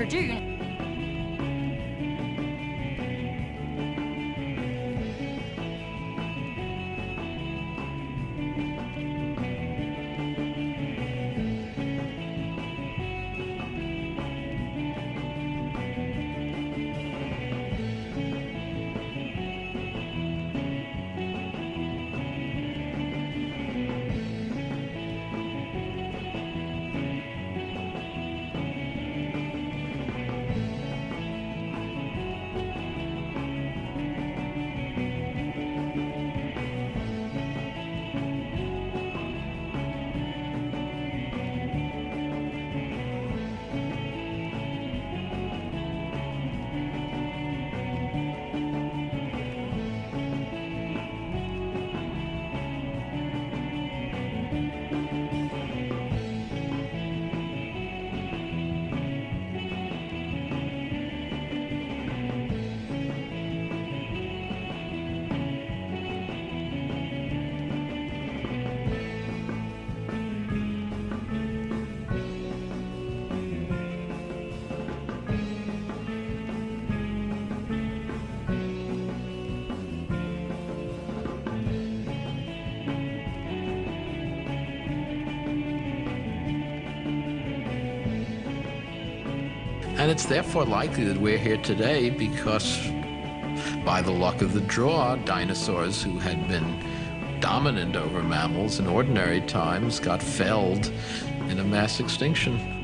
introduced. And it's therefore likely that we're here today because, by the luck of the draw, dinosaurs who had been dominant over mammals in ordinary times got felled in a mass extinction.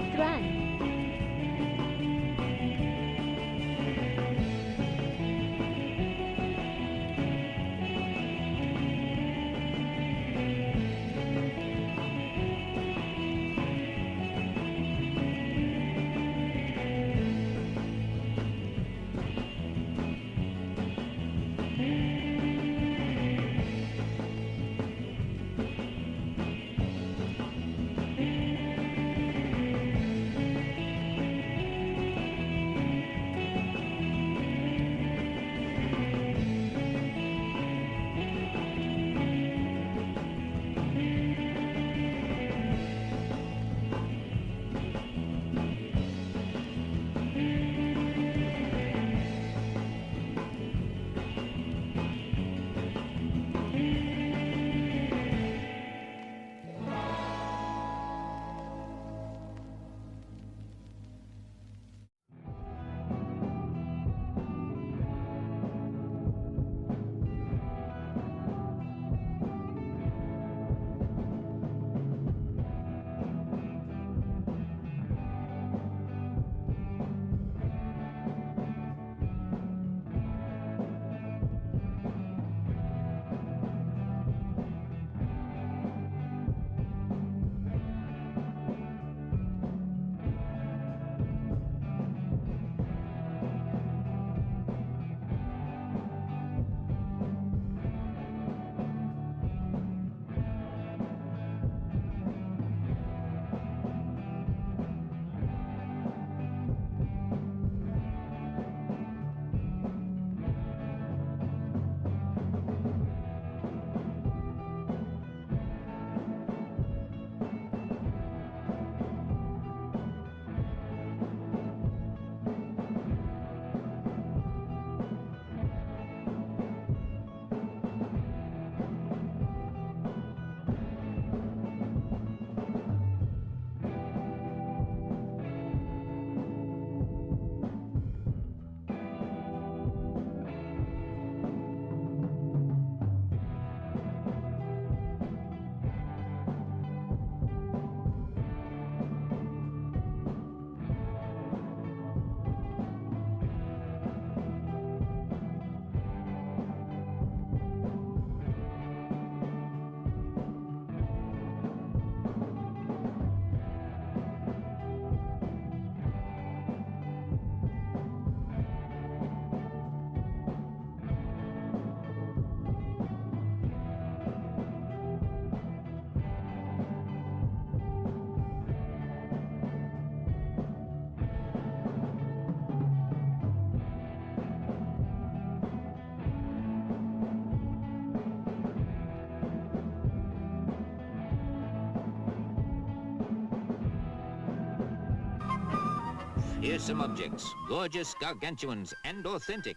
here's some objects, gorgeous gargantuans and authentic,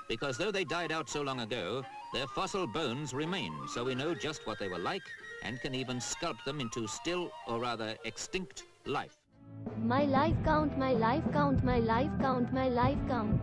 because though they died out so long ago, their fossil bones remain, so we know just what they were like and can even sculpt them into still, or rather extinct, life. My life count, my life count, my life count, my life count.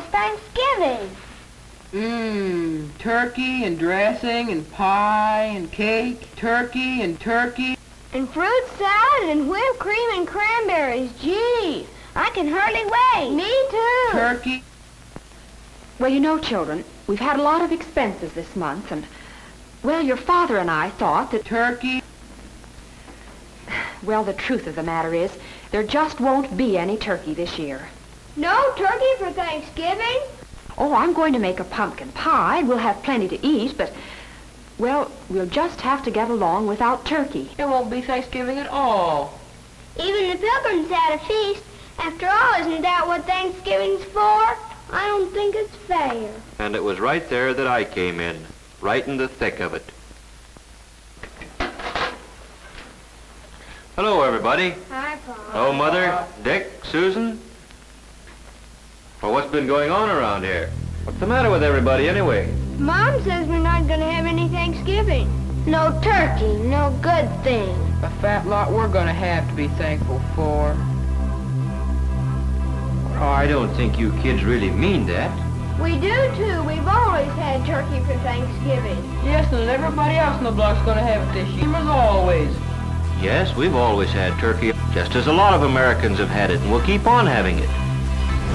Thanksgiving? Turkey and dressing and pie and cake, turkey and turkey. And fruit salad and whipped cream and cranberries. Gee, I can hardly wait. Me too. Turkey. Well, you know, children, we've had a lot of expenses this month, and, well, your father and I thought that... Turkey. Well, the truth of the matter is, there just won't be any turkey this year. No turkey for Thanksgiving? Oh, I'm going to make a pumpkin pie. We'll have plenty to eat, but, well, we'll just have to get along without turkey. It won't be Thanksgiving at all. Even the Pilgrims had a feast. After all, isn't that what Thanksgiving's for? I don't think it's fair. And it was right there that I came in, right in the thick of it. Hello, everybody. Hi, Paul. Hello, Mother, Dick, Susan. Well, what's been going on around here? What's the matter with everybody, anyway? Mom says we're not going to have any Thanksgiving. No turkey, no good thing. A fat lot we're gonna have to be thankful for. Oh, I don't think you kids really mean that. We do too. We've always had turkey for Thanksgiving. Yes, and everybody else in the block's gonna have it this year as always. Yes, we've always had turkey, just as a lot of Americans have had it, and we'll keep on having it.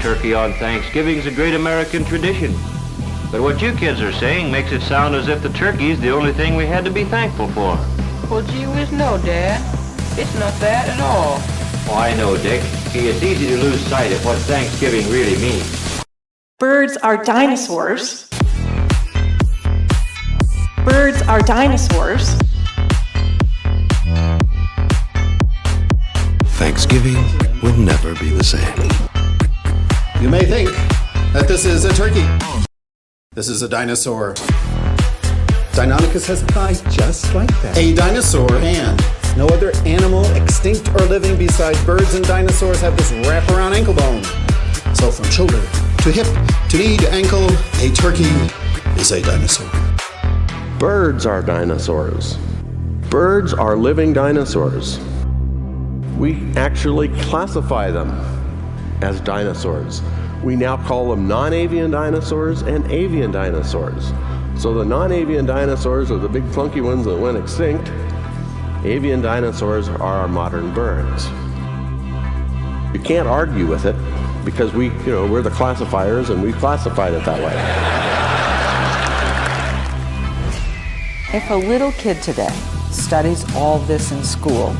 Turkey on Thanksgiving's a great American tradition. But what you kids are saying makes it sound as if the turkey's the only thing we had to be thankful for. Well, gee whiz, no, Dad. It's not that at all. Oh, I know, Dick. See, it's easy to lose sight of what Thanksgiving really means. Birds are dinosaurs. Birds are dinosaurs. Thanksgiving will never be the same. You may think that this is a turkey. This is a dinosaur. Deinonychus has a thigh just like that. A dinosaur, and no other animal, extinct or living besides birds and dinosaurs, have this wraparound ankle bone. So from shoulder to hip to knee to ankle, a turkey is a dinosaur. Birds are dinosaurs. Birds are living dinosaurs. We actually classify them as dinosaurs. We now call them non-avian dinosaurs and avian dinosaurs. So the non-avian dinosaurs are the big clunky ones that went extinct. Avian dinosaurs are our modern birds. You can't argue with it because we're the classifiers and we classified it that way. If a little kid today studies all this in school,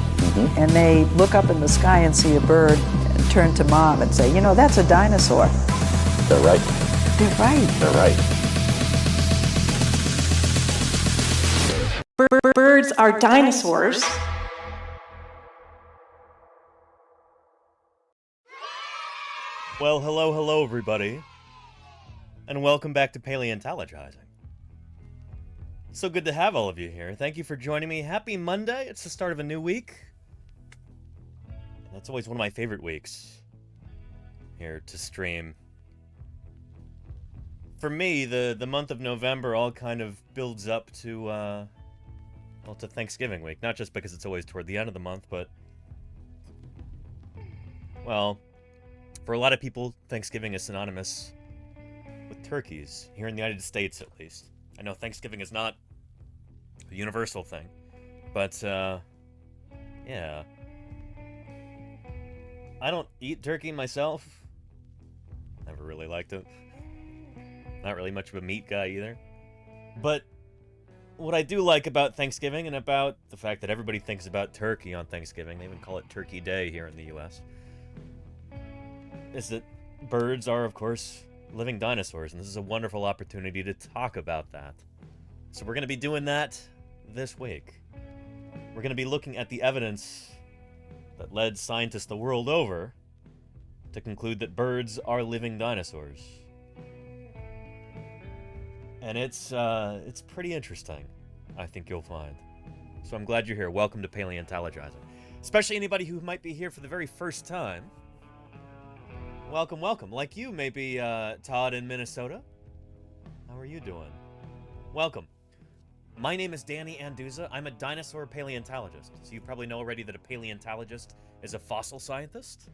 and they look up in the sky and see a bird and turn to Mom and say, that's a dinosaur. They're right. They're right. They're right. Birds are dinosaurs. Well, hello, everybody. And welcome back to Paleontologizing. So good to have all of you here. Thank you for joining me. Happy Monday. It's the start of a new week. And that's always one of my favorite weeks here to stream. For me, the month of November all kind of builds up to Thanksgiving week. Not just because it's always toward the end of the month, but, well, for a lot of people, Thanksgiving is synonymous with turkeys, here in the United States at least. I know Thanksgiving is not a universal thing, but, yeah. I don't eat turkey myself. Never really liked it. Not really much of a meat guy either. But what I do like about Thanksgiving and about the fact that everybody thinks about turkey on Thanksgiving, they even call it Turkey Day here in the U.S., is that birds are, of course, living dinosaurs, and this is a wonderful opportunity to talk about that. So we're going to be doing that this week. We're going to be looking at the evidence that led scientists the world over to conclude that birds are living dinosaurs. And it's pretty interesting, I think you'll find. So I'm glad you're here. Welcome to Paleontologizing. Especially anybody who might be here for the very first time. Welcome, welcome. Like you, maybe Todd in Minnesota. How are you doing? Welcome. My name is Danny Anduza. I'm a dinosaur paleontologist. So you probably know already that a paleontologist is a fossil scientist.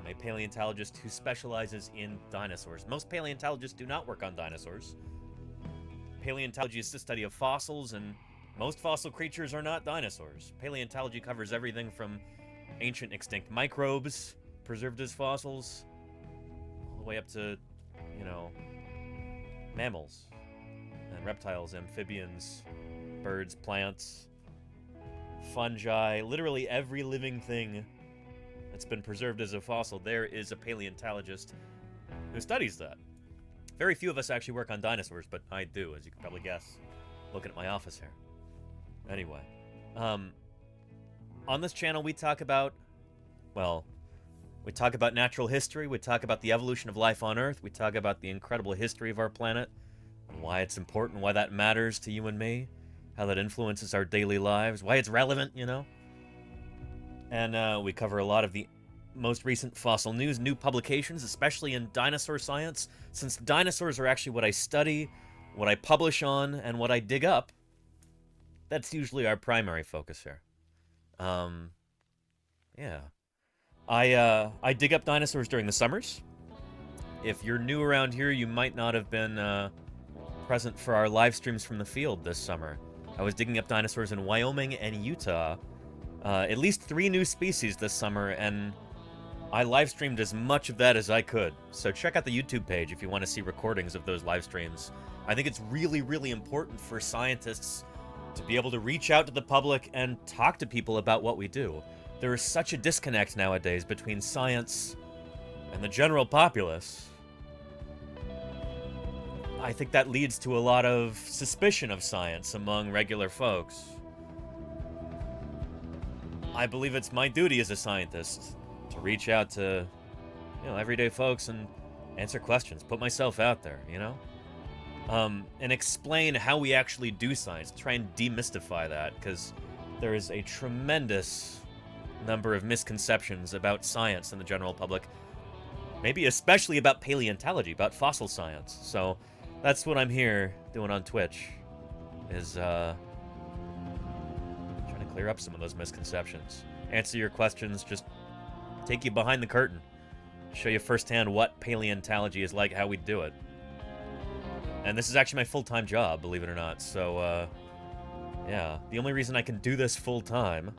I a paleontologist who specializes in dinosaurs. Most paleontologists do not work on dinosaurs. Paleontology is the study of fossils, and most fossil creatures are not dinosaurs. Paleontology covers everything from ancient extinct microbes preserved as fossils, all the way up to, you know, mammals and reptiles, amphibians, birds, plants, fungi, literally every living thing that's been preserved as a fossil. There is a paleontologist who studies that. Very few of us actually work on dinosaurs, but I do, as you can probably guess, looking at my office here. Anyway, on this channel we talk about, well, we talk about natural history, we talk about the evolution of life on Earth, we talk about the incredible history of our planet, and why it's important, why that matters to you and me, how that influences our daily lives, why it's relevant, you know? And we cover a lot of the most recent fossil news, new publications, especially in dinosaur science, since dinosaurs are actually what I study, what I publish on, and what I dig up. That's usually our primary focus here. Yeah. I dig up dinosaurs during the summers. If you're new around here, you might not have been present for our live streams from the field this summer. I was digging up dinosaurs in Wyoming and Utah. At least 3 new species this summer, and I live streamed as much of that as I could. So check out the YouTube page if you want to see recordings of those live streams. I think it's really, really important for scientists to be able to reach out to the public and talk to people about what we do. There is such a disconnect nowadays between science and the general populace. I think that leads to a lot of suspicion of science among regular folks. I believe it's my duty as a scientist to reach out to, you know, everyday folks and answer questions, put myself out there, you know? And explain how we actually do science, try and demystify that, because there is a tremendous number of misconceptions about science in the general public, maybe especially about paleontology, about fossil science. So that's what I'm here doing on Twitch, is trying to clear up some of those misconceptions, answer your questions, just take you behind the curtain, show you firsthand what paleontology is like, how we do it. And this is actually my full-time job, believe it or not. So, yeah, the only reason I can do this full-time,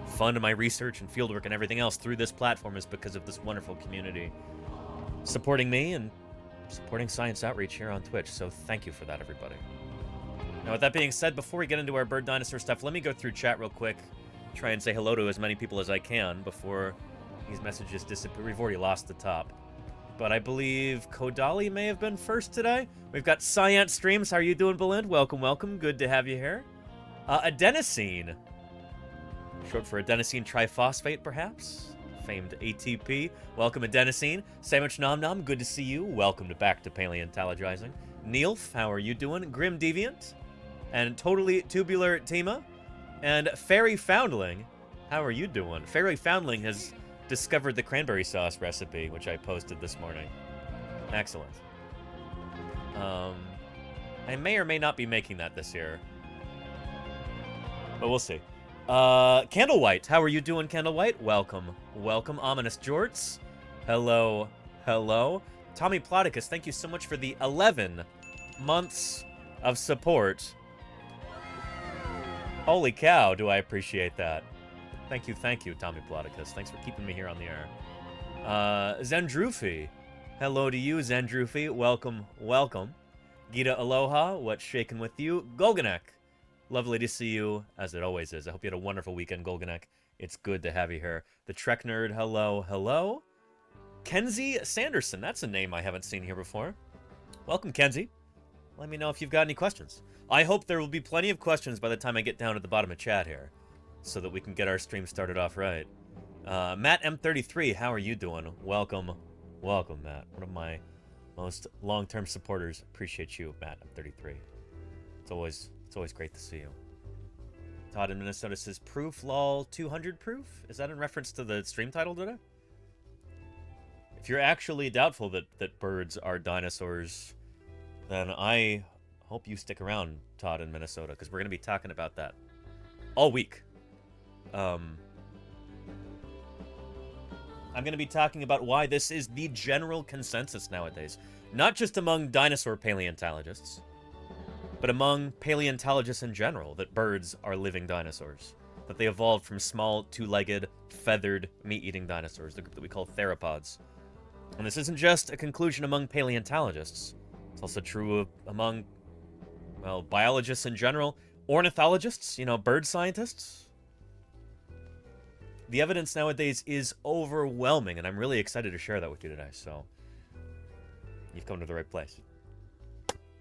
fund my research and fieldwork and everything else through this platform, is because of this wonderful community supporting me and supporting science outreach here on Twitch. So thank you for that, everybody. Now, with that being said, before we get into our bird dinosaur stuff, let me go through chat real quick, try and say hello to as many people as I can before these messages disappear. We've already lost the top. But I believe Kodali may have been first today. We've got Science Streams. How are you doing, Belinda? Welcome, welcome. Good to have you here. Adenosine. Short for adenosine triphosphate, perhaps. Famed ATP. Welcome, Adenosine. Sandwich Nom Nom, good to see you. Welcome back to Paleontologizing. Neilf, how are you doing? Grim Deviant. And Totally Tubular Tima. And Fairy Foundling, how are you doing? Fairy Foundling has discovered the cranberry sauce recipe, which I posted this morning. Excellent. I may or may not be making that this year, but we'll see. Candle White, how are you doing, Candle White? Welcome, welcome. Ominous Jorts, hello, hello. Tommy Ploticus, thank you so much for the 11 months of support. Holy cow, do I appreciate that. Thank you, Tommy Ploticus. Thanks for keeping me here on the air. Zendrufi. Hello to you, Zendrufi. Welcome, welcome. Gita Aloha, what's shaking with you? Golganek. Lovely to see you, as it always is. I hope you had a wonderful weekend, Golganek. It's good to have you here. The Trek Nerd, hello, hello. Kenzie Sanderson, that's a name I haven't seen here before. Welcome, Kenzie. Let me know if you've got any questions. I hope there will be plenty of questions by the time I get down to the bottom of chat here, so that we can get our stream started off right. Matt M33, how are you doing? Welcome, welcome, Matt. One of my most long-term supporters. Appreciate you, Matt M33. It's always great to see you. Todd in Minnesota says, proof lol 200 proof? Is that in reference to the stream title today? If you're actually doubtful that birds are dinosaurs, then I hope you stick around, Todd in Minnesota, because we're going to be talking about that all week. I'm going to be talking about why this is the general consensus nowadays. Not just among dinosaur paleontologists, but among paleontologists in general, that birds are living dinosaurs. That they evolved from small, two-legged, feathered, meat-eating dinosaurs, the group that we call theropods. And this isn't just a conclusion among paleontologists. It's also true among, well, biologists in general, ornithologists, you know, bird scientists. The evidence nowadays is overwhelming, and I'm really excited to share that with you today, so you've come to the right place.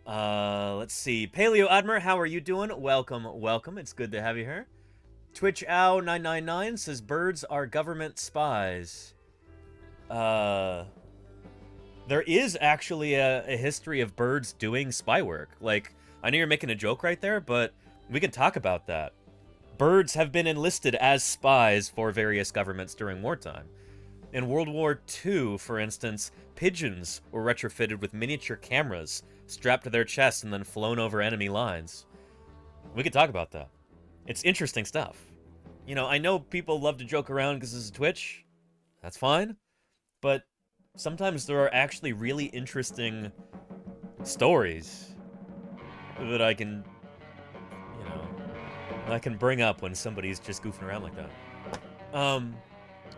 Let's see. Paleo Admer, how are you doing? Welcome, welcome. It's good to have you here. Twitch Ow 999 says birds are government spies. There is actually a history of birds doing spy work. Like, I know you're making a joke right there, but we can talk about that. Birds have been enlisted as spies for various governments during wartime. In World War II, for instance, pigeons were retrofitted with miniature cameras strapped to their chests and then flown over enemy lines. We could talk about that. It's interesting stuff. You know, I know people love to joke around because this is Twitch. That's fine. But sometimes there are actually really interesting stories that I can, you know, I can bring up when somebody's just goofing around like that.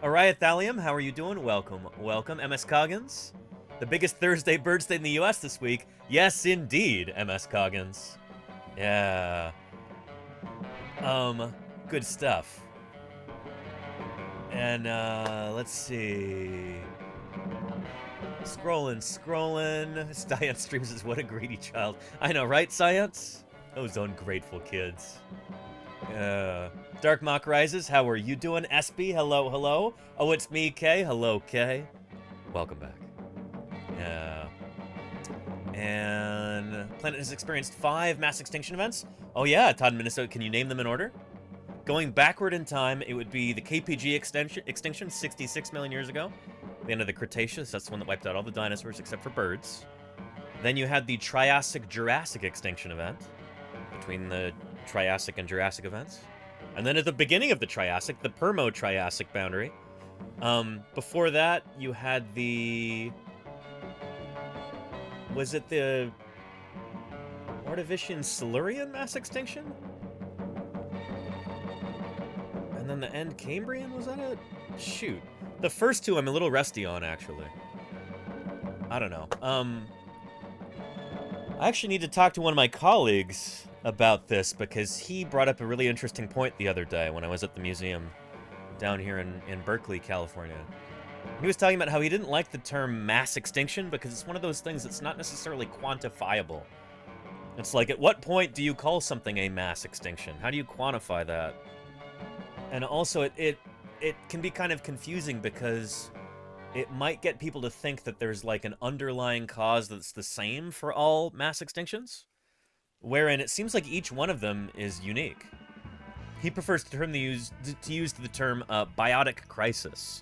Araya Thallium, how are you doing? Welcome, welcome. MS Coggins, the biggest Thursday bird state in the US this week. Yes, indeed, MS Coggins. Yeah. Good stuff. And, let's see. Scrolling. Science streams says, what a greedy child. I know, right, Science? Those ungrateful kids. Dark Mock Rises, how are you doing? SB, hello, hello. Oh, it's me, Kay. Hello, Kay. Welcome back. And planet has experienced 5 mass extinction events. Oh yeah, Todd in Minnesota, can you name them in order? Going backward in time, it would be the KPG extinction 66 million years ago. The end of the Cretaceous, that's the one that wiped out all the dinosaurs except for birds. Then you had the Triassic-Jurassic extinction event, between the Triassic and Jurassic events. And then at the beginning of the Triassic, the Permo-Triassic boundary. Before that, you had the... Was it the Ordovician-Silurian mass extinction? And then the end Cambrian, was that it? Shoot. The first two I'm a little rusty on, actually. I don't know. I actually need to talk to one of my colleagues about this because he brought up a really interesting point the other day when I was at the museum down here in Berkeley, California. He was talking about how he didn't like the term mass extinction because it's one of those things that's not necessarily quantifiable. It's like, at what point do you call something a mass extinction? How do you quantify that? And also, it can be kind of confusing because it might get people to think that there's like an underlying cause that's the same for all mass extinctions, wherein it seems like each one of them is unique. He prefers to use the term biotic crisis.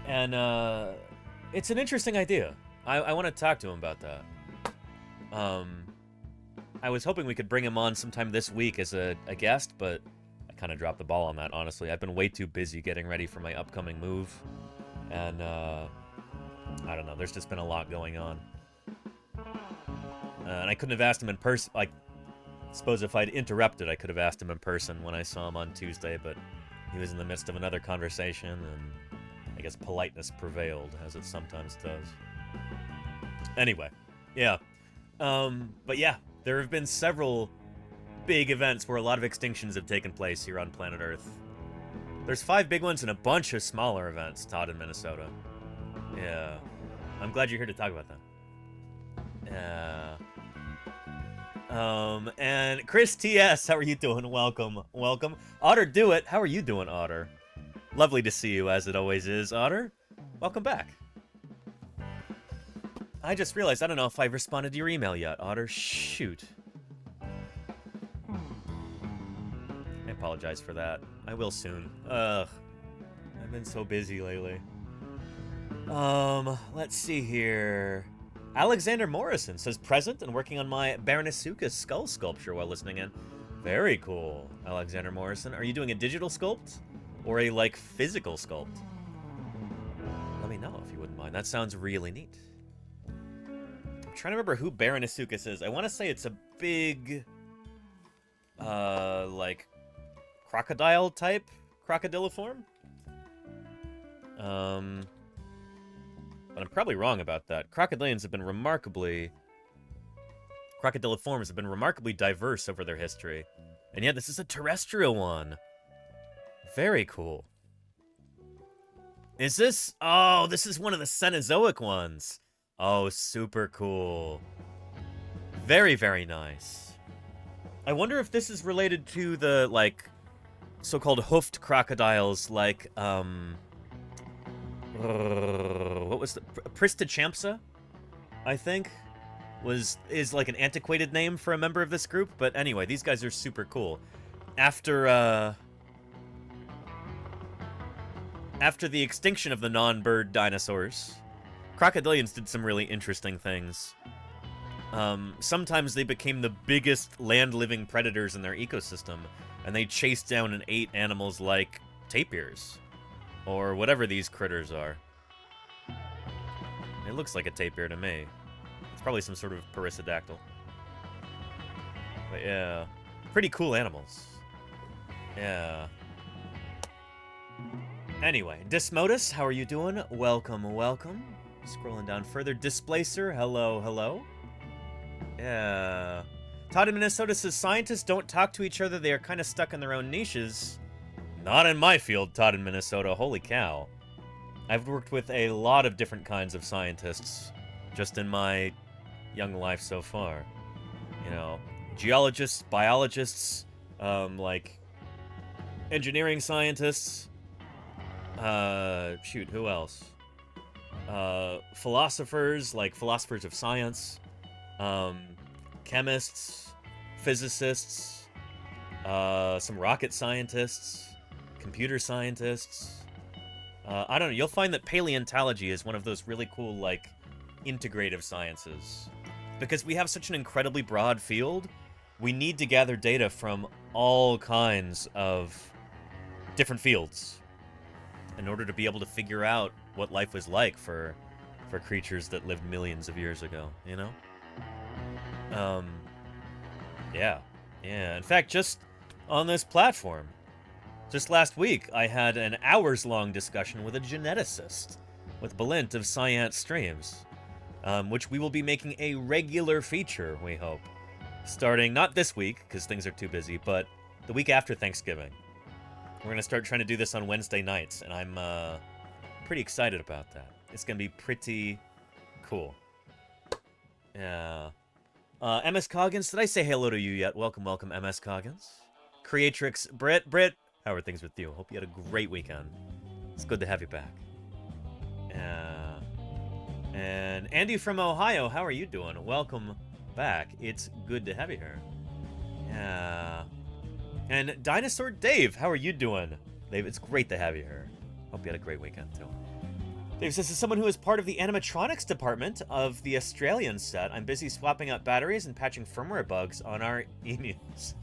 And it's an interesting idea. I want to talk to him about that. I was hoping we could bring him on sometime this week as a guest, but I kind of dropped the ball on that, honestly. I've been way too busy getting ready for my upcoming move. And, I don't know, there's just been a lot going on. And I couldn't have asked him in person. I suppose if I'd interrupted, I could have asked him in person when I saw him on Tuesday, but he was in the midst of another conversation, and I guess politeness prevailed, as it sometimes does. Anyway, yeah. But yeah, there have been several big events where a lot of extinctions have taken place here on planet Earth. There's 5 big ones and a bunch of smaller events, Todd in Minnesota. Yeah. I'm glad you're here to talk about that. Yeah. And Chris TS, how are you doing? Welcome, welcome. Otter Do It, how are you doing, Otter? Lovely to see you, as it always is, Otter. Welcome back. I just realized I don't know if I've responded to your email yet, Otter. Shoot. I apologize for that. I will soon. Ugh. I've been so busy lately. Let's see here. Alexander Morrison says present and working on my Baronasuka skull sculpture while listening in. Very cool, Alexander Morrison. Are you doing a digital sculpt? Or a, like, physical sculpt? me know if you wouldn't mind. That sounds really neat. I'm trying to remember who Baronisuchus is. I want to say it's a big, like, crocodile-type crocodiliform? But I'm probably wrong about that. Crocodilians have been remarkably... Crocodiliforms have been remarkably diverse over their history. And yet this is a terrestrial one. Very cool. Is this... Oh, this is one of the Cenozoic ones. Oh, super cool. Very, very nice. I wonder if this is related to the, like, so-called hoofed crocodiles, like, what was the... Pristichampsa, I think, is like an antiquated name for a member of this group. But anyway, these guys are super cool. After the extinction of the non-bird dinosaurs, crocodilians did some really interesting things. Sometimes they became the biggest land-living predators in their ecosystem, and they chased down and ate animals like tapirs, or whatever these critters are. It looks like a tapir to me. It's probably some sort of perissodactyl. But yeah, pretty cool animals. Yeah. Anyway, Dismodus, how are you doing? Welcome, welcome. Scrolling down further, Displacer, hello, hello. Yeah. Todd in Minnesota says, scientists don't talk to each other, they are kind of stuck in their own niches. Not in my field, Todd in Minnesota, holy cow. I've worked with a lot of different kinds of scientists just in my young life so far. You know, geologists, biologists, like engineering scientists, shoot, who else? Philosophers, like philosophers of science, chemists, physicists, some rocket scientists, computer scientists. I don't know, you'll find that paleontology is one of those really cool, like, integrative sciences. Because we have such an incredibly broad field, we need to gather data from all kinds of different fields in order to be able to figure out what life was like for creatures that lived millions of years ago, you know? Yeah. In fact, just on this platform, just last week, I had an hours-long discussion with a geneticist, with Balint of Science Streams, which we will be making a regular feature, we hope. Starting, not this week, because things are too busy, but the week after Thanksgiving. We're going to start trying to do this on Wednesday nights, and I'm pretty excited about that. It's going to be pretty cool. Yeah. MS Coggins, did I say hello to you yet? Welcome, welcome, MS Coggins. Creatrix Britt, how are things with you? Hope you had a great weekend. It's good to have you back. And Andy from Ohio, how are you doing? Welcome back. It's good to have you here. And Dinosaur Dave, how are you doing? Dave, it's great to have you here. Hope you had a great weekend, too. Dave says, as someone who is part of the animatronics department of the Australian set, I'm busy swapping out batteries and patching firmware bugs on our emus.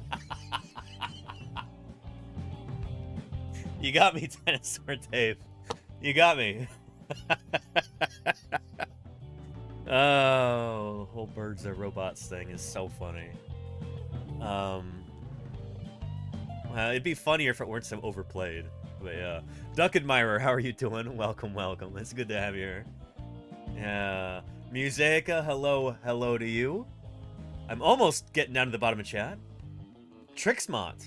You got me, Dinosaur Dave. You got me. Oh, whole birds are robots thing is so funny. Well, it'd be funnier if it weren't so overplayed. But yeah. Duck Admirer, how are you doing? Welcome, welcome. It's good to have you here. Yeah. Musaica, hello to you. I'm almost getting down to the bottom of chat. Trixmont.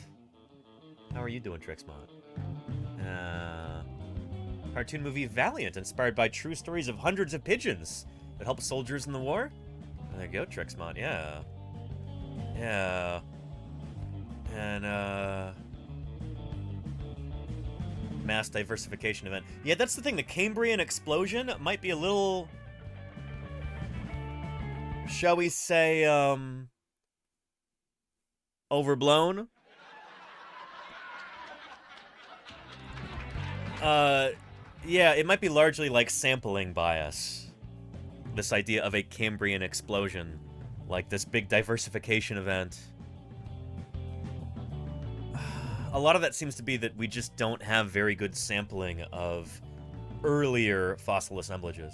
How are you doing, Trixmont? Cartoon movie Valiant, inspired by true stories of hundreds of pigeons that help soldiers in the war. There you go, Trixmont, yeah. Yeah. And, mass diversification event. Yeah, that's the thing, the Cambrian explosion might be a little... Shall we say, overblown? Yeah, it might be largely like sampling bias. This idea of a Cambrian explosion. Like this big diversification event. A lot of that seems to be that we just don't have very good sampling of earlier fossil assemblages.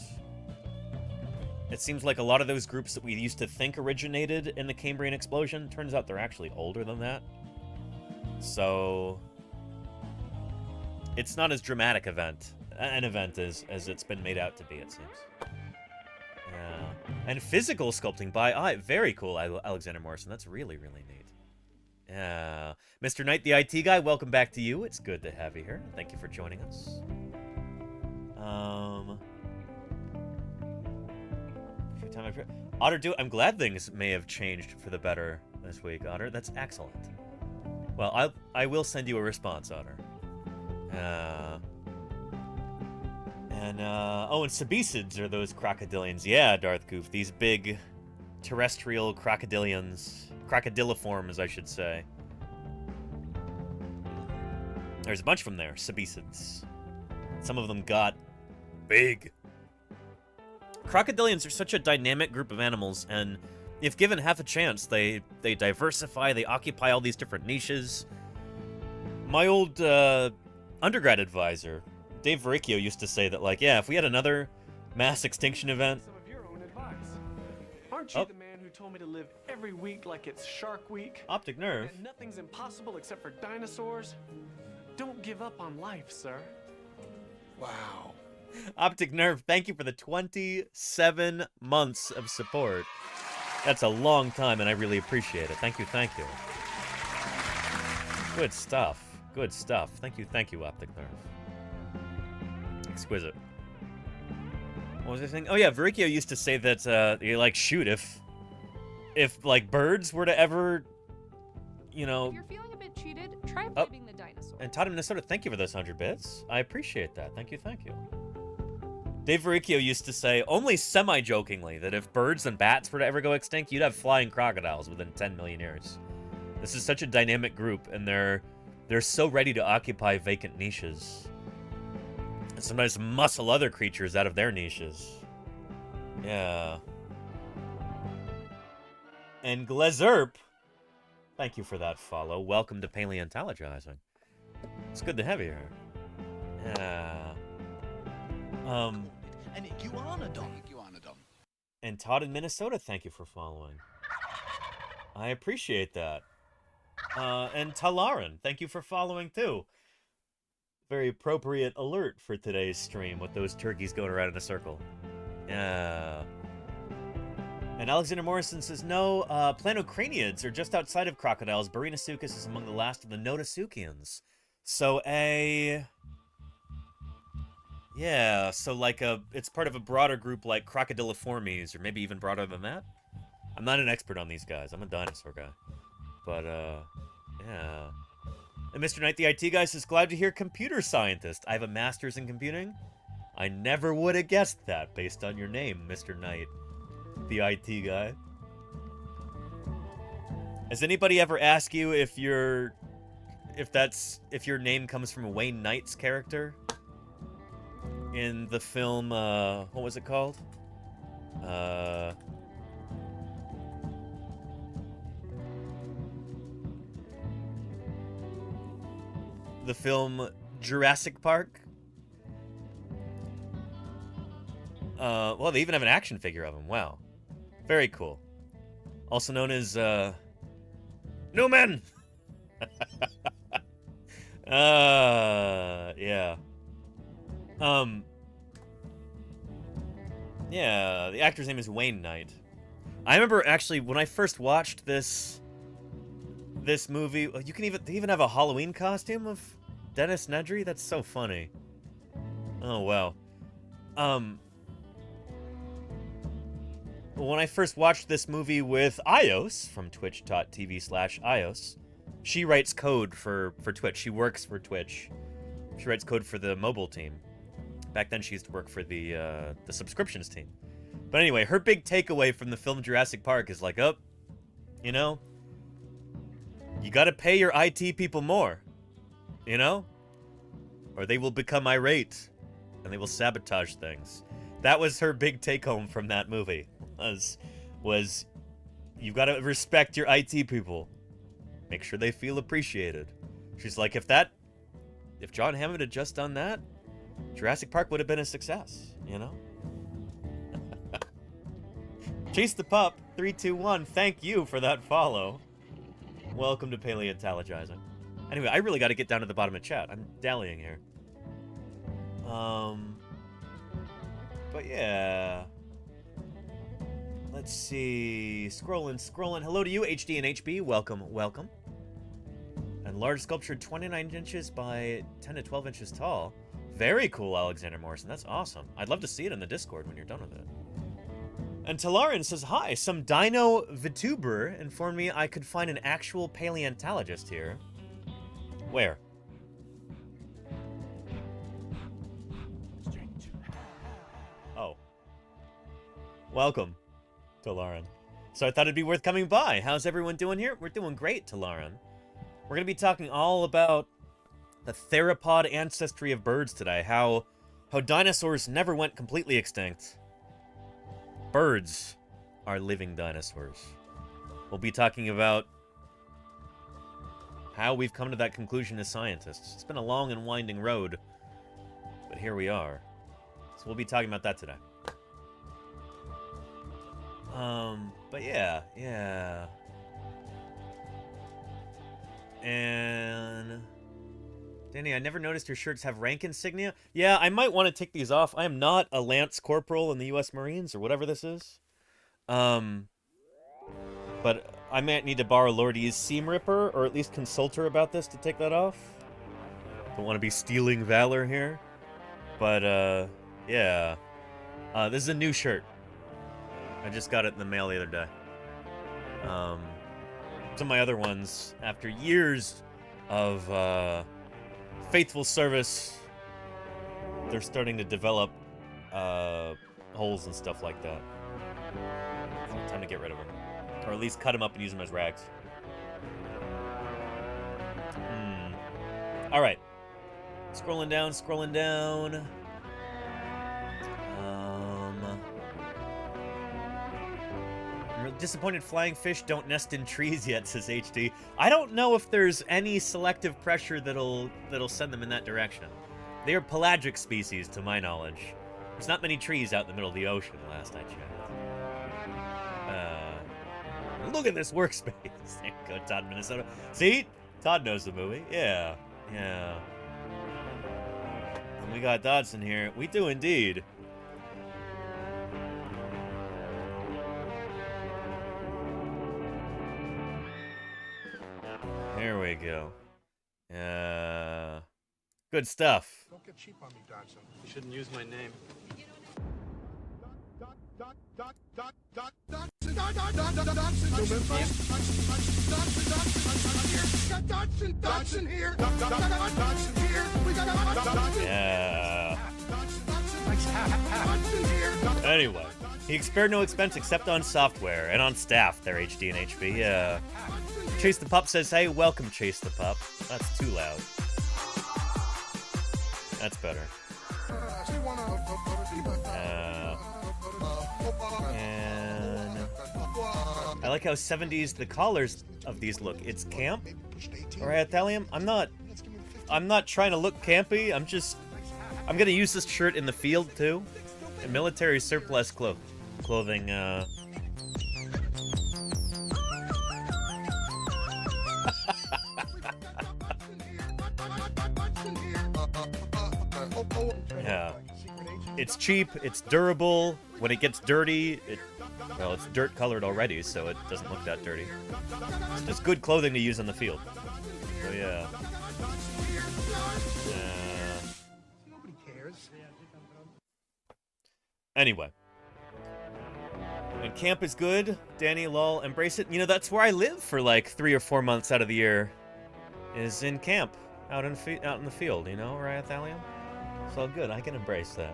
It seems like a lot of those groups that we used to think originated in the Cambrian explosion, turns out they're actually older than that. So it's not as dramatic an event as it's been made out to be, it seems. And physical sculpting by very cool, Alexander Morrison. That's really, really neat. Mr. Knight, the IT guy, welcome back to you. It's good to have you here. Thank you for joining us. Otter, I'm glad things may have changed for the better this week, Otter. That's excellent. Well, I will send you a response, Otter. And Sebecids are those crocodilians. Yeah, Darth Goof, these big terrestrial crocodilians. Crocodiliforms, I should say. There's a bunch of them there, Sebecids. Some of them got big. Crocodilians are such a dynamic group of animals, and if given half a chance, they diversify, they occupy all these different niches. My old undergrad advisor, Dave Verricchio, used to say that, like, yeah, if we had another mass extinction event... Some of your own advice. Aren't you the man who told me to live every week like it's Shark Week? Optic nerve. And nothing's impossible except for dinosaurs? Don't give up on life, sir. Wow. Optic Nerve, thank you for the 27 months of support. That's a long time, and I really appreciate it. Thank you, thank you. Good stuff. Good stuff. Thank you, Optic Nerve. Exquisite. What was I saying? Oh yeah, Verricchio used to say that, like, shoot, if like, birds were to ever, you know... If you're feeling a bit cheated, try blaming the dinosaur. And Todd in Minnesota, thank you for those 100 bits. I appreciate that. Thank you, thank you. Dave Verricchio used to say, only semi-jokingly, that if birds and bats were to ever go extinct, you'd have flying crocodiles within 10 million years. This is such a dynamic group, and they're so ready to occupy vacant niches. And sometimes muscle other creatures out of their niches. Yeah. And Glezerp, thank you for that follow. Welcome to Paleontologizing. It's good to have you here. Yeah. And Iguanodon. And Todd in Minnesota, thank you for following. I appreciate that. And Talaran, thank you for following too. Very appropriate alert for today's stream with those turkeys going around in a circle. Yeah. And Alexander Morrison says, no, planocraniids are just outside of crocodiles. Barinasuchus is among the last of the Notasuchians. So yeah, so like it's part of a broader group like Crocodiliformes, or maybe even broader than that. I'm not an expert on these guys. I'm a dinosaur guy. But, yeah. And Mr. Knight, the IT guy, says, glad to hear computer scientist. I have a master's in computing. I never would have guessed that based on your name, Mr. Knight, the IT guy. Has anybody ever asked you if your name comes from Wayne Knight's character? In the film, what was it called? The film Jurassic Park? Well, they even have an action figure of him. Wow. Very cool. Also known as, Newman! Yeah. Yeah, the actor's name is Wayne Knight. I remember actually when I first watched this movie, they even have a Halloween costume of Dennis Nedry. That's so funny. Oh wow. When I first watched this movie with Ios from twitch.tv/Ios, she writes code for Twitch. She works for Twitch. She writes code for the mobile team. Back then, she used to work for the subscriptions team. But anyway, her big takeaway from the film Jurassic Park is like, you know, you gotta pay your IT people more, you know? Or they will become irate, and they will sabotage things. That was her big take-home from that movie, was you gotta respect your IT people. Make sure they feel appreciated. She's like, if John Hammond had just done that, Jurassic Park would have been a success, you know? Chase the Pup, 321, thank you for that follow. Welcome to Paleontologizing. Anyway, I really got to get down to the bottom of chat. I'm dallying here. But yeah. Let's see. Scrolling. Hello to you, HD and HB. Welcome. And large sculpture, 29 inches by 10 to 12 inches tall. Very cool, Alexander Morrison. That's awesome. I'd love to see it in the Discord when you're done with it. And Talarin says, hi, some dino VTuber informed me I could find an actual paleontologist here. Where? Oh. Welcome, Talaran. So I thought it'd be worth coming by. How's everyone doing here? We're doing great, Talaran. We're going to be talking all about the theropod ancestry of birds today. How dinosaurs never went completely extinct. Birds are living dinosaurs. We'll be talking about how we've come to that conclusion as scientists. It's been a long and winding road, but here we are. So we'll be talking about that today. But yeah. And Danny, I never noticed your shirts have rank insignia. Yeah, I might want to take these off. I am not a Lance Corporal in the U.S. Marines, or whatever this is. But I might need to borrow Lordy's Seam Ripper, or at least consult her about this to take that off. Don't want to be stealing valor here. But, yeah. This is a new shirt. I just got it in the mail the other day. Some of my other ones, after years of, faithful service, they're starting to develop holes and stuff like that. So time to get rid of them. Or at least cut them up and use them as rags. Alright. Scrolling down. I'm disappointed flying fish don't nest in trees yet, says HD. I don't know if there's any selective pressure that'll send them in that direction. They are pelagic species, to my knowledge. There's not many trees out in the middle of the ocean, last I checked. Look at this workspace. There you go, Todd, Minnesota. See? Todd knows the movie. Yeah. And we got Dodson here. We do indeed. There we go. Good stuff. Don't get cheap on me, Dodson. You shouldn't use my name. Yeah. Anyway, he spared no expense except on software and on staff there, HD and HB. Yeah. Chase the Pup says, hey, welcome, Chase the Pup. That's too loud. That's better. And I like how 70s the collars of these look. It's camp. Alright, Thallium, I'm not trying to look campy. I'm gonna use this shirt in the field too. And military surplus clothing, Yeah. It's cheap, it's durable. When it gets dirty, well, it's dirt colored already, so it doesn't look that dirty. It's just good clothing to use in the field. So yeah. Nobody cares. Anyway. And camp is good. Danny, lol, embrace it. You know, that's where I live for like 3 or 4 months out of the year. Is in camp. Out in the field, you know, right, Thallium? It's all good. I can embrace that.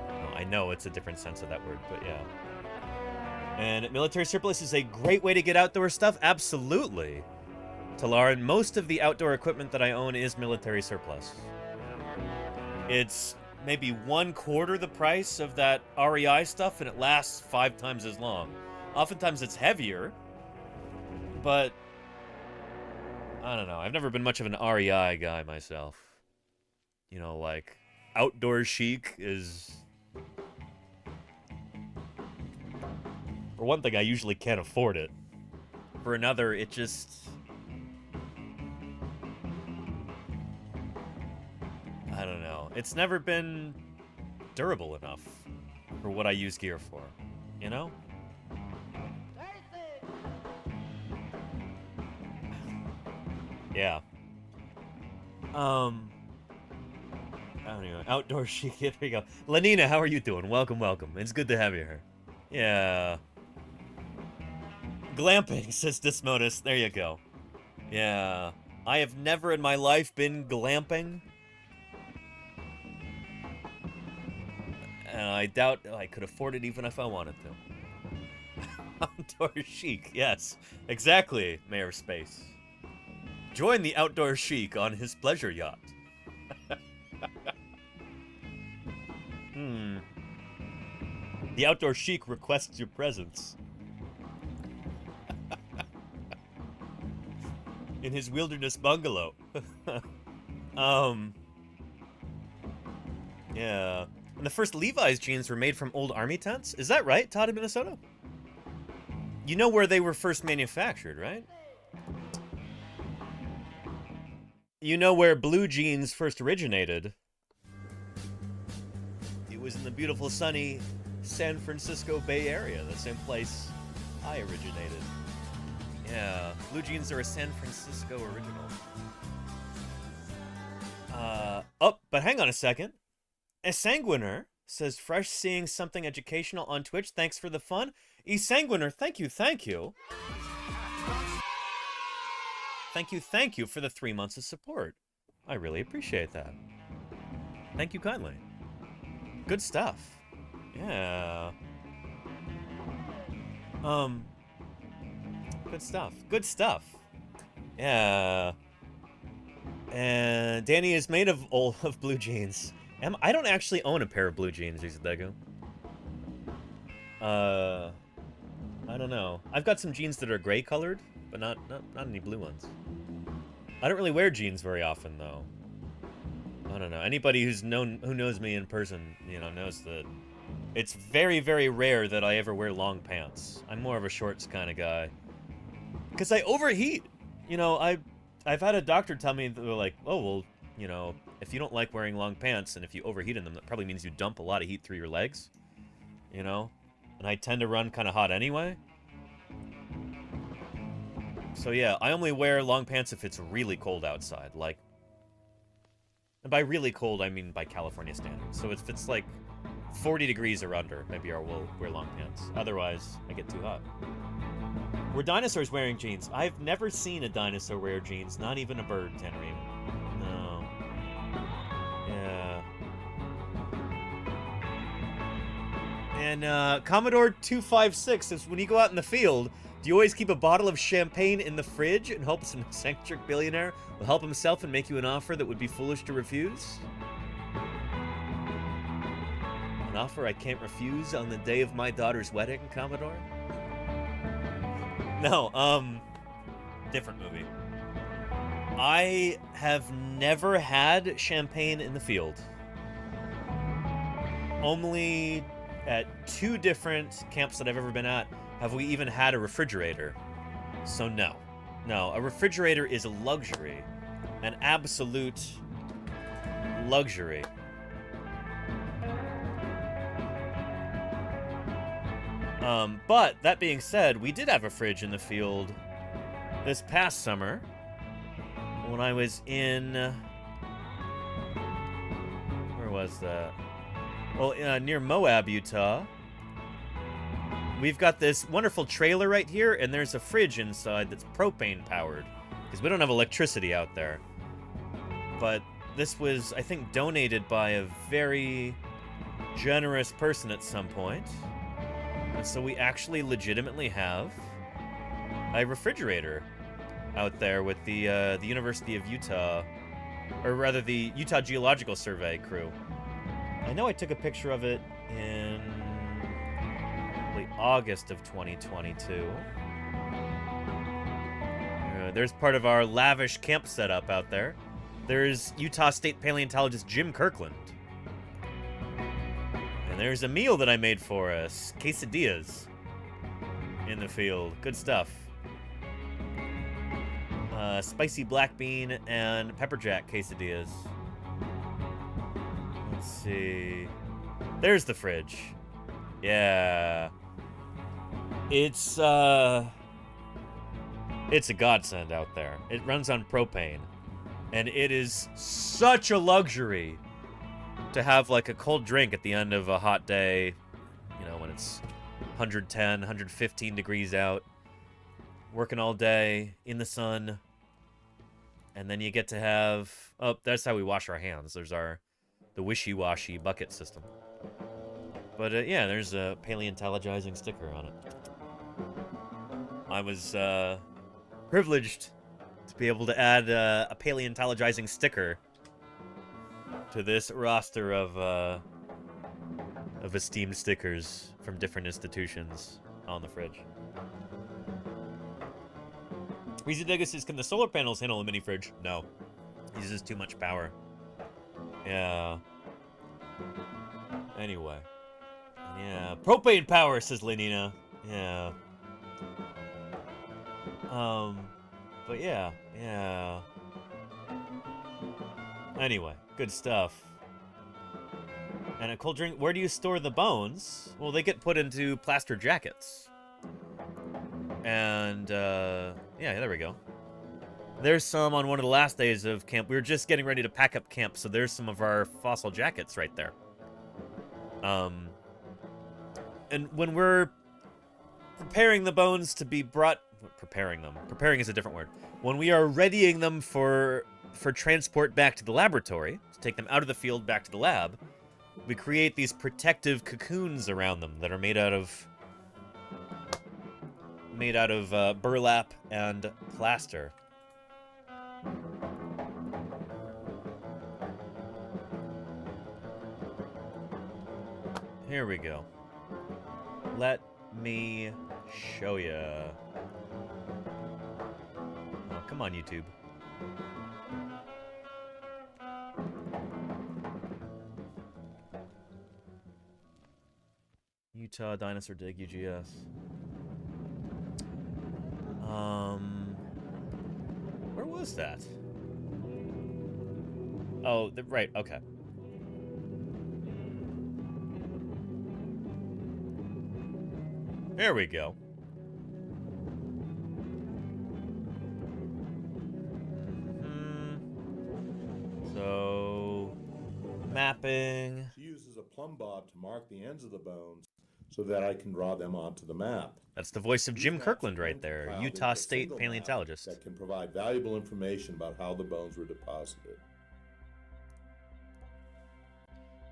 Well, I know it's a different sense of that word, but yeah. And military surplus is a great way to get outdoor stuff. Absolutely. Talaran, most of the outdoor equipment that I own is military surplus. It's maybe 1/4 the price of that REI stuff, and it lasts 5 times as long. Oftentimes it's heavier, but I don't know. I've never been much of an REI guy myself. You know, like, outdoor chic is... For one thing, I usually can't afford it. For another, it just... I don't know. It's never been durable enough for what I use gear for, you know? Yeah. I don't know. Outdoor chic. Here we go. Lenina, how are you doing? Welcome, welcome. It's good to have you here. Yeah. Glamping, says Dismodus. There you go. Yeah. I have never in my life been glamping. And I doubt I could afford it even if I wanted to. Outdoor chic. Yes. Exactly, Mayor Space. Join the outdoor chic on his pleasure yacht. The outdoor chic requests your presence. In his wilderness bungalow. Yeah. And the first Levi's jeans were made from old army tents? Is that right, Todd in Minnesota? You know where they were first manufactured, right? You know where blue jeans first originated. It was in the beautiful, sunny San Francisco Bay Area, the same place I originated. Yeah, blue jeans are a San Francisco original. Oh, but hang on a second. Esanguiner says, fresh seeing something educational on Twitch. Thanks for the fun. Esanguiner, thank you, thank you. Thank you for the 3 months of support. I really appreciate that. Thank you kindly. Good stuff. Yeah. Good stuff. Good stuff. Yeah. And Danny is made of blue jeans. I don't actually own a pair of blue jeans, Izadegu. I don't know. I've got some jeans that are gray colored, but not any blue ones. I don't really wear jeans very often, though. I don't know. Anybody who knows me in person, you know, knows that it's very, very rare that I ever wear long pants. I'm more of a shorts kind of guy. Because I overheat. You know, I've had a doctor tell me, they're like, oh, well, you know, if you don't like wearing long pants and if you overheat in them, that probably means you dump a lot of heat through your legs. You know? And I tend to run kind of hot anyway. So yeah, I only wear long pants if it's really cold outside. Like, and by really cold, I mean by California standards. So if it's like 40 degrees or under, maybe I will wear long pants. Otherwise, I get too hot. Were dinosaurs wearing jeans? I've never seen a dinosaur wear jeans, not even a bird, Tenerife. No. Yeah. And Commodore 256 says, when you go out in the field, do you always keep a bottle of champagne in the fridge and hope some eccentric billionaire will help himself and make you an offer that would be foolish to refuse? An offer I can't refuse on the day of my daughter's wedding, Commodore? No, different movie. I have never had champagne in the field. Only at 2 different camps that I've ever been at have we even had a refrigerator. So no. No, a refrigerator is a luxury. An absolute luxury. But, that being said, we did have a fridge in the field this past summer when I was in... where was that? Well, near Moab, Utah. We've got this wonderful trailer right here, and there's a fridge inside that's propane-powered, because we don't have electricity out there. But this was, I think, donated by a very generous person at some point. And so we actually legitimately have a refrigerator out there with the University of Utah, or rather the Utah Geological Survey crew. I know I took a picture of it in August of 2022. There's part of our lavish camp setup out there. There's Utah State paleontologist Jim Kirkland And there's a meal that I made for us. Quesadillas. In the field. Good stuff. Spicy black bean and pepper jack quesadillas. Let's see. There's the fridge. Yeah. It's a godsend out there. It runs on propane. And it is such a luxury to have like a cold drink at the end of a hot day, you know, when it's 110, 115 degrees out, working all day in the sun. And then you get to have, oh, that's how we wash our hands. There's the wishy-washy bucket system. But yeah, there's a paleontologizing sticker on it. I was privileged to be able to add a paleontologizing sticker to this roster of esteemed stickers from different institutions on the fridge. Weezy Diggus says, can the solar panels handle a mini fridge? No. It uses too much power. Yeah. Anyway. Yeah. Propane power, says Lenina. Yeah. But yeah. Yeah. Anyway, good stuff. And a cold drink. Where do you store the bones? Well, they get put into plaster jackets. And, yeah, there we go. There's some on one of the last days of camp. We were just getting ready to pack up camp, so there's some of our fossil jackets right there. And when we're preparing the bones to be brought... Preparing them. Preparing is a different word. When we are readying them for transport back to the laboratory, to take them out of the field back to the lab, we create these protective cocoons around them that are made out of burlap and plaster. Here we go. Let me show ya. Oh, come on, YouTube. Utah Dinosaur Dig UGS. Where was that? Oh, right, okay. There we go. So, mapping. She uses a plumb bob to mark the ends of the bones so that I can draw them onto the map. That's the voice of Jim Kirkland right there, Utah State paleontologist. That can provide valuable information about how the bones were deposited.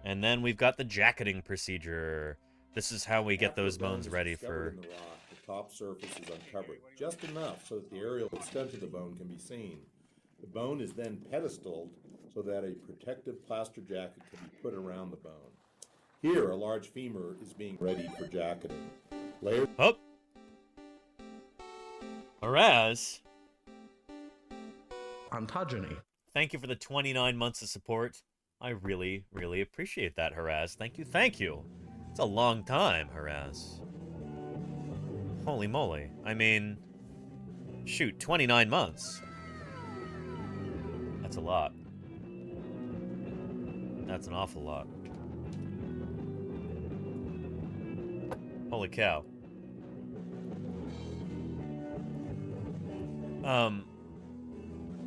And then we've got the jacketing procedure. This is how we get those bones ready for... In the rock, the top surface is uncovered, just enough so that the aerial extent of the bone can be seen. The bone is then pedestaled so that a protective plaster jacket can be put around the bone. Here, a large femur is being readied for jacketing. Layered... Oh! Whereas... Ontogeny. Thank you for the 29 months of support. I really, really appreciate that, Haraz. Thank you, thank you. It's a long time, Haraz. Holy moly. I mean, shoot, 29 months. That's a lot. That's an awful lot. Holy cow.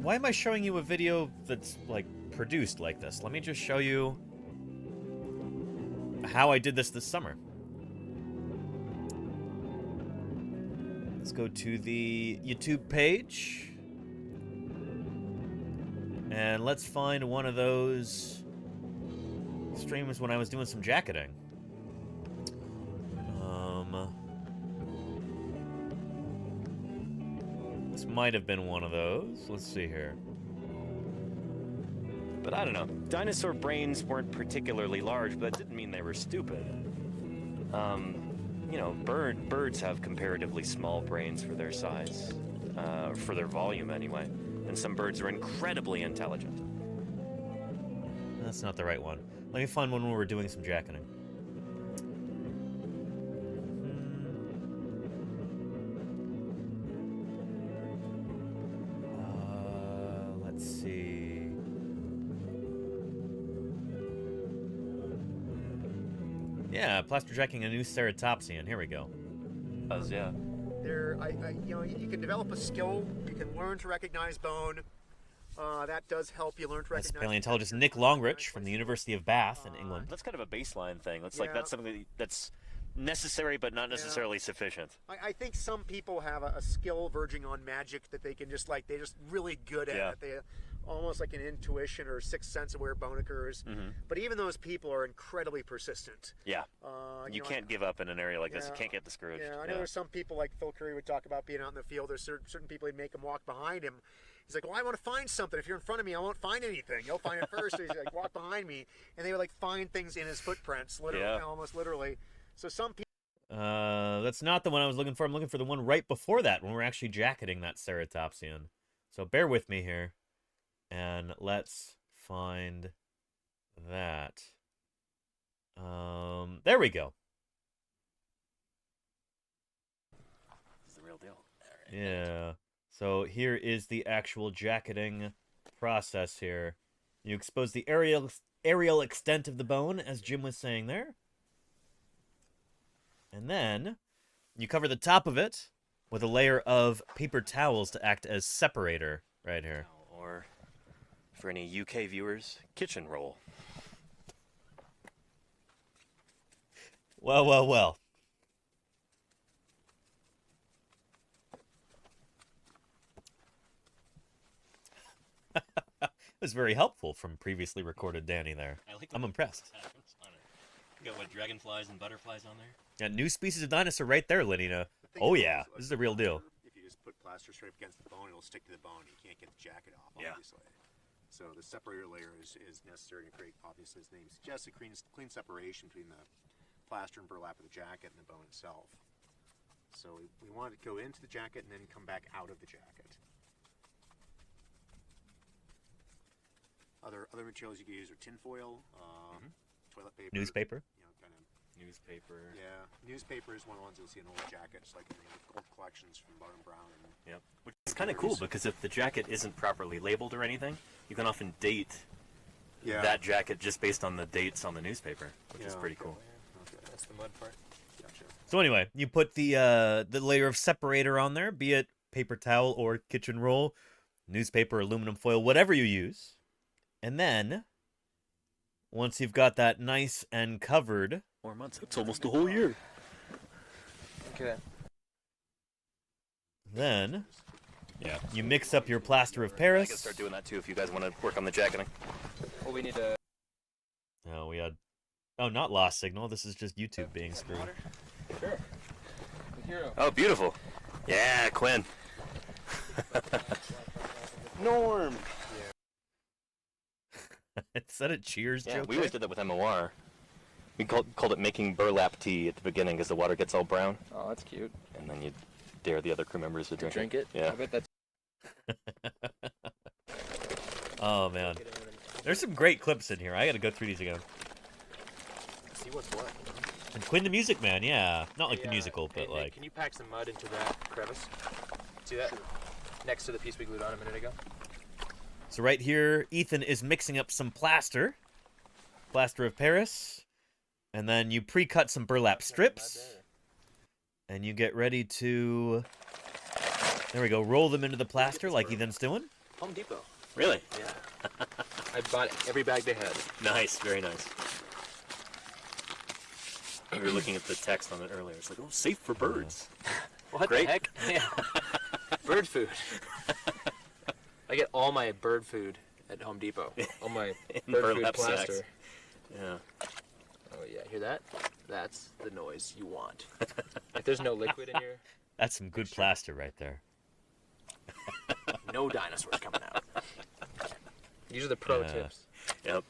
Why am I showing you a video that's, like, produced like this? Let me just show you how I did this summer. Let's go to the YouTube page. And let's find one of those streams when I was doing some jacketing. This might have been one of those. Let's see here. But I don't know. Dinosaur brains weren't particularly large, but it didn't mean they were stupid. You know, birds have comparatively small brains for their size, for their volume anyway. And some birds are incredibly intelligent. That's not the right one. Let me find one when we're doing some jacketing. Yeah, plaster jacking a new ceratopsian. Here we go. Yeah. You can develop a skill. You can learn to recognize bone. That does help you learn to That's recognize. paleontologist Nick Longrich from the University of Bath in England. That's kind of a baseline thing. That's like that's something that's necessary but not necessarily sufficient. I think some people have a skill verging on magic that they can just they're just really good at it. They almost like an intuition or sixth sense of where bone occurs. But even those people are incredibly persistent. Yeah. You can't give up in an area like this. You can't get discouraged. Yeah, I know there's some people like Phil Curry would talk about being out in the field. There's certain people he'd make him walk behind him. He's like, well, I want to find something. If you're in front of me, I won't find anything. You'll find it first. So he's like, walk behind me. And they would like find things in his footprints, literally, almost literally. So some people. That's not the one I was looking for. I'm looking for the one right before that when we're actually jacketing that ceratopsian. So bear with me here. And let's find that. There we go. This is the real deal. Yeah. So here is the actual jacketing process here. You expose the aerial extent of the bone, as Jim was saying there. And then you cover the top of it with a layer of paper towels to act as separator right here. Or, for any UK viewers, kitchen roll. Well, well, well. It was very helpful from previously recorded Danny there. I'm impressed. You got what, dragonflies and butterflies on there? Yeah, new species of dinosaur right there, Lenina. Oh yeah, this is the real deal. If you just put plaster straight against the bone, it'll stick to the bone. You can't get the jacket off, obviously. So the separator layer is necessary to create, obviously, as the name suggests, a clean separation between the plaster and burlap of the jacket and the bone itself. So we want it to go into the jacket and then come back out of the jacket. Other materials you can use are tinfoil, toilet paper, newspaper. Newspaper. Yeah, newspaper is one of the ones you'll see in old jackets, like in the old collections from Barton Brown. Yep. Which is kind of cool because if the jacket isn't properly labeled or anything, you can often date that jacket just based on the dates on the newspaper, which is pretty cool. Okay, that's the mud part. Gotcha. So anyway, you put the layer of separator on there, be it paper towel or kitchen roll, newspaper, aluminum foil, whatever you use. And then, once you've got that nice and covered... 4 months. It's almost a whole year. Okay. Then, you mix up your plaster of Paris. I can start doing that too if you guys want to work on the jacketing. Well, we need to... No, we had... Oh, not lost signal. This is just YouTube being screwed. Sure. Oh, beautiful. Yeah, Quinn. Norm. Is that a Cheers joke? We always did that with MOR. We called it making burlap tea at the beginning because the water gets all brown. Oh, that's cute. And then you dare the other crew members to drink it. Yeah. I bet that's... Oh, man. There's some great clips in here. I gotta go through these again. See what's what. And Quinn the Music Man, yeah. Not like the musical, but like... Can you pack some mud into that crevice? See that? Sure. Next to the piece we glued on a minute ago. So right here, Ethan is mixing up some plaster of Paris, and then you pre-cut some burlap strips, and you get ready to, there we go, roll them into the plaster like Ethan's doing. Home Depot. Really? Yeah. I bought every bag they had. Nice, very nice. We were looking at the text on it earlier. It's like, oh, safe for birds. What Great. the heck? Yeah. Bird food. I get all my bird food at Home Depot. All my bird food plaster. Sacks. Yeah. Oh yeah, hear that? That's the noise you want. If there's no liquid in your... That's some good plaster right there. No dinosaurs coming out. These are the pro tips. Yep.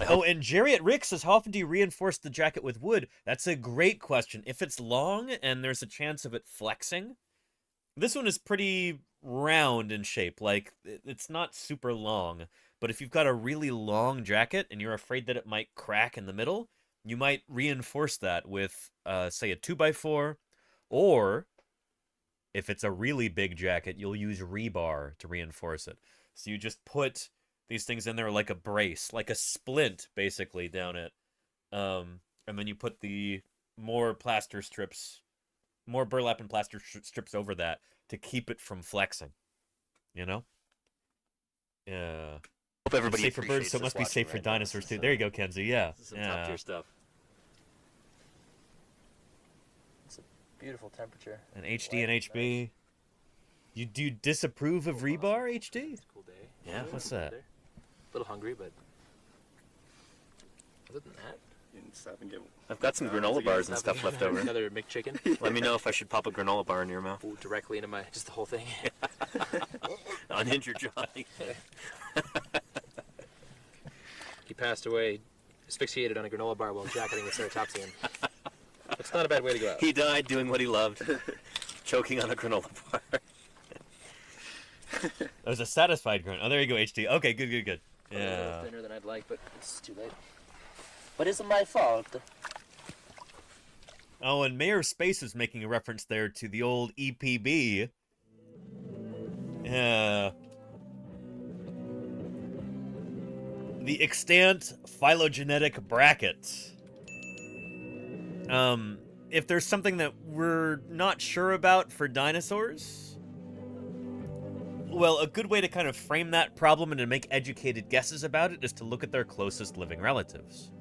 Oh, and Jerry at Rick says, how often do you reinforce the jacket with wood? That's a great question. If it's long and there's a chance of it flexing, this one is pretty round in shape. Like, it's not super long. But if you've got a really long jacket and you're afraid that it might crack in the middle, you might reinforce that with, say, a 2x4. Or, if it's a really big jacket, you'll use rebar to reinforce it. So you just put these things in there like a brace, like a splint, basically, down it. and then you put the more plaster strips, more burlap and plaster strips over that to keep it from flexing. You know? Yeah. Hope everybody safe for birds, so it appreciates must be this safe for watching right now. dinosaurs This too. is, There you go, Kenzie. Yeah. This is some yeah. top tier stuff. It's a beautiful temperature. And HD and HB. Do you disapprove of rebar, HD? It's a cool day. Yeah, what's that? A little hungry, but other than that, You didn't stop and get I've got some granola bars and stuff left over. Another McChicken. Let me know if I should pop a granola bar in your mouth. Ooh, directly into my, just the whole thing. Unhinge your jaw. He passed away asphyxiated on a granola bar while jacketing the ceratopsian. It's not a bad way to go out. He died doing what he loved, choking on a granola bar. That was a satisfied grunt. Oh, there you go, HD. Okay, good. A Yeah. little thinner than I'd like, but it's too late. But it's my fault. Oh, and Mayor Space is making a reference there to the old EPB. Yeah. The extant phylogenetic bracket. If there's something that we're not sure about for dinosaurs, well, a good way to kind of frame that problem and to make educated guesses about it is to look at their closest living relatives.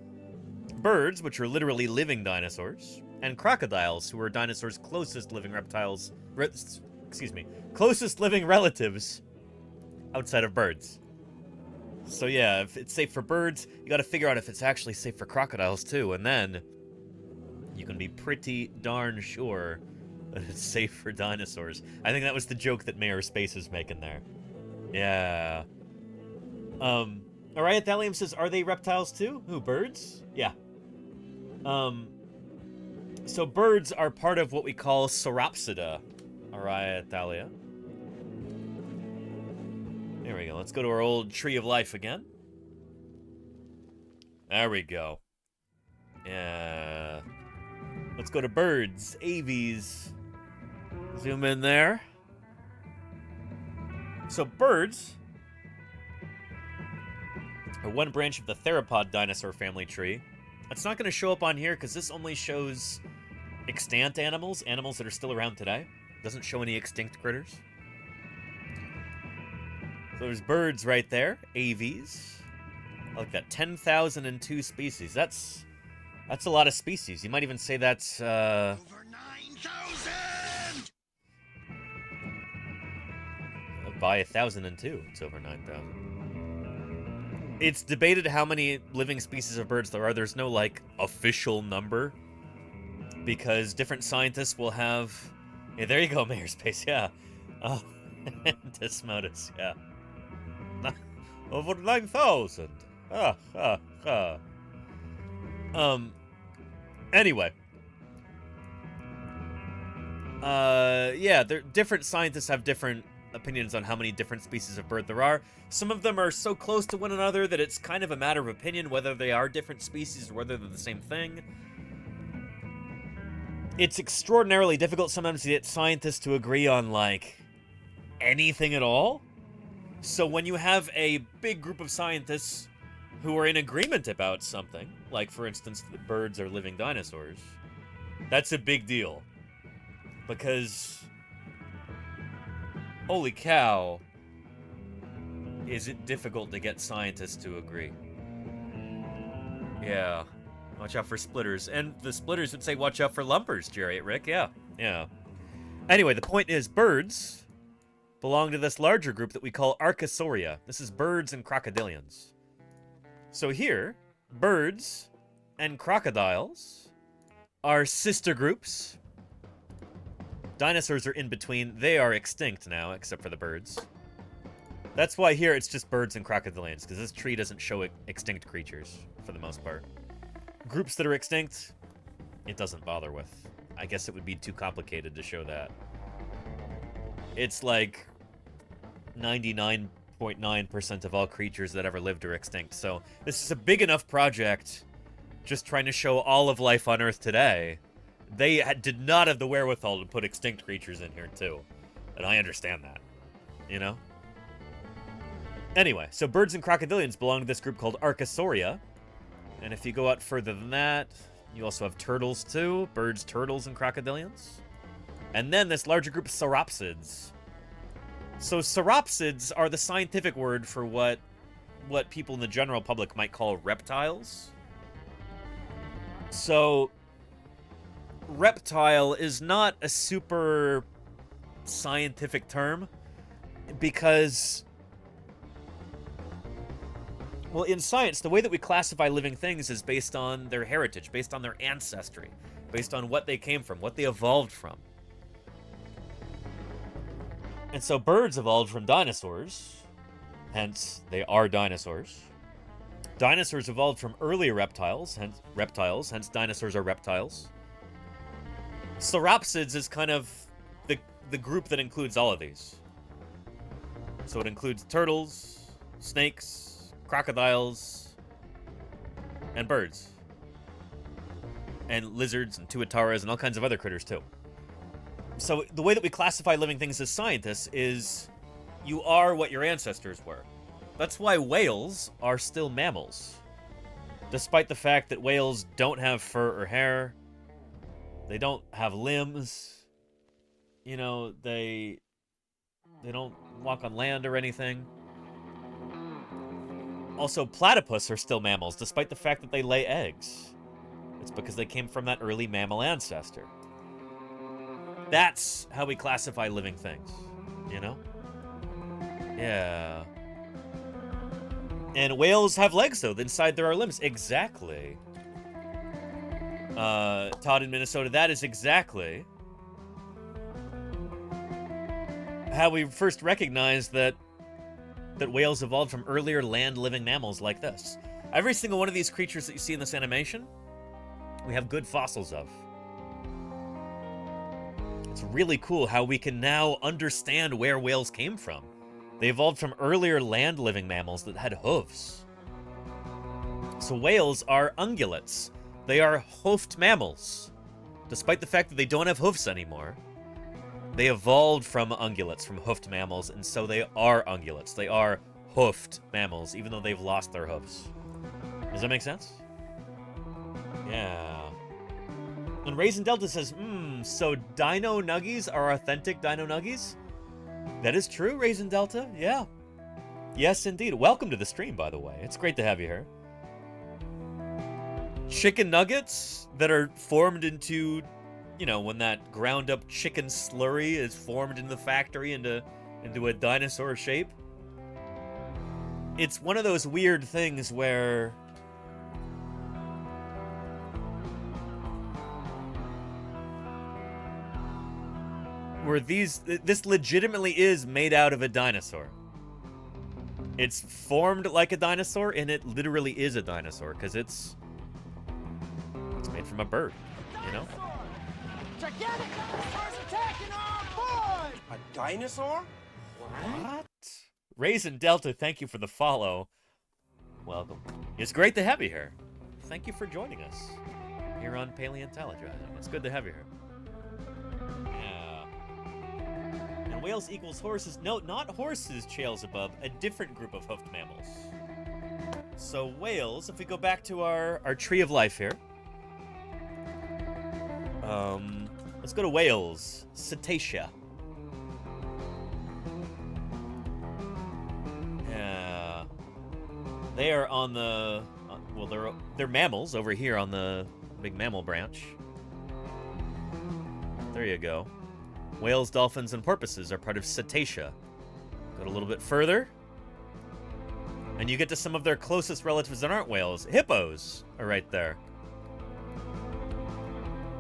Birds, which are literally living dinosaurs, and crocodiles, who are dinosaurs' closest living closest living relatives outside of birds. So yeah, if it's safe for birds, you gotta figure out if it's actually safe for crocodiles too, and then you can be pretty darn sure that it's safe for dinosaurs. I think that was the joke that Mayor Space is making there. Yeah. Araya Thallium says, are they reptiles too? Who, birds? Yeah. So birds are part of what we call Sauropsida, Araya Thalia. There we go. Let's go to our old tree of life again. There we go. Yeah. Let's go to birds, aves. Zoom in there. So birds are one branch of the theropod dinosaur family tree. It's not going to show up on here because this only shows extant animals, animals that are still around today. It doesn't show any extinct critters. So there's birds right there, aves. I like that, 10,002 species. That's a lot of species. You might even say that's over 9,000. By 1,002, it's over 9,000. It's debated how many living species of birds there are. There's no like official number because different scientists will have. Yeah, there you go, Mayor Space. Yeah, oh, Desmodus. Yeah. Over 9,000. Anyway. Yeah, different scientists have different opinions on how many different species of bird there are. Some of them are so close to one another that it's kind of a matter of opinion whether they are different species or whether they're the same thing. It's extraordinarily difficult sometimes to get scientists to agree on, like, anything at all. So when you have a big group of scientists who are in agreement about something, like, for instance, that birds are living dinosaurs, that's a big deal. Because, holy cow, is it difficult to get scientists to agree. Yeah. Watch out for splitters. And the splitters would say watch out for lumpers, Jerry, Rick. Yeah. Anyway, the point is birds belong to this larger group that we call Archosauria. This is birds and crocodilians. So here, birds and crocodiles are sister groups. Dinosaurs are in between. They are extinct now, except for the birds. That's why here it's just birds and crocodilians, because this tree doesn't show extinct creatures, for the most part. Groups that are extinct, it doesn't bother with. I guess it would be too complicated to show that. It's like 99.9% of all creatures that ever lived are extinct, so this is a big enough project just trying to show all of life on Earth today. They did not have the wherewithal to put extinct creatures in here, too. And I understand that. You know? Anyway, so birds and crocodilians belong to this group called Archosauria. And if you go out further than that, You also have turtles, too. Birds, turtles, and crocodilians. And then this larger group of sauropsids. So sauropsids are the scientific word for what people in the general public might call reptiles. So reptile is not a super scientific term because, well, in science, the way that we classify living things is based on their heritage, based on their ancestry, based on what they came from, what they evolved from. And so birds evolved from dinosaurs, hence they are dinosaurs. Dinosaurs evolved from earlier reptiles, hence dinosaurs are reptiles. Sauropsids is kind of the group that includes all of these. So it includes turtles, snakes, crocodiles, and birds. And lizards and tuataras and all kinds of other critters too. So the way that we classify living things as scientists is you are what your ancestors were. That's why whales are still mammals. Despite the fact that whales don't have fur or hair, they don't have limbs, you know, they don't walk on land or anything. Also, platypus are still mammals, despite the fact that they lay eggs. It's because they came from that early mammal ancestor. That's how we classify living things, you know? Yeah. And whales have legs, though. Inside there are limbs. Exactly. Todd in Minnesota, that is exactly how we first recognized that whales evolved from earlier land-living mammals like this. Every single one of these creatures that you see in this animation, we have good fossils of. It's really cool how we can now understand where whales came from. They evolved from earlier land-living mammals that had hooves. So whales are ungulates. They are hoofed mammals. Despite the fact that they don't have hoofs anymore, they evolved from ungulates, from hoofed mammals, and so they are ungulates. They are hoofed mammals, even though they've lost their hoofs. Does that make sense? Yeah. And Raisin Delta says, so dino nuggies are authentic dino nuggies? That is true, Raisin Delta, yeah. Yes, indeed. Welcome to the stream, by the way. It's great to have you here. Chicken nuggets that are formed into, you know, when that ground up chicken slurry is formed in the factory into a dinosaur shape. It's one of those weird things where this legitimately is made out of a dinosaur. It's formed like a dinosaur, and it literally is a dinosaur, because it's made from a bird, you know? Gigantic dinosaurs attacking our boy! A dinosaur? What? Raisin Delta, thank you for the follow. Welcome. It's great to have you here. Thank you for joining us here on Paleontologizing. It's good to have you here. Yeah. And whales equals horses. No, not horses, Chails above. A different group of hoofed mammals. So whales, if we go back to our tree of life here. Let's go to whales. Cetacea. Yeah. They are on the... well, they're mammals over here on the big mammal branch. There you go. Whales, dolphins, and porpoises are part of Cetacea. Go a little bit further. And you get to some of their closest relatives that aren't whales. Hippos are right there.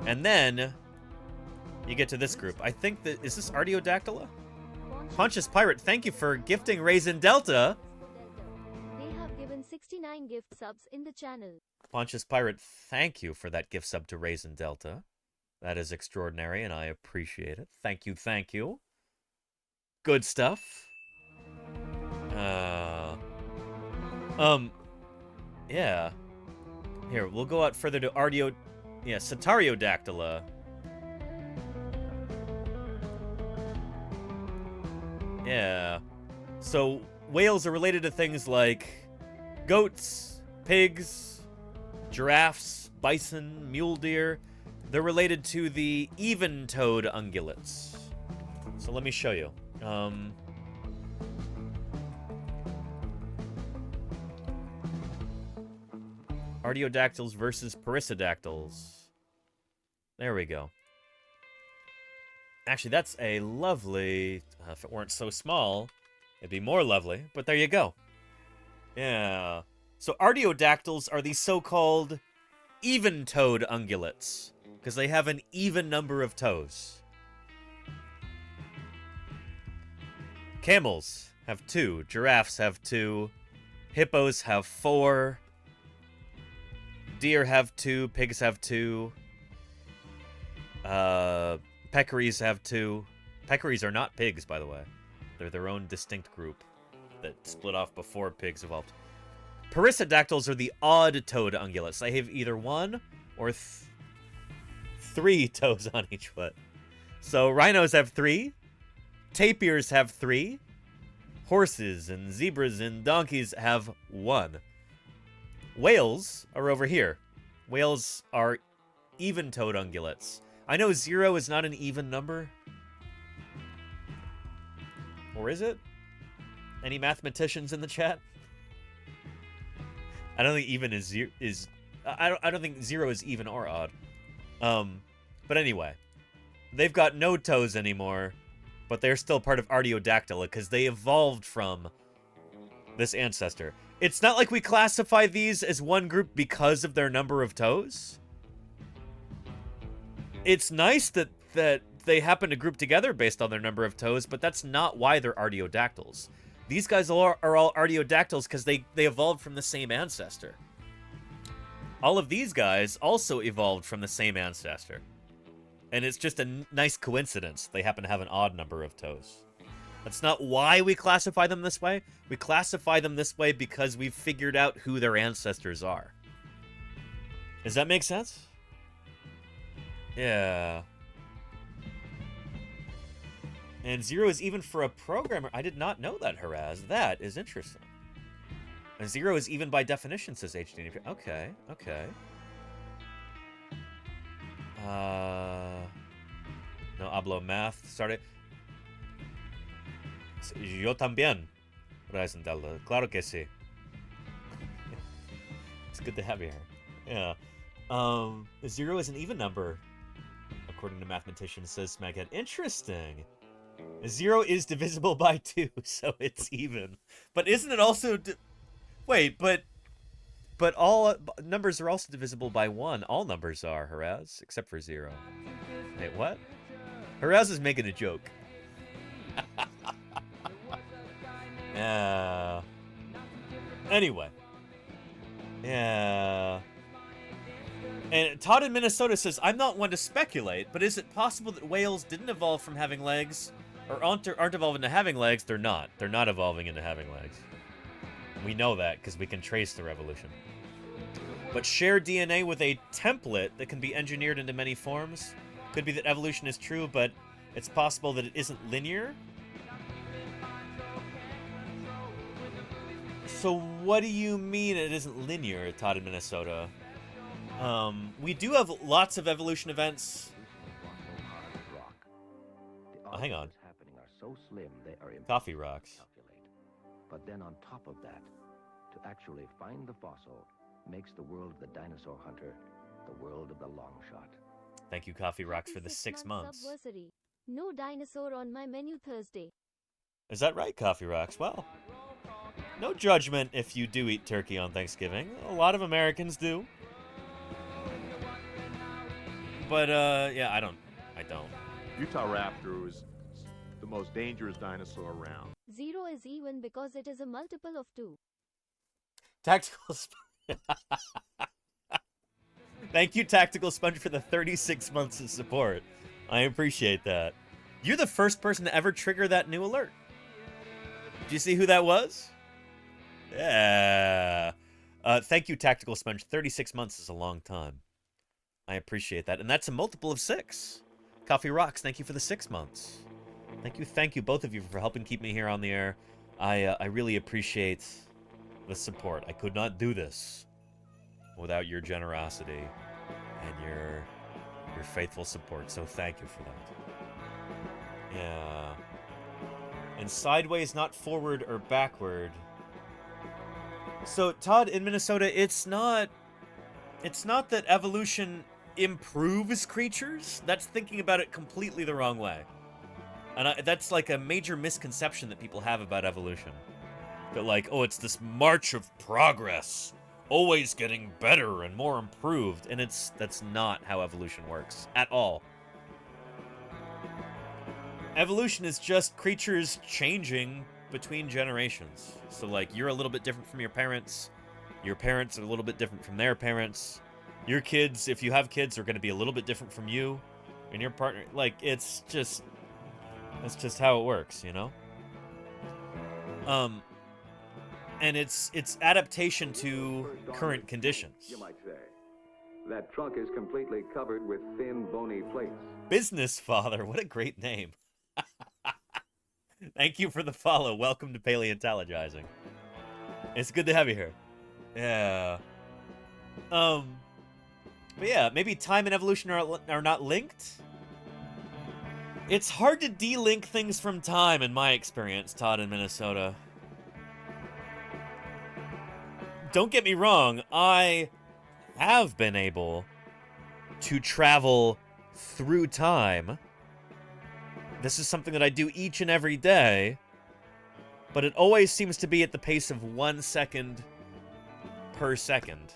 And then you get to this group. I think that... is this Artiodactyla? Pontius Pirate, thank you for gifting Raisin Delta. They have given 69 gift subs in the channel. Pontius Pirate, thank you for that gift sub to Raisin Delta. That is extraordinary, and I appreciate it. Thank you, thank you. Good stuff. Yeah. Here, we'll go out further to Cetariodactyla. Yeah. So, whales are related to things like goats, pigs, giraffes, bison, mule deer. They're related to the even-toed ungulates. So let me show you. Artiodactyls versus perissodactyls. There we go. Actually, that's a lovely... if it weren't so small, it'd be more lovely. But there you go. Yeah. So artiodactyls are the so-called even-toed ungulates, because they have an even number of toes. Camels have 2. Giraffes have 2. Hippos have 4. Deer have 2. Pigs have 2. Peccaries have 2. Peccaries are not pigs, by the way. They're their own distinct group that split off before pigs evolved. Perissodactyls are the odd-toed ungulates. They have either 1 or 3 toes on each foot. So rhinos have 3. Tapirs have 3. Horses and zebras and donkeys have 1. Whales are over here. Whales are even-toed ungulates. I know 0 is not an even number. Or is it? Any mathematicians in the chat? I don't think even is I don't think 0 is even or odd. But anyway, they've got no toes anymore, but they're still part of Artiodactyla because they evolved from this ancestor. It's not like we classify these as one group because of their number of toes. It's nice that they happen to group together based on their number of toes, but that's not why they're Artiodactyls. These guys are all Artiodactyls because they evolved from the same ancestor. All of these guys also evolved from the same ancestor. And it's just a nice coincidence they happen to have an odd number of toes. That's not why we classify them this way. We classify them this way because we've figured out who their ancestors are. Does that make sense? Yeah. And 0 is even for a programmer. I did not know that, Haraz. That is interesting. And 0 is even by definition, says HD. Okay, okay. No hablo math. Started. Yo también. Reisendal. Claro que sí. It's good to have you here. Yeah. 0 is an even number, according to mathematicians, says Smaghead. Interesting. 0 is divisible by 2, so it's even. But isn't it also... Wait, but all numbers are also divisible by 1. All numbers are, Haraz, except for 0. Wait, what? Haraz is making a joke. Yeah. Anyway. Yeah. And Todd in Minnesota says, I'm not one to speculate, but is it possible that whales didn't evolve from having legs? Or aren't evolving into having legs? They're not. They're not evolving into having legs. We know that because we can trace the revolution. But share DNA with a template that can be engineered into many forms. Could be that evolution is true, but it's possible that it isn't linear. So what do you mean it isn't linear, Todd in Minnesota? We do have lots of evolution events. Oh, hang on. So slim they are Coffee rocks. But then on top of that, to actually find the fossil makes the world of the dinosaur hunter the world of the long shot. Thank you, Coffee Rocks, for the 6 months. Subversary. No dinosaur on my menu Thursday. Is that right, Coffee Rocks? Well, no judgment if you do eat turkey on Thanksgiving. A lot of Americans do. But, yeah, I don't. Utah raptor is the most dangerous dinosaur around. 0 is even because it is a multiple of 2. Tactical Sponge. Thank you, Tactical Sponge, for the 36 months of support. I appreciate that. You're the first person to ever trigger that new alert. Did you see who that was? Yeah. Thank you, Tactical Sponge. 36 months is a long time. I appreciate that. And that's a multiple of 6. Coffee Rocks, thank you for the 6 months. Thank you, both of you, for helping keep me here on the air. I really appreciate the support. I could not do this without your generosity and your faithful support. So thank you for that. Yeah. And sideways, not forward or backward. So Todd, in Minnesota, it's not that evolution improves creatures. That's thinking about it completely the wrong way. And that's like a major misconception that people have about evolution. That like, oh, it's this march of progress, always getting better and more improved. And that's not how evolution works at all. Evolution is just creatures changing between generations. So like, you're a little bit different from your parents are a little bit different from their parents. Your kids, if you have kids, are going to be a little bit different from you and your partner. Like, that's just how it works, you know? And it's adaptation to current conditions. You might say. That trunk is completely covered with thin, bony plates. Business Father, what a great name. Thank you for the follow. Welcome to Paleontologizing. It's good to have you here. Yeah. But yeah, maybe time and evolution are not linked. It's hard to de-link things from time, in my experience, Todd, in Minnesota. Don't get me wrong, I have been able to travel through time. This is something that I do each and every day, but it always seems to be at the pace of 1 second per second.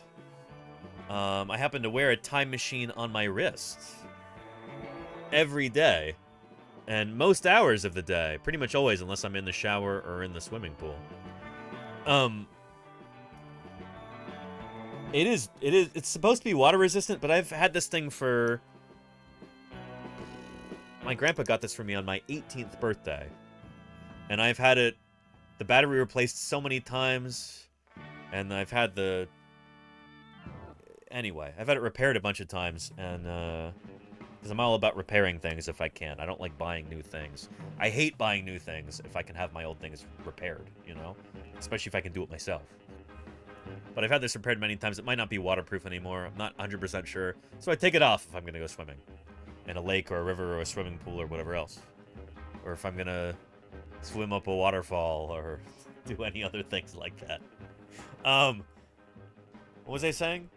I happen to wear a time machine on my wrist every day, and most hours of the day, pretty much always, unless I'm in the shower or in the swimming pool. It's supposed to be water resistant, but I've had this thing for... My grandpa got this for me on my 18th birthday. And I've had it, the battery replaced so many times, and I've had the... Anyway, I've had it repaired a bunch of times, and, because I'm all about repairing things if I can. I don't like buying new things. I hate buying new things if I can have my old things repaired, you know? Especially if I can do it myself. But I've had this repaired many times. It might not be waterproof anymore. I'm not 100% sure. So I take it off if I'm going to go swimming. In a lake or a river or a swimming pool or whatever else. Or if I'm going to swim up a waterfall or do any other things like that. What was I saying?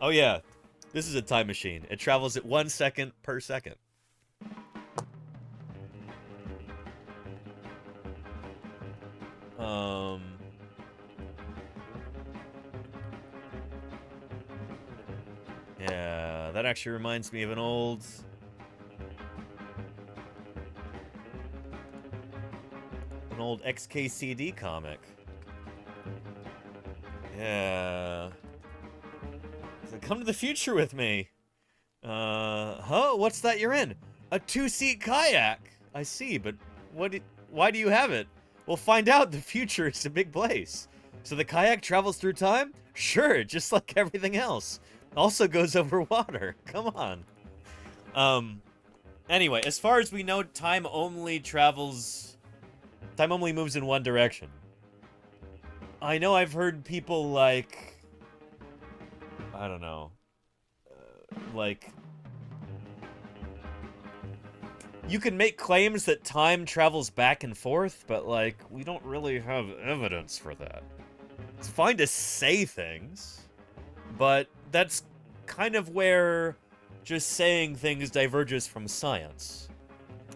Oh yeah, this is a time machine. It travels at 1 second per second. Yeah, that actually reminds me of an old... XKCD comic. Yeah. So come to the future with me. Huh? What's that you're in? A 2-seat kayak. I see, but why do you have it? We'll find out. The future is a big place. So the kayak travels through time? Sure, just like everything else. Also goes over water. Come on. Anyway, as far as we know, time only moves in one direction. I know I've heard people like... I don't know. Like... You can make claims that time travels back and forth, but, like, we don't really have evidence for that. It's fine to say things, but that's kind of where just saying things diverges from science.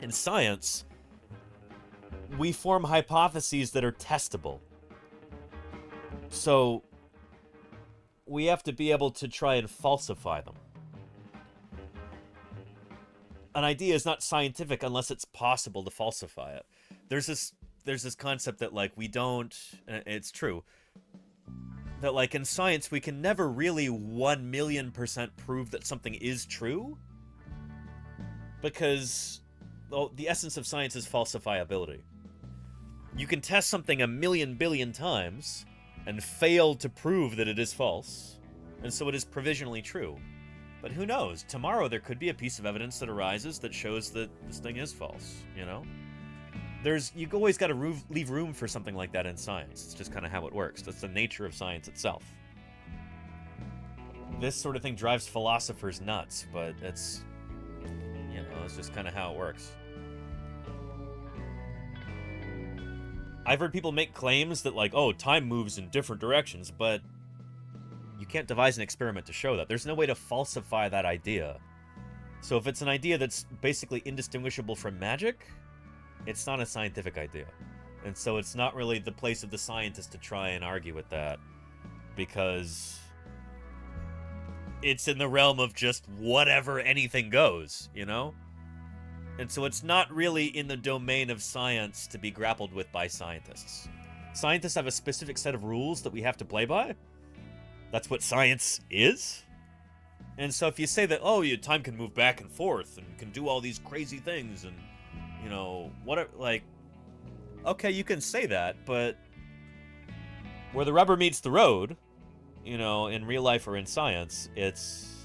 In science, we form hypotheses that are testable. So, we have to be able to try and falsify them. An idea is not scientific unless it's possible to falsify it. There's this concept that, like, we don't... It's true. That, like, in science, we can never really 1,000,000% prove that something is true. Because, well, the essence of science is falsifiability. You can test something 1,000,000 billion times and fail to prove that it is false, and so it is provisionally true. But who knows? Tomorrow there could be a piece of evidence that arises that shows that this thing is false, you know? You've always got to leave room for something like that in science. It's just kind of how it works. That's the nature of science itself. this sort of thing drives philosophers nuts, but it's, you know, it's just kind of how it works. I've heard people make claims that, like, oh, time moves in different directions, but you can't devise an experiment to show that. There's no way to falsify that idea. So if it's an idea that's basically indistinguishable from magic, it's not a scientific idea. And so it's not really the place of the scientist to try and argue with that, because it's in the realm of just whatever anything goes, you know? And so it's not really in the domain of science to be grappled with by scientists. Scientists have a specific set of rules that we have to play by. That's what science is. And so if you say that, oh, time can move back and forth and can do all these crazy things and, you know, whatever, like, okay, you can say that, but where the rubber meets the road, you know, in real life or in science, it's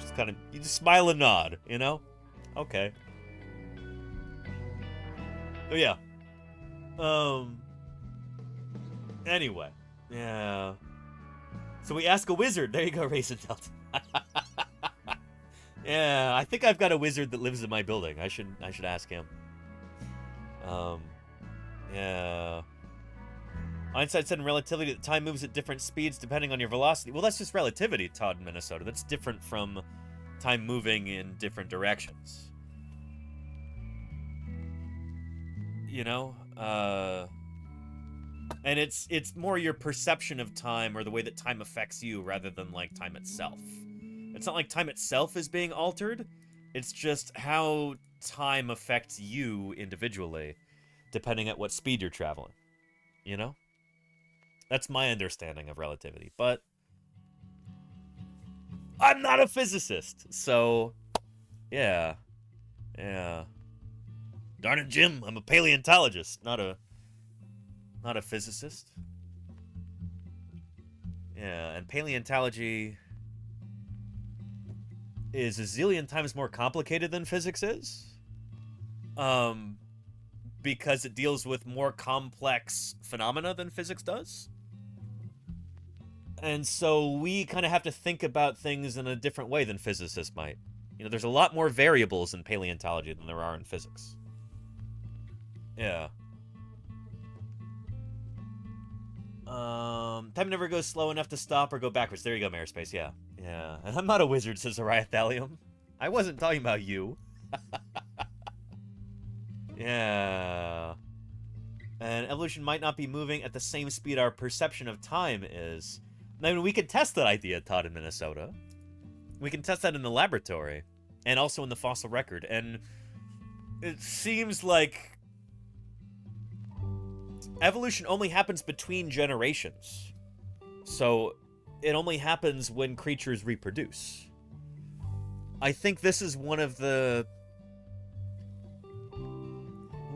just kind of, you just smile and nod, you know? Okay. Oh, yeah. Anyway. Yeah. So we ask a wizard. There you go, Raisin Delta. Yeah, I think I've got a wizard that lives in my building. I should ask him. Yeah. Einstein said in relativity that time moves at different speeds depending on your velocity. Well, that's just relativity, Todd in Minnesota. That's different from time moving in different directions. You know? And it's more your perception of time or the way that time affects you rather than, like, time itself. It's not like time itself is being altered. It's just how time affects you individually, depending at what speed you're traveling. You know? That's my understanding of relativity. But I'm not a physicist, so yeah. Yeah. Darn it, Jim, I'm a paleontologist, not a physicist. Yeah, and paleontology is a zillion times more complicated than physics is. Because it deals with more complex phenomena than physics does. And so we kind of have to think about things in a different way than physicists might. You know, there's a lot more variables in paleontology than there are in physics. Yeah. Time never goes slow enough to stop or go backwards. There you go, Mayorspace. Yeah. Yeah. And I'm not a wizard, says Ariathalium. I wasn't talking about you. Yeah. And evolution might not be moving at the same speed our perception of time is. I mean, we can test that idea, Todd, in Minnesota. We can test that in the laboratory. And also in the fossil record. And it seems like evolution only happens between generations. So it only happens when creatures reproduce. I think this is one of the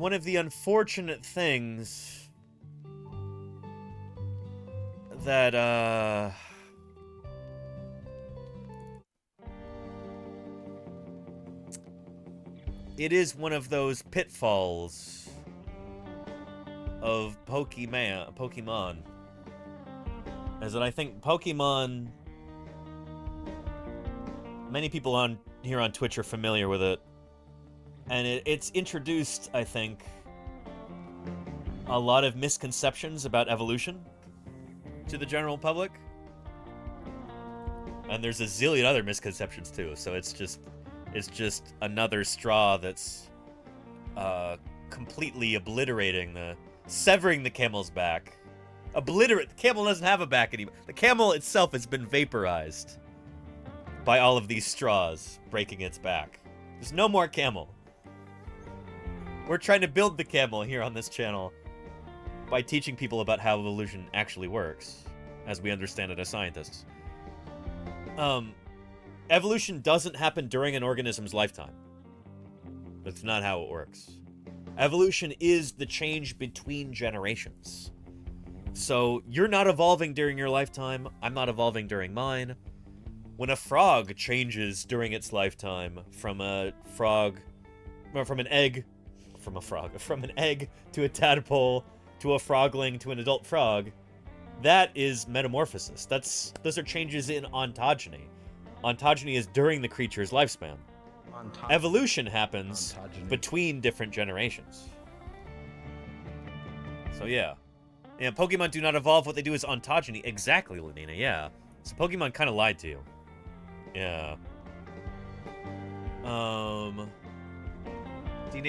unfortunate things that it is one of those pitfalls of Pokemon. Is that I think Pokemon, many people here on Twitch are familiar with it. And it's introduced, I think, a lot of misconceptions about evolution to the general public. And there's a zillion other misconceptions too, so it's just another straw that's completely severing the camel's back. The camel doesn't have a back anymore. The camel itself has been vaporized by all of these straws breaking its back. There's no more camel. We're trying to build the camel here on this channel by teaching people about how evolution actually works, as we understand it as scientists. Evolution doesn't happen during an organism's lifetime. That's not how it works. Evolution is the change between generations. So you're not evolving during your lifetime. I'm not evolving during mine. When a frog changes during its lifetime from an egg to a tadpole to a frogling to an adult frog, That is metamorphosis. Those are changes in ontogeny. Ontogeny is during the creature's lifespan. Evolution happens between different generations. So yeah. And Pokemon do not evolve. What they do is ontogeny. Exactly, Lenina, yeah. So Pokemon kind of lied to you. Yeah. DNA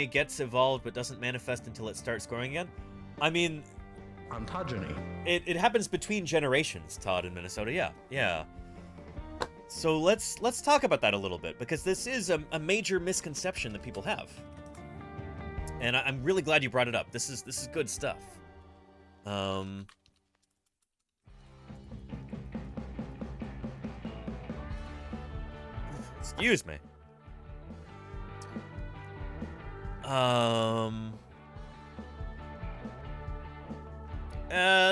gets evolved but doesn't manifest until it starts growing again. I mean... Ontogeny. It happens between generations, Todd, in Minnesota, yeah. Yeah. So let's talk about that a little bit, because this is a major misconception that people have. And I'm really glad you brought it up. This is good stuff. Excuse me.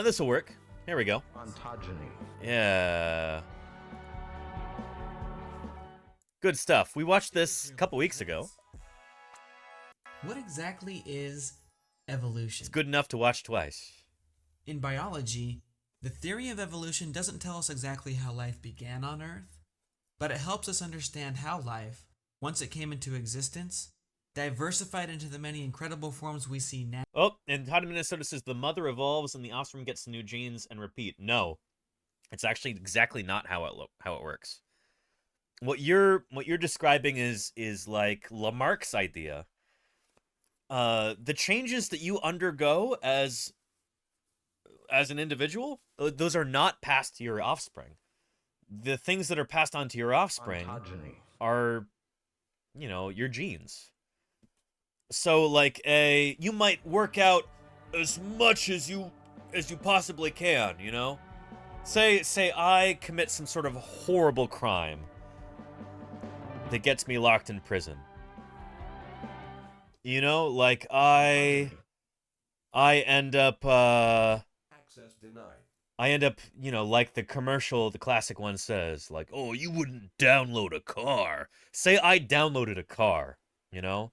This will work. Here we go. Ontogeny. Yeah. Good stuff. We watched this a couple weeks ago. What exactly is evolution? It's good enough to watch twice. In biology, the theory of evolution doesn't tell us exactly how life began on Earth, but it helps us understand how life, once it came into existence, diversified into the many incredible forms we see now. Oh, and Todd in Minnesota says the mother evolves and the offspring gets new genes and repeat. No, it's actually exactly not how it works. What you're describing is like Lamarck's idea. The changes that you undergo as an individual, those are not passed to your offspring. The things that are passed on to your offspring are, your genes. So, like, you might work out as much as you possibly can, Say I commit some sort of horrible crime that gets me locked in prison. Like I end up Access denied. I end up, like the commercial, the classic one says, like, oh, you wouldn't download a car. Say I downloaded a car, and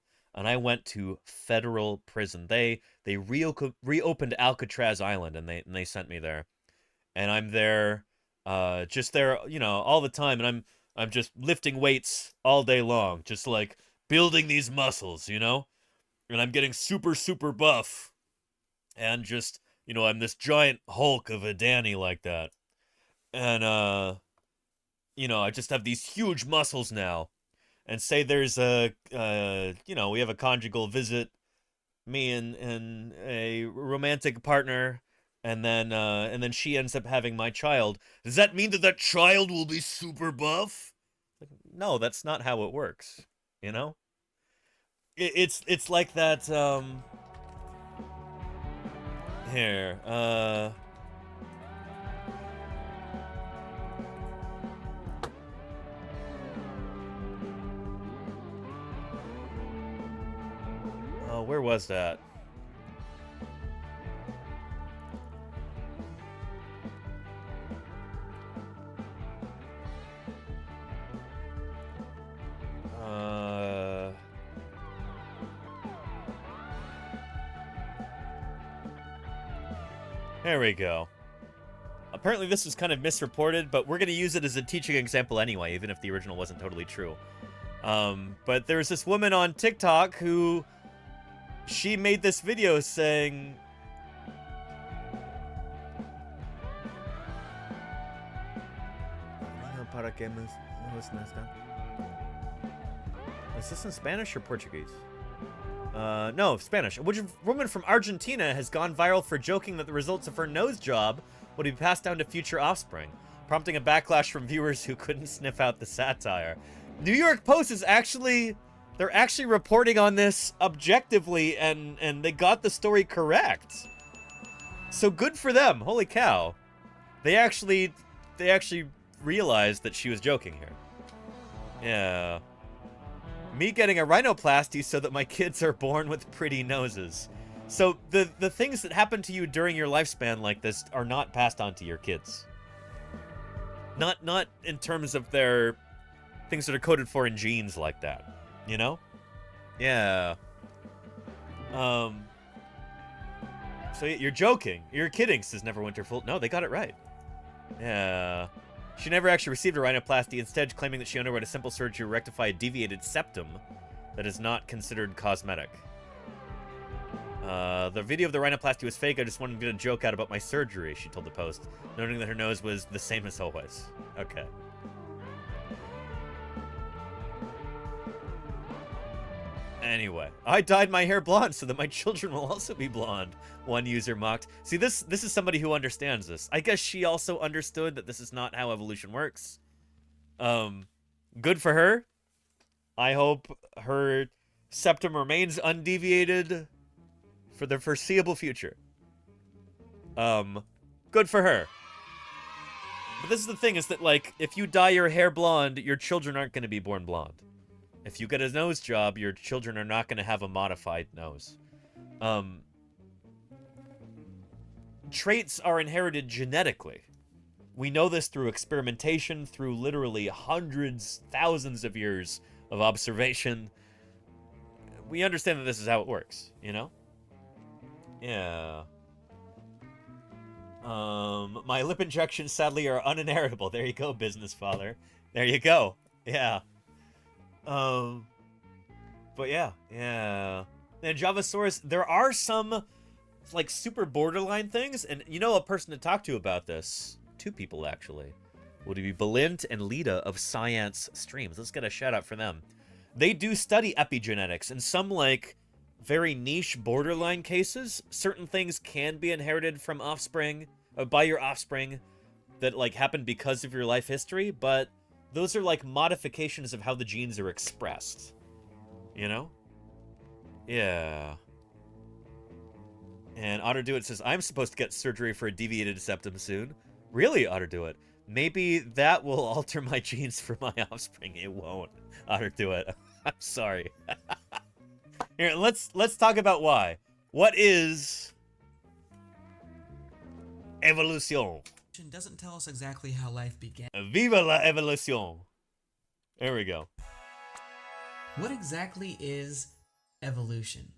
I went to federal prison. They reopened Alcatraz Island, and they sent me there. And I'm there, just there, all the time, and I'm just lifting weights all day long, just like building these muscles, and I'm getting super, super buff, and just, I'm this giant Hulk of a Danny like that. And, I just have these huge muscles now. And say there's we have a conjugal visit, me and a romantic partner, and then she ends up having my child. Does that mean that child will be super buff? No, that's not how it works, It's like that, here, where was that? There we go. Apparently this was kind of misreported, but we're going to use it as a teaching example anyway, even if the original wasn't totally true. But there's this woman on TikTok who... she made this video saying... Is this in Spanish or Portuguese? No, Spanish. A woman from Argentina has gone viral for joking that the results of her nose job would be passed down to future offspring, prompting a backlash from viewers who couldn't sniff out the satire. New York Post is actually... they're actually reporting on this objectively, and they got the story correct. So good for them. Holy cow. They actually realized that she was joking here. Yeah. Me getting a rhinoplasty so that my kids are born with pretty noses. So the things that happen to you during your lifespan like this are not passed on to your kids. Not in terms of their things that are coded for in genes like that. Yeah. So you're joking. You're kidding, says Neverwinterful. No, they got it right. Yeah. She never actually received a rhinoplasty, instead claiming that she underwent a simple surgery to rectify a deviated septum that is not considered cosmetic. The video of the rhinoplasty was fake. I just wanted to get a joke out about my surgery, she told the Post, noting that her nose was the same as always. Okay. Anyway, I dyed my hair blonde so that my children will also be blonde, one user mocked. See, this is somebody who understands this. I guess she also understood that this is not how evolution works. Good for her. I hope her septum remains undeviated for the foreseeable future. Good for her. But this is the thing, is that, like, if you dye your hair blonde, your children aren't going to be born blonde. If you get a nose job, your children are not going to have a modified nose. Traits are inherited genetically. We know this through experimentation, through literally hundreds, thousands of years of observation. We understand that this is how it works, you know? Yeah. My lip injections, sadly, are uninheritable. There you go, business father. There you go. Yeah. But yeah. And Javasaurus, there are some, like, super borderline things, and you know a person to talk to about this. Two people, actually. Would be Belint and Lita of Science Streams. Let's get a shout out for them. They do study epigenetics, and some, like, very niche borderline cases, certain things can be inherited from offspring, by your offspring, that, like, happen because of your life history, but those are, like, modifications of how the genes are expressed. You know? Yeah. And OtterDoIt says, I'm supposed to get surgery for a deviated septum soon. Really, OtterDoIt? Maybe that will alter my genes for my offspring. It won't, OtterDoIt. I'm sorry. Here, let's talk about why. What is evolution? Doesn't tell us exactly how life began. Viva la evolution. There we go. What exactly is evolution?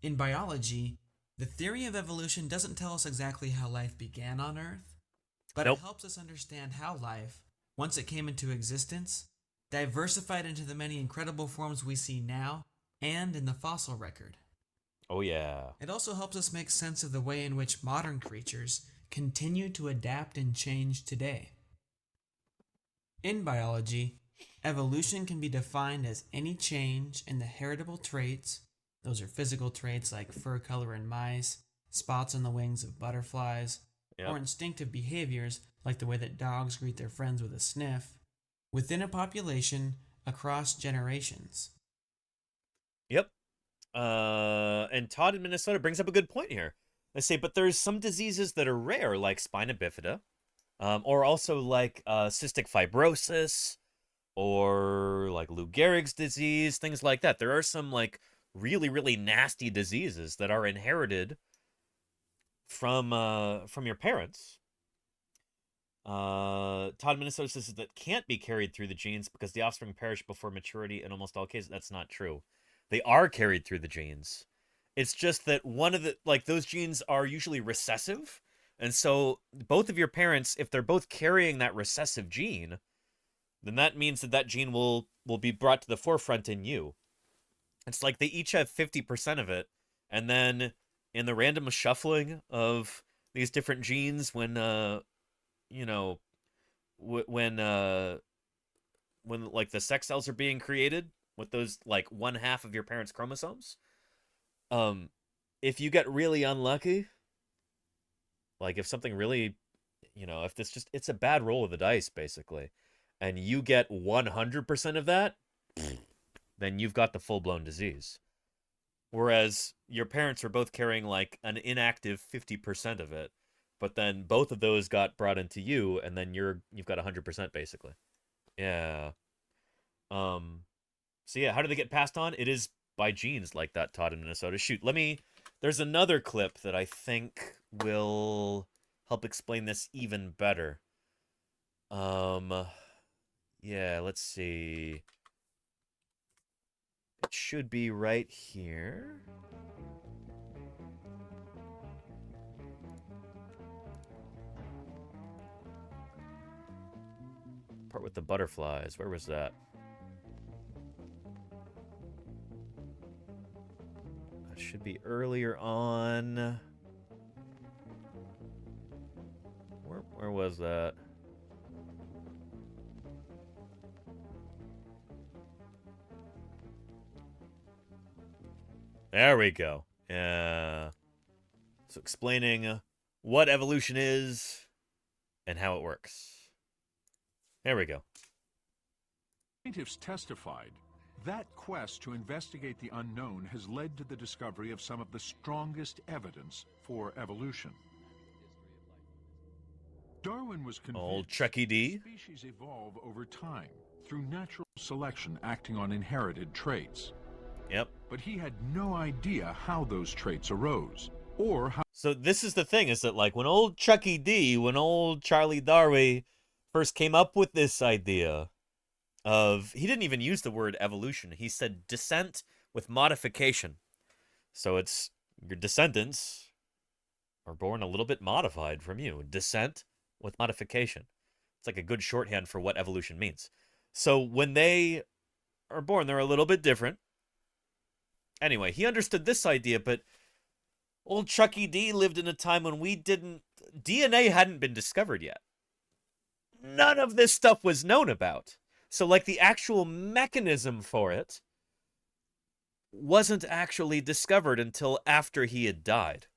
In biology, the theory of evolution doesn't tell us exactly how life began on Earth, but it helps us understand how life, once it came into existence, diversified into the many incredible forms we see now and in the fossil record. Oh yeah. It also helps us make sense of the way in which modern creatures continue to adapt and change today. In biology, evolution can be defined as any change in the heritable traits, those are physical traits like fur color in mice, spots on the wings of butterflies, or instinctive behaviors like the way that dogs greet their friends with a sniff, within a population across generations. Yep. And Todd in Minnesota brings up a good point here. They say, but there's some diseases that are rare, like spina bifida, or also like cystic fibrosis, or like Lou Gehrig's disease, things like that. There are some like really, really nasty diseases that are inherited from your parents. Todd in Minnesota says that can't be carried through the genes because the offspring perish before maturity in almost all cases. That's not true. They are carried through the genes. It's just that one of the, like, those genes are usually recessive. And so both of your parents, if they're both carrying that recessive gene, then that means that that gene will be brought to the forefront in you. It's like they each have 50% of it. And then in the random shuffling of these different genes, when, you know, when like the sex cells are being created with those, like, one half of your parents' chromosomes, if you get really unlucky, like if something really, you know, if this just, it's a bad roll of the dice, basically, and you get 100% of that, then you've got the full-blown disease. Whereas your parents are both carrying like an inactive 50% of it, but then both of those got brought into you, and then you've got 100% basically. Yeah. So yeah, how do they get passed on? It is by genes like that, Todd in Minnesota. Shoot, there's another clip that I think will help explain this even better. Yeah, let's see. It should be right here. part with the butterflies. Where was that? That should be earlier on. Where was that? There we go. So explaining what evolution is and how it works. There we go. Scientists testified that quest to investigate the unknown has led to the discovery of some of the strongest evidence for evolution. Darwin was convinced Old Chucky D. species evolve over time through natural selection acting on inherited traits. Yep. But he had no idea how those traits arose, or how... So this is the thing, is that like when old Chucky D, when old Charlie Darwin first came up with this idea of, he didn't even use the word evolution, he said descent with modification. So it's, your descendants are born a little bit modified from you. Descent with modification. It's like a good shorthand for what evolution means. So when they are born, they're a little bit different. Anyway, he understood this idea, but old Chucky D lived in a time when DNA hadn't been discovered yet. None of this stuff was known about. So, like, the actual mechanism for it wasn't actually discovered until after he had died.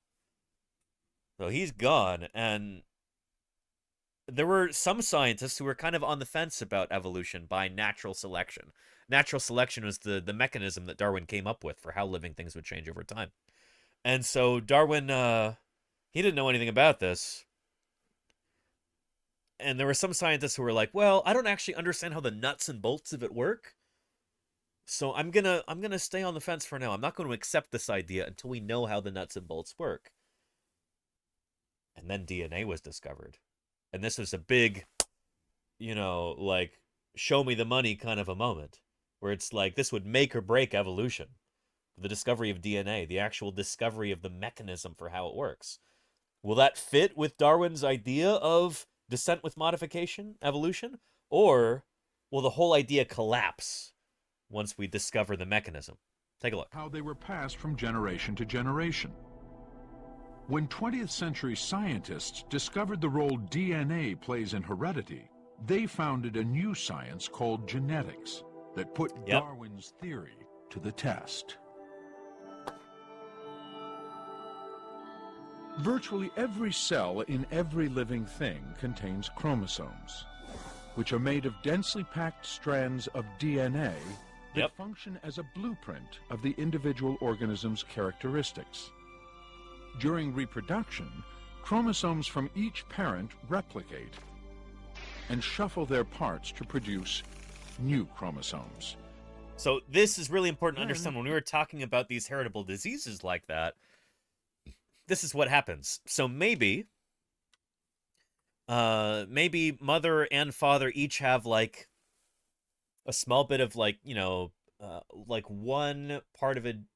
So he's gone, and there were some scientists who were kind of on the fence about evolution by natural selection. Natural selection was the mechanism that Darwin came up with for how living things would change over time. And so Darwin, he didn't know anything about this. And there were some scientists who were like, well, I don't actually understand how the nuts and bolts of it work. So I'm gonna stay on the fence for now. I'm not going to accept this idea until we know how the nuts and bolts work. And then DNA was discovered. And this was a big, like, show me the money kind of a moment. Where it's like, this would make or break evolution. The discovery of DNA, the actual discovery of the mechanism for how it works. Will that fit with Darwin's idea of descent with modification, evolution? Or will the whole idea collapse once we discover the mechanism? Take a look. How they were passed from generation to generation. When 20th century scientists discovered the role DNA plays in heredity, they founded a new science called genetics that put Darwin's theory to the test. Virtually every cell in every living thing contains chromosomes, which are made of densely packed strands of DNA that function as a blueprint of the individual organism's characteristics. During reproduction, chromosomes from each parent replicate and shuffle their parts to produce new chromosomes. So this is really important to understand. When we were talking about these heritable diseases like that, this is what happens. So maybe mother and father each have like a small bit of like, like one part of an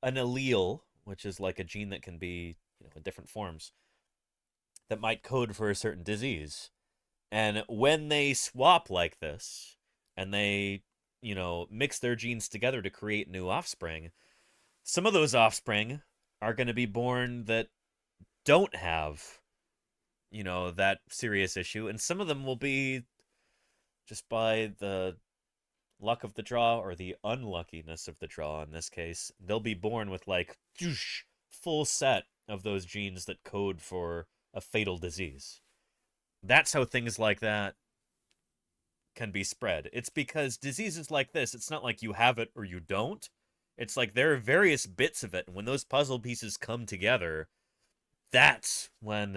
allele, which is like a gene that can be, in different forms, that might code for a certain disease. And when they swap like this, and they, mix their genes together to create new offspring, some of those offspring are going to be born that don't have, that serious issue. And some of them will be, just by the luck of the draw or the unluckiness of the draw in this case, they'll be born with like full set of those genes that code for a fatal disease. That's how things like that can be spread. It's because diseases like this, it's not like you have it or you don't. It's like there are various bits of it, and when those puzzle pieces come together, that's when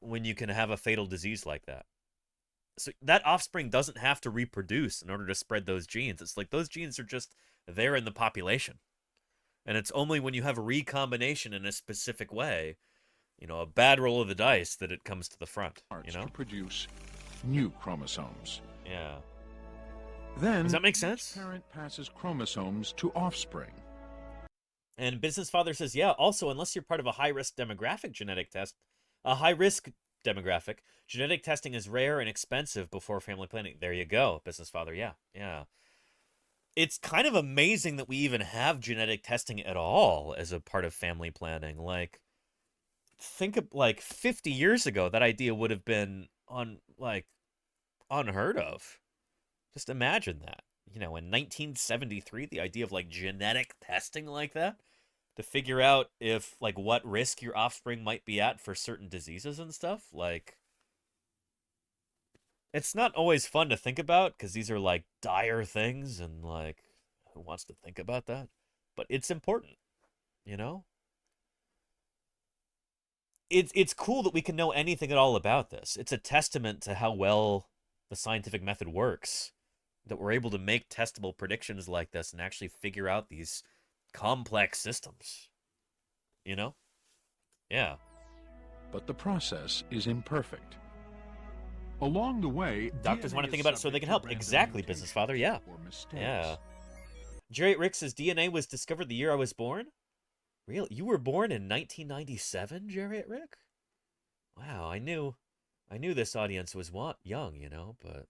you can have a fatal disease like that. So that offspring doesn't have to reproduce in order to spread those genes. It's like those genes are just there in the population. And it's only when you have a recombination in a specific way, a bad roll of the dice, that it comes to the front, To produce new chromosomes. Yeah. Then, does that make sense? Each parent passes chromosomes to offspring. And Business Father says, yeah, also, unless you're part of a high-risk demographic genetic test, a high-risk demographic. Genetic testing is rare and expensive before family planning. There you go, business father. Yeah, yeah. It's kind of amazing that we even have genetic testing at all as a part of family planning. Like, think of, like, 50 years ago, that idea would have been unheard of. Just imagine that. You know, in 1973, the idea of, like, genetic testing like that to figure out if, like, what risk your offspring might be at for certain diseases and stuff, like, it's not always fun to think about because these are, like, dire things, and, like, who wants to think about that? But it's important, you know? It's cool that we can know anything at all about this. It's a testament to how well the scientific method works, that we're able to make testable predictions like this and actually figure out these complex systems. You know? Yeah. But the process is imperfect. Along the way, doctors want to think about it so they can help. Exactly, business father. Yeah. Yeah. Jerry Rick says DNA was discovered the year I was born. Really? You were born in 1997, Jerry Rick? Wow, I knew this audience was young, you know, but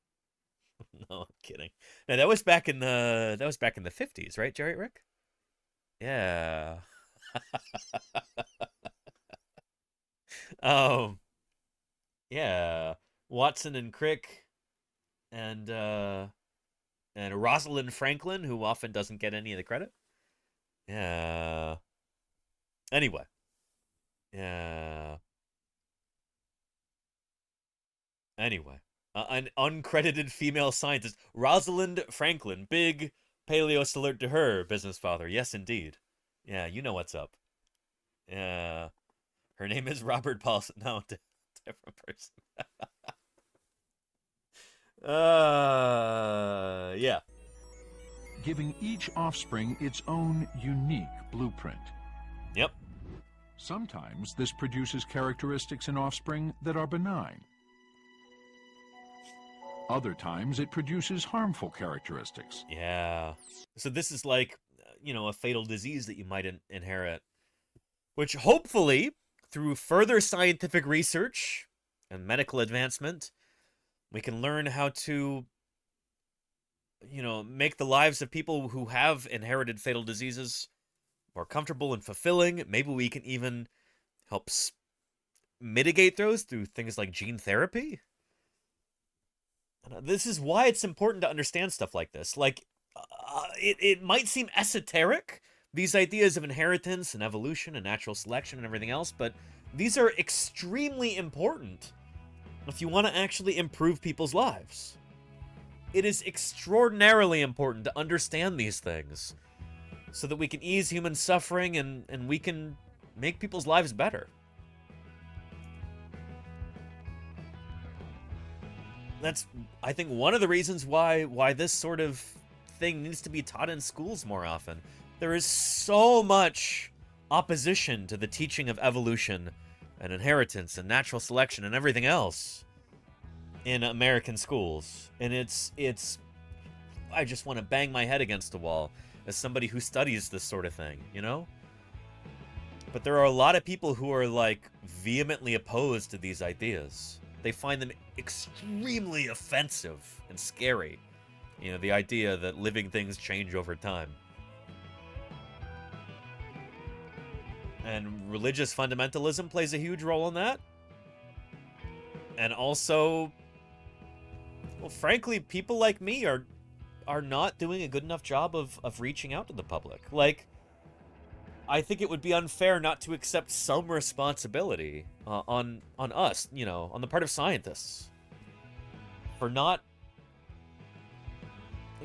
no, I'm kidding. No, that was back in the 50s, right, Jerry Rick? Yeah. Yeah. Watson and Crick and Rosalind Franklin, who often doesn't get any of the credit. Yeah. Anyway. Yeah. Anyway. An uncredited female scientist, Rosalind Franklin. Big paleo salute to her, business father. Yes, indeed. Yeah, you know what's up. Yeah. Her name is Robert Paulson. No, different person. Yeah. Giving each offspring its own unique blueprint. Yep. Sometimes this produces characteristics in offspring that are benign. Other times it produces harmful characteristics. Yeah. So this is like, you know, a fatal disease that you might inherit, which hopefully, through further scientific research and medical advancement, we can learn how to, you know, make the lives of people who have inherited fatal diseases more comfortable and fulfilling. Maybe we can even help mitigate those through things like gene therapy. This is why it's important to understand stuff like this. Like, it might seem esoteric, these ideas of inheritance and evolution and natural selection and everything else, but these are extremely important if you want to actually improve people's lives. It is extraordinarily important to understand these things so that we can ease human suffering and we can make people's lives better. That's, I think, one of the reasons why this sort of thing needs to be taught in schools more often. There is so much opposition to the teaching of evolution and inheritance and natural selection and everything else in American schools. And it's I just want to bang my head against the wall as somebody who studies this sort of thing, you know? But there are a lot of people who are, like, vehemently opposed to these ideas. They find them extremely offensive and scary. You know, the idea that living things change over time. And religious fundamentalism plays a huge role in that. And also, well, frankly, people like me are not doing a good enough job of reaching out to the public. Like, I think it would be unfair not to accept some responsibility on us, you know, on the part of scientists, for not,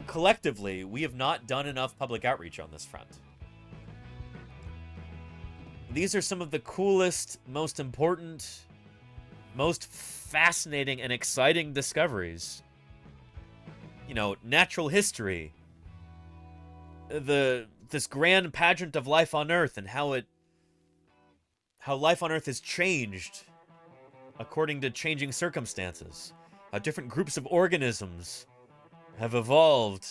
collectively, we have not done enough public outreach on this front. These are some of the coolest, most important, most fascinating and exciting discoveries. You know, natural history, this grand pageant of life on Earth and how life on Earth has changed according to changing circumstances. How different groups of organisms have evolved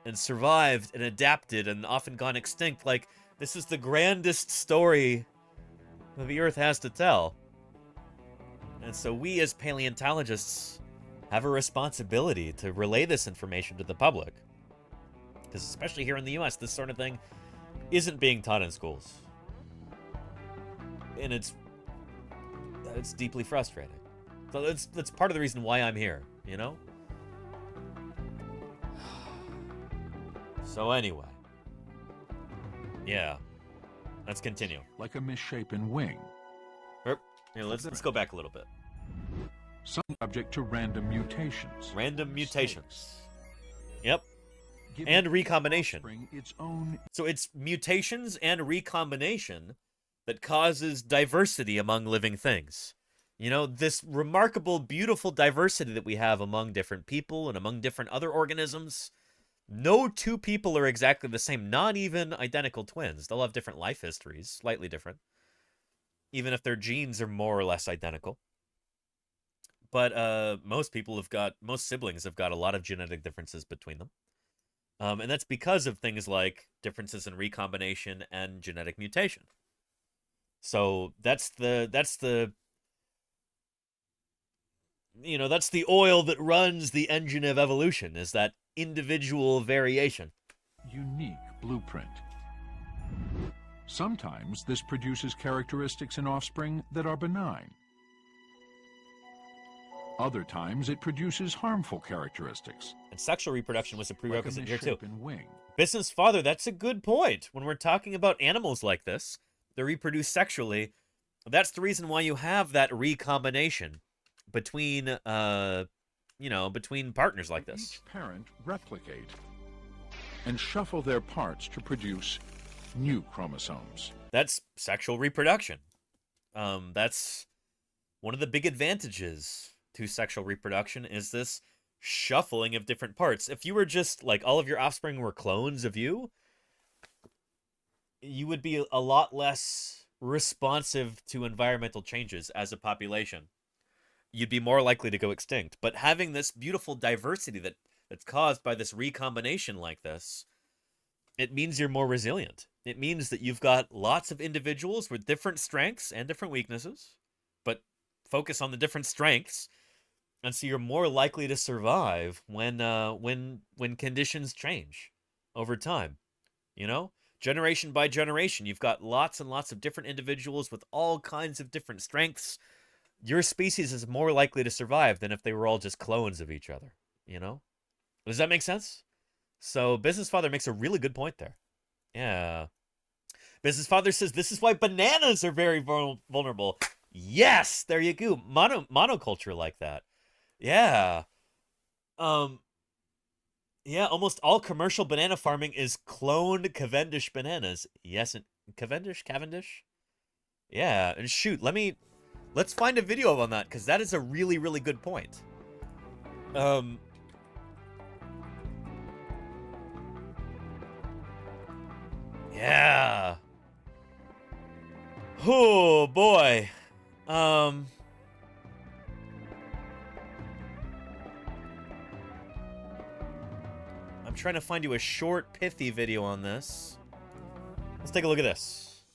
and survived and adapted and often gone extinct. Like, this is the grandest story that the Earth has to tell. And so we as paleontologists have a responsibility to relay this information to the public. Because especially here in the US, this sort of thing isn't being taught in schools. And it's deeply frustrating. So that's part of the reason why I'm here, you know? So anyway. Yeah. Let's continue. Like a misshapen wing. Here, let's go back a little bit. Subject to random mutations. Random mutations. Yep. And recombination. So it's mutations and recombination that causes diversity among living things. You know, this remarkable, beautiful diversity that we have among different people and among different other organisms. No two people are exactly the same, not even identical twins. They'll have different life histories, slightly different, even if their genes are more or less identical. But most siblings have got a lot of genetic differences between them. And that's because of things like differences in recombination and genetic mutation. So that's the oil that runs the engine of evolution, is that individual variation. Unique blueprint. Sometimes this produces characteristics in offspring that are benign. Other times it produces harmful characteristics. And sexual reproduction was a prerequisite here too. Wing. Business father, that's a good point. When we're talking about animals like this, that reproduce sexually, that's the reason why you have that recombination between between partners like this. Each parent replicate and shuffle their parts to produce new chromosomes. That's sexual reproduction. That's one of the big advantages to sexual reproduction, is this shuffling of different parts. If you were just, like, all of your offspring were clones of you, you would be a lot less responsive to environmental changes as a population. You'd be more likely to go extinct. But having this beautiful diversity that's caused by this recombination like this, it means you're more resilient. It means that you've got lots of individuals with different strengths and different weaknesses, but focus on the different strengths, and so you're more likely to survive when conditions change over time. You know, generation by generation, you've got lots and lots of different individuals with all kinds of different strengths. Your species is more likely to survive than if they were all just clones of each other, you know? Does that make sense? So Business Father makes a really good point there. Yeah. Business Father says this is why bananas are very vulnerable. Yes, there you go. Monoculture like that. Yeah. Yeah, almost all commercial banana farming is cloned Cavendish bananas. Yes, and Cavendish? Yeah, and shoot, let's find a video on that, because that is a really, really good point. Yeah. Oh, boy. I'm trying to find you a short, pithy video on this. Let's take a look at this.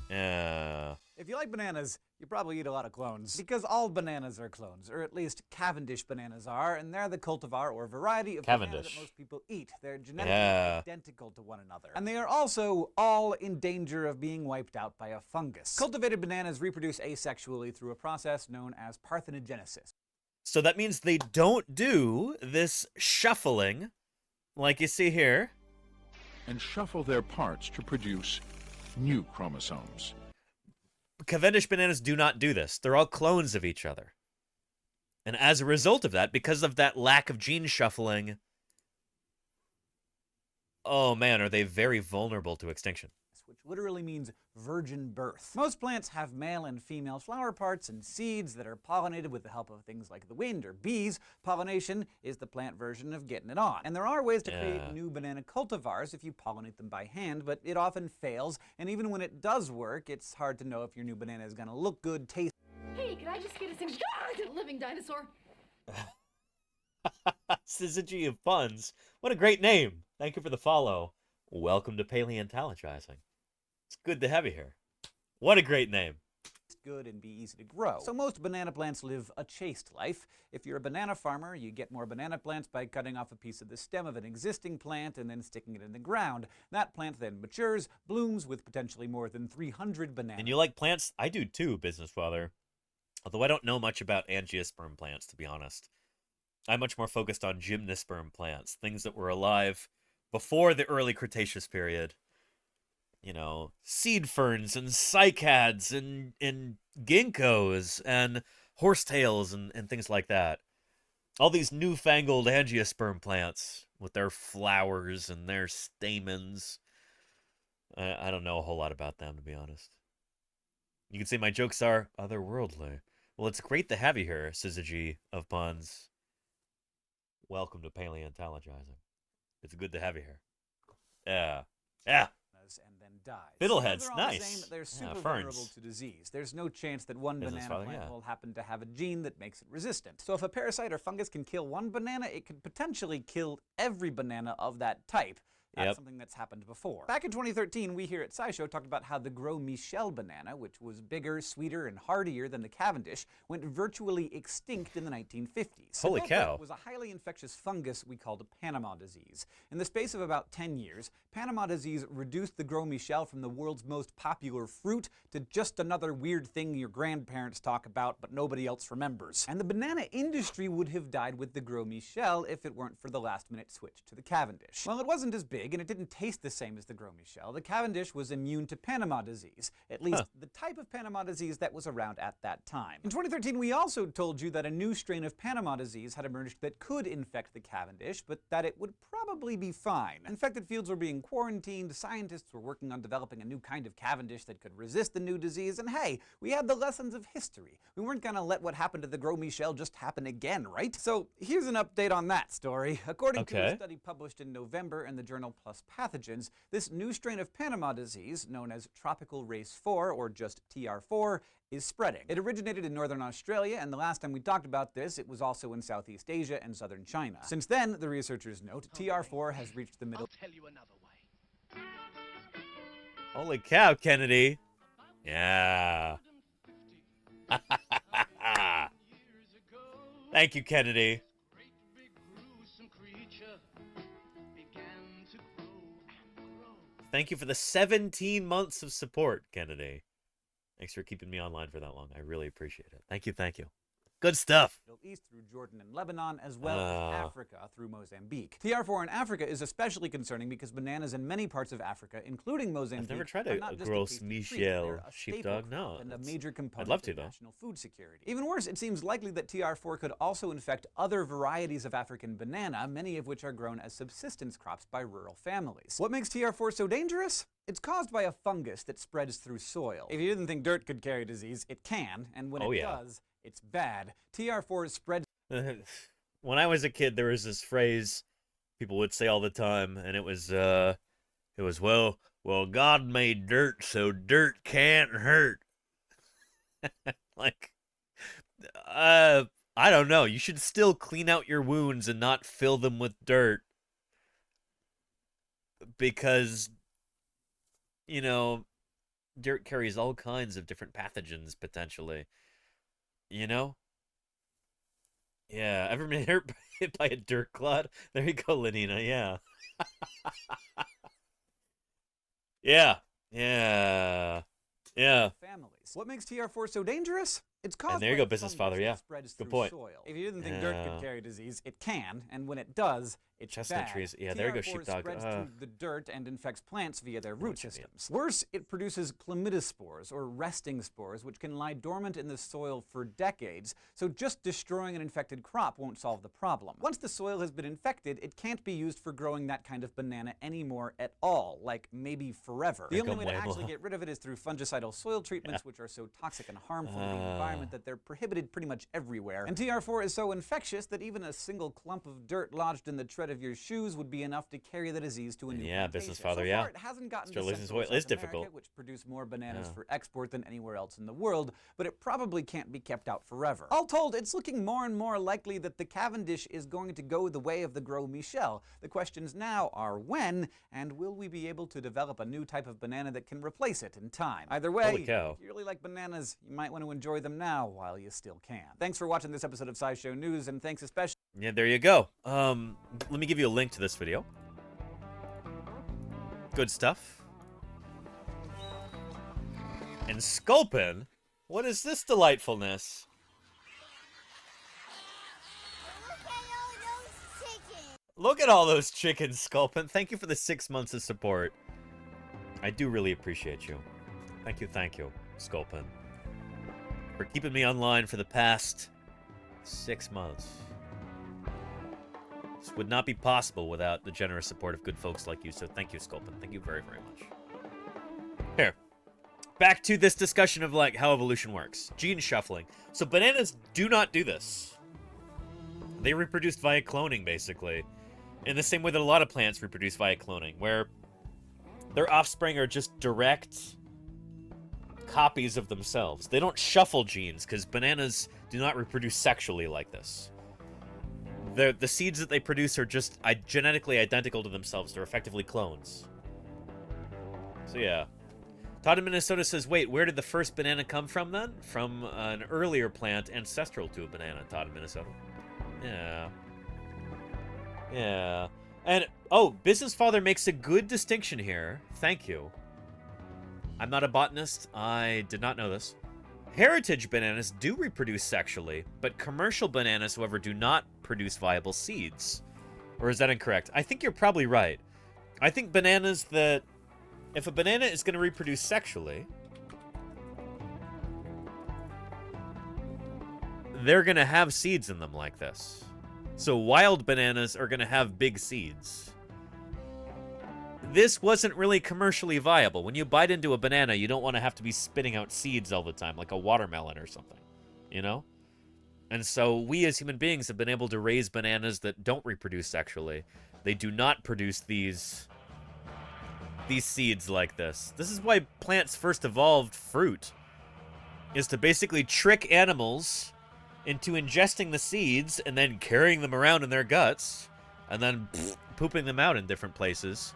Yeah. If you like bananas, you probably eat a lot of clones. Because all bananas are clones, or at least Cavendish bananas are, and they're the cultivar or variety of banana that most people eat. They're genetically identical to one another. And they are also all in danger of being wiped out by a fungus. Cultivated bananas reproduce asexually through a process known as parthenogenesis. So that means they don't do this shuffling, like you see here. And shuffle their parts to produce new chromosomes. Cavendish bananas do not do this. They're all clones of each other. And as a result of that, because of that lack of gene shuffling, oh man, are they very vulnerable to extinction. Which literally means virgin birth. Most plants have male and female flower parts and seeds that are pollinated with the help of things like the wind or bees. Pollination is the plant version of getting it on. And there are ways to create new banana cultivars if you pollinate them by hand, but it often fails. And even when it does work, it's hard to know if your new banana is going to look good, taste. Hey, can I just get us a living dinosaur? Syzygy of Puns. What a great name. Thank you for the follow. Welcome to Paleontologizing. It's good to have you here. What a great name. Good and be easy to grow. So most banana plants live a chaste life. If you're a banana farmer, you get more banana plants by cutting off a piece of the stem of an existing plant and then sticking it in the ground. That plant then matures, blooms with potentially more than 300 bananas. And you like plants? I do too, business father. Although I don't know much about angiosperm plants, to be honest. I'm much more focused on gymnosperm plants, things that were alive before the early Cretaceous period. You know, seed ferns and cycads and ginkgos and horsetails and things like that. All these newfangled angiosperm plants with their flowers and their stamens. I don't know a whole lot about them, to be honest. You can say my jokes are otherworldly. Well, it's great to have you here, Syzygy of Puns. Welcome to Paleontologizing. It's good to have you here. Yeah. Yeah. And then dies. Fiddleheads, So nice. They're super ferns. vulnerable to disease. There's no chance that one banana plant will happen to have a gene that makes it resistant. So if a parasite or fungus can kill one banana, it could potentially kill every banana of that type. That's something that's happened before. Back in 2013, we here at SciShow talked about how the Gros Michel banana, which was bigger, sweeter, and hardier than the Cavendish, went virtually extinct in the 1950s. Holy cow. It was a highly infectious fungus we called Panama disease. In the space of about 10 years, Panama disease reduced the Gros Michel from the world's most popular fruit to just another weird thing your grandparents talk about but nobody else remembers. And the banana industry would have died with the Gros Michel if it weren't for the last-minute switch to the Cavendish. Well, it wasn't as big, and it didn't taste the same as the Gros Michel. The Cavendish was immune to Panama disease, at least the type of Panama disease that was around at that time. In 2013, we also told you that a new strain of Panama disease had emerged that could infect the Cavendish, but that it would probably be fine. Infected fields were being quarantined, scientists were working on developing a new kind of Cavendish that could resist the new disease, and hey, we had the lessons of history. We weren't gonna let what happened to the Gros Michel just happen again, right? So here's an update on that story. According to a study published in November in the journal PLOS Pathogens, this new strain of Panama disease, known as Tropical Race 4, or just TR4, is spreading. It originated in northern Australia, and the last time we talked about this, it was also in Southeast Asia and southern China. Since then, the researchers note, TR4 has reached the middle. I'll tell you another way. Holy cow, Kennedy. Yeah. Thank you, Kennedy. Thank you for the 17 months of support, Kennedy. Thanks for keeping me online for that long. I really appreciate it. Thank you, thank you. Good stuff. Middle East through Jordan and Lebanon, as well as Africa through Mozambique. TR4 in Africa is especially concerning because bananas in many parts of Africa, including Mozambique, I've never tried a Gros Michel sheepdog. No, and a major component I'd love to, of though. national food security. Even worse, it seems likely that TR4 could also infect other varieties of African banana, many of which are grown as subsistence crops by rural families. What makes TR4 so dangerous? It's caused by a fungus that spreads through soil. If you didn't think dirt could carry disease, it can, and when it does, it's bad. TR4 spreads. When I was a kid, there was this phrase people would say all the time, and it was well, God made dirt, so dirt can't hurt. Like, I don't know. You should still clean out your wounds and not fill them with dirt, because, you know, dirt carries all kinds of different pathogens potentially. You know? Yeah, ever been hit by a dirt clod? There you go, Lenina, yeah. Yeah. Families. What makes TR4 so dangerous? It's caused And there you by go, a business fungus father, that yeah. spreads Good through point. soil. If you didn't think dirt could carry disease, it can, and when it does, it's Chestnut bad. trees. Yeah, there you go, TR4 sheepdog. spreads through the dirt and infects plants via their root systems. Worse, it produces chlamydospores, or resting spores, which can lie dormant in the soil for decades, so just destroying an infected crop won't solve the problem. Once the soil has been infected, it can't be used for growing that kind of banana anymore at all, like maybe forever. The only way to actually get rid of it is through fungicidal soil treatments, which which are so toxic and harmful to the environment that they're prohibited pretty much everywhere. And TR4 is so infectious that even a single clump of dirt lodged in the tread of your shoes would be enough to carry the disease to a new plantation. Business father, so far, it hasn't gotten to Central and South America, which produce more bananas for export than anywhere else in the world, but it probably can't be kept out forever. All told, it's looking more and more likely that the Cavendish is going to go the way of the Gros Michel. The questions now are when, and will we be able to develop a new type of banana that can replace it in time? Either way, Holy cow. if you really like bananas, you might want to enjoy them now while you still can. Thanks for watching this episode of SciShow News, and thanks especially... Yeah, there you go. Let me give you a link to this video. Good stuff. And Sculpin, what is this delightfulness? Look at all those chickens, Sculpin. Thank you for the 6 months of support. I do really appreciate you. Thank you, Sculpin, for keeping me online for the past 6 months. This would not be possible without the generous support of good folks like you, so thank you, Sculpin. Thank you very, very much. Here. Back to this discussion of, like, how evolution works. Gene shuffling. So bananas do not do this. They reproduced via cloning, basically. In the same way that a lot of plants reproduce via cloning, where their offspring are just direct copies of themselves. They don't shuffle genes, because bananas do not reproduce sexually like this. The seeds that they produce are just genetically identical to themselves. They're effectively clones. So yeah. Todd in Minnesota says, wait, where did the first banana come from then? From an earlier plant ancestral to a banana, Todd in Minnesota. Yeah. Yeah. And, oh, Business Father makes a good distinction here. Thank you. I'm not a botanist. I did not know this. Heritage bananas do reproduce sexually, but commercial bananas, however, do not produce viable seeds. Or is that incorrect? I think you're probably right. I think bananas that... If a banana is going to reproduce sexually, they're going to have seeds in them like this. So wild bananas are going to have big seeds. This wasn't really commercially viable. When you bite into a banana, you don't want to have to be spitting out seeds all the time, like a watermelon or something, you know? And so we as human beings have been able to raise bananas that don't reproduce sexually. They do not produce these seeds like this. This is why plants first evolved fruit, is to basically trick animals into ingesting the seeds and then carrying them around in their guts and then pooping them out in different places.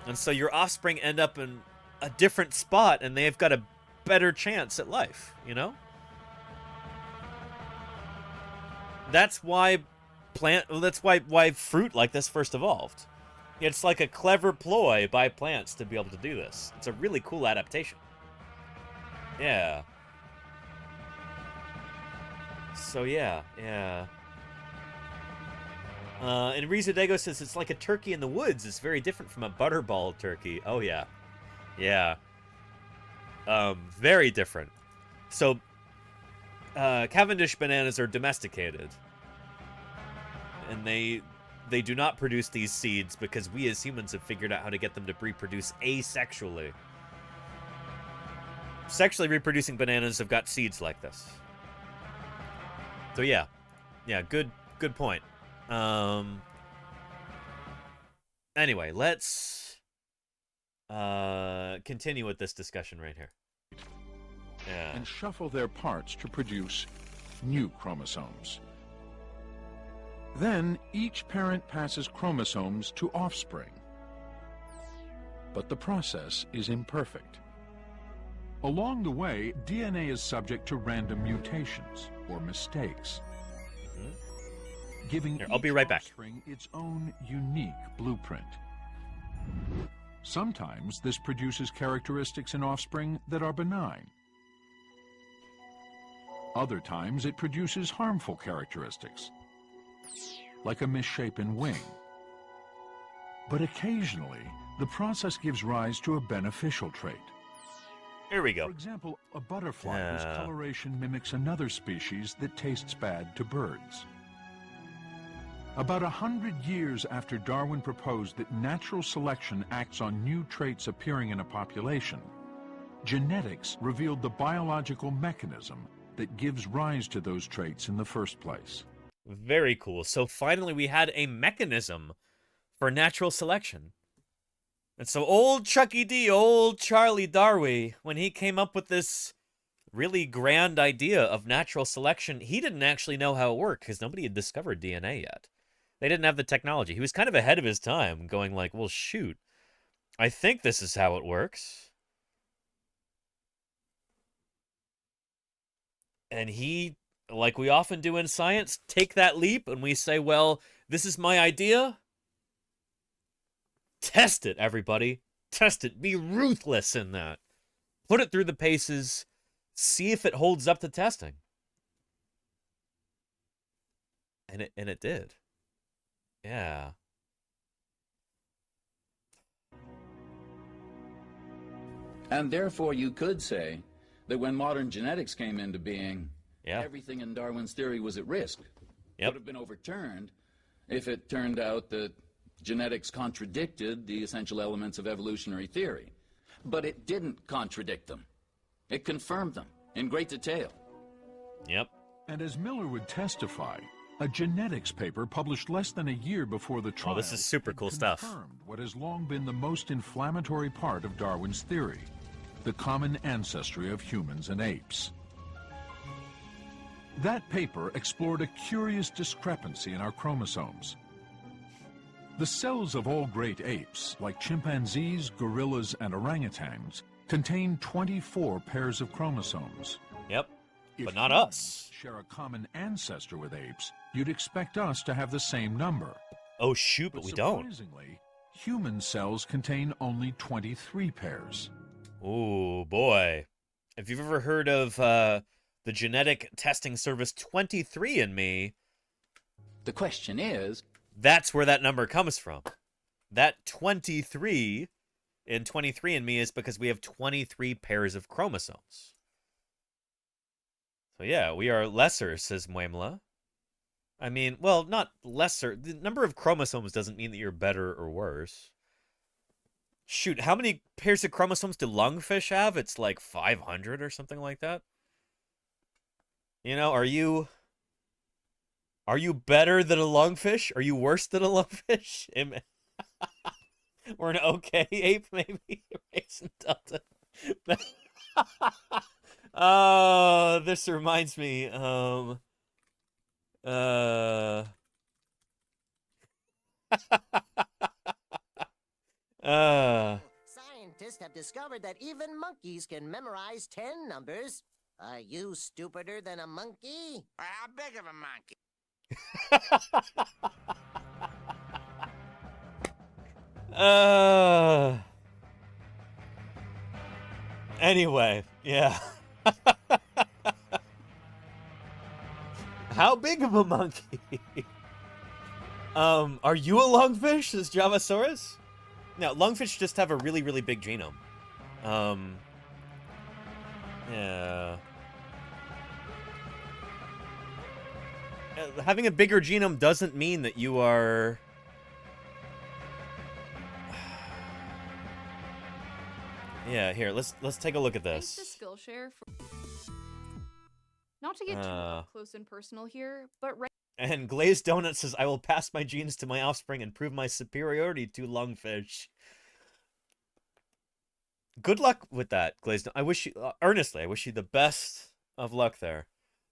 And so your offspring end up in a different spot and they've got a better chance at life, you know? That's why why fruit like this first evolved. It's like a clever ploy by plants to be able to do this. It's a really cool adaptation. Yeah. So yeah. And Rizadego says it's like a turkey in the woods. It's very different from a butterball turkey. Oh yeah. Yeah. Very different. So, Cavendish bananas are domesticated. And they do not produce these seeds because we as humans have figured out how to get them to reproduce asexually. Sexually reproducing bananas have got seeds like this. So yeah. Yeah, good point. Anyway, let's continue with this discussion right here. Yeah. And shuffle their parts to produce new chromosomes. Then each parent passes chromosomes to offspring. But the process is imperfect. Along the way, DNA is subject to random mutations or mistakes, giving I'll be right back. Offspring its own unique blueprint. Sometimes this produces characteristics in offspring that are benign. Other times it produces harmful characteristics, like a misshapen wing. But occasionally, the process gives rise to a beneficial trait. Here we go. For example, a butterfly whose coloration mimics another species that tastes bad to birds. About 100 years after Darwin proposed that natural selection acts on new traits appearing in a population, genetics revealed the biological mechanism that gives rise to those traits in the first place. Very cool. So finally we had a mechanism for natural selection. And so old Chucky D, old Charlie Darwin, when he came up with this really grand idea of natural selection, he didn't actually know how it worked because nobody had discovered DNA yet. They didn't have the technology. He was kind of ahead of his time, going like, well, shoot, I think this is how it works. And he, like we often do in science, take that leap and we say, well, this is my idea. Test it, everybody. Test it. Be ruthless in that. Put it through the paces. See if it holds up to testing. And it did. Yeah. And therefore you could say that when modern genetics came into being, everything in Darwin's theory was at risk. Would have been overturned if it turned out that genetics contradicted the essential elements of evolutionary theory. But it didn't contradict them. It confirmed them in great detail. Yep. And as Miller would testify, a genetics paper published less than a year before the trial this is super cool stuff. confirmed what has long been the most inflammatory part of Darwin's theory, the common ancestry of humans and apes. That paper explored a curious discrepancy in our chromosomes. The cells of all great apes, like chimpanzees, gorillas, and orangutans, contain 24 pairs of chromosomes. Yep, but not us. Share a common ancestor with apes, you'd expect us to have the same number. Oh shoot, but we don't. Surprisingly, human cells contain only 23 pairs. Ooh, boy. If you've ever heard of the genetic testing service 23andMe, the question is, that's where that number comes from. That 23 in 23andMe is because we have 23 pairs of chromosomes. So yeah, we are lesser, says Muemla. I mean, well, not lesser. The number of chromosomes doesn't mean that you're better or worse. Shoot, how many pairs of chromosomes do lungfish have? It's like 500 or something like that. You know, are you better than a lungfish? Are you worse than a lungfish? Or an okay ape, maybe? Raisin Delta. Oh, this reminds me. Scientists have discovered that even monkeys can memorize 10 numbers. Are you stupider than a monkey? How big of a monkey? Anyway, yeah. How big of a monkey? Are you a lungfish? Is Javasaurus? Now, lungfish just have a really, really big genome. Yeah. Having a bigger genome doesn't mean that you are... Yeah, here, let's take a look at this. Thanks to Skillshare for... Not to get too close and personal here, but... And Glazed Donut says, I will pass my genes to my offspring and prove my superiority to lungfish. Good luck with that, Glazed. I wish you, earnestly, I wish you the best of luck there.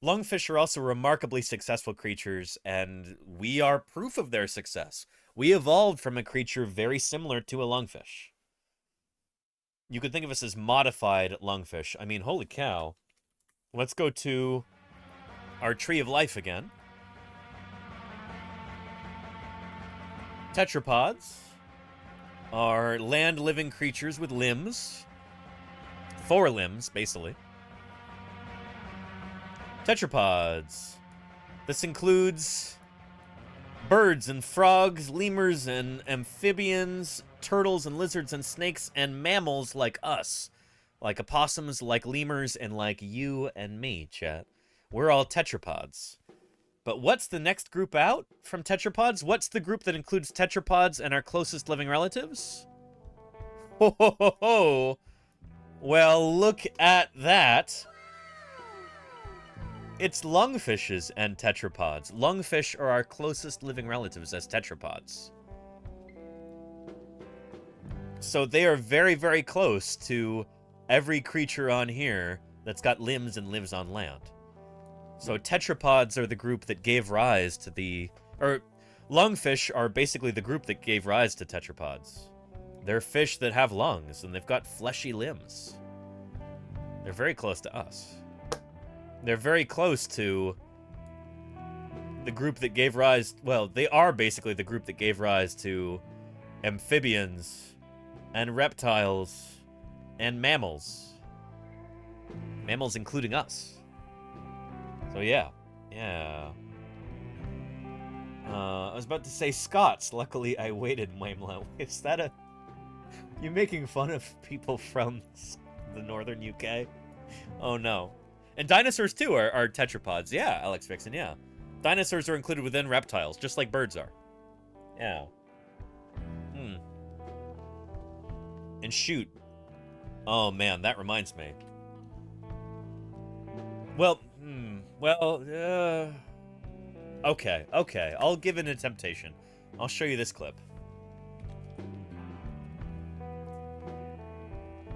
Lungfish are also remarkably successful creatures, and we are proof of their success. We evolved from a creature very similar to a lungfish. You could think of us as modified lungfish. I mean, holy cow. Let's go to our tree of life again. Tetrapods are land-living creatures with limbs. 4 limbs, basically. Tetrapods. This includes birds and frogs, lemurs and amphibians, turtles and lizards and snakes, and mammals like us. Like opossums, like lemurs, and like you and me, chat. We're all tetrapods. But what's the next group out from tetrapods? What's the group that includes tetrapods and our closest living relatives? Ho ho ho ho! Well, look at that. It's lungfishes and tetrapods. Lungfish are our closest living relatives as tetrapods. So they are very, very close to every creature on here that's got limbs and lives on land. So tetrapods are the group that gave rise to the... Or lungfish are basically the group that gave rise to tetrapods. They're fish that have lungs, and they've got fleshy limbs. They're very close to us. They're very close to the group that gave rise... Well, they are basically the group that gave rise to amphibians and reptiles and mammals. Mammals including us. So yeah. Yeah. I was about to say Scots. Luckily, I waited, Waimla. Is that a... You making fun of people from the northern UK? Oh, no. And dinosaurs, too, are tetrapods. Yeah, Alex Vixen, yeah. Dinosaurs are included within reptiles, just like birds are. Yeah. And shoot. Oh, man, that reminds me. Well, okay, I'll give it a temptation. I'll show you this clip.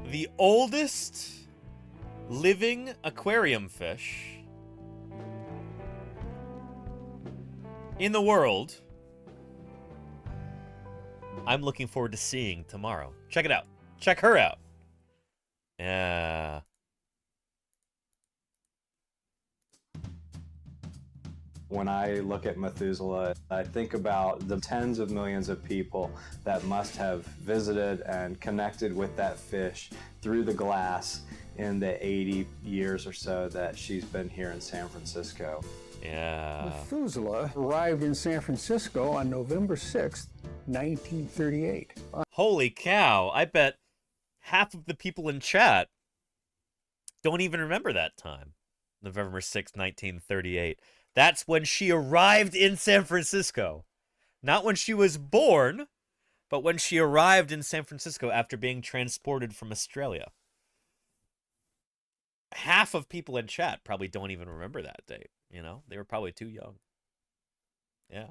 The oldest living aquarium fish in the world, I'm looking forward to seeing tomorrow. Check it out. Check her out. Yeah. When I look at Methuselah, I think about the tens of millions of people that must have visited and connected with that fish through the glass in the 80 years or so that she's been here in San Francisco. Yeah. Methuselah arrived in San Francisco on November 6th, 1938. Holy cow, I bet half of the people in chat don't even remember that time. November 6th, 1938. That's when she arrived in San Francisco. Not when she was born, but when she arrived in San Francisco after being transported from Australia. Half of people in chat probably don't even remember that date. You know, they were probably too young. Yeah.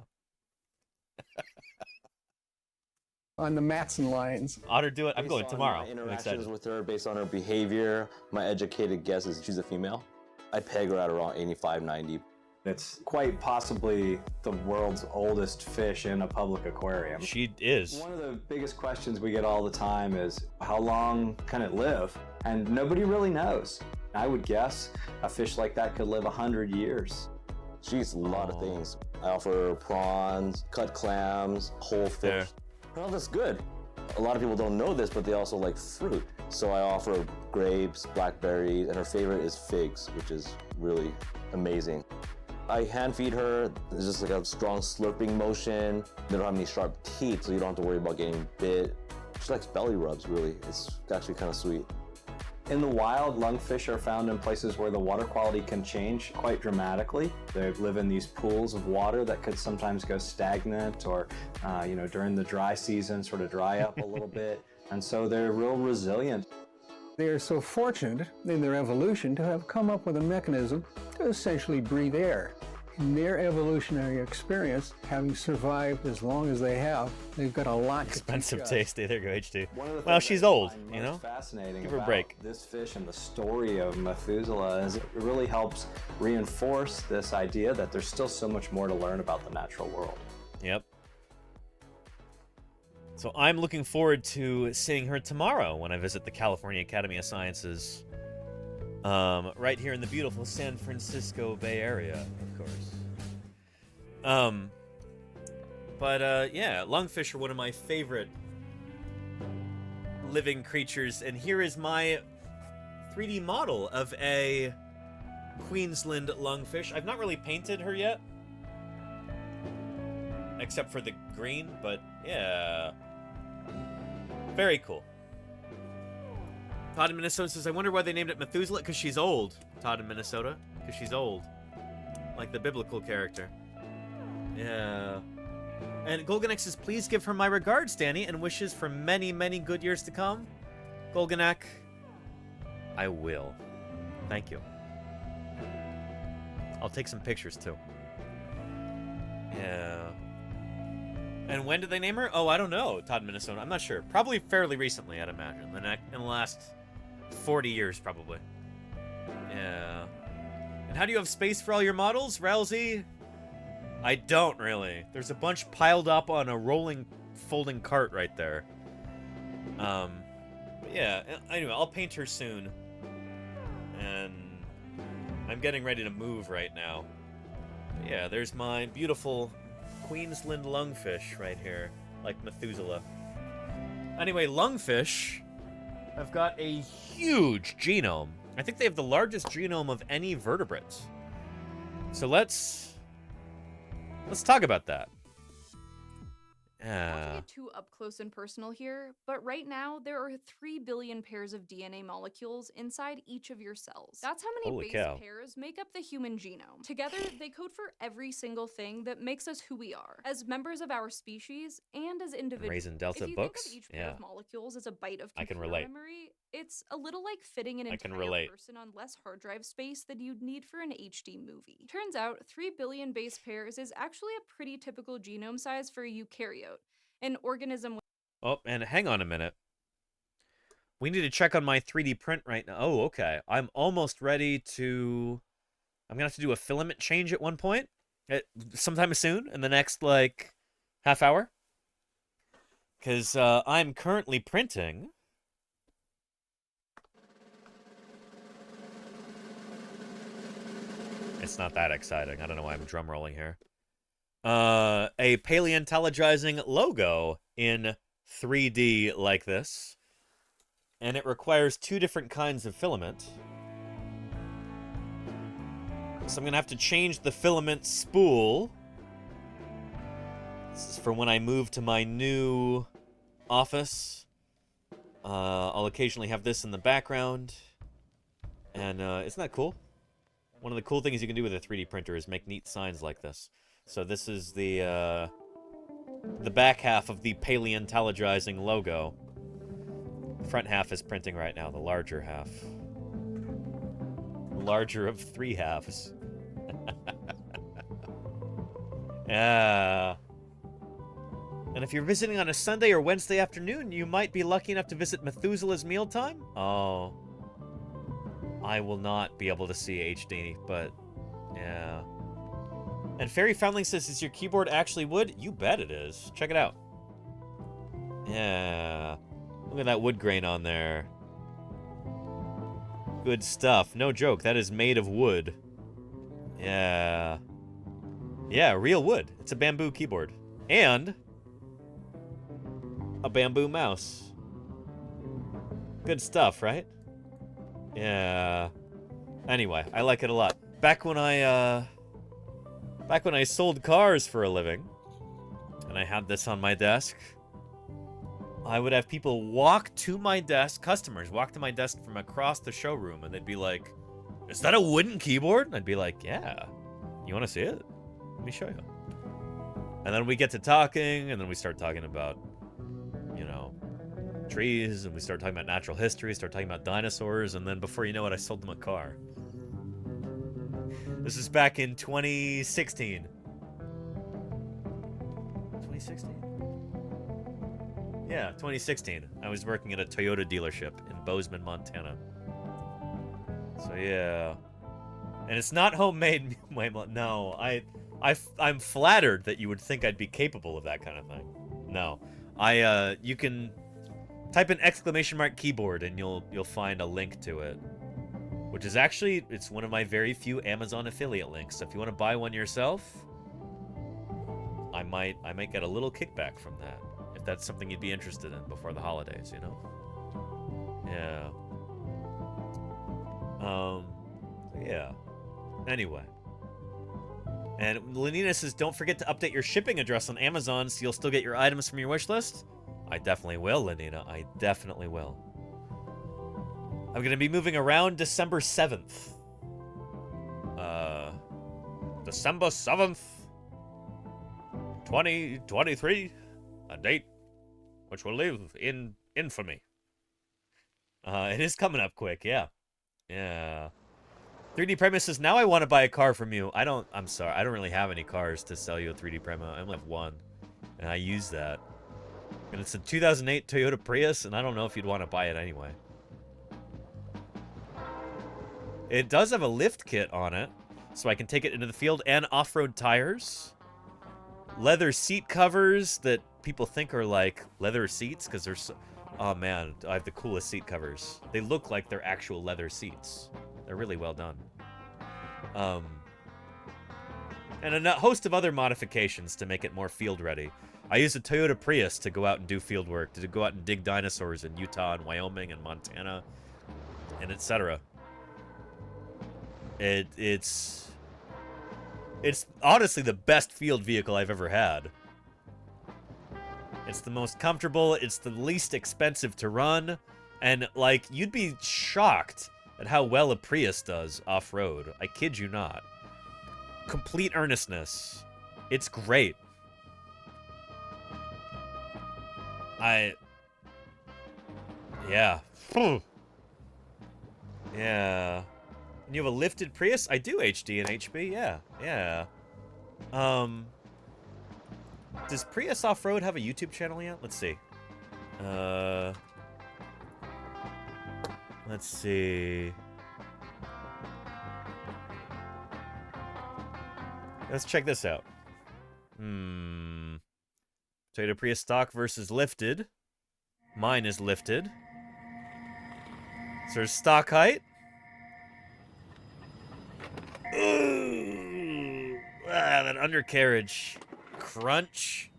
On the Matson lines. Otter, do it. I'm going tomorrow. My interactions with her, based on her behavior, my educated guess is she's a female. I'd peg her at around 85, 90. It's quite possibly the world's oldest fish in a public aquarium. She is. One of the biggest questions we get all the time is, how long can it live? And nobody really knows. I would guess a fish like that could live 100 years. She eats a lot of things. I offer her prawns, cut clams, whole fish. Well, that's good. A lot of people don't know this, but they also like fruit. So I offer grapes, blackberries, and her favorite is figs, which is really amazing. I hand feed her. It's just like a strong slurping motion. They don't have any sharp teeth, so you don't have to worry about getting bit. She likes belly rubs, really. It's actually kind of sweet. In the wild, lungfish are found in places where the water quality can change quite dramatically. They live in these pools of water that could sometimes go stagnant or, during the dry season, sort of dry up a little bit. And so they're real resilient. They are so fortunate in their evolution to have come up with a mechanism to essentially breathe air. In their evolutionary experience, having survived as long as they have, they've got a lot expensive to teach us. taste. There you go, H2. Well, she's old, you know? Fascinating. Give her a about break. This fish and the story of Methuselah is it really helps reinforce this idea that there's still so much more to learn about the natural world. Yep. So I'm looking forward to seeing her tomorrow when I visit the California Academy of Sciences, right here in the beautiful San Francisco Bay Area, of course. Yeah, lungfish are one of my favorite living creatures, and here is my 3D model of a Queensland lungfish. I've not really painted her yet, except for the green, but yeah. Very cool. Todd in Minnesota says, I wonder why they named it Methuselah, because she's old. Todd in Minnesota, because she's old. Like the biblical character. Yeah. And Golganek says, please give her my regards, Danny, and wishes for many, many good years to come. Golganek, I will. Thank you. I'll take some pictures, too. Yeah. And when did they name her? Oh, I don't know, Todd, Minnesota. I'm not sure. Probably fairly recently, I'd imagine. In the last 40 years, probably. Yeah. And how do you have space for all your models, Rousey? I don't, really. There's a bunch piled up on a rolling, folding cart right there. But yeah, anyway, I'll paint her soon. And I'm getting ready to move right now. But yeah, there's my beautiful Queensland lungfish right here, like Methuselah. Anyway, lungfish have got a huge genome. I think they have the largest genome of any vertebrates. So let's talk about that. Not to get too up close and personal here, but right now there are 3 billion pairs of DNA molecules inside each of your cells. That's how many Holy base cow. pairs make up the human genome. Together, they code for every single thing that makes us who we are, as members of our species and as individuals. Raisin Delta if you books? think of each pair Yeah. of molecules as a byte of I can computer relate. memory, it's a little like fitting an I can entire relate. person on less hard drive space than you'd need for an HD movie. Turns out, 3 billion base pairs is actually a pretty typical genome size for a eukaryote, an organism. Oh, and hang on a minute. We need to check on my 3D print right now. Oh, okay. I'm almost ready to... I'm going to have to do a filament change at one point. Sometime soon, in the next, like, half hour. Because I'm currently printing... It's not that exciting. I don't know why I'm drum rolling here. A paleontologizing logo in 3D like this. And it requires 2 different kinds of filament. So I'm going to have to change the filament spool. This is for when I move to my new office. I'll occasionally have this in the background. And isn't that cool? One of the cool things you can do with a 3D printer is make neat signs like this. So this is the back half of the paleontologizing logo. The front half is printing right now, the larger half. Larger of 3 halves. Yeah. And if you're visiting on a Sunday or Wednesday afternoon, you might be lucky enough to visit Methuselah's Mealtime. Oh. I will not be able to see HD, but yeah. And Fairy Foundling says, is your keyboard actually wood? You bet it is. Check it out. Yeah. Look at that wood grain on there. Good stuff. No joke. That is made of wood. Yeah. Yeah, real wood. It's a bamboo keyboard. And a bamboo mouse. Good stuff, right? Yeah. Anyway, I like it a lot. Back when I sold cars for a living, and I had this on my desk, I would have people walk to my desk, customers walk to my desk from across the showroom, and they'd be like, is that a wooden keyboard? And I'd be like, yeah. You want to see it? Let me show you. And then we get to talking, and then we start talking about, you know, trees, and we start talking about natural history, start talking about dinosaurs, and then before you know it, I sold them a car. This is back in 2016. 2016? Yeah, 2016. I was working at a Toyota dealership in Bozeman, Montana. So yeah. And it's not homemade. No, I'm flattered that you would think I'd be capable of that kind of thing. No. You can type an ! keyboard and you'll find a link to it. Which is actually, it's one of my very few Amazon affiliate links. So if you want to buy one yourself, I might get a little kickback from that. If that's something you'd be interested in before the holidays, you know? Yeah. Yeah. Anyway. And Lenina says, don't forget to update your shipping address on Amazon so you'll still get your items from your wish list. I definitely will, Lenina. I definitely will. I'm going to be moving around December 7th. December 7th, 2023. A date which will live in infamy. It is coming up quick, yeah. Yeah. 3D Prema says, now I want to buy a car from you. I'm sorry. I don't really have any cars to sell you a 3D Prema. I only have one. And I use that. And it's a 2008 Toyota Prius, and I don't know if you'd want to buy it anyway. It does have a lift kit on it, so I can take it into the field, and off-road tires. Leather seat covers that people think are like leather seats, because they're so... Oh man, I have the coolest seat covers. They look like they're actual leather seats. They're really well done. And a host of other modifications to make it more field ready. I use a Toyota Prius to go out and do field work, to go out and dig dinosaurs in Utah and Wyoming and Montana, and etc. It's honestly the best field vehicle I've ever had. It's the most comfortable, it's the least expensive to run, and, like, you'd be shocked at how well a Prius does off-road. I kid you not. Complete earnestness. It's great. Yeah. Yeah. And you have a lifted Prius? I do HD and HB, yeah. Yeah. Does Prius Off-Road have a YouTube channel yet? Let's see. Let's see. Let's check this out. Toyota Prius stock versus lifted. Mine is lifted. So there's stock height. Ooh, that undercarriage crunch.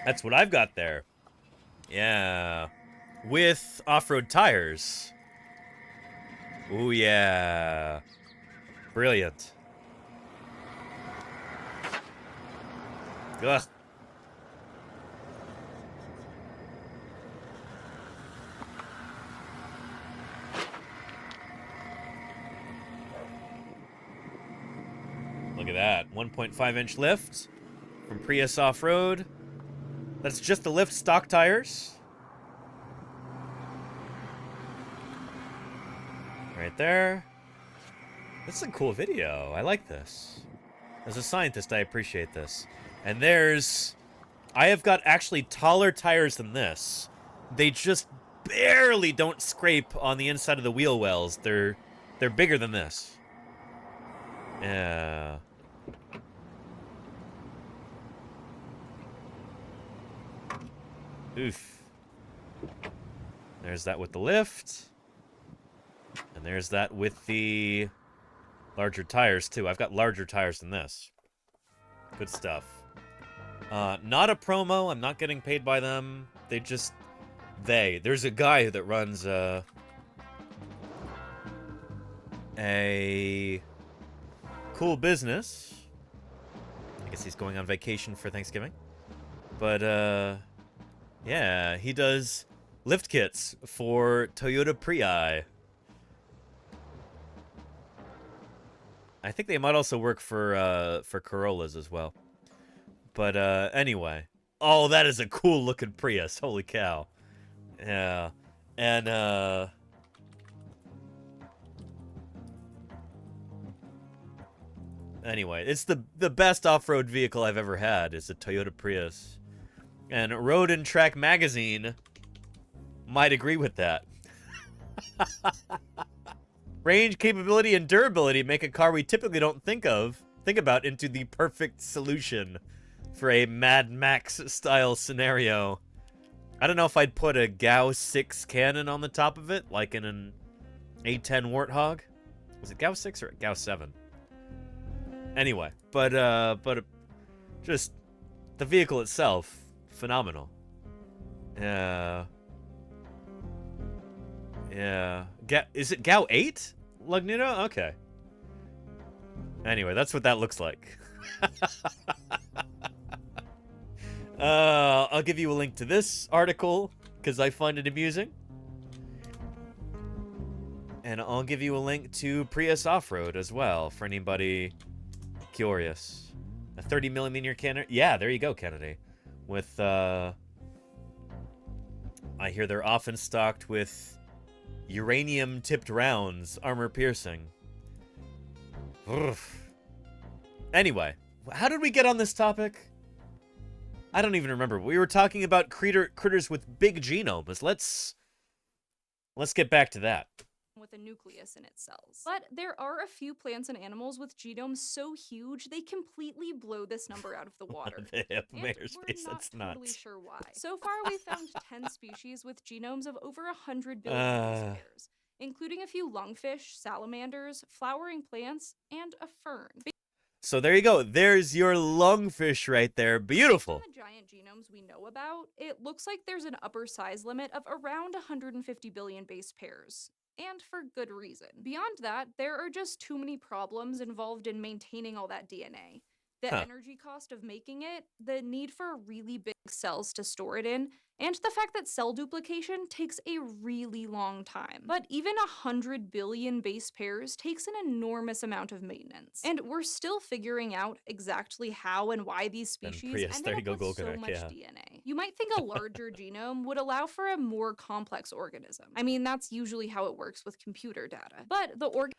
That's what I've got there. Yeah. With off-road tires. Ooh, yeah. Brilliant. Ugh. Look at that. 1.5-inch lift from Prius Off-Road. That's just the lift stock tires. Right there. This is a cool video. I like this. As a scientist, I appreciate this. And I have got actually taller tires than this. They just barely don't scrape on the inside of the wheel wells. They're bigger than this. Yeah. Oof. There's that with the lift. And there's that with the larger tires, too. I've got larger tires than this. Good stuff. Not a promo. I'm not getting paid by them. There's a guy that runs a cool business. I guess he's going on vacation for Thanksgiving. But, yeah, he does lift kits for Toyota Prii. I think they might also work for Corollas as well. But anyway. Oh, that is a cool looking Prius. Holy cow. Yeah. And anyway, it's the best off-road vehicle I've ever had is a Toyota Prius. And Road and Track Magazine might agree with that. Range, capability, and durability make a car we typically don't think about into the perfect solution for a Mad Max style scenario. I don't know if I'd put a Gauss 6 cannon on the top of it, like in an A10 Warthog. Was it Gauss 6 or Gauss 7? Anyway, but just the vehicle itself, phenomenal. Yeah. Yeah. Is it Gau 8? Lugnudo? Okay. Anyway, that's what that looks like. I'll give you a link to this article, because I find it amusing. And I'll give you a link to Prius Off-Road as well, for anybody curious. A 30mm cannon? Yeah, there you go, Kennedy. With, I hear they're often stocked with uranium-tipped rounds, armor-piercing. Anyway, how did we get on this topic? I don't even remember. We were talking about critters with big genomes. Let's get back to that. With a nucleus in its cells. But there are a few plants and animals with genomes so huge they completely blow this number out of the water. They have And mayor we're space, not that's totally nuts. sure why. So far, we've found 10 species with genomes of over 100 billion base pairs, including a few lungfish, salamanders, flowering plants, and a fern. So there you go. There's your lungfish right there. Beautiful. Based on the giant genomes we know about, it looks like there's an upper size limit of around 150 billion base pairs. And for good reason. Beyond that, there are just too many problems involved in maintaining all that DNA. The energy cost of making it, the need for really big cells to store it in, and the fact that cell duplication takes a really long time. But even 100 billion base pairs takes an enormous amount of maintenance. And we're still figuring out exactly how and why these species ended up with so much DNA. You might think a larger genome would allow for a more complex organism. I mean, that's usually how it works with computer data. But the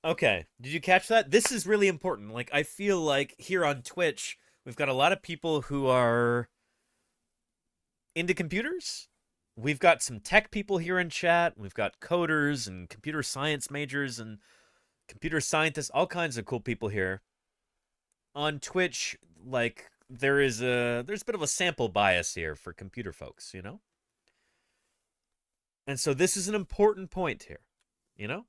Okay, did you catch that? This is really important. Like, I feel like here on Twitch, we've got a lot of people who are into computers. We've got some tech people here in chat. We've got coders and computer science majors and computer scientists, all kinds of cool people here. On Twitch, like, there's a bit of a sample bias here for computer folks, you know? And so this is an important point here, you know?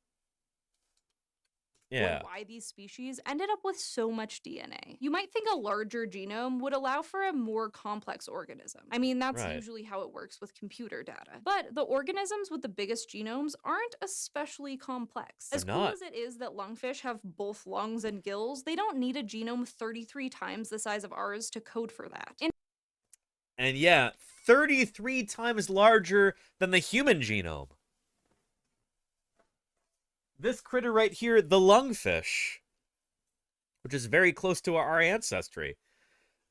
Yeah. Why these species ended up with so much DNA. You might think a larger genome would allow for a more complex organism. I mean, that's usually how it works with computer data. But the organisms with the biggest genomes aren't especially complex. As cool as it is that lungfish have both lungs and gills, they don't need a genome 33 times the size of ours to code for that. And yeah, 33 times larger than the human genome. This critter right here, the lungfish, which is very close to our ancestry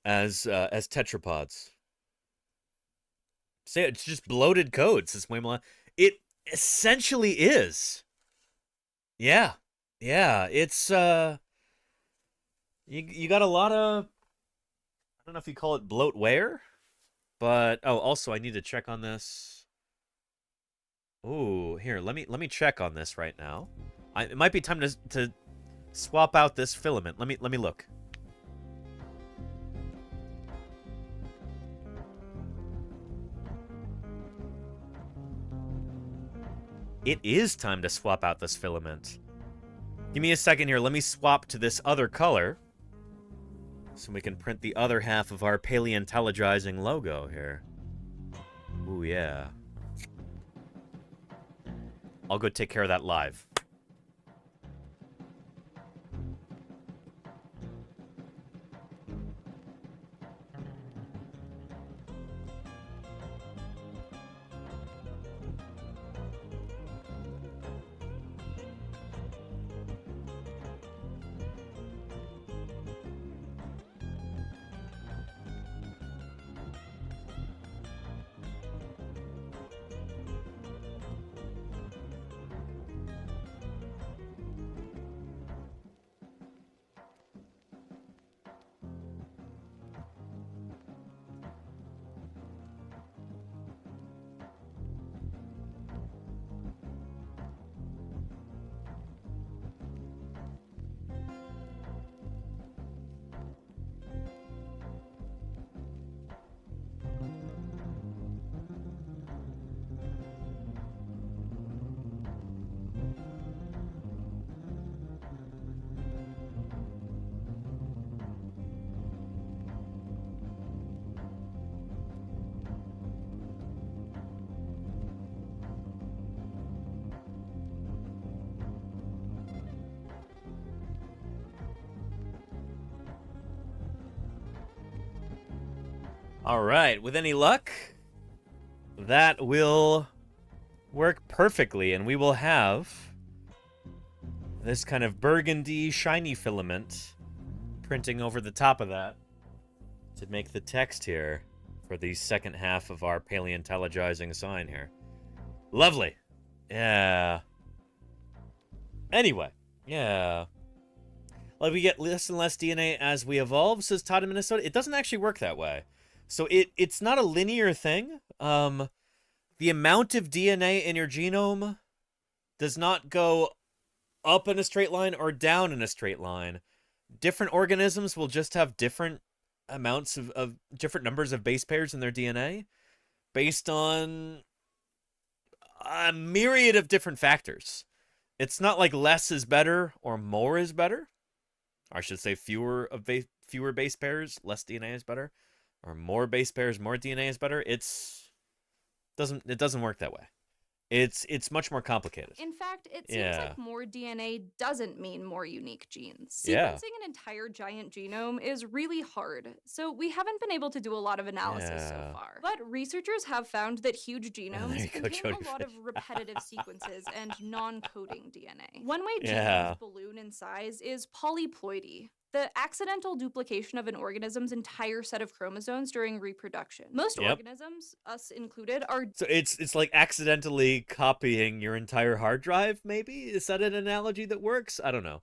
as tetrapods. Say it's just bloated code, says Waymola. It essentially is. Yeah. Yeah, it's you got a lot of, I don't know if you call it bloatware, but also I need to check on this. Ooh, here, let me check on this right now. It might be time to swap out this filament. Let me look. It is time to swap out this filament. Give me a second here. Let me swap to this other color so we can print the other half of our Paleontologizing logo here. Ooh, yeah. I'll go take care of that live. All right, with any luck, that will work perfectly, and we will have this kind of burgundy shiny filament printing over the top of that to make the text here. for the second half of our paleontologizing sign here. Lovely. Yeah. Anyway, yeah. Like, we get less and less DNA as we evolve, says Todd in Minnesota. It doesn't actually work that way. So it's not a linear thing. The amount of DNA in your genome does not go up in a straight line or down in a straight line. Different organisms will just have different amounts of different numbers of base pairs in their DNA based on a myriad of different factors. It's not like less is better or more is better. Or I should say fewer base pairs, less DNA is better. Or more base pairs, more DNA is better. It doesn't work that way. It's much more complicated. In fact, it seems like more DNA doesn't mean more unique genes. Yeah. Sequencing an entire giant genome is really hard, so we haven't been able to do a lot of analysis so far. But researchers have found that huge genomes contain a lot of repetitive sequences and non-coding DNA. One way genomes balloon in size is polyploidy, the accidental duplication of an organism's entire set of chromosomes during reproduction. Most organisms, us included, are... So it's like accidentally copying your entire hard drive, maybe? Is that an analogy that works? I don't know.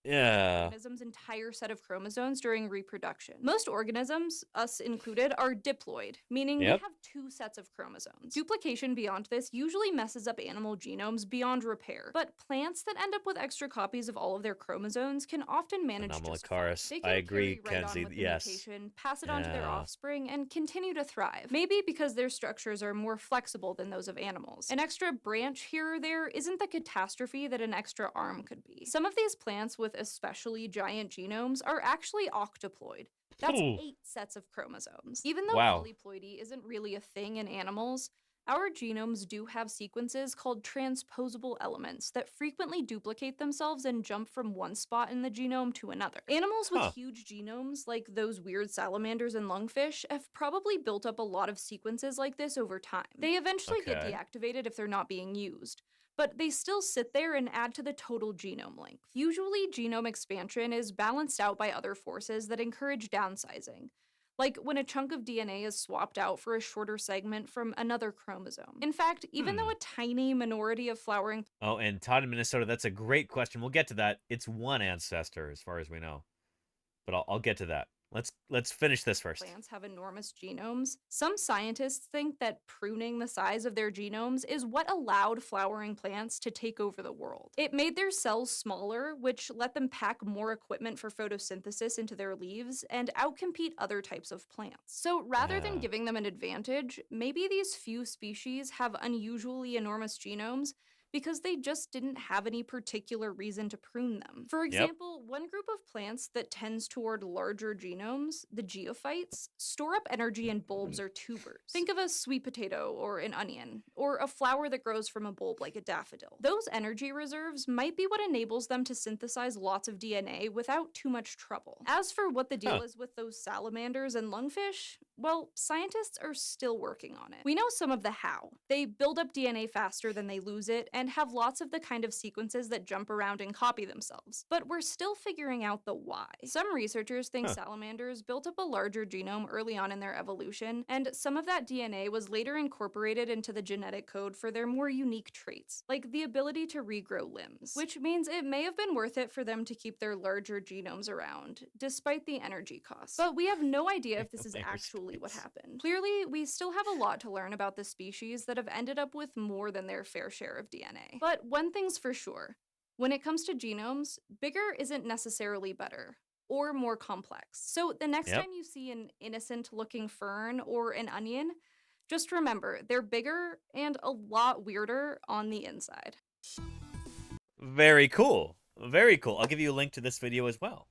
Yeah. Organism's entire set of chromosomes during reproduction. Most organisms, us included, are diploid, meaning we have two sets of chromosomes. Duplication beyond this usually messes up animal genomes beyond repair, but plants that end up with extra copies of all of their chromosomes can often manage just fine. They can I agree, carry right Kenzie. on with the mutation, pass it on to their offspring, and continue to thrive. Maybe because their structures are more flexible than those of animals. An extra branch here or there isn't the catastrophe that an extra arm could be. Some of these plants with especially giant genomes are actually octoploid. That's 8 sets of chromosomes. Even though polyploidy isn't really a thing in animals, our genomes do have sequences called transposable elements that frequently duplicate themselves and jump from one spot in the genome to another. Animals with huge genomes, like those weird salamanders and lungfish, have probably built up a lot of sequences like this over time. They eventually get deactivated if they're not being used, but they still sit there and add to the total genome length. Usually, genome expansion is balanced out by other forces that encourage downsizing, like when a chunk of DNA is swapped out for a shorter segment from another chromosome. In fact, even though a tiny minority of flowering... Oh, and Todd in Minnesota, that's a great question. We'll get to that. It's one ancestor, as far as we know. But I'll get to that. Let's finish this first. Plants have enormous genomes. Some scientists think that pruning the size of their genomes is what allowed flowering plants to take over the world. It made their cells smaller, which let them pack more equipment for photosynthesis into their leaves and outcompete other types of plants. So rather than giving them an advantage, maybe these few species have unusually enormous genomes because they just didn't have any particular reason to prune them. For example, one group of plants that tends toward larger genomes, the geophytes, store up energy in bulbs or tubers. Think of a sweet potato or an onion, or a flower that grows from a bulb like a daffodil. Those energy reserves might be what enables them to synthesize lots of DNA without too much trouble. As for what the deal is with those salamanders and lungfish, well, scientists are still working on it. We know some of the how. They build up DNA faster than they lose it, and have lots of the kind of sequences that jump around and copy themselves. But we're still figuring out the why. Some researchers think salamanders built up a larger genome early on in their evolution, and some of that DNA was later incorporated into the genetic code for their more unique traits, like the ability to regrow limbs, which means it may have been worth it for them to keep their larger genomes around, despite the energy costs. But we have no idea if this is actually what happened. Clearly, we still have a lot to learn about the species that have ended up with more than their fair share of DNA. But one thing's for sure, when it comes to genomes, bigger isn't necessarily better or more complex. So the next time you see an innocent-looking fern or an onion, just remember, they're bigger and a lot weirder on the inside. Very cool. Very cool. I'll give you a link to this video as well.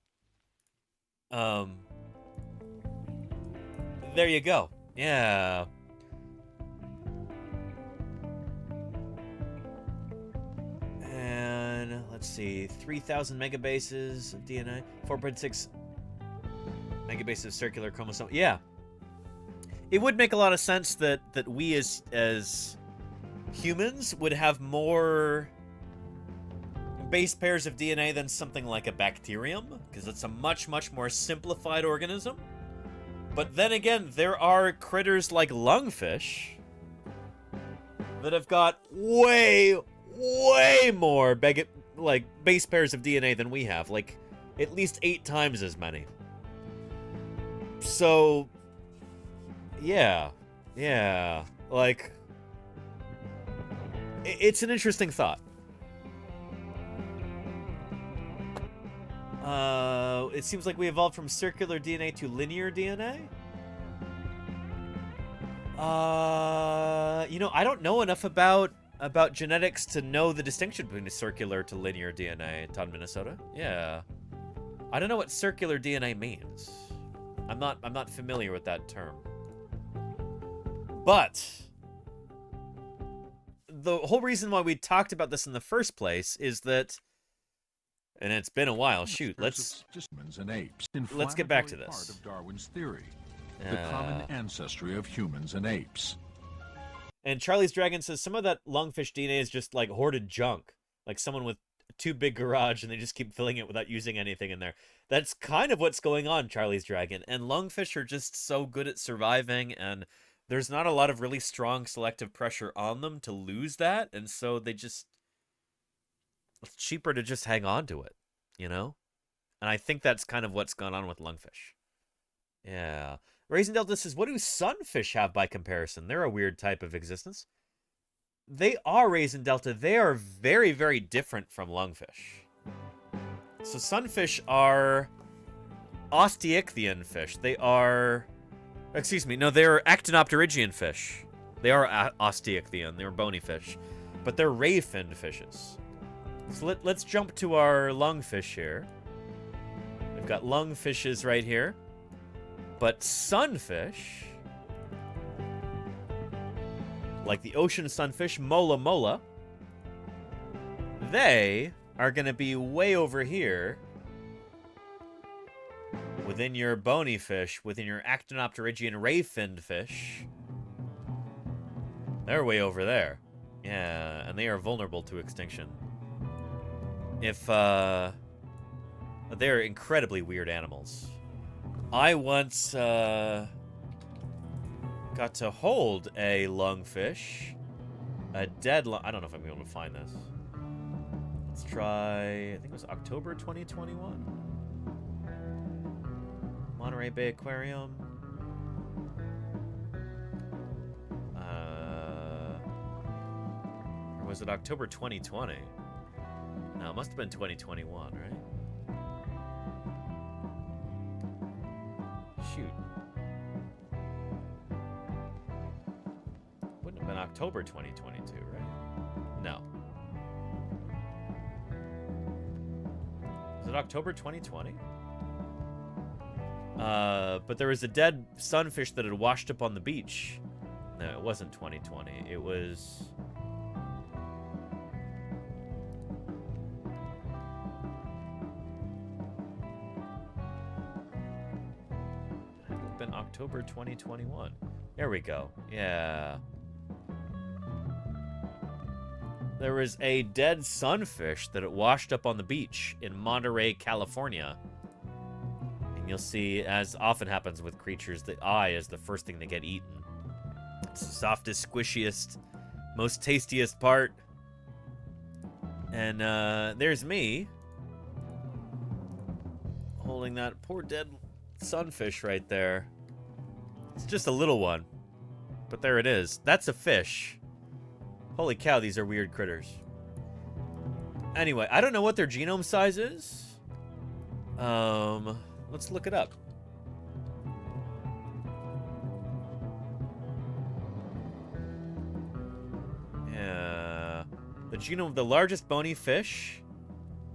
There you go. Yeah. And let's see, 3,000 megabases of DNA, 4.6 megabases of circular chromosome. Yeah. It would make a lot of sense that we as humans would have more base pairs of DNA than something like a bacterium, because it's a much more simplified organism. But then again, there are critters like lungfish that have got way more base pairs of DNA than we have. Like, at least 8 times as many. So, yeah. Like, it's an interesting thought. It seems like we evolved from circular DNA to linear DNA. You know, I don't know enough about genetics to know the distinction between circular to linear DNA, Todd, Minnesota. Yeah. I don't know what circular DNA means. I'm not familiar with that term. But the whole reason why we talked about this in the first place is that, and it's been a while. Shoot, let's and apes. Let's get back to this. Part of Darwin's theory, the common ancestry of humans and apes. And Charlie's Dragon says some of that lungfish DNA is just like hoarded junk, like someone with too big garage and they just keep filling it without using anything in there. That's kind of what's going on, Charlie's Dragon. And lungfish are just so good at surviving, and there's not a lot of really strong selective pressure on them to lose that, and so it's cheaper to just hang on to it, you know? And I think that's kind of what's gone on with lungfish. Yeah. Raisin Delta says, what do sunfish have by comparison? They're a weird type of existence. They are, Raisin Delta. They are very, very different from lungfish. So sunfish are osteichthyon fish. They are... Excuse me. No, they're actinopterygian fish. They are osteichthyon. They're bony fish. But they're ray-finned fishes. So let's jump to our lungfish here. We've got lungfishes right here. But sunfish, like the ocean sunfish, Mola mola, they are going to be way over here within your bony fish, within your actinopterygian ray-finned fish. They're way over there. Yeah, and they are vulnerable to extinction. They're incredibly weird animals. I once got to hold a lungfish, a dead I don't know if I'm able to find this. Let's try, I think it was October 2021. Monterey Bay Aquarium. Or was it October 2020? No, it must have been 2021, right? Shoot. Wouldn't have been October 2022, right? No. Was it October 2020? But there was a dead sunfish that had washed up on the beach. No, it wasn't 2020. It was... been October 2021. There we go. Yeah. There was a dead sunfish that it washed up on the beach in Monterey, California. And you'll see, as often happens with creatures, the eye is the first thing to get eaten. It's the softest, squishiest, most tastiest part. And there's me holding that poor dead sunfish right there. It's just a little one, but there it is. That's a fish. Holy cow, these are weird critters. Anyway, I don't know what their genome size is. Let's look it up. Yeah, the genome of the largest bony fish,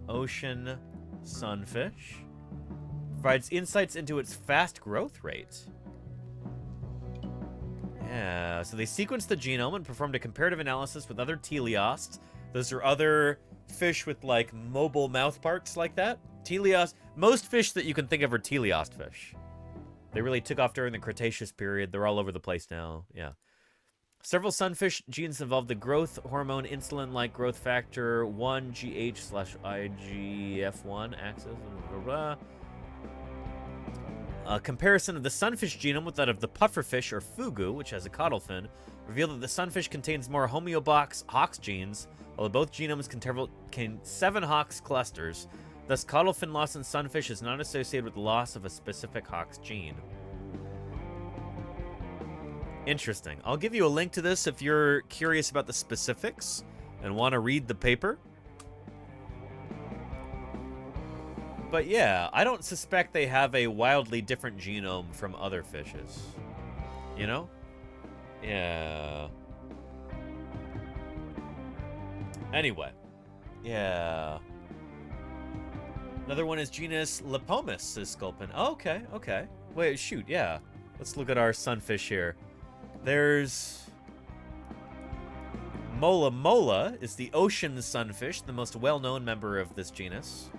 ocean sunfish, provides insights into its fast growth rate. Yeah, so they sequenced the genome and performed a comparative analysis with other teleosts. Those are other fish with, like, mobile mouth parts like that. Teleost, most fish that you can think of are teleost fish. They really took off during the Cretaceous period. They're all over the place now, yeah. Several sunfish genes involve the growth hormone insulin-like growth factor 1 GH/IGF-1 axis, blah, blah, blah. A comparison of the sunfish genome with that of the pufferfish, or fugu, which has a caudal fin, revealed that the sunfish contains more homeobox Hox genes, although both genomes contain 7 Hox clusters. Thus, caudal fin loss in sunfish is not associated with the loss of a specific Hox gene. Interesting. I'll give you a link to this if you're curious about the specifics and want to read the paper. But yeah, I don't suspect they have a wildly different genome from other fishes. You know? Yeah. Anyway. Yeah. Another one is genus Lepomis, says Sculpin. Oh, okay, okay. Wait, shoot, yeah. Let's look at our sunfish here. There's... Mola mola is the ocean sunfish, the most well-known member of this genus.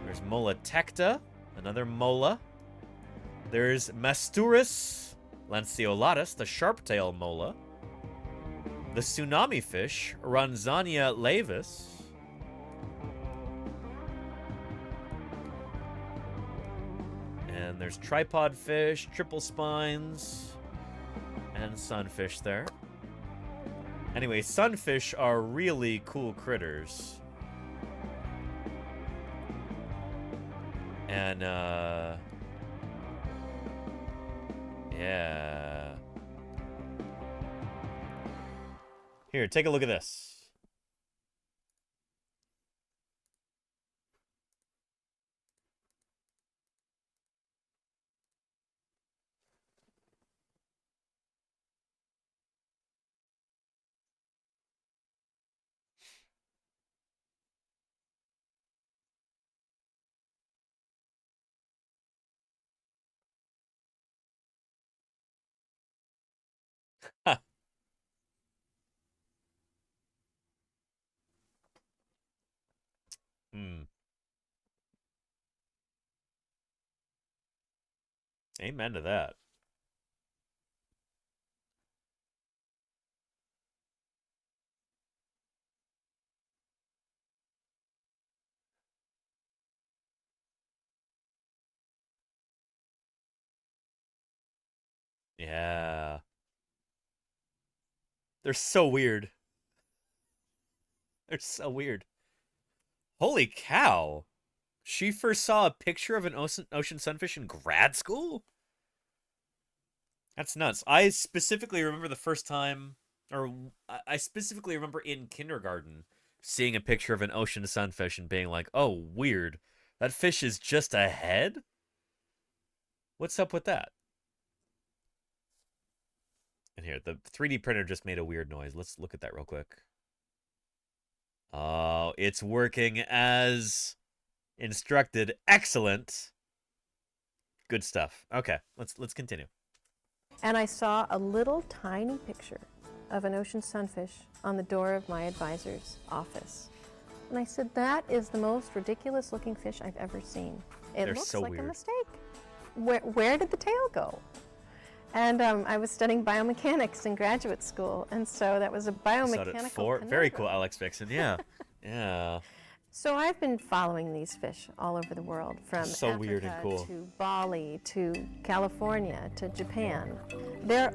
There's Mola tecta, another mola. There's Masturus lanceolatus, the sharp-tail mola. The tsunami fish, Ranzania laevis. And there's tripod fish, triple spines, and sunfish there. Anyway, sunfish are really cool critters. And, yeah. Here, take a look at this. Huh. Amen to that. Yeah. They're so weird. They're so weird. Holy cow. She first saw a picture of an ocean sunfish in grad school? That's nuts. I specifically remember the first time, or I specifically remember in kindergarten seeing a picture of an ocean sunfish and being like, oh, weird. That fish is just a head? What's up with that? And here, the 3D printer just made a weird noise. Let's look at that real quick. Oh, it's working as instructed. Excellent. Good stuff. Okay, let's continue. And I saw a little tiny picture of an ocean sunfish on the door of my advisor's office. And I said, that is the most ridiculous looking fish I've ever seen. It They're looks so like weird. a mistake. Where did the tail go? And I was studying biomechanics in graduate school, and so that was a biomechanical Very cool, Alex Vixen. Yeah. Yeah. So I've been following these fish all over the world, from So Africa weird and cool. to Bali to California to Japan. They're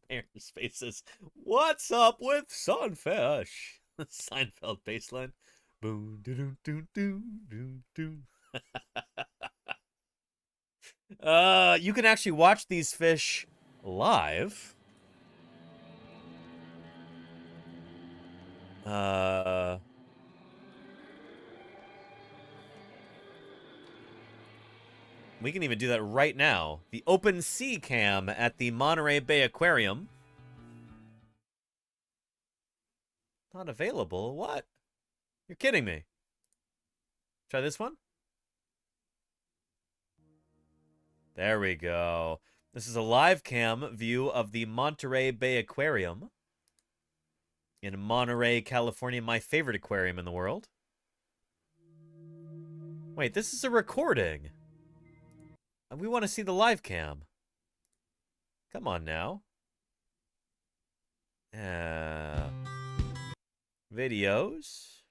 Mayor's face says, what's up with sunfish? Seinfeld baseline. Boom, doo doo doo doo doo doo. You can actually watch these fish live. We can even do that right now. The open sea cam at the Monterey Bay Aquarium. Not available? What? You're kidding me. Try this one? There we go. This is a live cam view of the Monterey Bay Aquarium in Monterey, California, my favorite aquarium in the world. Wait, this is a recording. We want to see the live cam. Come on now. Videos.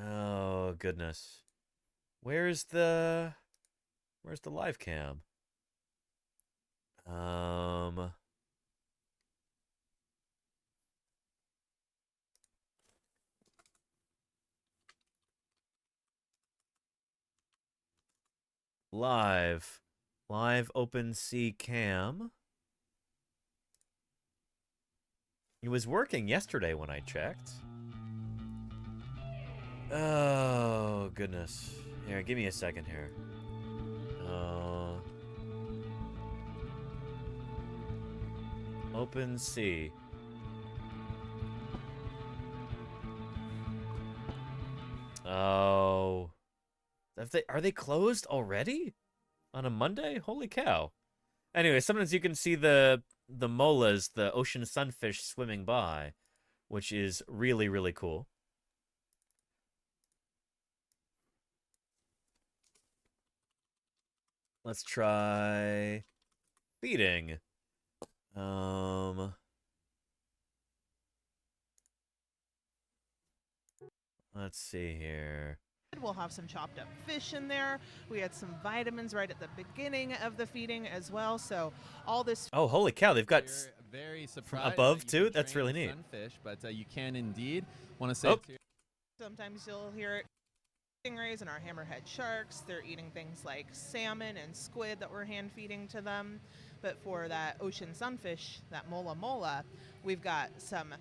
Oh, goodness. Where's the live cam? Live open sea cam. It was working yesterday when I checked. Oh, goodness. Here, give me a second here. Open sea. Oh. Are they closed already? On a Monday? Holy cow. Anyway, sometimes you can see the molas, the ocean sunfish swimming by, which is really, really cool. Let's try feeding. Let's see here. We'll have some chopped up fish in there. We had some vitamins right at the beginning of the feeding as well. So all this. Oh, holy cow! They've got very from above too. That's really neat. Sunfish, but you can indeed want to say. Too. Sometimes you'll hear it. Stingrays and our hammerhead sharks. They're eating things like salmon and squid that we're hand feeding to them. But for that ocean sunfish, that mola mola, we've got some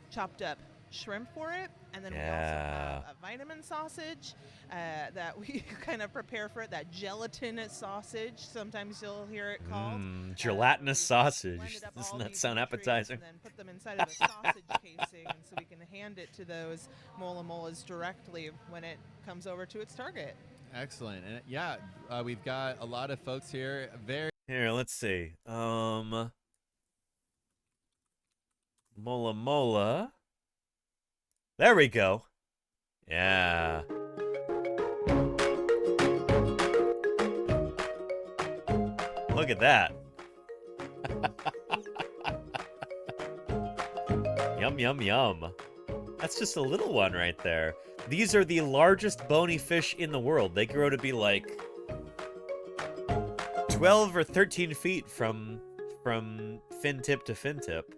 chopped up shrimp for it, and then we also have a vitamin sausage that we kind of prepare for it, that gelatinous sausage, sometimes you'll hear it called. Gelatinous sausage. Doesn't that sound appetizing? And then put them inside of a sausage casing, and so we can hand it to those mola molas directly when it comes over to its target. Excellent. And yeah, we've got a lot of folks here. Here, let's see. Mola mola. There we go. Yeah. Look at that. Yum, yum, yum. That's just a little one right there. These are the largest bony fish in the world. They grow to be like 12 or 13 feet from fin tip to fin tip.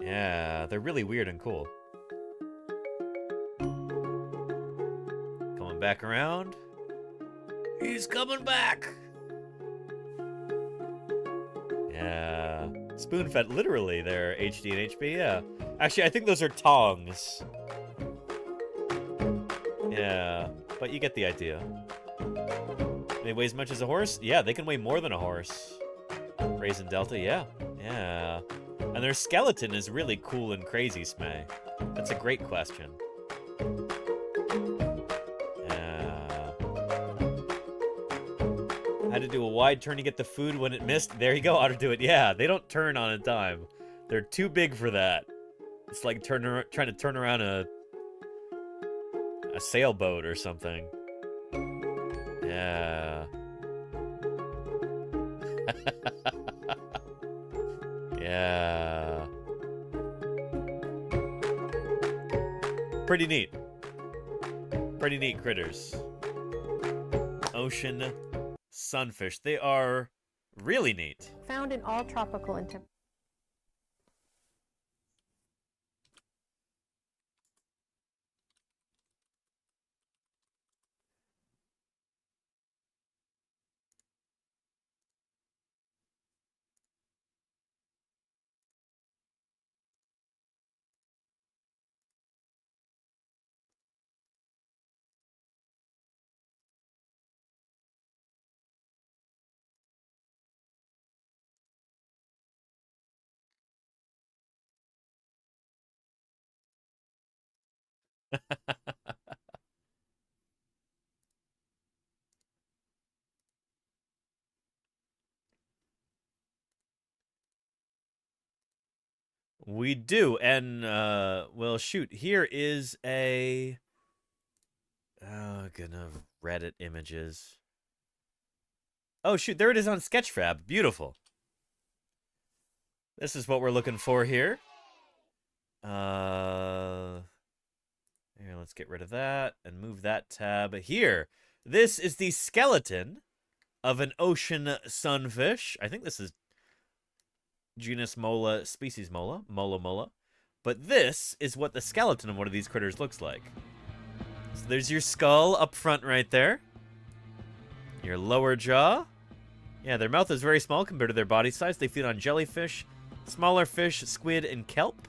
Yeah, they're really weird and cool. Coming back around. He's coming back! Yeah. Spoon-fed, literally, they're HD and HB, yeah. Actually, I think those are tongs. Yeah, but you get the idea. They weigh as much as a horse? Yeah, they can weigh more than a horse. Raisin Delta, yeah. Yeah. And their skeleton is really cool and crazy, Smay. That's a great question. Yeah. Had to do a wide turn to get the food when it missed. There you go, ought to do it. Yeah, they don't turn on a dime. They're too big for that. It's like trying to turn around a sailboat or something. Yeah. Yeah. Pretty neat. Pretty neat critters. Ocean sunfish. They are really neat. Found in all tropical and temperate. We do, and well, shoot. Here is a gonna Reddit images. Oh shoot, there it is on Sketchfab. Beautiful. This is what we're looking for here. Here, Let's get rid of that and move that tab here. This is the skeleton of an ocean sunfish. I think this is genus Mola, species Mola, Mola. But this is what the skeleton of one of these critters looks like. So there's your skull up front right there. Your lower jaw. Yeah, their mouth is very small compared to their body size. They feed on jellyfish, smaller fish, squid, and kelp.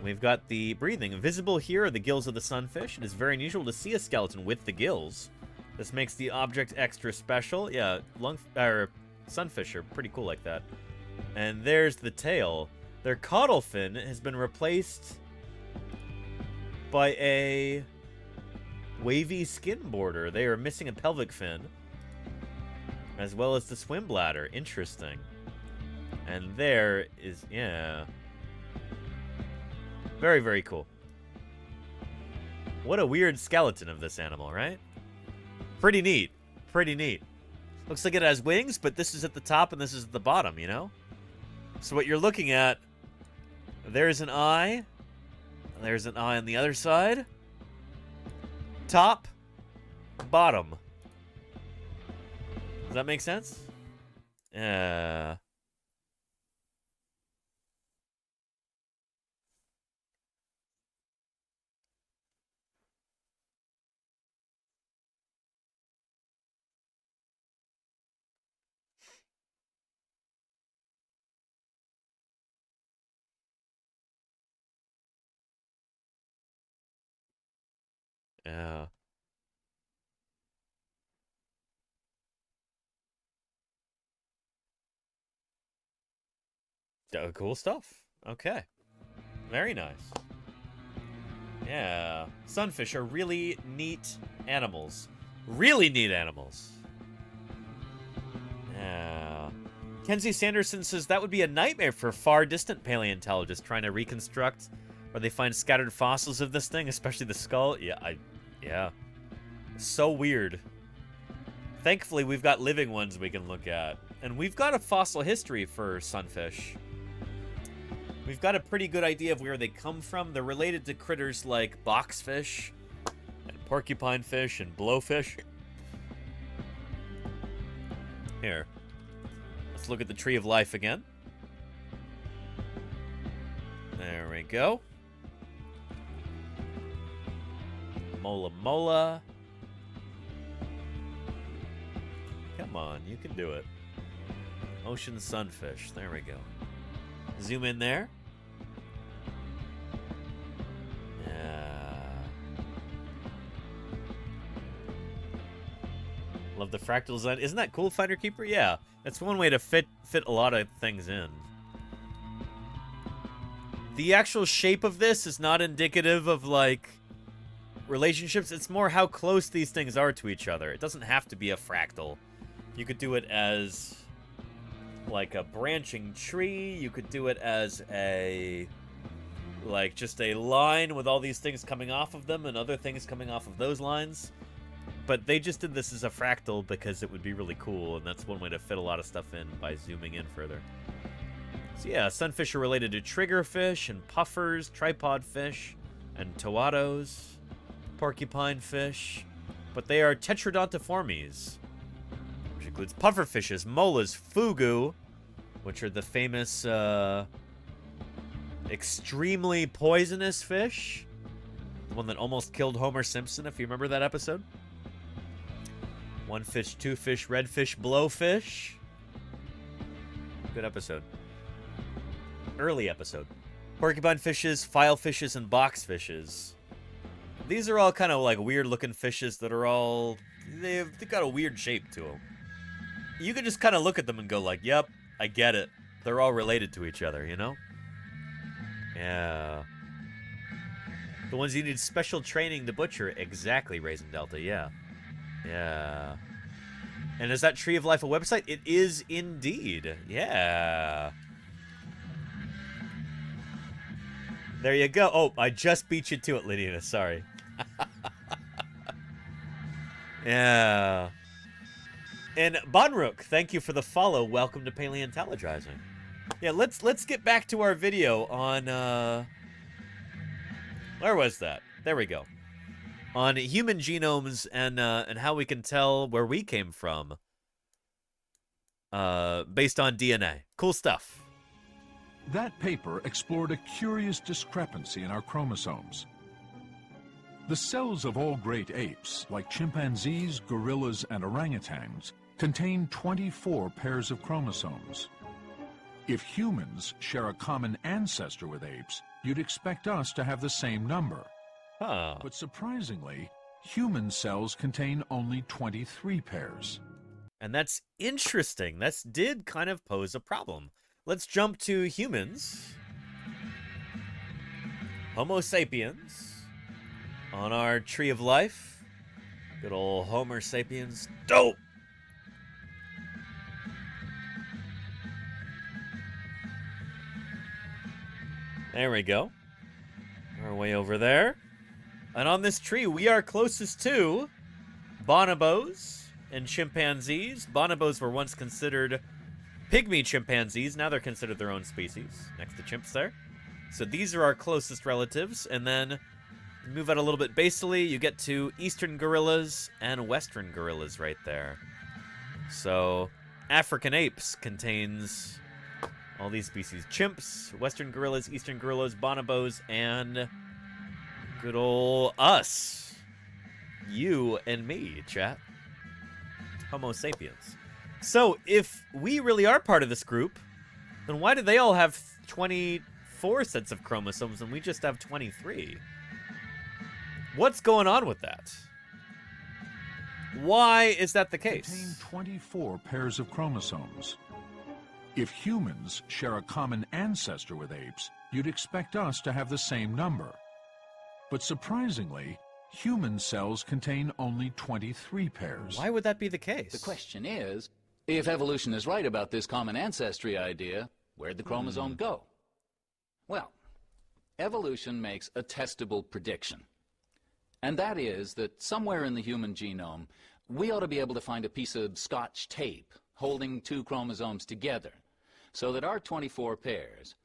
We've got the breathing. Visible here are the gills of the sunfish. It is very unusual to see a skeleton with the gills. This makes the object extra special. Yeah, sunfish are pretty cool like that. And there's the tail. Their caudal fin has been replaced by a wavy skin border. They are missing a pelvic fin, as well as the swim bladder. Interesting. And there is, yeah. Very, very cool. What a weird skeleton of this animal, right? Pretty neat. Pretty neat. Looks like it has wings, but this is at the top and this is at the bottom, you know? So what you're looking at, there's an eye. There's an eye on the other side. Top, bottom. Does that make sense? Yeah. Yeah. Cool stuff. Okay. Very nice. Yeah. Sunfish are really neat animals. Really neat animals. Yeah. Kenzie Sanderson says that would be a nightmare for far distant paleontologists trying to reconstruct where they find scattered fossils of this thing, especially the skull. Yeah. So weird. Thankfully, we've got living ones we can look at. And we've got a fossil history for sunfish. We've got a pretty good idea of where they come from. They're related to critters like boxfish and porcupine fish and blowfish. Here. Let's look at the tree of life again. There we go. Mola. Come on, you can do it. Ocean sunfish. There we go. Zoom in there. Yeah. Love the fractal design. Isn't that cool, Finder Keeper? Yeah. That's one way to fit a lot of things in. The actual shape of this is not indicative of, like, relationships. It's more how close these things are to each other. It doesn't have to be a fractal. You could do it as like a branching tree. You could do it as a, like, just a line with all these things coming off of them and other things coming off of those lines. But they just did this as a fractal because it would be really cool, and that's one way to fit a lot of stuff in by zooming in further. So yeah, sunfish are related to triggerfish and puffers, tripod fish, and toados, porcupine fish, but they are tetradontiformes, which includes pufferfishes, molas, fugu, which are the famous extremely poisonous fish, the one that almost killed Homer Simpson, if you remember that episode. One fish, two fish, red fish, blowfish. Good episode. Early episode. Porcupine fishes, filefishes, and boxfishes. These are all kind of like weird looking fishes that are all, they've got a weird shape to them. You can just kind of look at them and go like, yep, I get it. They're all related to each other, you know? Yeah. The ones you need special training to butcher. Exactly, Raisin Delta, yeah. Yeah. And is that Tree of Life a website? It is indeed. Yeah. There you go. Oh, I just beat you to it, Lydia. Sorry. Yeah. And Bonrook, thank you for the follow. Welcome to Paleontologizing. Yeah, let's get back to our video on Where was that? There we go. On human genomes and how we can tell where we came from based on DNA. Cool stuff. That paper explored a curious discrepancy in our chromosomes. The cells of all great apes, like chimpanzees, gorillas, and orangutans, contain 24 pairs of chromosomes. If humans share a common ancestor with apes, you'd expect us to have the same number. Huh. But surprisingly, human cells contain only 23 pairs. And that's interesting. That did kind of pose a problem. Let's jump to humans. Homo sapiens. On our tree of life. Good old Homo sapiens. Dope! There we go. Our way over there. And on this tree, we are closest to bonobos and chimpanzees. Bonobos were once considered pygmy chimpanzees. Now they're considered their own species, next to chimps there. So these are our closest relatives. And then move out a little bit basally, you get to eastern gorillas and western gorillas right there. So African apes contains all these species. Chimps, western gorillas, eastern gorillas, bonobos, and good ol' us. You and me, chat. Homo sapiens. So, if we really are part of this group, then why do they all have 24 sets of chromosomes and we just have 23? What's going on with that? Why is that the case? Contain 24 pairs of chromosomes. If humans share a common ancestor with apes, you'd expect us to have the same number. But surprisingly, human cells contain only 23 pairs. Why would that be the case? The question is, if evolution is right about this common ancestry idea, where'd the chromosome go? Well, evolution makes a testable prediction. And that is that somewhere in the human genome, we ought to be able to find a piece of Scotch tape holding two chromosomes together, so that our 24 pairs,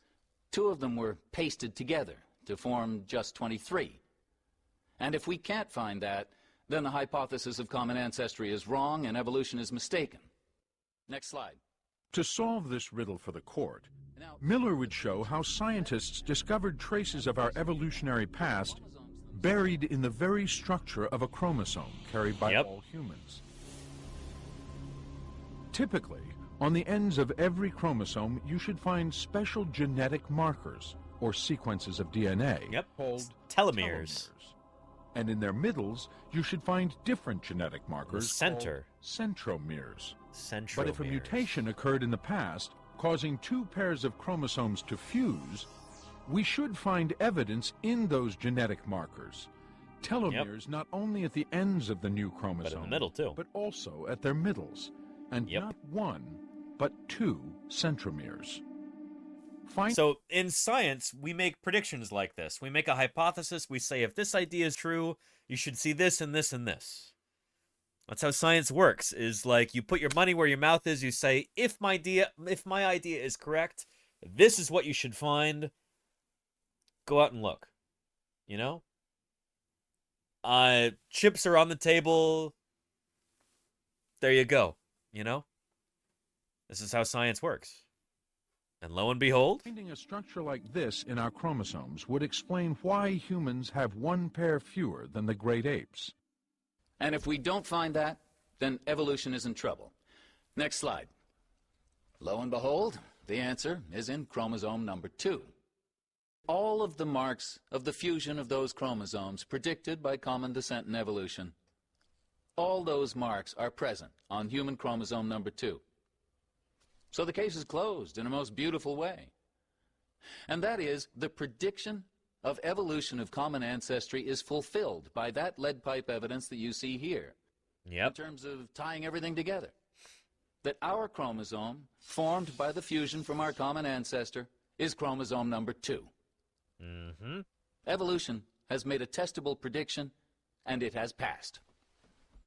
two of them were pasted together to form just 23. And if we can't find that, then the hypothesis of common ancestry is wrong and evolution is mistaken. Next slide. To solve this riddle for the court, Miller would show how scientists discovered traces of our evolutionary past buried in the very structure of a chromosome carried by all humans. Typically, on the ends of every chromosome, you should find special genetic markers, or sequences of DNA, called telomeres. And in their middles, you should find different genetic markers, center, called centromeres. Centromeres. But if a mutation occurred in the past, causing two pairs of chromosomes to fuse, we should find evidence in those genetic markers. Telomeres not only at the ends of the new chromosome, but in the middle too, but also at their middles, and not one, but two centromeres. So in science, we make predictions like this. We make a hypothesis. We say, if this idea is true, you should see this and this and this. That's how science works, is like you put your money where your mouth is. You say, if my idea is correct, this is what you should find. Go out and look. You know? Chips are on the table. There you go. You know? This is how science works. And lo and behold, finding a structure like this in our chromosomes would explain why humans have one pair fewer than the great apes. And if we don't find that, then evolution is in trouble. Next slide. Lo and behold, the answer is in chromosome number 2. All of the marks of the fusion of those chromosomes predicted by common descent and evolution, all those marks are present on human chromosome number 2. So the case is closed in a most beautiful way. And that is, the prediction of evolution of common ancestry is fulfilled by that lead pipe evidence that you see here. In terms of tying everything together. That our chromosome, formed by the fusion from our common ancestor, is chromosome number 2. Evolution has made a testable prediction, and it has passed.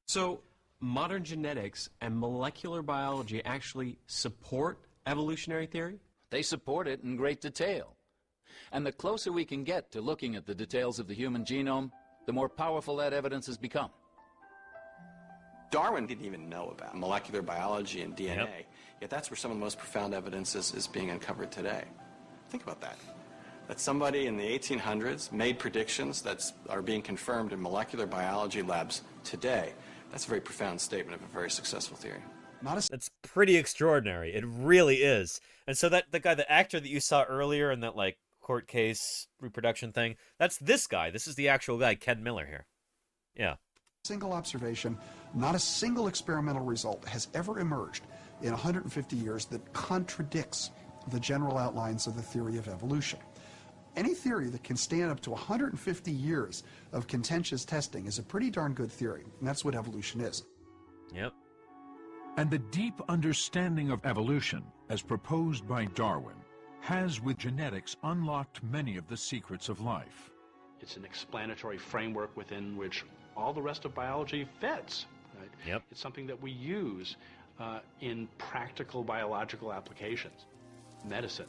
So, modern genetics and molecular biology actually support evolutionary theory? They support it in great detail. And the closer we can get to looking at the details of the human genome, the more powerful that evidence has become. Darwin didn't even know about molecular biology and DNA, yet that's where some of the most profound evidence is being uncovered today. Think about that. That somebody in the 1800s made predictions that are being confirmed in molecular biology labs today. That's a very profound statement of a very successful theory. That's pretty extraordinary. It really is. And so the actor that you saw earlier in that like court case reproduction thing, that's this guy. This is the actual guy, Ken Miller here. Yeah. Single observation, not a single experimental result has ever emerged in 150 years that contradicts the general outlines of the theory of evolution. Any theory that can stand up to 150 years of contentious testing is a pretty darn good theory, and that's what evolution is. Yep. And the deep understanding of evolution, as proposed by Darwin, has with genetics unlocked many of the secrets of life. It's an explanatory framework within which all the rest of biology fits. Right? Yep. It's something that we use in practical biological applications. Medicine,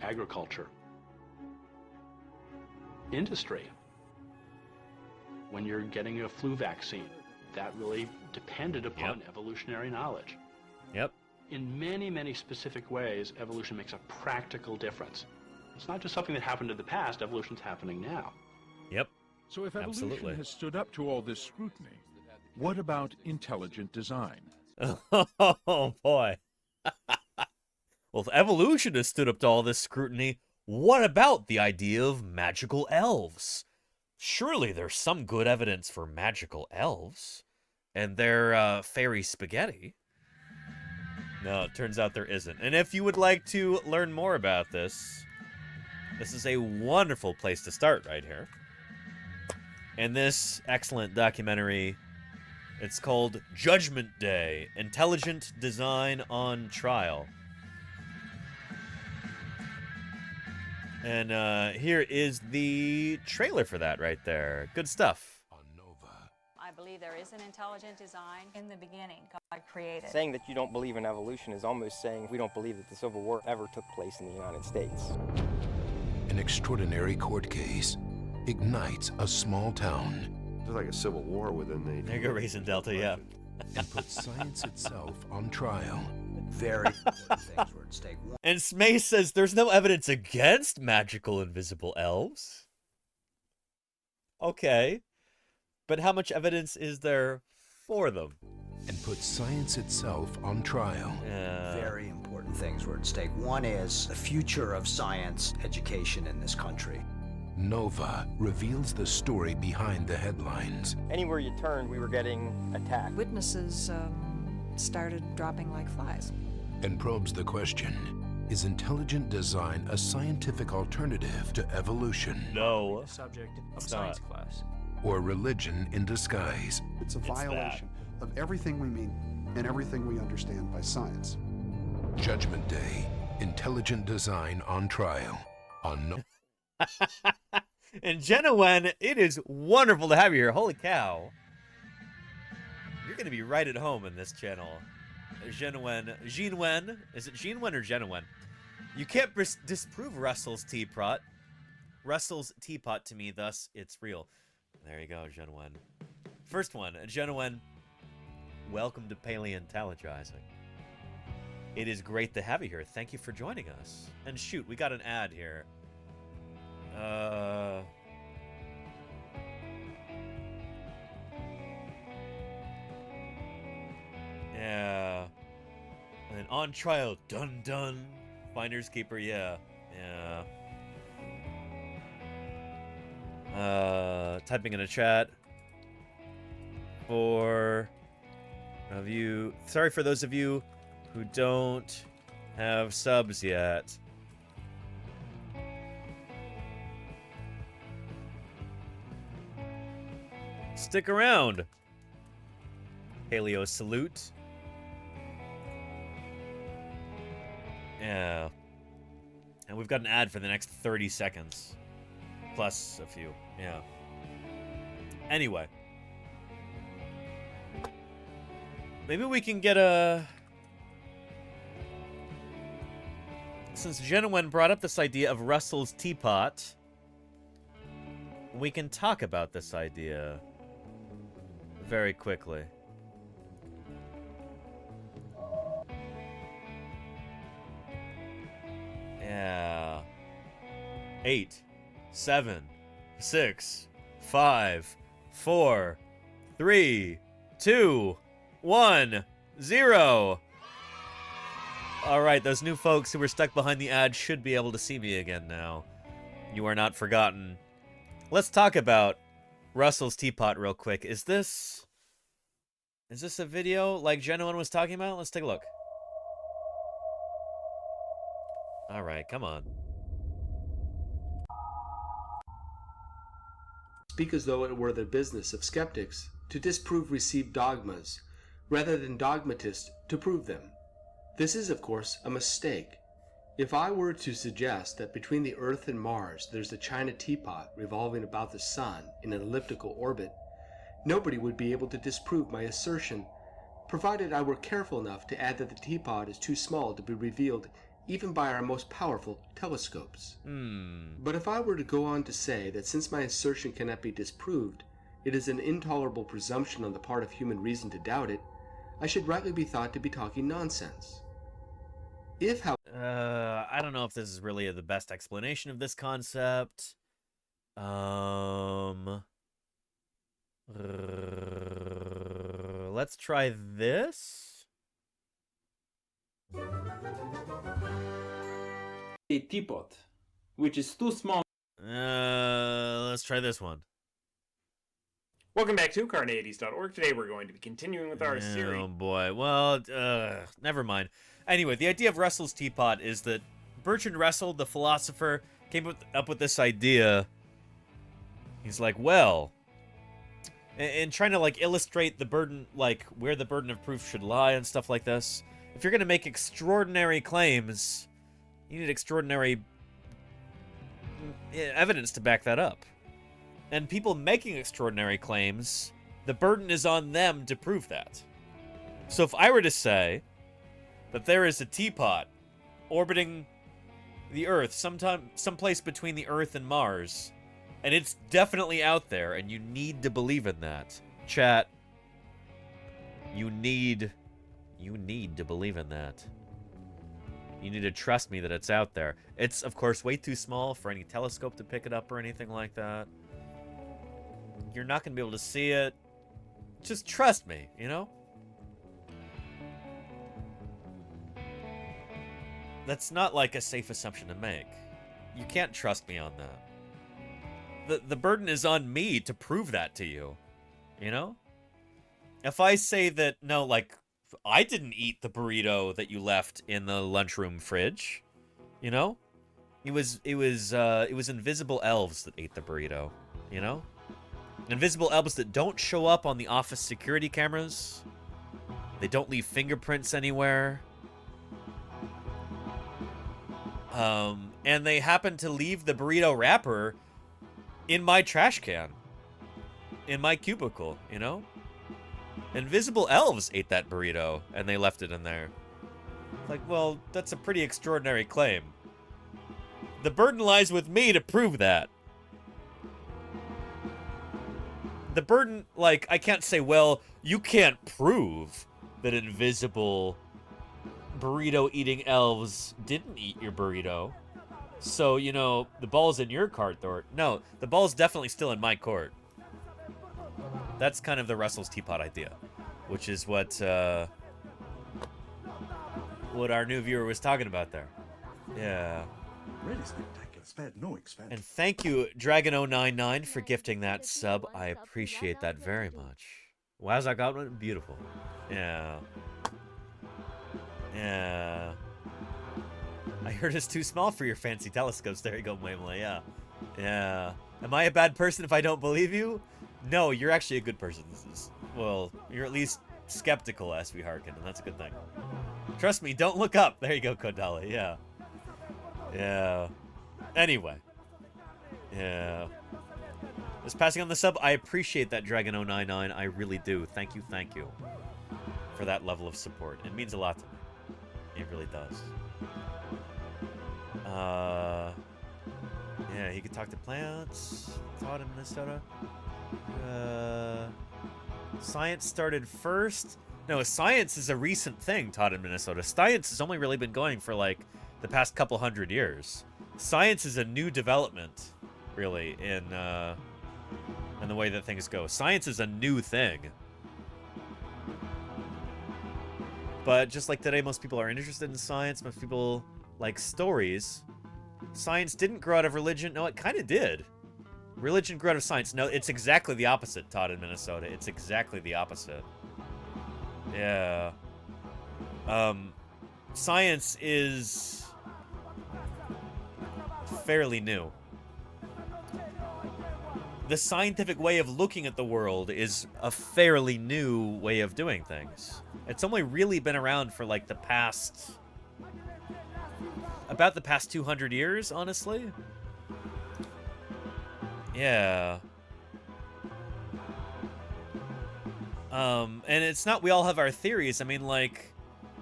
agriculture, industry. When you're getting a flu vaccine, that really depended upon evolutionary knowledge. Yep. In many, many specific ways, evolution makes a practical difference. It's not just something that happened in the past, evolution's happening now. Yep. So if evolution Absolutely. has stood up to all this scrutiny, what about intelligent design? Oh, boy. Well, if evolution has stood up to all this scrutiny, what about the idea of magical elves? Surely there's some good evidence for magical elves and their fairy spaghetti. No, it turns out there isn't. And if you would like to learn more about this, this is a wonderful place to start right here. And this excellent documentary, it's called Judgment Day, Intelligent Design on Trial. And here is the trailer for that right there. Good stuff. I believe there is an intelligent design. In the beginning, God created. Saying that you don't believe in evolution is almost saying we don't believe that the Civil War ever took place in the United States. An extraordinary court case ignites a small town. There's like a civil war within the... There you go, Raisin Delta, yeah. And puts science itself on trial. Very important things were at stake. And Smay says there's no evidence against magical invisible elves. Okay. But how much evidence is there for them? And puts science itself on trial. Very important things were at stake. One is the future of science education in this country. Nova reveals the story behind the headlines. Anywhere you turned, we were getting attacked. Witnesses started dropping like flies. And probes the question, is intelligent design a scientific alternative to evolution? No. Subject of It's science not. class. Or religion in disguise? It's a violation of everything we mean and everything we understand by science. Judgment Day, Intelligent Design on Trial. On No... And Jenna Wen, it is wonderful to have you here. Holy cow. You're going to be right at home in this channel. Jenna Wen. Jean Wen. Is it Jean Wen or Jenna Wen? You can't disprove Russell's teapot. Russell's teapot to me, thus it's real. There you go, Jenna Wen. First one, Jenna Wen. Welcome to Paleontologizing. It is great to have you here. Thank you for joining us. And shoot, we got an ad here. Yeah. And then on trial, dun dun. Finders keeper, yeah. Yeah. Typing in a chat. For of you, sorry for those of you who don't have subs yet. Stick around. Paleo salute. Yeah. And we've got an ad for the next 30 seconds. Plus a few. Yeah. Anyway. Maybe we can get a since Genuine brought up this idea of Russell's teapot, we can talk about this idea very quickly. Yeah. 8, 7, 6, 5, 4, 3, 2, 1, 0. All right, those new folks who were stuck behind the ad should be able to see me again now. You are not forgotten. Let's talk about Russell's teapot real quick. Is this a video like Genuine was talking about? Let's take a look. All right, come on. Speak as though it were the business of skeptics to disprove received dogmas, rather than dogmatists to prove them. This is, of course, a mistake. If I were to suggest that between the Earth and Mars there's a China teapot revolving about the Sun in an elliptical orbit, nobody would be able to disprove my assertion, provided I were careful enough to add that the teapot is too small to be revealed even by our most powerful telescopes. But if I were to go on to say that since my assertion cannot be disproved, it is an intolerable presumption on the part of human reason to doubt it, I should rightly be thought to be talking nonsense. If, however... I don't know if this is really the best explanation of this concept. Let's try this. A teapot, which is too small. Let's try this one. Welcome back to Carneades.org. Today we're going to be continuing with our series. Oh boy, well, never mind. Anyway, the idea of Russell's teapot is that Bertrand Russell, the philosopher, came up with this idea. He's like, well, and trying to like illustrate the burden, like where the burden of proof should lie and stuff like this. If you're going to make extraordinary claims, you need extraordinary evidence to back that up. And people making extraordinary claims, the burden is on them to prove that. So if I were to say that there is a teapot orbiting the Earth, someplace between the Earth and Mars, and it's definitely out there, and you need to believe in that. Chat, you need to believe in that. You need to trust me that it's out there. It's, of course, way too small for any telescope to pick it up or anything like that. You're not going to be able to see it. Just trust me, you know? That's not like a safe assumption to make. You can't trust me on that. The burden is on me to prove that to you, you know? If I say that, no, like, I didn't eat the burrito that you left in the lunchroom fridge, you know? It was invisible elves that ate the burrito, you know? Invisible elves that don't show up on the office security cameras. They don't leave fingerprints anywhere. And they happen to leave the burrito wrapper in my trash can. In my cubicle, you know? Invisible elves ate that burrito, and they left it in there. Like, well, that's a pretty extraordinary claim. The burden lies with me to prove that. The burden, like, I can't say, well, you can't prove that invisible burrito-eating elves didn't eat your burrito. So, you know, the ball's in your court, Thor. No, the ball's definitely still in my court. That's kind of the Russell's teapot idea, which is what our new viewer was talking about there. Yeah. Really spectacular, spared no expense. And thank you, Dragon099, for gifting that sub. I appreciate that very much. Wow, that got one beautiful. Yeah. Yeah. I heard it's too small for your fancy telescopes. There you go, Mwemla. Yeah. Yeah. Am I a bad person if I don't believe you? No, you're actually a good person. Well, you're at least skeptical as we hearken, and that's a good thing. Trust me, don't look up. There you go, Kodali. Yeah. Yeah. Anyway. Yeah. Just passing on the sub. I appreciate that, Dragon099. I really do. Thank you for that level of support. It means a lot to me. It really does. Yeah, he could talk to plants. Taught in Minnesota. Science started first. No, science is a recent thing taught in Minnesota. Science has only really been going for like the past couple hundred years. Science is a new development, really, in the way that things go. Science is a new thing. But just like today, most people are interested in science. Most people like stories. Science didn't grow out of religion. No, it kind of did. Religion grew out of science. No, it's exactly the opposite, taught in Minnesota. It's exactly the opposite. Yeah. Science is fairly new. The scientific way of looking at the world is a fairly new way of doing things. It's only really been around for like the past... about the past 200 years, honestly. Yeah. And it's not we all have our theories. I mean, like,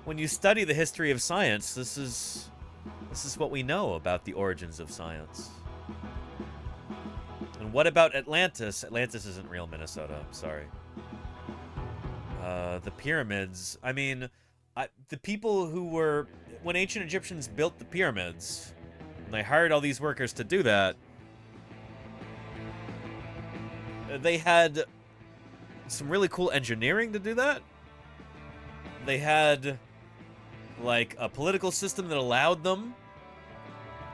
when you study the history of science, this is what we know about the origins of science. And what about Atlantis? Atlantis isn't real Minnesota. I'm sorry. The pyramids. I mean, the people who were... when ancient Egyptians built the pyramids, and they hired all these workers to do that, they had some really cool engineering to do that. They had, like, a political system that allowed them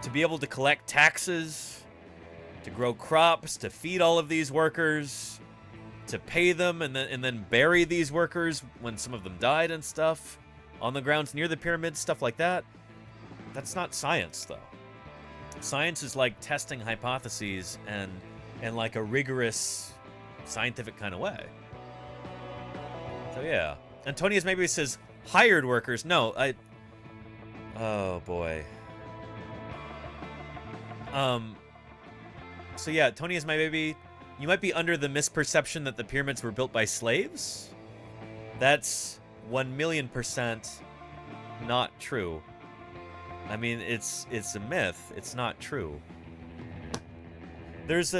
to be able to collect taxes, to grow crops, to feed all of these workers, to pay them, and then bury these workers when some of them died and stuff on the grounds near the pyramids, stuff like that. That's not science, though. Science is like testing hypotheses and like a rigorous scientific kind of way. So yeah. Antonius maybe says hired workers. No, oh boy. So yeah, Antonius maybe you might be under the misperception that the pyramids were built by slaves. That's 1,000,000% not true. I mean, it's a myth. It's not true. There's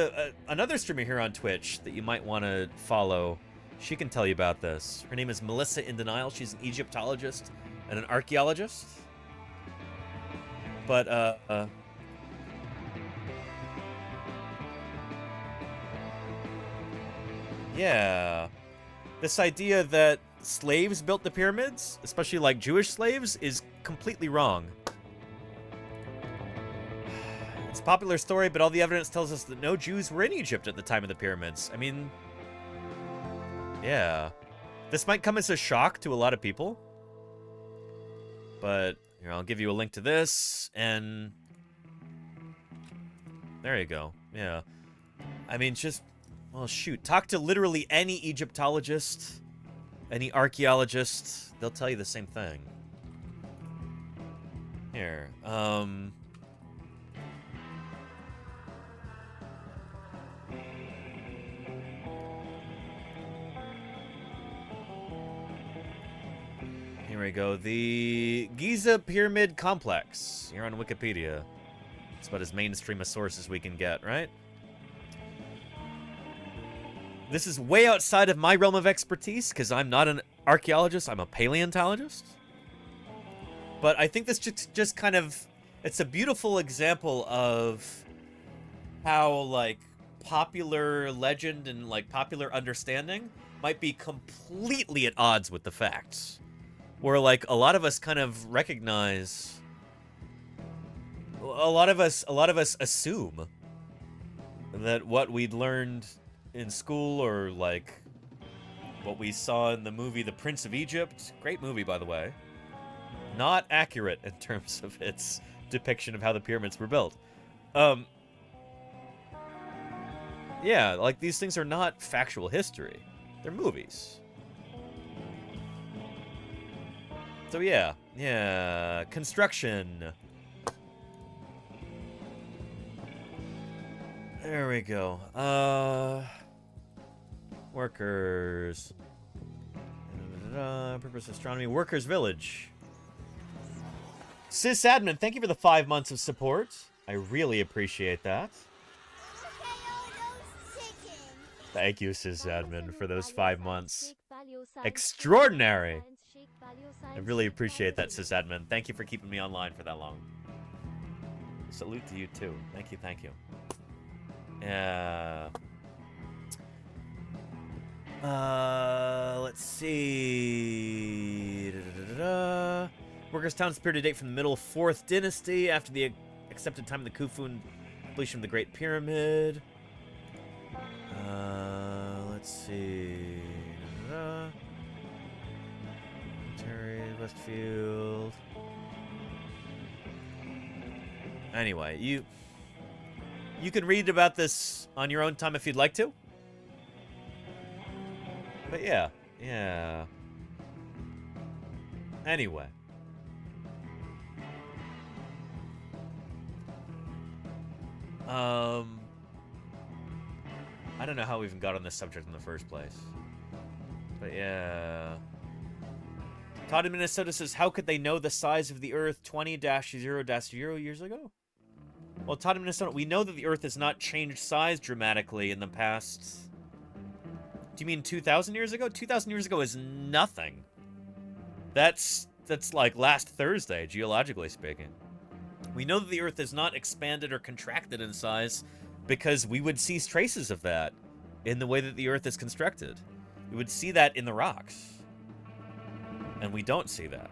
another streamer here on Twitch that you might want to follow. She can tell you about this. Her name is Melissa in Denial. She's an Egyptologist and an archaeologist. But yeah, this idea that slaves built the pyramids, especially like Jewish slaves, is completely wrong. It's a popular story, but all the evidence tells us that no Jews were in Egypt at the time of the pyramids. I mean, yeah. This might come as a shock to a lot of people. But here, I'll give you a link to this, and there you go. Yeah. I mean, just, well, shoot. Talk to literally any Egyptologist, any archaeologist. They'll tell you the same thing. Here, here we go. The Giza Pyramid Complex. Here on Wikipedia. It's about as mainstream a source as we can get, right? This is way outside of my realm of expertise, because I'm not an archaeologist, I'm a paleontologist. But I think this just kind of, it's a beautiful example of how, like, popular legend and, like, popular understanding might be completely at odds with the facts. Where, like, a lot of us kind of recognize, a lot of us assume that what we'd learned in school, or like what we saw in the movie The Prince of Egypt, great movie by the way, not accurate in terms of its depiction of how the pyramids were built. Yeah, like these things are not factual history, they're movies. So yeah, construction. There we go. Workers. Purpose astronomy. Workers village. Sysadmin, thank you for the 5 months of support. I really appreciate that. Thank you, Sysadmin, for those 5 months. Extraordinary. I really appreciate that, Sysadmin. Thank you for keeping me online for that long. Salute to you, too. Thank you, thank you. Yeah. Let's see. Workers' Town appeared to date from the middle 4th dynasty after the accepted time of the Khufu and completion of the Great Pyramid. Let's see. Terry, Westfield. Anyway, you can read about this on your own time if you'd like to. But yeah. Anyway. I don't know how we even got on this subject in the first place. But yeah. Todd in Minnesota says, how could they know the size of the Earth 20-0-0 years ago? Well, Todd in Minnesota, we know that the Earth has not changed size dramatically in the past... Do you mean 2,000 years ago? 2,000 years ago is nothing. That's like last Thursday, geologically speaking. We know that the Earth has not expanded or contracted in size because we would see traces of that in the way that the Earth is constructed. We would see that in the rocks. And we don't see that.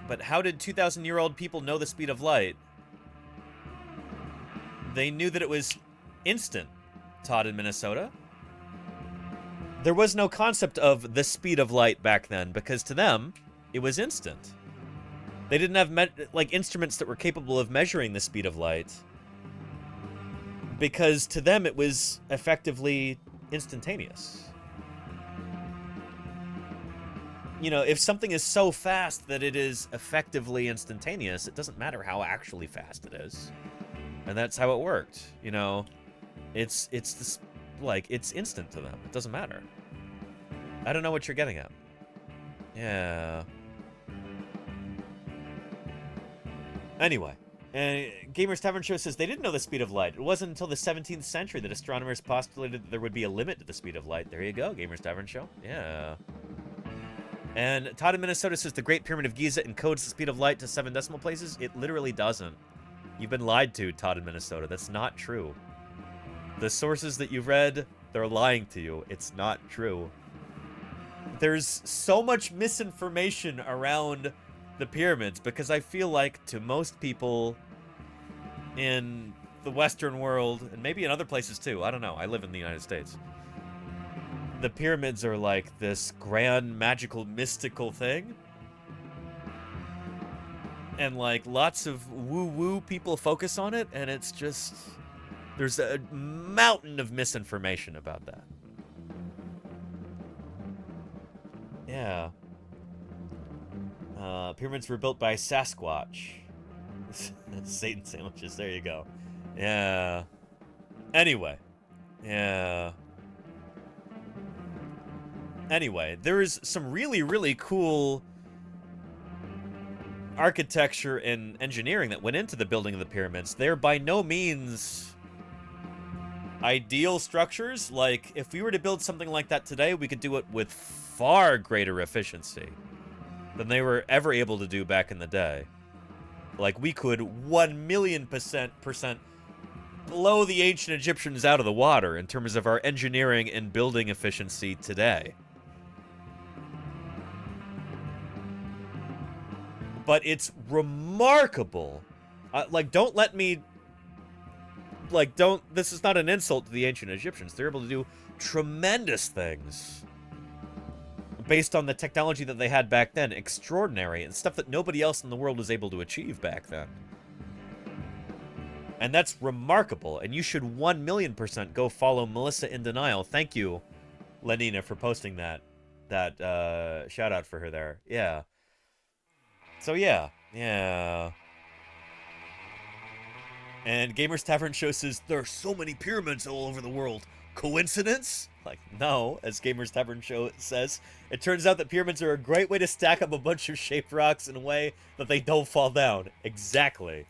But how did 2,000-year-old people know the speed of light? They knew that it was instant, Todd in Minnesota. There was no concept of the speed of light back then, because to them, it was instant. They didn't have instruments that were capable of measuring the speed of light, because to them it was effectively instantaneous. You know, if something is so fast that it is effectively instantaneous, it doesn't matter how actually fast it is. And that's how it worked, you know. It's this, it's instant to them. It doesn't matter. I don't know what you're getting at. Yeah. Anyway, Gamers Tavern Show says they didn't know the speed of light. It wasn't until the 17th century that astronomers postulated that there would be a limit to the speed of light. There you go, Gamers Tavern Show. Yeah. And Todd in Minnesota says the Great Pyramid of Giza encodes the speed of light to 7 decimal places. It literally doesn't. You've been lied to, Todd in Minnesota. That's not true. The sources that you've read, they're lying to you. It's not true. There's so much misinformation around the pyramids because I feel like to most people in the Western world, and maybe in other places too, I don't know. I live in the United States. The pyramids are like this grand, magical, mystical thing. And like lots of woo-woo people focus on it, and it's just... There's a mountain of misinformation about that. Yeah. Pyramids were built by Sasquatch. Satan sandwiches, there you go. Yeah. Anyway. Yeah. Anyway, there is some really, really cool architecture and engineering that went into the building of the pyramids. They're by no means ideal structures. Like, if we were to build something like that today, we could do it with far greater efficiency than they were ever able to do back in the day. Like, we could 1,000,000% blow the ancient Egyptians out of the water in terms of our engineering and building efficiency today. But it's remarkable. Don't let me... This is not an insult to the ancient Egyptians. They're able to do tremendous things based on the technology that they had back then. Extraordinary. And stuff that nobody else in the world was able to achieve back then. And that's remarkable. And you should 1,000,000% go follow Melissa in Denial. Thank you, Lenina, for posting that shout out for her there. Yeah. So yeah. And Gamers Tavern Show says, there are so many pyramids all over the world. Coincidence? Like, no, as Gamers Tavern Show says. It turns out that pyramids are a great way to stack up a bunch of shaped rocks in a way that they don't fall down. Exactly.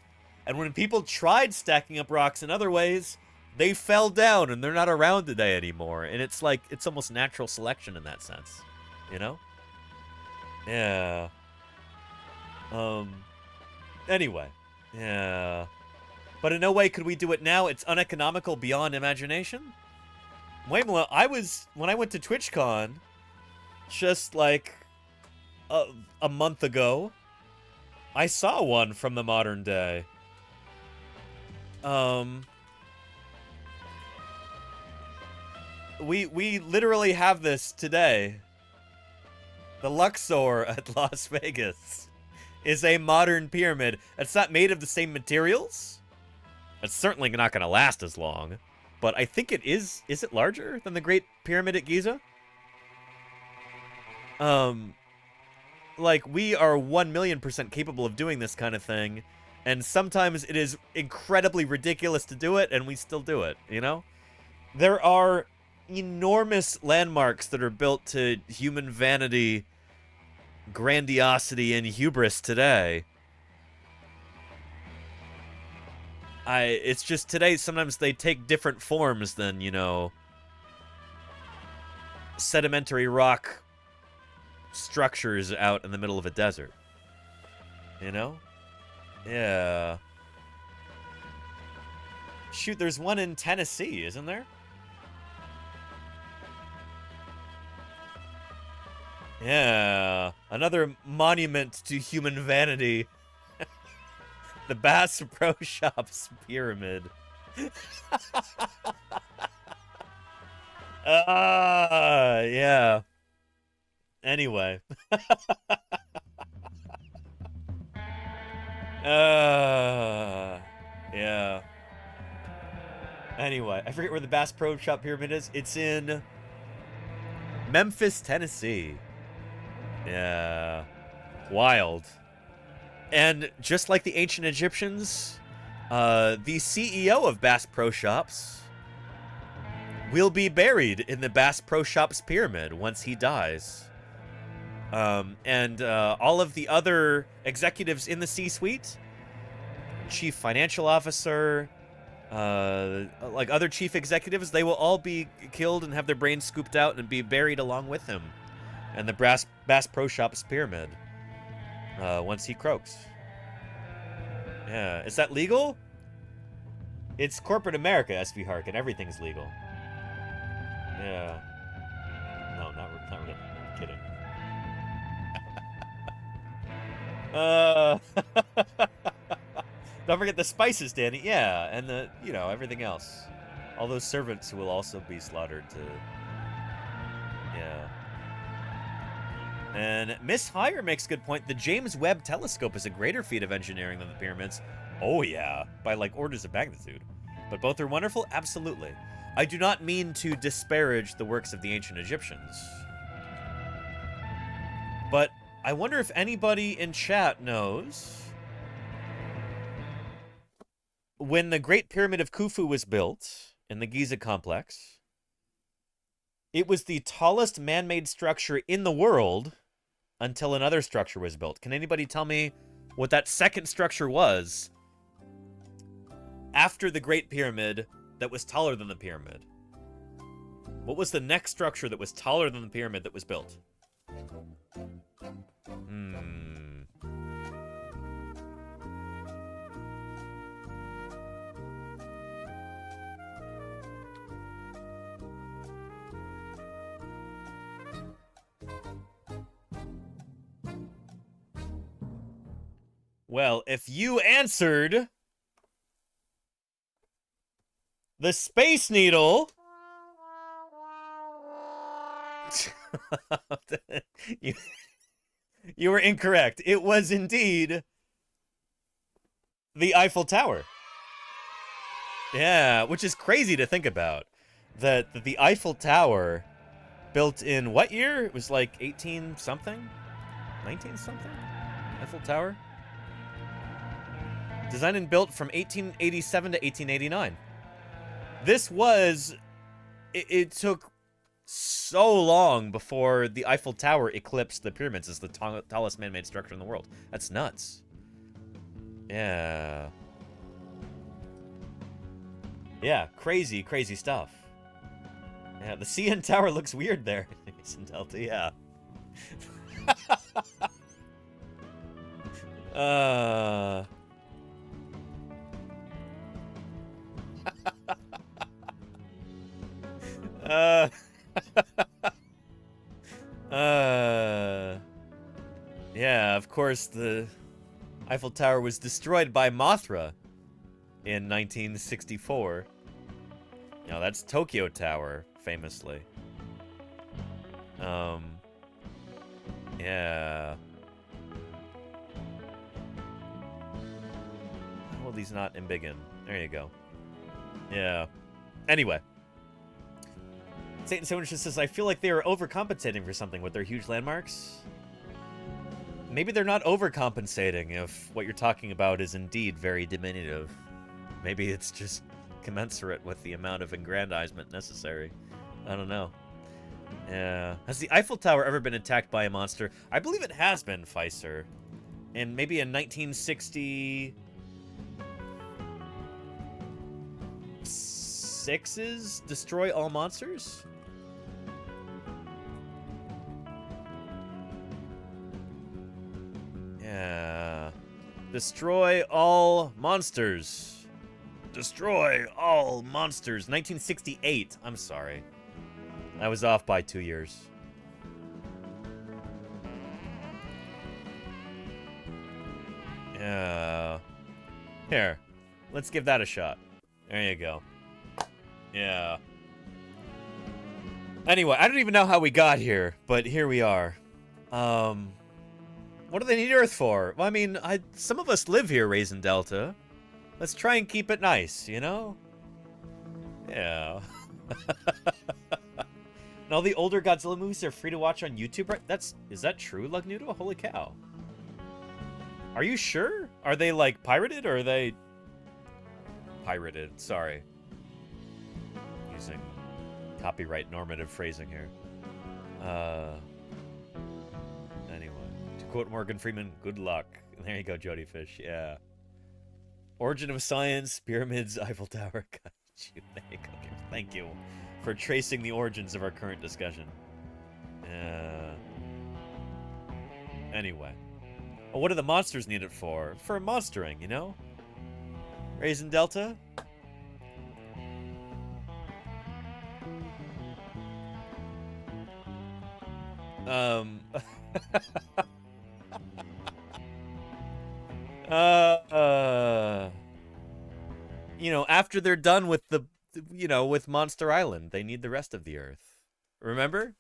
And when people tried stacking up rocks in other ways, they fell down and they're not around today anymore. And it's like, it's almost natural selection in that sense. You know? Yeah. Anyway. Yeah. But in no way could we do it now. It's uneconomical beyond imagination. Waymola, when I went to TwitchCon, just like a month ago, I saw one from the modern day. We literally have this today. The Luxor at Las Vegas is a modern pyramid. It's not made of the same materials. It's certainly not going to last as long. But I think it is. Is it larger than the Great Pyramid at Giza? Like, we are 1,000,000% capable of doing this kind of thing. And sometimes it is incredibly ridiculous to do it, and we still do it, you know? There are enormous landmarks that are built to human vanity, grandiosity, and hubris today. It's just today, sometimes they take different forms than, you know, sedimentary rock structures out in the middle of a desert. You know? Yeah. Shoot, there's one in Tennessee, isn't there? Yeah. Another monument to human vanity. The Bass Pro Shops Pyramid. Yeah. Anyway. Yeah. Anyway, I forget where the Bass Pro Shop Pyramid is. It's in Memphis, Tennessee. Yeah. Wild. And just like the ancient Egyptians, the CEO of Bass Pro Shops will be buried in the Bass Pro Shops pyramid once he dies. And all of the other executives in the C-suite, chief financial officer, like other chief executives, they will all be killed and have their brains scooped out and be buried along with him in the Bass Pro Shops pyramid. Once he croaks. Yeah. Is that legal? It's corporate America, SV Harkin. Everything's legal. Yeah. No, not really. I'm kidding. Don't forget the spices, Danny. Yeah, and the, you know, everything else. All those servants who will also be slaughtered to... Yeah. And Miss Hire makes a good point. The James Webb Telescope is a greater feat of engineering than the pyramids. Oh, yeah. By, like, orders of magnitude. But both are wonderful? Absolutely. I do not mean to disparage the works of the ancient Egyptians. But I wonder if anybody in chat knows... When the Great Pyramid of Khufu was built in the Giza complex, it was the tallest man-made structure in the world until another structure was built. Can anybody tell me what that second structure was after the Great Pyramid that was taller than the pyramid? What was the next structure that was taller than the pyramid that was built? Well, if you answered the Space Needle, you were incorrect. It was indeed the Eiffel Tower. Yeah, which is crazy to think about. That the Eiffel Tower, built in what year? It was like 18-something? 19-something? Eiffel Tower? Designed and built from 1887 to 1889. This was it took so long before the Eiffel Tower eclipsed the pyramids as the tallest man-made structure in the world. That's nuts. Yeah. Yeah, crazy, crazy stuff. Yeah, the CN Tower looks weird there. In Delta, yeah. Yeah, of course, the Eiffel Tower was destroyed by Mothra in 1964. Now, that's Tokyo Tower, famously. Yeah. Well, these not embiggen. There you go. Yeah. Anyway. Satan Sandwich says, I feel like they are overcompensating for something with their huge landmarks. Maybe they're not overcompensating if what you're talking about is indeed very diminutive. Maybe it's just commensurate with the amount of aggrandizement necessary. I don't know. Yeah. Has the Eiffel Tower ever been attacked by a monster? I believe it has been, Pfizer. And maybe in 1966's Destroy All Monsters? Yeah. Destroy all monsters. Destroy all monsters. 1968. I'm sorry. I was off by 2 years. Yeah. Here. Let's give that a shot. There you go. Yeah. Anyway, I don't even know how we got here, but here we are. What do they need Earth for? Well, I mean, some of us live here, Raisin Delta. Let's try and keep it nice, you know? Yeah. And all the older Godzilla movies are free to watch on YouTube, right? Is that true, Lugnudo? Holy cow. Are you sure? Are they, like, pirated, or are they... Pirated, sorry. Using copyright normative phrasing here. Anyway. To quote Morgan Freeman, good luck. There you go, Jody Fish, yeah. Origin of Science, Pyramids, Eiffel Tower. Got you, thank you for tracing the origins of our current discussion. Anyway. Well, what do the monsters need it for? For monstering, you know? Raisin Delta? You know, after they're done with with Monster Island, they need the rest of the Earth. Remember?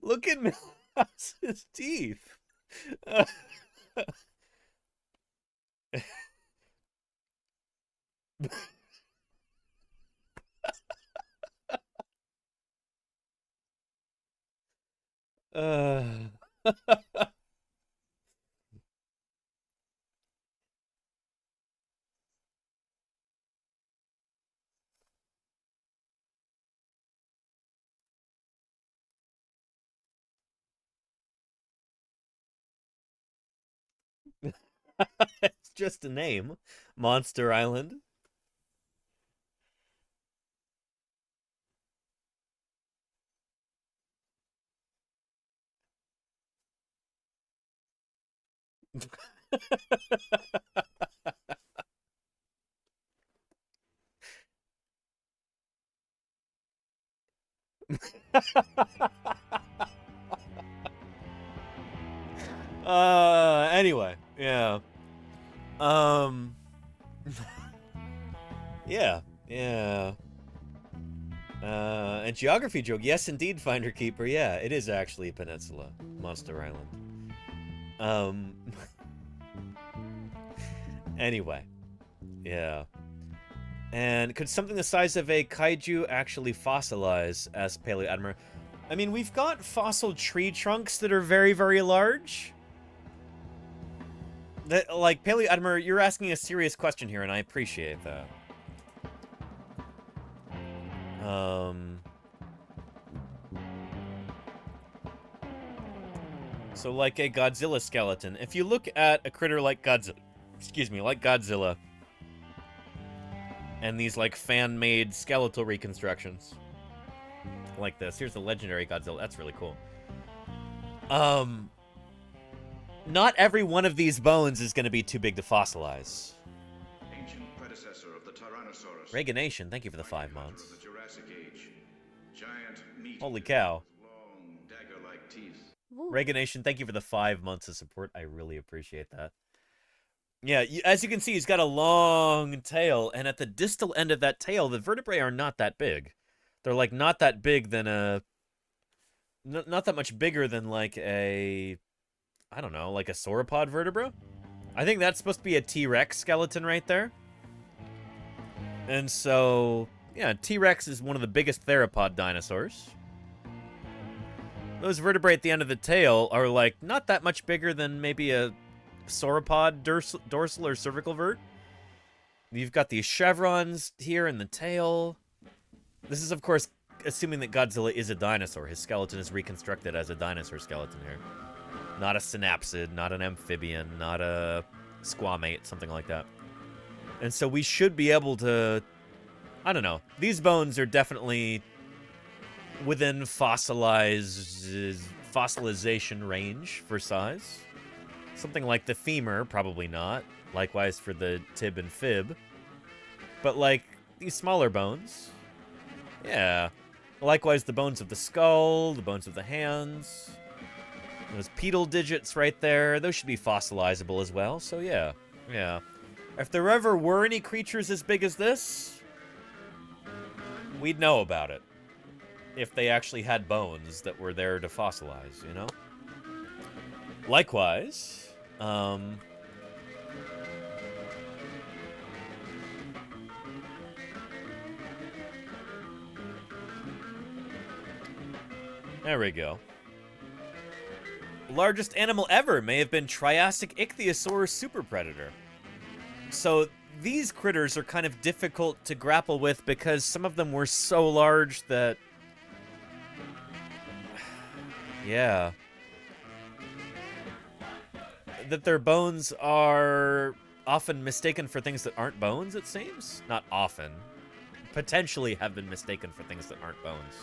Look at Milhouse's teeth. It's just a name. Monster Island. Anyway, yeah. Yeah. And geography joke. Yes, indeed, Finder Keeper. Yeah, it is actually a peninsula. Monster Island. Anyway. Yeah. And could something the size of a kaiju actually fossilize, as Paleo Admiral? I mean, we've got fossil tree trunks that are very, very large. That, like, Paleo Admiral, you're asking a serious question here, and I appreciate that. So, like a Godzilla skeleton. If you look at a critter like Godzilla, like Godzilla, and these, like, fan-made skeletal reconstructions, like this. Here's the legendary Godzilla. That's really cool. Not every one of these bones is going to be too big to fossilize. Ancient predecessor of the Tyrannosaurus. Reganation, thank you for the 5 months. Of the Jurassic Age. Giant meat. Holy cow. Long dagger-like teeth. Reganation, thank you for the 5 months of support. I really appreciate that. Yeah, as you can see, he's got a long tail, and at the distal end of that tail, the vertebrae are not that big. They're, like, not that big than a... Not that much bigger than, like, a... I don't know, like a sauropod vertebra? I think that's supposed to be a T-Rex skeleton right there. And so, yeah, T-Rex is one of the biggest theropod dinosaurs. Those vertebrae at the end of the tail are, like, not that much bigger than maybe a sauropod dorsal or cervical vert. You've got these chevrons here in the tail. This is, of course, assuming that Godzilla is a dinosaur. His skeleton is reconstructed as a dinosaur skeleton here. Not a synapsid, not an amphibian, not a squamate, something like that. And so we should be able to... I don't know. These bones are definitely within fossilization range for size. Something like the femur, probably not. Likewise for the tib and fib. But, like, these smaller bones... Yeah. Likewise, the bones of the skull, the bones of the hands... Those pedal digits right there, those should be fossilizable as well, so yeah. Yeah. If there ever were any creatures as big as this, we'd know about it. If they actually had bones that were there to fossilize, you know? Likewise, there we go. Largest animal ever may have been Triassic ichthyosaur super predator. So these critters are kind of difficult to grapple with because some of them were so large that... Yeah. That their bones are often mistaken for things that aren't bones, it seems. Not often. Potentially have been mistaken for things that aren't bones.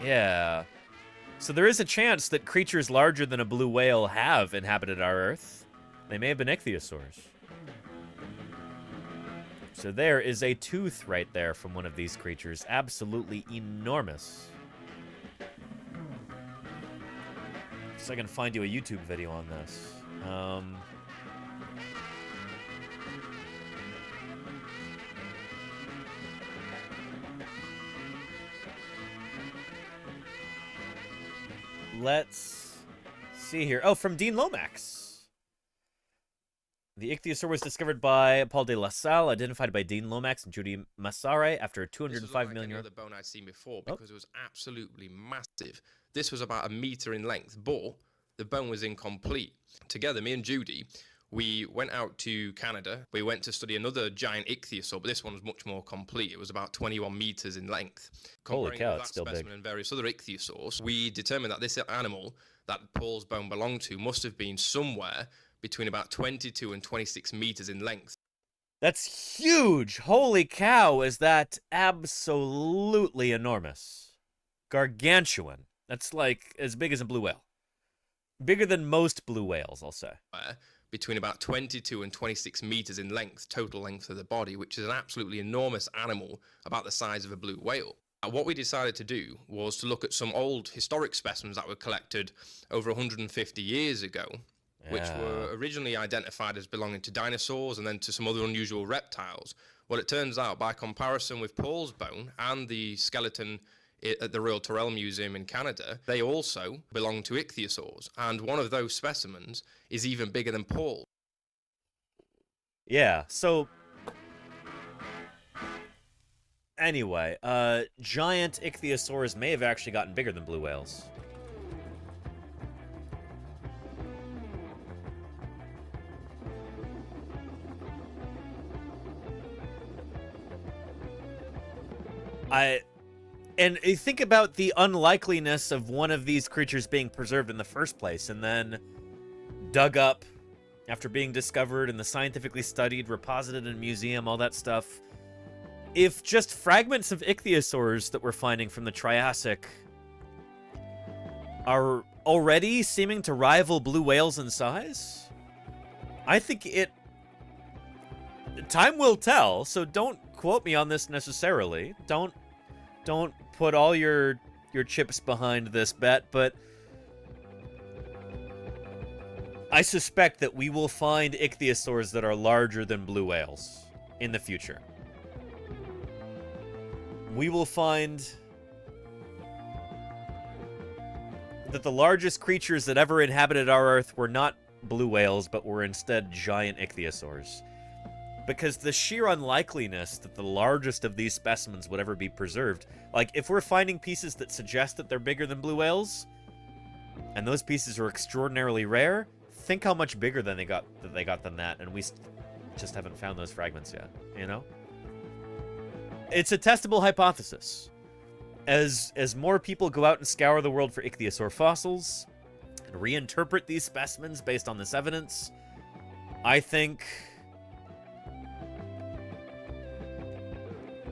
Yeah. So there is a chance that creatures larger than a blue whale have inhabited our Earth. They may have been ichthyosaurs. So there is a tooth right there from one of these creatures. Absolutely enormous. So I can find you a YouTube video on this. Let's see here. Oh, from Dean Lomax. The ichthyosaur was discovered by Paul de La Salle, identified by Dean Lomax and Judy Massare after 205 million years. This was like bone I'd seen before because it was absolutely massive. This was about 1 meter in length, but the bone was incomplete. Together, me and Judy, we went out to Canada. We went to study another giant ichthyosaur, but this one was much more complete. It was about 21 meters in length. Holy cow, it's still big. And various other ichthyosaurs, we determined that this animal that Paul's bone belonged to must have been somewhere between about 22 and 26 meters in length. That's huge! Holy cow, is that absolutely enormous. Gargantuan. That's like as big as a blue whale. Bigger than most blue whales, I'll say. Between about 22 and 26 meters in length, total length of the body, which is an absolutely enormous animal, about the size of a blue whale. What we decided to do was to look at some old historic specimens that were collected over 150 years ago. which were originally identified as belonging to dinosaurs and then to some other unusual reptiles. Well, it turns out, by comparison with Paul's bone and the skeleton at the Royal Tyrrell Museum in Canada, they also belong to ichthyosaurs, and one of those specimens is even bigger than Paul. Yeah, so anyway, giant ichthyosaurs may have actually gotten bigger than blue whales. And think about the unlikeliness of one of these creatures being preserved in the first place and then dug up after being discovered and the scientifically studied, reposited in a museum, all that stuff. If just fragments of ichthyosaurs that we're finding from the Triassic are already seeming to rival blue whales in size, I think time will tell, so don't quote me on this necessarily. Don't put all your chips behind this bet, but I suspect that we will find ichthyosaurs that are larger than blue whales in the future. We will find that the largest creatures that ever inhabited our Earth were not blue whales, but were instead giant ichthyosaurs. Because the sheer unlikeliness that the largest of these specimens would ever be preserved, like if we're finding pieces that suggest that they're bigger than blue whales, and those pieces are extraordinarily rare, think how much bigger than they got than that, and we just haven't found those fragments yet, you know? It's a testable hypothesis. As more people go out and scour the world for ichthyosaur fossils and reinterpret these specimens based on this evidence, I think,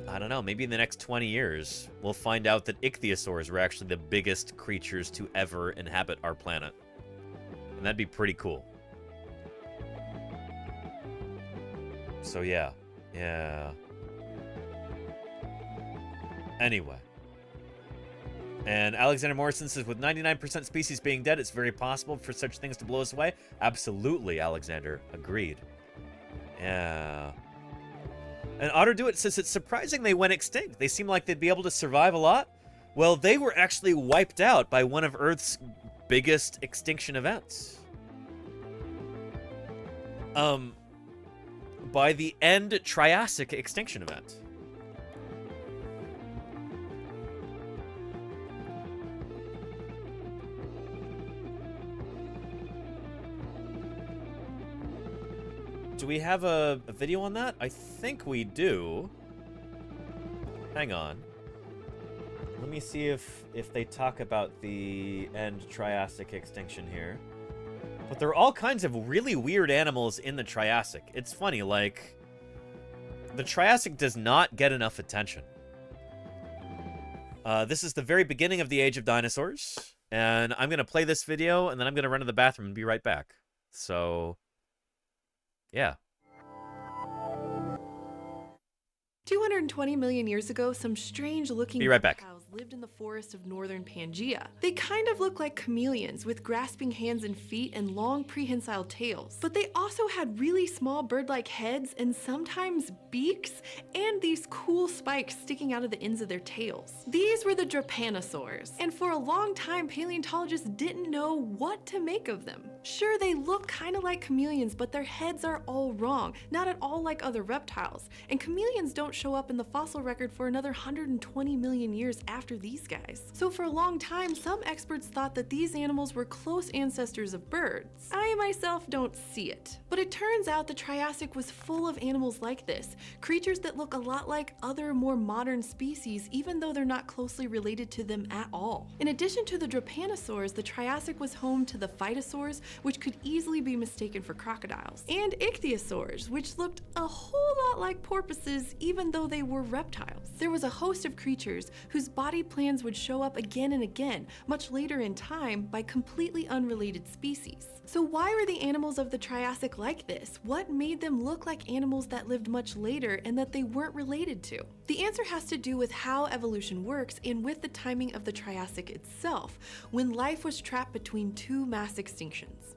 I don't know, maybe in the next 20 years, we'll find out that ichthyosaurs were actually the biggest creatures to ever inhabit our planet. And that'd be pretty cool. So yeah. Anyway. And Alexander Morrison says, with 99% species being dead, it's very possible for such things to blow us away. Absolutely, Alexander. Agreed. Yeah. And OtterDoIt says, it's surprising they went extinct. They seem like they'd be able to survive a lot. Well, they were actually wiped out by one of Earth's biggest extinction events. By the end Triassic extinction event. Do we have a video on that? I think we do. Hang on. Let me see if they talk about the end Triassic extinction here. But there are all kinds of really weird animals in the Triassic. It's funny, like, the Triassic does not get enough attention. This is the very beginning of the age of dinosaurs. And I'm going to play this video, and then I'm going to run to the bathroom and be right back. So, yeah. 220 million years ago, some strange-looking reptiles lived in the forest of northern Pangaea. They kind of look like chameleons with grasping hands and feet and long prehensile tails. But they also had really small bird-like heads and sometimes beaks and these cool spikes sticking out of the ends of their tails. These were the Drepanosaurs, and for a long time paleontologists didn't know what to make of them. Sure, they look kind of like chameleons, but their heads are all wrong, not at all like other reptiles. And chameleons don't show up in the fossil record for another 120 million years after these guys. So for a long time, some experts thought that these animals were close ancestors of birds. I myself don't see it. But it turns out the Triassic was full of animals like this, creatures that look a lot like other more modern species, even though they're not closely related to them at all. In addition to the Drepanosaurs, the Triassic was home to the Phytosaurs, which could easily be mistaken for crocodiles, and Ichthyosaurs, which looked a whole lot like porpoises, even though they were reptiles. There was a host of creatures whose body plans would show up again and again, much later in time, by completely unrelated species. So why were the animals of the Triassic like this? What made them look like animals that lived much later and that they weren't related to? The answer has to do with how evolution works and with the timing of the Triassic itself, when life was trapped between two mass extinctions.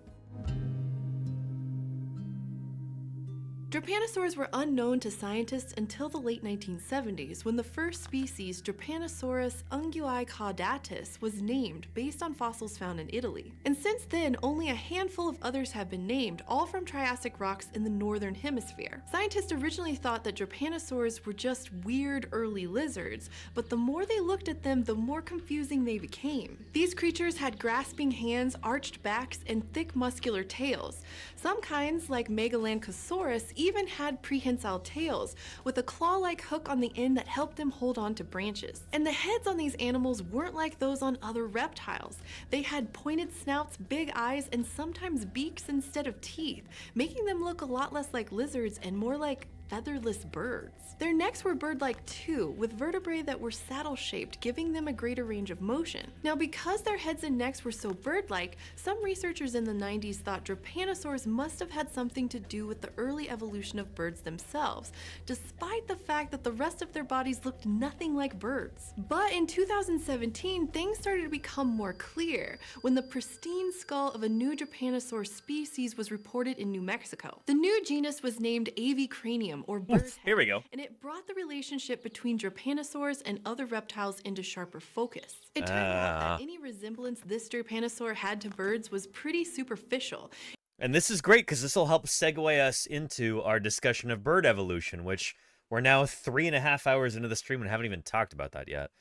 Drepanosaurs were unknown to scientists until the late 1970s, when the first species, Drepanosaurus ungui caudatus, was named based on fossils found in Italy. And since then, only a handful of others have been named, all from Triassic rocks in the northern hemisphere. Scientists originally thought that Drepanosaurs were just weird early lizards, but the more they looked at them, the more confusing they became. These creatures had grasping hands, arched backs, and thick muscular tails. Some kinds, like Megalancosaurus, even had prehensile tails, with a claw-like hook on the end that helped them hold on to branches. And the heads on these animals weren't like those on other reptiles. They had pointed snouts, big eyes, and sometimes beaks instead of teeth, making them look a lot less like lizards and more like featherless birds. Their necks were bird-like too, with vertebrae that were saddle-shaped, giving them a greater range of motion. Now, because their heads and necks were so bird-like, some researchers in the 90s thought Drepanosaurs must have had something to do with the early evolution of birds themselves, despite the fact that the rest of their bodies looked nothing like birds. But in 2017, things started to become more clear when the pristine skull of a new Drepanosaur species was reported in New Mexico. The new genus was named Avicranium, or bird head, here we go. And it brought the relationship between Drepanosaurs and other reptiles into sharper focus. It turned out that any resemblance this Drepanosaur had to birds was pretty superficial. And this is great because this will help segue us into our discussion of bird evolution, which we're now 3.5 hours into the stream and haven't even talked about that yet.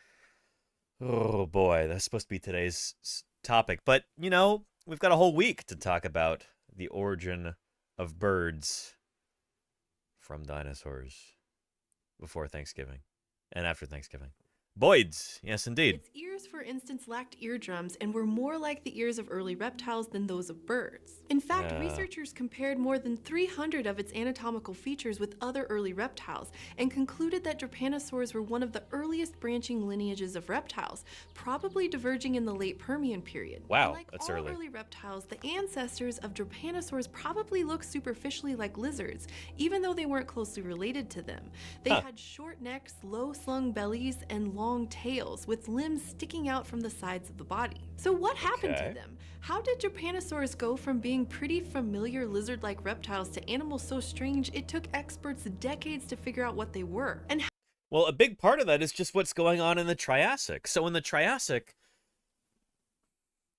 Oh boy, that's supposed to be today's topic. But, you know, we've got a whole week to talk about the origin of birds from dinosaurs before Thanksgiving and after Thanksgiving. Boyd's, yes indeed. Its ears, for instance, lacked eardrums and were more like the ears of early reptiles than those of birds. In fact, researchers compared more than 300 of its anatomical features with other early reptiles and concluded that Drepanosaurs were one of the earliest branching lineages of reptiles, probably diverging in the late Permian period. Wow, like that's all early. Early reptiles, the ancestors of Drepanosaurs probably looked superficially like lizards, even though they weren't closely related to them. They had short necks, low-slung bellies, and long tails with limbs sticking out from the sides of the body. So what happened to them? How did Drepanosaurs go from being pretty familiar lizard-like reptiles to animals so strange it took experts decades to figure out what they were? And well, a big part of that is just what's going on in the Triassic. So in the Triassic,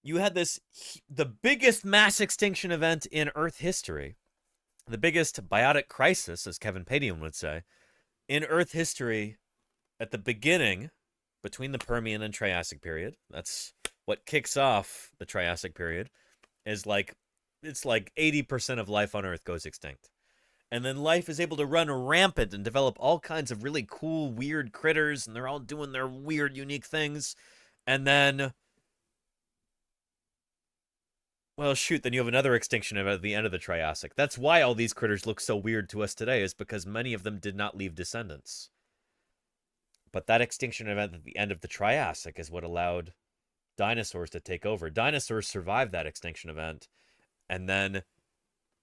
you had the biggest mass extinction event in Earth history, the biggest biotic crisis, as Kevin Padian would say, in Earth history at the beginning, between the Permian and Triassic period. That's what kicks off the Triassic period. It's like 80% of life on Earth goes extinct. And then life is able to run rampant and develop all kinds of really cool, weird critters, and they're all doing their weird, unique things. And then, well, shoot, then you have another extinction event at the end of the Triassic. That's why all these critters look so weird to us today, is because many of them did not leave descendants. But that extinction event at the end of the Triassic is what allowed dinosaurs to take over. Dinosaurs survived that extinction event, and then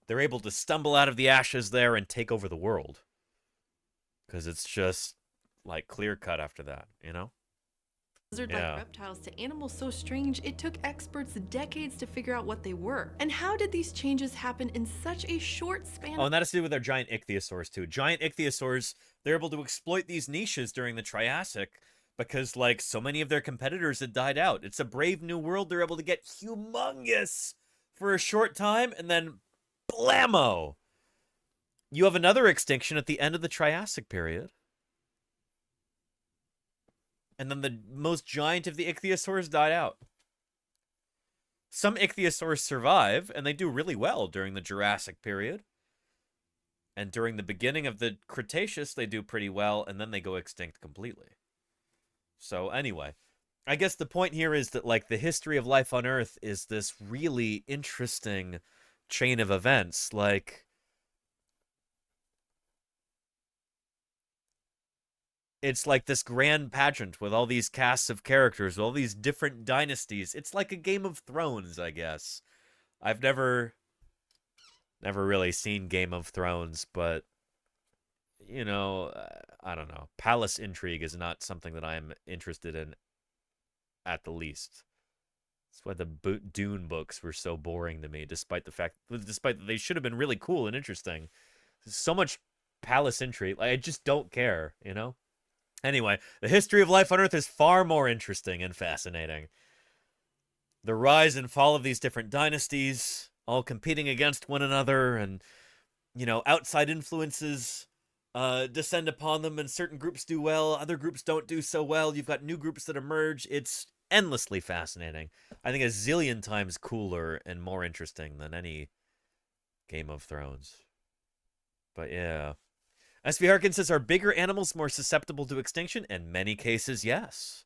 they're able to stumble out of the ashes there and take over the world. Because it's just, like, clear-cut after that, you know? Lizard-like reptiles to animals so strange it took experts decades to figure out what they were. And how did these changes happen in such a short span? Oh, and that has to do with our giant ichthyosaurs, too. Giant ichthyosaurs, they're able to exploit these niches during the Triassic because, like, so many of their competitors had died out. It's a brave new world. They're able to get humongous for a short time, and then blammo! You have another extinction at the end of the Triassic period. And then the most giant of the ichthyosaurs died out. Some ichthyosaurs survive, and they do really well during the Jurassic period. And during the beginning of the Cretaceous, they do pretty well, and then they go extinct completely. So anyway, I guess the point here is that, like, the history of life on Earth is this really interesting chain of events. Like, it's like this grand pageant with all these casts of characters, all these different dynasties. It's like a Game of Thrones, I guess. I've never really seen Game of Thrones, but, you know, I don't know. Palace intrigue is not something that I'm interested in at the least. That's why the Dune books were so boring to me, despite that they should have been really cool and interesting. So much paleocentry. Like, I just don't care, you know? Anyway, the history of life on Earth is far more interesting and fascinating. The rise and fall of these different dynasties, all competing against one another, and, you know, outside influences descend upon them, and certain groups do well, other groups don't do so well. You've got new groups that emerge. It's endlessly fascinating. I think a zillion times cooler and more interesting than any Game of Thrones. But yeah. SV Harkin says, are bigger animals more susceptible to extinction? In many cases, yes.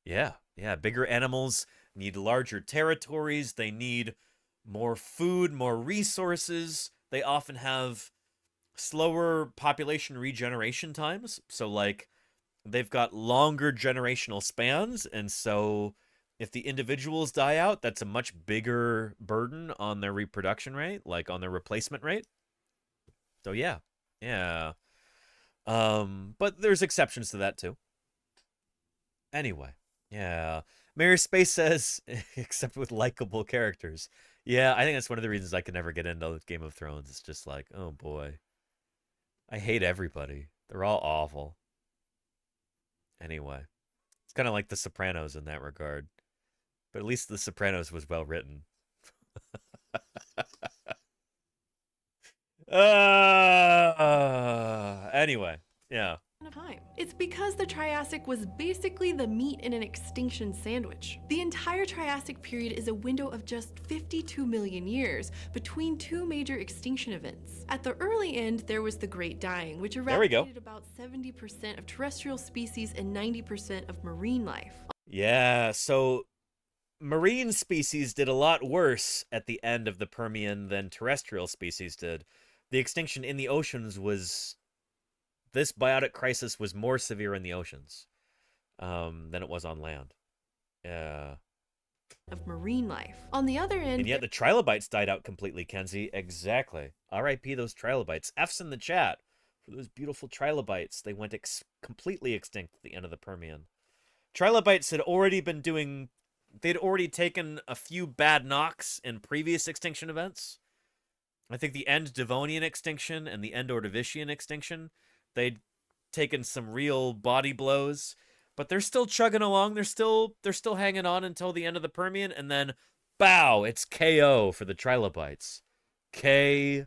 Yeah. Bigger animals need larger territories. They need more food, more resources. They often have slower population regeneration times. So, like, they've got longer generational spans. And so if the individuals die out, that's a much bigger burden on their reproduction rate, like on their replacement rate. So, yeah. But there's exceptions to that, too. Anyway, yeah. Mary Space says, except with likable characters. Yeah, I think that's one of the reasons I can never get into Game of Thrones. It's just like, oh boy. I hate everybody. They're all awful. Anyway. It's kind of like The Sopranos in that regard. But at least The Sopranos was well written. Anyway, yeah. It's because the Triassic was basically the meat in an extinction sandwich. The entire Triassic period is a window of just 52 million years between two major extinction events. At the early end, there was the Great Dying, which eradicated about 70% of terrestrial species and 90% of marine life. Yeah, so marine species did a lot worse at the end of the Permian than terrestrial species did. The extinction in the oceans was... This biotic crisis was more severe in the oceans than it was on land. Of marine life. On the other end... And yet the trilobites died out completely, Kenzie. Exactly. R.I.P. those trilobites. F's in the chat for those beautiful trilobites. They went completely extinct at the end of the Permian. Trilobites had already been doing... They'd already taken a few bad knocks in previous extinction events. I think the end Devonian extinction and the end Ordovician extinction... They'd taken some real body blows, but they're still chugging along. They're still hanging on until the end of the Permian, and then, bow, it's KO for the trilobites. KO.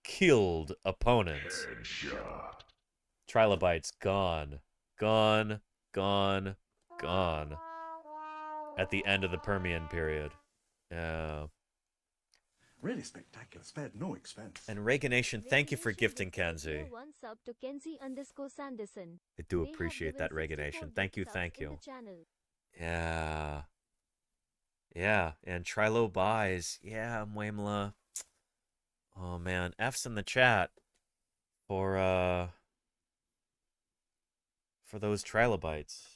Killed opponent. Headshot. Trilobites gone. Gone. At the end of the Permian period. Yeah. Really spectacular, spared no expense. And Reaganation, thank you for gifting Kenzie. One sub to Kenzie_Sanderson. I do appreciate that, Reaganation. Thank you. Yeah. And Trilo buys. Yeah, Mwemla. Oh man, F's in the chat for those trilobites.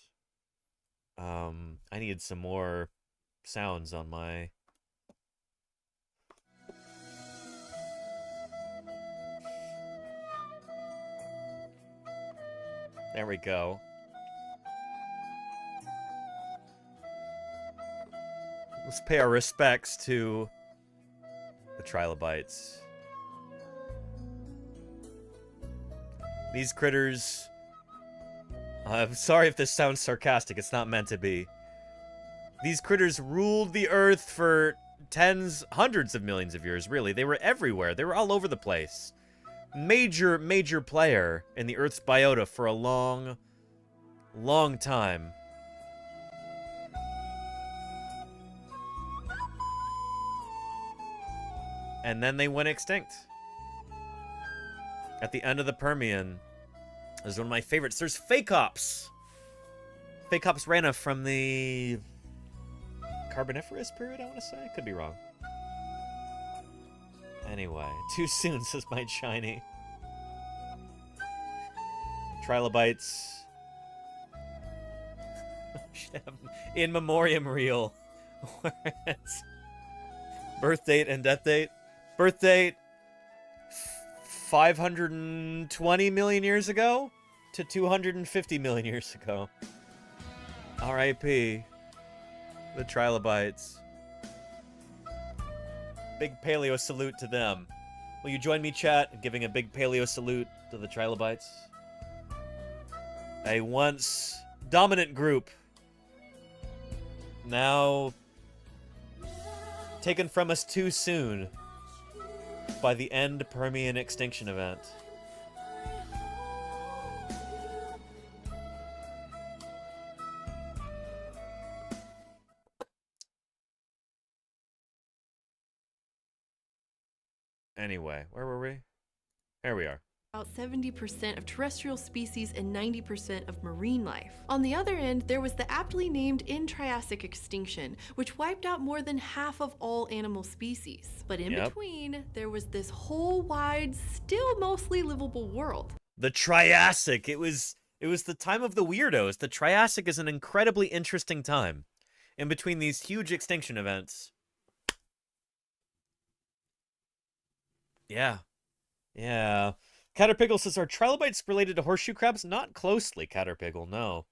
I need some more sounds on my... There we go. Let's pay our respects to the trilobites. These critters... I'm sorry if this sounds sarcastic, it's not meant to be. These critters ruled the Earth for hundreds of millions of years, really. They were everywhere. They were all over the place. Major player in the Earth's biota for a long time. And then they went extinct. At the end of the Permian. This is one of my favorites. There's Phacops. Phacops rana from the Carboniferous period, I want to say. Could be wrong. Anyway, too soon, says my shiny. Trilobites. In memoriam reel. Birth date and death date. Birth date 520 million years ago to 250 million years ago. R.I.P. the trilobites. Big paleo salute to them. Will you join me, chat, giving a big paleo salute to the trilobites? A once dominant group, now taken from us too soon by the end Permian extinction event. Anyway, where were we? Here we are. About 70% of terrestrial species and 90% of marine life. On the other end, there was the aptly named in-Triassic extinction, which wiped out more than half of all animal species. But in between, there was this whole wide, still mostly livable world. The Triassic. It was the time of the weirdos. The Triassic is an incredibly interesting time. In between these huge extinction events. Yeah. Yeah. Caterpiggle says, are trilobites related to horseshoe crabs? Not closely, Caterpiggle, no.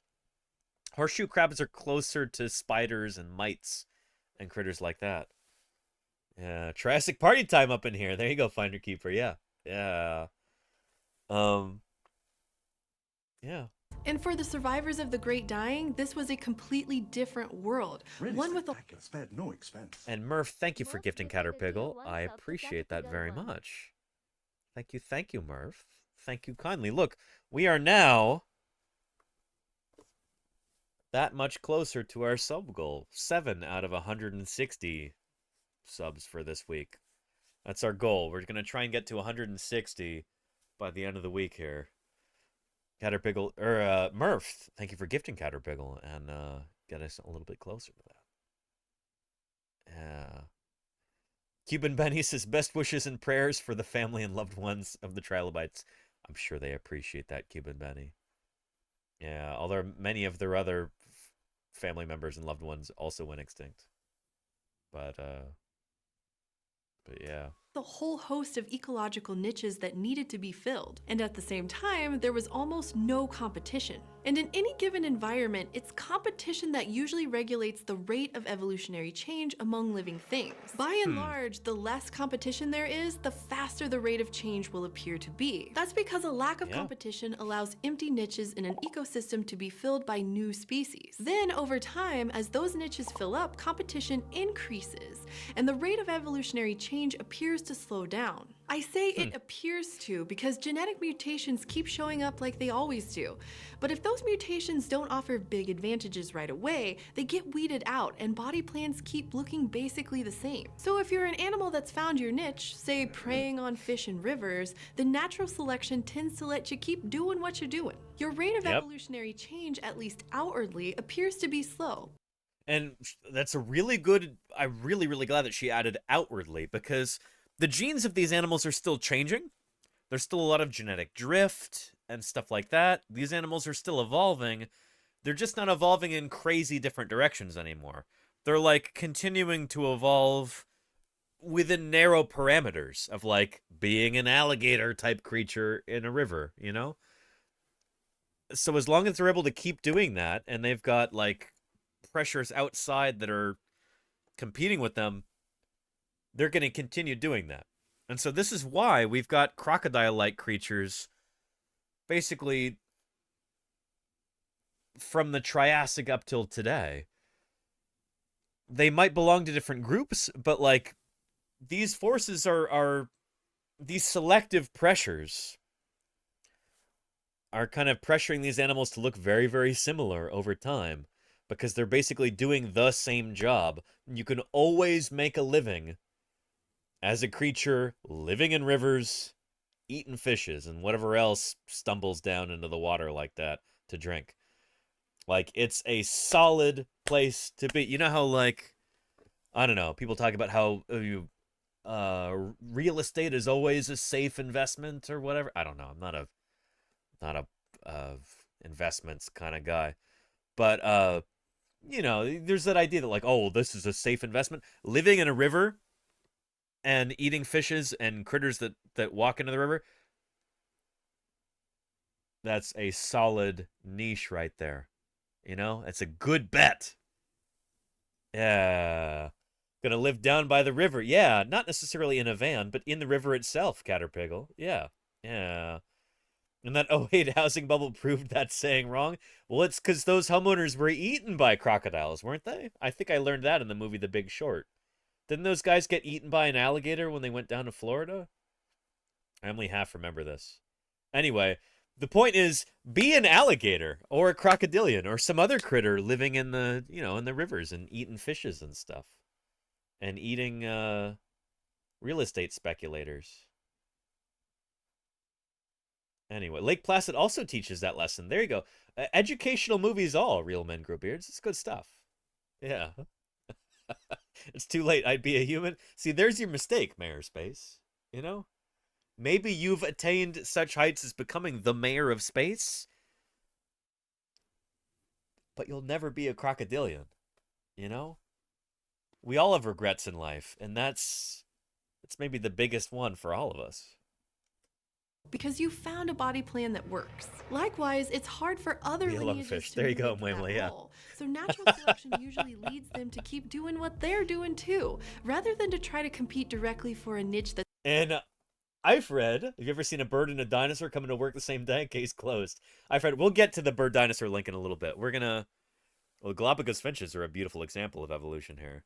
Horseshoe crabs are closer to spiders and mites and critters like that. Yeah, Triassic party time up in here. There you go, Finder Keeper. Yeah. Yeah. Yeah. And for the survivors of the Great Dying, this was a completely different world. Really one with a spared no expense. And Murph, thank you for gifting Caterpiggle. I appreciate that very much. Thank you, Murph. Thank you kindly. Look, we are now that much closer to our sub goal. 7 out of 160 subs for this week. That's our goal. We're going to try and get to 160 by the end of the week here. Murph, thank you for gifting Caterpiggle and get us a little bit closer to that. Yeah. Cuban Benny says, best wishes and prayers for the family and loved ones of the trilobites. I'm sure they appreciate that, Cuban Benny. Yeah, although many of their other family members and loved ones also went extinct. But yeah. A whole host of ecological niches that needed to be filled. And at the same time, there was almost no competition. And in any given environment, it's competition that usually regulates the rate of evolutionary change among living things. By and large, the less competition there is, the faster the rate of change will appear to be. That's because a lack of competition allows empty niches in an ecosystem to be filled by new species. Then, over time, as those niches fill up, competition increases, and the rate of evolutionary change appears to slow down. I say it appears to because genetic mutations keep showing up like they always do. But if those mutations don't offer big advantages right away, they get weeded out and body plans keep looking basically the same. So if you're an animal that's found your niche, say preying on fish in rivers, then natural selection tends to let you keep doing what you're doing. Your rate of evolutionary change, at least outwardly, appears to be slow. And that's a really good, I'm really, really glad that she added outwardly, because the genes of these animals are still changing. There's still a lot of genetic drift and stuff like that. These animals are still evolving. They're just not evolving in crazy different directions anymore. They're like continuing to evolve within narrow parameters of like being an alligator type creature in a river, you know? So as long as they're able to keep doing that and they've got like pressures outside that are competing with them, they're going to continue doing that. And so this is why we've got crocodile-like creatures basically from the Triassic up till today. They might belong to different groups, but like these forces are these selective pressures are kind of pressuring these animals to look very, very similar over time because they're basically doing the same job. You can always make a living as a creature living in rivers, eating fishes, and whatever else stumbles down into the water like that to drink. Like, it's a solid place to be. You know how, like, I don't know, people talk about how real estate is always a safe investment or whatever. I don't know. I'm not a investments kind of guy. But, you know, there's that idea that, like, oh, this is a safe investment. Living in a river and eating fishes and critters that walk into the river, that's a solid niche right there. You know, it's a good bet. Yeah. Gonna live down by the river. Yeah, not necessarily in a van, but in the river itself, Caterpiggle. Yeah, yeah. And that '08 housing bubble proved that saying wrong. Well, it's because those homeowners were eaten by crocodiles, weren't they? I think I learned that in the movie The Big Short. Didn't those guys get eaten by an alligator when they went down to Florida? I only half remember this. Anyway, the point is, be an alligator or a crocodilian or some other critter living in the, in the rivers and eating fishes and stuff. And eating real estate speculators. Anyway, Lake Placid also teaches that lesson. There you go. Educational movies all, Real Men Grow Beards. It's good stuff. Yeah. It's too late. I'd be a human. See, there's your mistake, Mayor Space. Maybe you've attained such heights as becoming the mayor of space, but you'll never be a crocodilian. We all have regrets in life, and that's maybe the biggest one for all of us. Because you found a body plan that works. Likewise, it's hard for other lineages to there you go, move into that Mwemley, yeah. role. So natural selection usually leads them to keep doing what they're doing too, rather than to try to compete directly for a niche that. And I've read, have you ever seen a bird and a dinosaur coming to work the same day? Case closed. I've read, we'll get to the bird dinosaur link in a little bit. Well, Galapagos finches are a beautiful example of evolution here.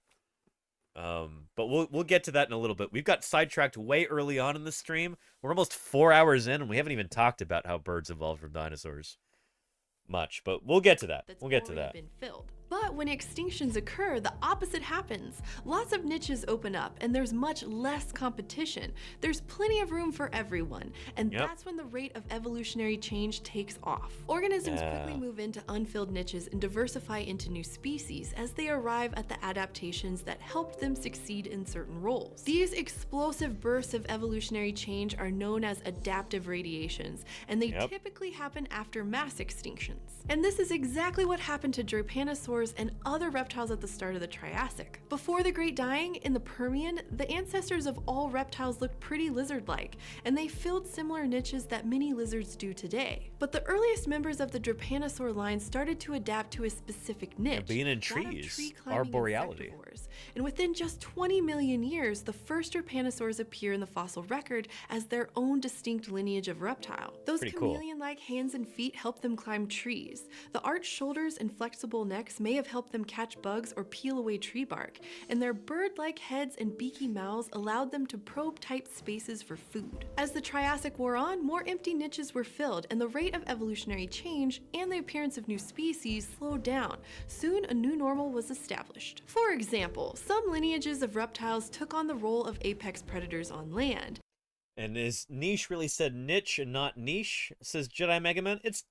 But we'll get to that in a little bit. We've got sidetracked way early on in the stream. We're almost 4 hours in, and we haven't even talked about how birds evolved from dinosaurs much. But we'll get to that. We'll get to that. Been filled. But when extinctions occur, the opposite happens. Lots of niches open up, and there's much less competition. There's plenty of room for everyone, and that's when the rate of evolutionary change takes off. Organisms quickly move into unfilled niches and diversify into new species as they arrive at the adaptations that helped them succeed in certain roles. These explosive bursts of evolutionary change are known as adaptive radiations, and they typically happen after mass extinctions. And this is exactly what happened to Drepanosaurs and other reptiles at the start of the Triassic. Before the Great Dying, in the Permian, the ancestors of all reptiles looked pretty lizard-like, and they filled similar niches that many lizards do today. But the earliest members of the Drepanosaur line started to adapt to a specific niche. Being in trees, arboreality. And within just 20 million years, the first Drepanosaurs appear in the fossil record as their own distinct lineage of reptile. Those chameleon-like hands and feet help them climb trees. The arched shoulders and flexible necks may have helped them catch bugs or peel away tree bark, and their bird-like heads and beaky mouths allowed them to probe tight spaces for food. As the Triassic wore on, more empty niches were filled, and the rate of evolutionary change and the appearance of new species slowed down. Soon, a new normal was established. For example, some lineages of reptiles took on the role of apex predators on land. And is niche really said niche and not niche? Says Jedi Mega Man. It's,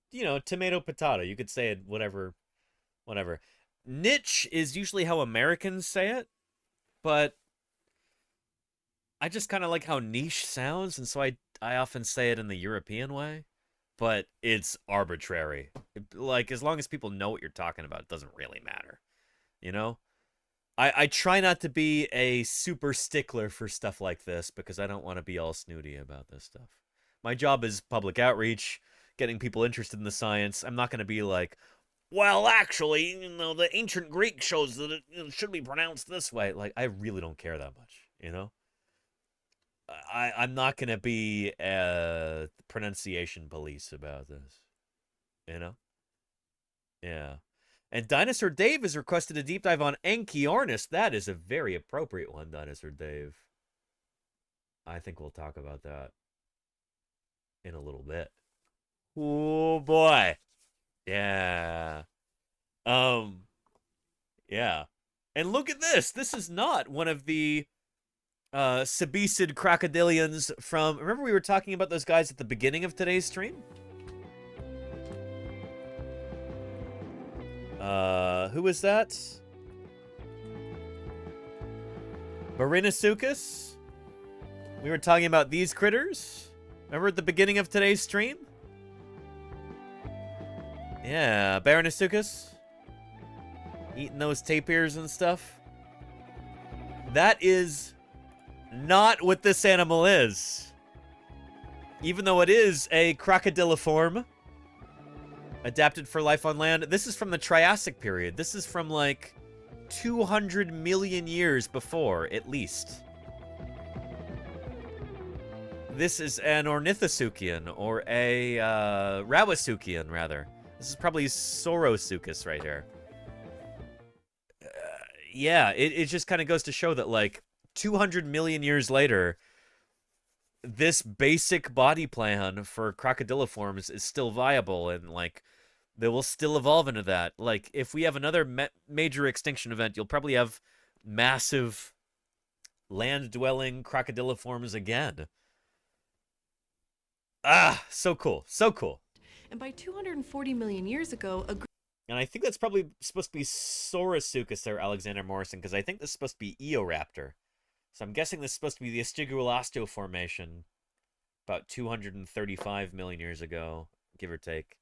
tomato potato. You could say it whatever. Niche is usually how Americans say it, but I just kind of like how niche sounds, and so I often say it in the European way, but it's arbitrary. As long as people know what you're talking about, it doesn't really matter, I try not to be a super stickler for stuff like this because I don't want to be all snooty about this stuff. My job is public outreach, getting people interested in the science. I'm not going to be like, well, actually, the ancient Greek shows that it should be pronounced this way. I really don't care that much, I'm not going to be a pronunciation police about this, Yeah. And Dinosaur Dave has requested a deep dive on Anchiornis. That is a very appropriate one, Dinosaur Dave. I think we'll talk about that in a little bit. Oh, boy. Yeah. Yeah. And look at this. This is not one of the Sebecid crocodilians from... Remember we were talking about those guys at the beginning of today's stream? Who was that? Barinasuchus? We were talking about these critters? Remember at the beginning of today's stream? Yeah, Barinasuchus. Eating those tapirs and stuff. That is not what this animal is. Even though it is a crocodiliform, adapted for life on land. This is from the Triassic period. This is from like 200 million years before, at least. This is an Ornithosuchian, or a Rawasuchian, rather. This is probably Saurosuchus right here. Yeah, it just kind of goes to show that, like, 200 million years later, this basic body plan for crocodiliforms is still viable, and, like, they will still evolve into that. Like, if we have another major extinction event, you'll probably have massive land-dwelling crocodiliforms again. Ah, so cool. So cool. And by 240 million years ago, and I think that's probably supposed to be Saurosuchus there, Alexander Morrison, because I think this is supposed to be Eoraptor. So I'm guessing this is supposed to be the Estigulastio Formation about 235 million years ago, give or take,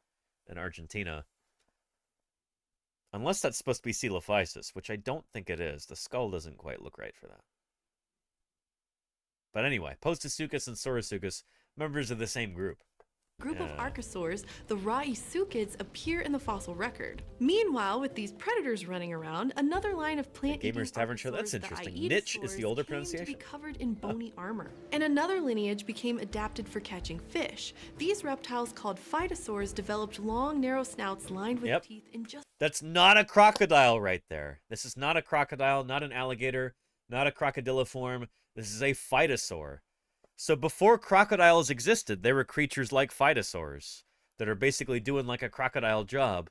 in Argentina. Unless that's supposed to be Coelophysis, which I don't think it is. The skull doesn't quite look right for that. But anyway, Postosuchus and Saurosuchus, members of the same group. Group of archosaurs, the Rauisuchids, appear in the fossil record. Meanwhile, with these predators running around, another line of plant-eating Gamers Tavern Show, that's interesting. Niche is the older pronunciation. To be covered in bony armor. And another lineage became adapted for catching fish. These reptiles, called phytosaurs, developed long, narrow snouts lined with teeth in just... That's not a crocodile right there. This is not a crocodile, not an alligator, not a crocodiliform. This is a phytosaur. So before crocodiles existed, there were creatures like phytosaurs that are basically doing like a crocodile job.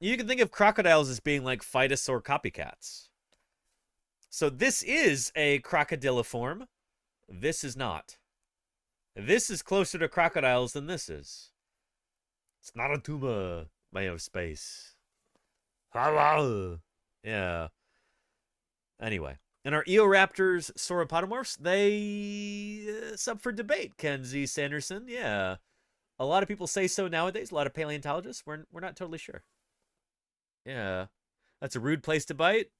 You can think of crocodiles as being like phytosaur copycats. So this is a crocodiliform. This is not. This is closer to crocodiles than this is. It's not a tuba, man of space. Yeah. Anyway. And our Eoraptors, sauropodomorphs, they up for debate, Kenzie Sanderson. Yeah. A lot of people say so nowadays. A lot of paleontologists. We're not totally sure. Yeah. That's a rude place to bite,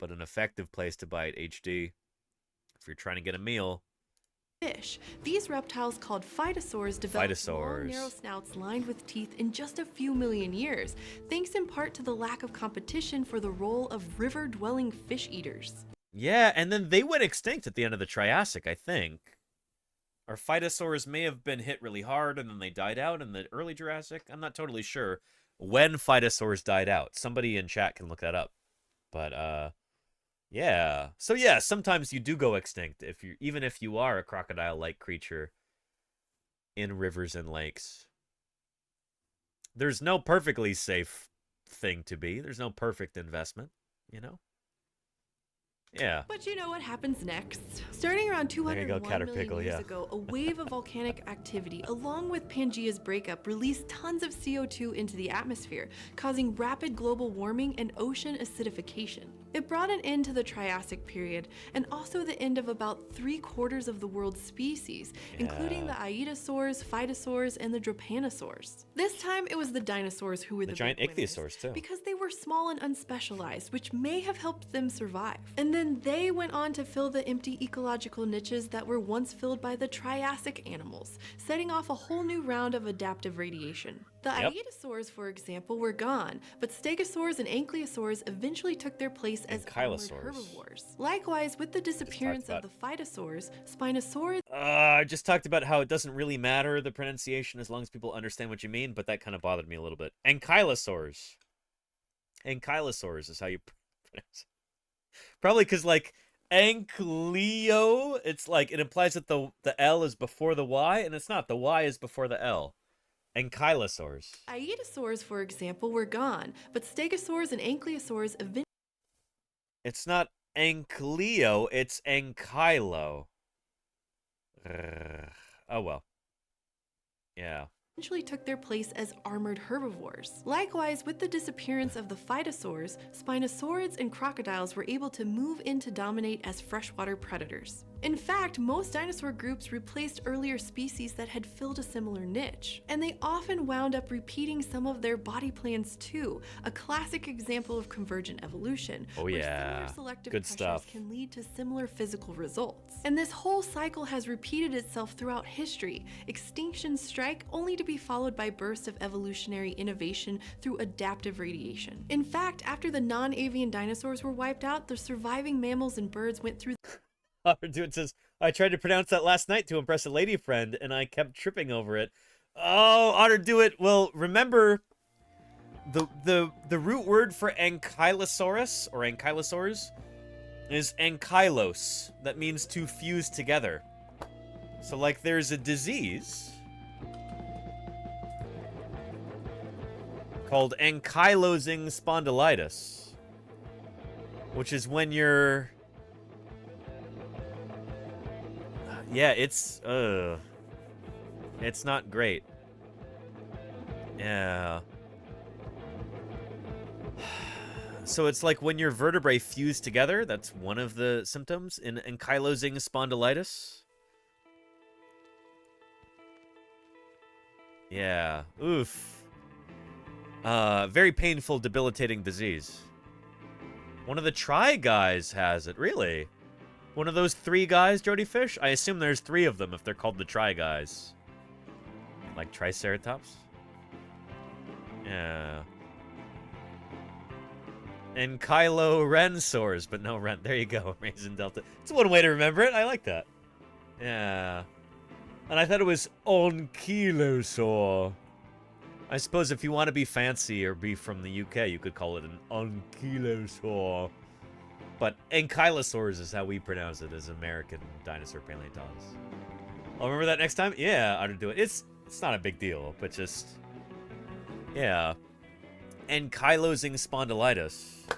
but an effective place to bite, HD. If you're trying to get a meal. Fish. These reptiles, called phytosaurs, developed long, narrow snouts lined with teeth in just a few million years, thanks in part to the lack of competition for the role of river-dwelling fish eaters. Yeah, and then they went extinct at the end of the Triassic, I think. Our phytosaurs may have been hit really hard, and then they died out in the early Jurassic. I'm not totally sure when phytosaurs died out. Somebody in chat can look that up. But, yeah. So, yeah, sometimes you do go extinct, even if you are a crocodile-like creature in rivers and lakes. There's no perfectly safe thing to be. There's no perfect investment, you know? Yeah. But you know what happens next? Starting around 201 million years ago, a wave of volcanic activity, along with Pangaea's breakup, released tons of CO2 into the atmosphere, causing rapid global warming and ocean acidification. It brought an end to the Triassic period, and also the end of about 3/4 of the world's species, including the Aedosaurs, Phytosaurs, and the Drepanosaurs. This time, it was the dinosaurs who were the giant big winners, ichthyosaurs, too. because they were small and unspecialized, which may have helped them survive. And then they went on to fill the empty ecological niches that were once filled by the Triassic animals, setting off a whole new round of adaptive radiation. The Aedosaurs, for example, were gone, but Stegosaurs and Ankylosaurs eventually took their place as armored herbivores. Likewise, with the disappearance of the Phytosaurs, Spinosaurus... I just talked about how it doesn't really matter, the pronunciation, as long as people understand what you mean, but that kind of bothered me a little bit. Ankylosaurs. Ankylosaurs is how you pronounce it. Probably because, like, Ankleo, it's like, it implies that the L is before the Y, and it's not. The Y is before the L. Ankylosaurs. Aedosaurs, for example, were gone, but Stegosaurs and Ankylosaurs eventually... It's not Ankleo, it's Ankylo. Oh well. Yeah. Eventually took their place as armored herbivores. Likewise, with the disappearance of the Phytosaurs, Spinosaurids and crocodiles were able to move in to dominate as freshwater predators. In fact, most dinosaur groups replaced earlier species that had filled a similar niche, and they often wound up repeating some of their body plans too, a classic example of convergent evolution, Oh where yeah, similar selective good pressures stuff. can lead to similar physical results. And this whole cycle has repeated itself throughout history. Extinctions strike only to be followed by bursts of evolutionary innovation through adaptive radiation. In fact, after the non-avian dinosaurs were wiped out, the surviving mammals and birds went through It says, I tried to pronounce that last night to impress a lady friend, and I kept tripping over it. Oh, Otter, do it. Well, remember, the root word for ankylosaurus, or ankylosaurs, is ankylos. That means to fuse together. So, like, there's a disease called ankylosing spondylitis, which is when you're... Yeah, it's not great. Yeah. So it's like when your vertebrae fuse together, that's one of the symptoms in ankylosing spondylitis. Yeah. Oof. Very painful, debilitating disease. One of the Tri guys has it, really? One of those 3 guys, Jody Fish? I assume there's 3 of them if they're called the Tri guys. Like Triceratops? Yeah. Ankylorhensaurs, but no Ren. There you go, Raisin Delta. It's one way to remember it. I like that. Yeah. And I thought it was Ankylosaur. I suppose if you want to be fancy or be from the UK, you could call it an Ankylosaur. But ankylosaurs is how we pronounce it as American dinosaur paleontologists. I'll remember that next time? Yeah, I would do it. It's not a big deal, but just... Yeah. Ankylosing spondylitis.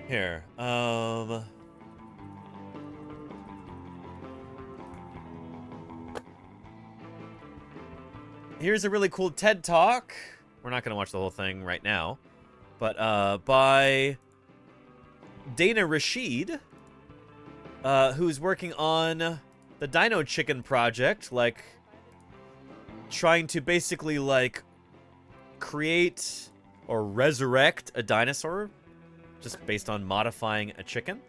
Here, here's a really cool TED Talk. We're not going to watch the whole thing right now. But, by Dana Rashid, who's working on the Dino Chicken project, like, trying to basically, like, create or resurrect a dinosaur just based on modifying a chicken.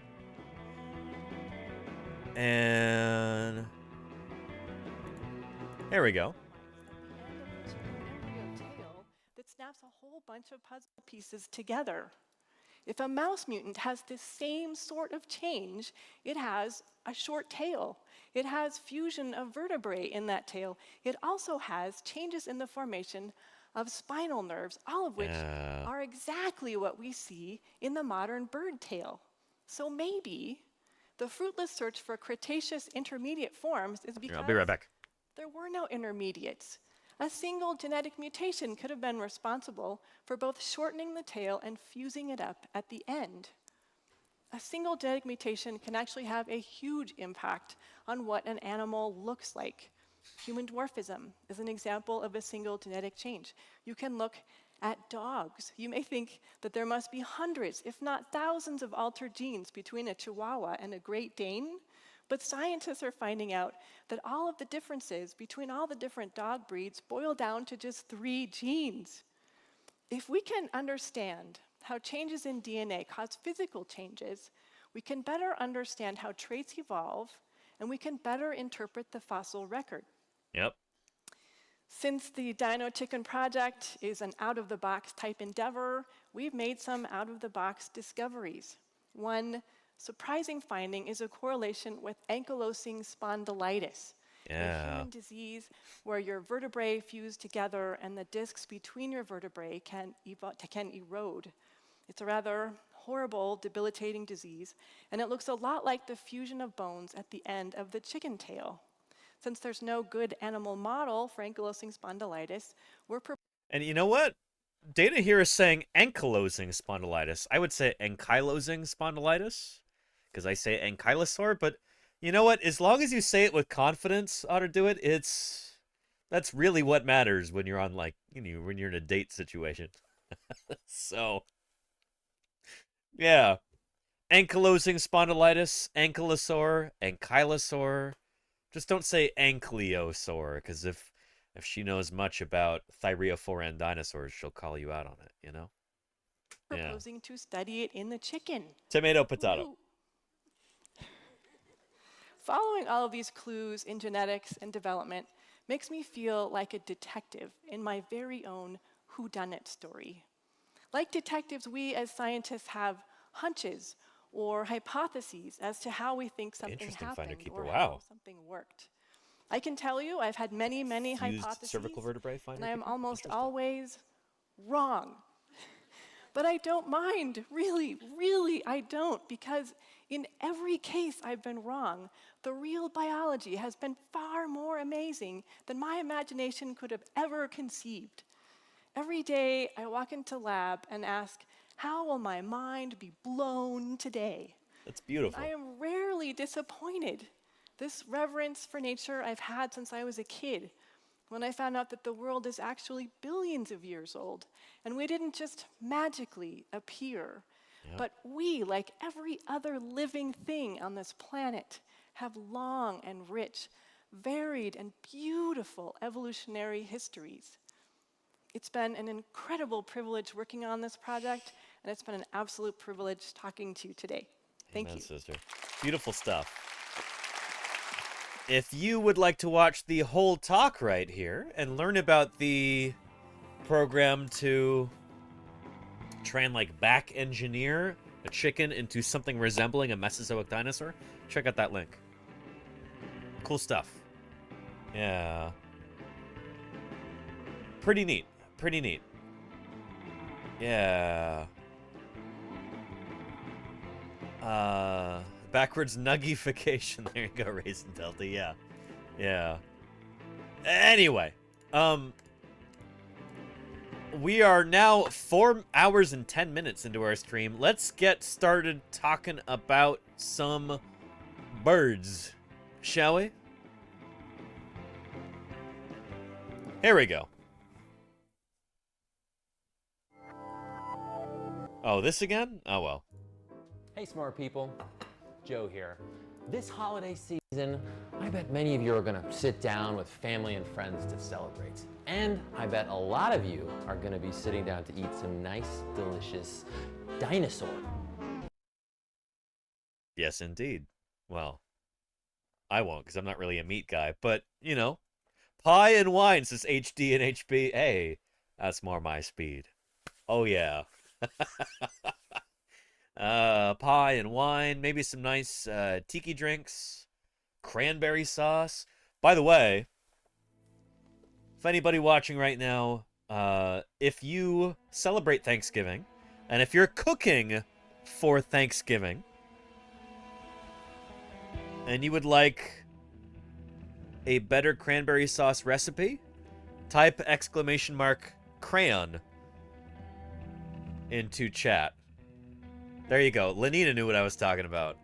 And there we go. That snaps a whole bunch of puzzle pieces together. If a mouse mutant has the same sort of change, it has a short tail. It has fusion of vertebrae in that tail. It also has changes in the formation of spinal nerves, all of which are exactly what we see in the modern bird tail. So maybe the fruitless search for Cretaceous intermediate forms is because I'll be right back. There were no intermediates. A single genetic mutation could have been responsible for both shortening the tail and fusing it up at the end. A single genetic mutation can actually have a huge impact on what an animal looks like. Human dwarfism is an example of a single genetic change. You can look at dogs. You may think that there must be hundreds, if not thousands, of altered genes between a Chihuahua and a Great Dane, but scientists are finding out that all of the differences between all the different dog breeds boil down to just 3 genes. If we can understand how changes in DNA cause physical changes, we can better understand how traits evolve, and we can better interpret the fossil record. Yep. Since the Dino Chicken project is an out-of-the-box type endeavor, we've made some out-of-the-box discoveries. One surprising finding is a correlation with ankylosing spondylitis, a human disease where your vertebrae fuse together and the discs between your vertebrae can erode. It's a rather horrible, debilitating disease, and it looks a lot like the fusion of bones at the end of the chicken tail. Since there's no good animal model for ankylosing spondylitis, And you know what? Data here is saying ankylosing spondylitis. I would say ankylosing spondylitis, because I say ankylosaur, but you know what? As long as you say it with confidence, Otter do it, that's really what matters when you're on, like, when you're in a date situation. So, yeah. ankylosing spondylitis, ankylosaur, ankylosaur. Just don't say ankylosaur, because if she knows much about thyreophorans dinosaurs, she'll call you out on it, you know? Proposing to study it in the chicken. Tomato, potato. Ooh. Following all of these clues in genetics and development makes me feel like a detective in my very own whodunit story. Like detectives, we as scientists have hunches or hypotheses as to how we think something happened or how something worked. I can tell you I've had many, many hypotheses, cervical vertebrae finder and I am keeper? almost always wrong. But I don't mind, really, I don't, because in every case I've been wrong, the real biology has been far more amazing than my imagination could have ever conceived. Every day I walk into lab and ask, how will my mind be blown today? That's beautiful. I am rarely disappointed. This reverence for nature I've had since I was a kid, when I found out that the world is actually billions of years old, and we didn't just magically appear, but we, like every other living thing on this planet, have long and rich, varied and beautiful evolutionary histories. It's been an incredible privilege working on this project, and it's been an absolute privilege talking to you today. Thank you. Sister. Beautiful stuff. If you would like to watch the whole talk right here and learn about the program to try and like back engineer a chicken into something resembling a Mesozoic dinosaur, check out that link. Cool stuff. Yeah. Pretty neat. Pretty neat. Yeah. Backwards nuggification. There you go, Raisin Delta. Yeah. Yeah. Anyway. We are now 4 hours and 10 minutes into our stream. Let's get started talking about some birds, shall we? Here we go. Oh, this again? Oh, well. Hey, smart people. Joe here. This holiday season, I bet many of you are going to sit down with family and friends to celebrate. And I bet a lot of you are going to be sitting down to eat some nice, delicious dinosaur. Yes, indeed. Well, I won't, because I'm not really a meat guy. But, you know, pie and wine, says HD and HB. Hey, that's more my speed. Oh, yeah. Pie and wine, maybe some nice tiki drinks, cranberry sauce. By the way, if anybody watching right now, if you celebrate Thanksgiving, and if you're cooking for Thanksgiving, and you would like a better cranberry sauce recipe, type !crayon into chat. There you go. Lenina knew what I was talking about.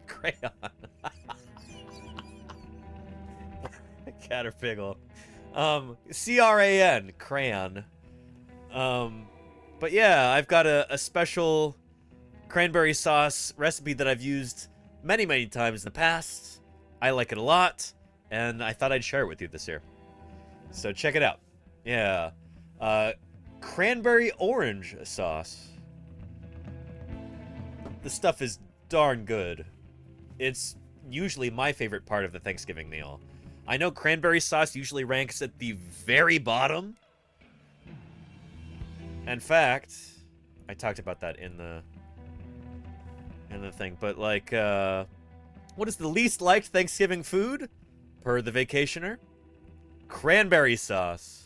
Crayon. Caterpillar. CRAN. Crayon. But yeah, I've got a special cranberry sauce recipe that I've used many, many times in the past. I like it a lot, and I thought I'd share it with you this year. So check it out. Yeah. Cranberry orange sauce. This stuff is darn good. It's usually my favorite part of the Thanksgiving meal. I know cranberry sauce usually ranks at the very bottom. In fact, I talked about that in the thing, but like, what is the least liked Thanksgiving food? Per the Vacationer? Cranberry sauce.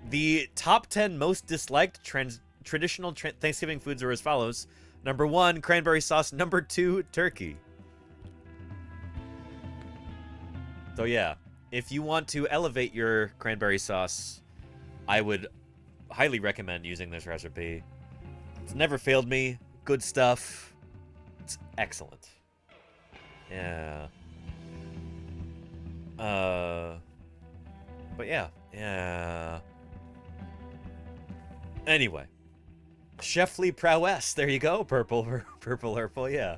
The top 10 most disliked traditional Thanksgiving foods are as follows. Number 1, cranberry sauce. Number 2, turkey. So yeah, if you want to elevate your cranberry sauce, I would highly recommend using this recipe. It's never failed me. Good stuff. It's excellent. Yeah. But yeah. Yeah. Anyway, Chefly prowess. There you go. Purple Urple, yeah.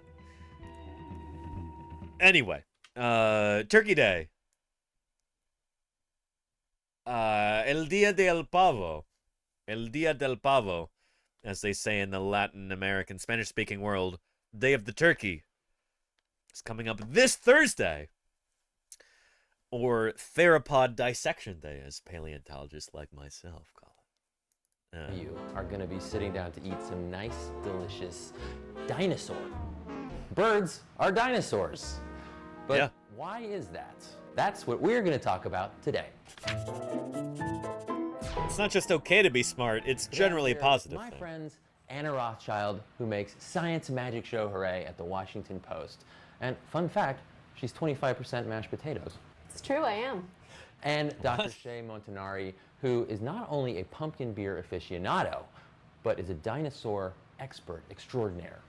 Anyway, Turkey Day. El Día del Pavo. El Día del Pavo, as they say in the Latin American Spanish-speaking world. Day of the Turkey. It's coming up this Thursday. Or Theropod Dissection Day, as paleontologists like myself call it. You are going to be sitting down to eat some nice, delicious dinosaur. Birds are dinosaurs. But why is that? That's what we're going to talk about today. It's not just okay to be smart, it's generally positive. My friend's Anna Rothschild, who makes Science Magic Show Hooray at the Washington Post. And fun fact, she's 25% mashed potatoes. It's true, I am. And Dr. Shay Montanari, who is not only a pumpkin beer aficionado, but is a dinosaur expert extraordinaire.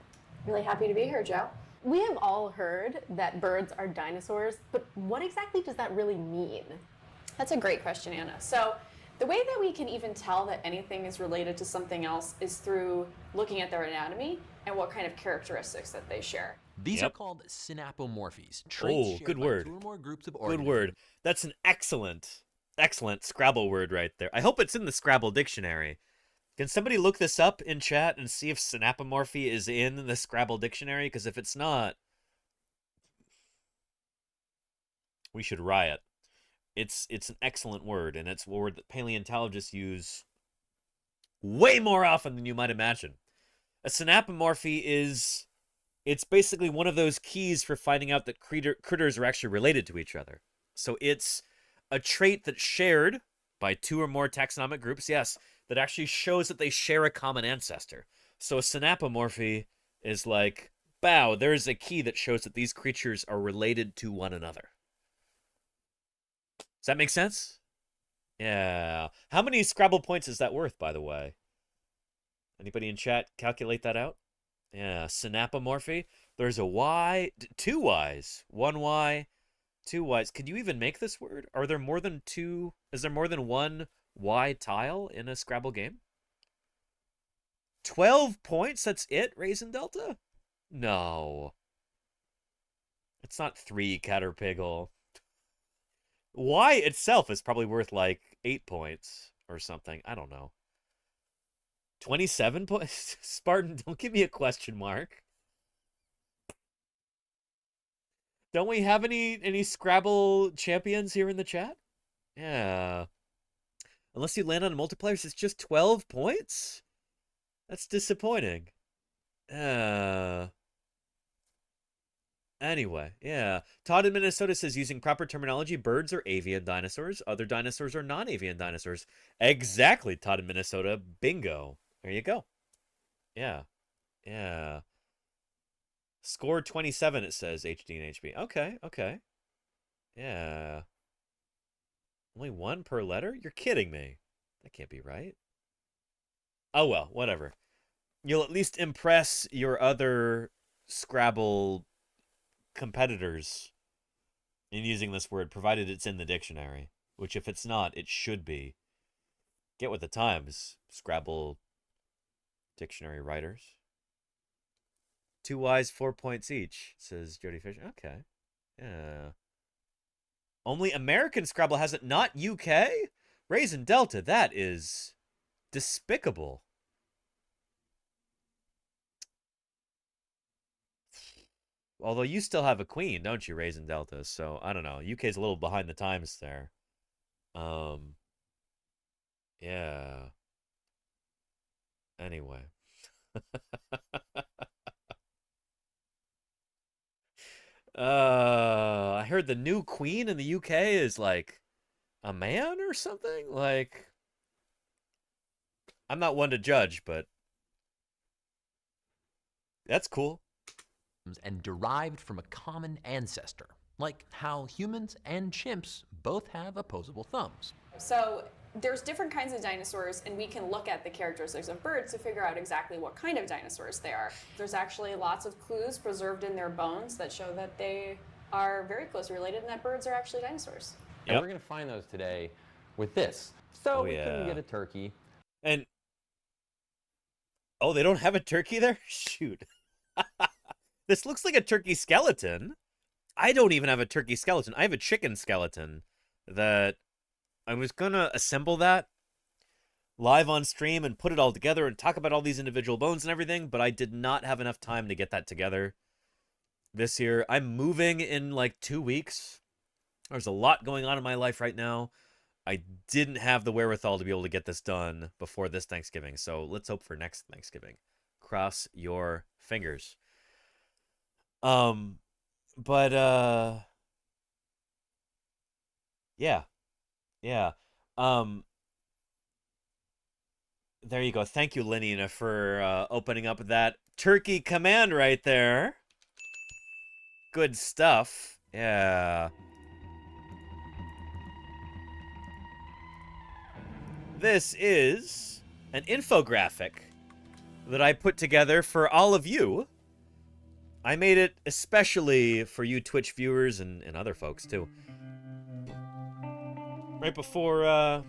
Really happy to be here, Joe. We have all heard that birds are dinosaurs, but what exactly does that really mean? That's a great question, Anna. So the way that we can even tell that anything is related to something else is through looking at their anatomy and what kind of characteristics that they share. These are called synapomorphies. Oh, good word. Two or more groups of Good word. That's an excellent Scrabble word right there. I hope it's in the Scrabble dictionary. Can somebody look this up in chat and see if synapomorphy is in the Scrabble dictionary? Because if it's not, we should riot. It's an excellent word, and it's a word that paleontologists use way more often than you might imagine. A synapomorphy is... It's basically one of those keys for finding out that critters are actually related to each other. So it's a trait that's shared by two or more taxonomic groups, yes, that actually shows that they share a common ancestor. So a synapomorphy is like, wow, there's a key that shows that these creatures are related to one another. Does that make sense? Yeah. How many Scrabble points is that worth, by the way? Anybody in chat calculate that out? Yeah, synapomorphy. There's a Y, two Ys, one Y, two Ys. Could you even make this word? Are there more than two? Is there more than one Y tile in a Scrabble game? 12 points? That's it, Raisin Delta? No. It's not 3, Caterpiggle. Y itself is probably worth like 8 points or something. I don't know. 27 points? Spartan, don't give me a question mark. Don't we have any Scrabble champions here in the chat? Yeah. Unless you land on multipliers, it's just 12 points? That's disappointing. Anyway, yeah. Todd in Minnesota says, using proper terminology, birds are avian dinosaurs. Other dinosaurs are non-avian dinosaurs. Exactly, Todd in Minnesota. Bingo. There you go. Yeah. Yeah. Score 27, it says, HD and HB. Okay, okay. Yeah. Only one per letter? You're kidding me. That can't be right. Oh, well, whatever. You'll at least impress your other Scrabble competitors in using this word, provided it's in the dictionary. Which, if it's not, it should be. Get with the times, Scrabble dictionary writers. 2 Ys, 4 points each, says Jody Fisher. Okay. Yeah. Only American Scrabble has it, not UK? Raisin Delta, that is despicable. Although you still have a queen, don't you, Raisin Delta? So, I don't know. UK's a little behind the times there. Yeah. Anyway. I heard the new queen in the UK is like a man or something. Like, I'm not one to judge, but that's cool. And derived from a common ancestor, like how humans and chimps both have opposable thumbs. So there's different kinds of dinosaurs, and we can look at the characteristics of birds to figure out exactly what kind of dinosaurs they are. There's actually lots of clues preserved in their bones that show that they are very closely related and that birds are actually dinosaurs. And we're going to find those today with this. So we couldn't get a turkey. And Oh, they don't have a turkey there? Shoot. This looks like a turkey skeleton. I don't even have a turkey skeleton. I have a chicken skeleton that I was going to assemble that live on stream and put it all together and talk about all these individual bones and everything, but I did not have enough time to get that together this year. I'm moving in like 2 weeks. There's a lot going on in my life right now. I didn't have the wherewithal to be able to get this done before this Thanksgiving, so let's hope for next Thanksgiving. Cross your fingers. Yeah. There you go. Thank you, Lenina, for opening up that turkey command right there. Good stuff. Yeah. This is an infographic that I put together for all of you. I made it especially for you Twitch viewers and other folks, too. Right before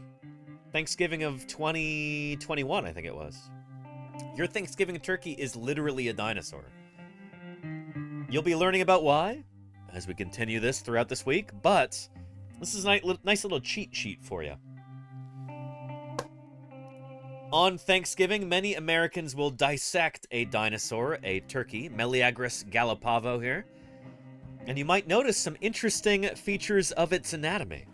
Thanksgiving of 2021, I think it was. Your Thanksgiving turkey is literally a dinosaur. You'll be learning about why as we continue this throughout this week, but this is a nice little cheat sheet for you. On Thanksgiving, many Americans will dissect a dinosaur, a turkey, Meleagris gallopavo here, and you might notice some interesting features of its anatomy.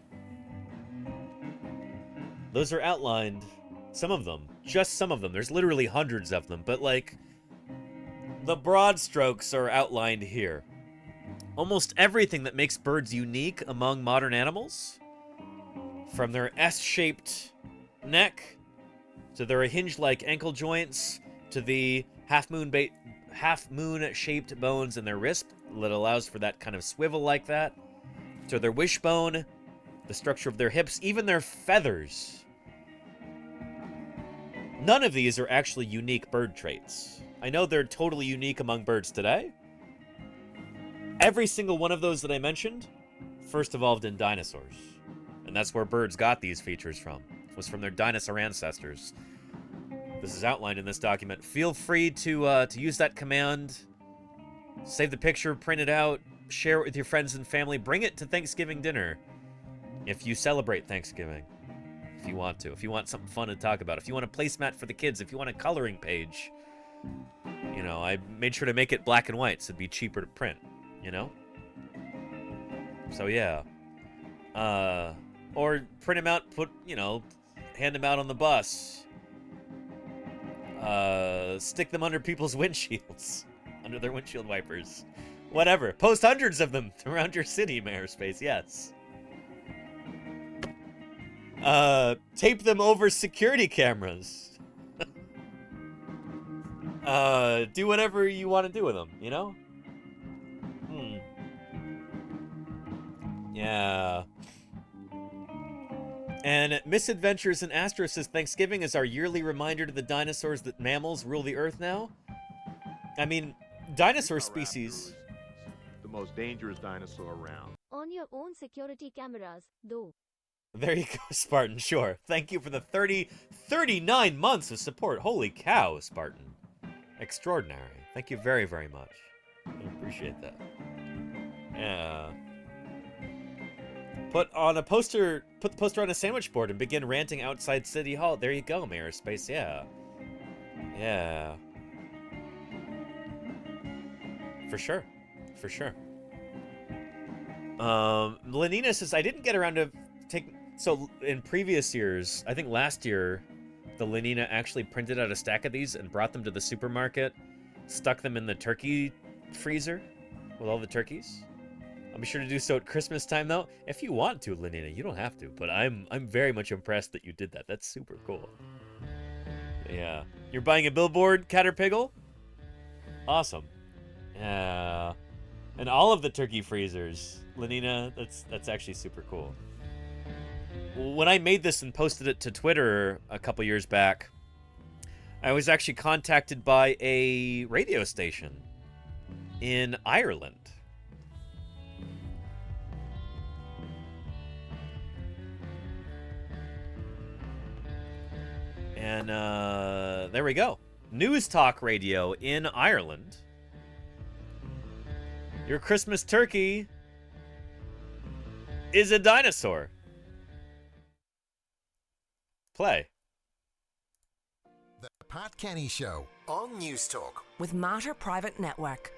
Those are outlined, some of them, just some of them. There's literally hundreds of them, but like, the broad strokes are outlined here. Almost everything that makes birds unique among modern animals, from their S-shaped neck, to their hinge-like ankle joints, to the half-moon-shaped bones in their wrist that allows for that kind of swivel like that, to their wishbone, the structure of their hips, even their feathers. None of these are actually unique bird traits. I know they're totally unique among birds today. Every single one of those that I mentioned first evolved in dinosaurs. And that's where birds got these features from. It was from their dinosaur ancestors. This is outlined in this document. Feel free to use that command. Save the picture, print it out, share it with your friends and family. Bring it to Thanksgiving dinner if you celebrate Thanksgiving. If you want to. If you want something fun to talk about. If you want a placemat for the kids. If you want a coloring page. You know, I made sure to make it black and white so it'd be cheaper to print. You know? So, yeah. Or print them out, hand them out on the bus. Stick them under people's windshields. Under their windshield wipers. Whatever. Post hundreds of them around your city, Mayorspace, yes. Tape them over security cameras. Do whatever you want to do with them, you know? Yeah. And Misadventures in Astro says, Thanksgiving is our yearly reminder to the dinosaurs that mammals rule the earth now. I mean, dinosaur species... The most dangerous dinosaur around. On your own security cameras, though. There you go, Spartan, sure. Thank you for the 39 months of support. Holy cow, Spartan. Extraordinary. Thank you very, very much. I appreciate that. Yeah. Put the poster on a sandwich board and begin ranting outside City Hall. There you go, Mayorspace, yeah. Yeah. For sure. For sure. Lenina says, I didn't get around to take... So, in previous years, I think last year, the Lenina actually printed out a stack of these and brought them to the supermarket, stuck them in the turkey freezer with all the turkeys. I'll be sure to do so at Christmas time, though. If you want to, Lenina, you don't have to, but I'm very much impressed that you did that. That's super cool. Yeah. You're buying a billboard, Caterpiggle? Awesome. Yeah. And all of the turkey freezers. Lenina, that's actually super cool. When I made this and posted it to Twitter a couple years back, I was actually contacted by a radio station in Ireland. And there we go. news talk radio in Ireland, your Christmas turkey is a dinosaur. Play. The Pat Kenny Show on News Talk. With Mater Private Network.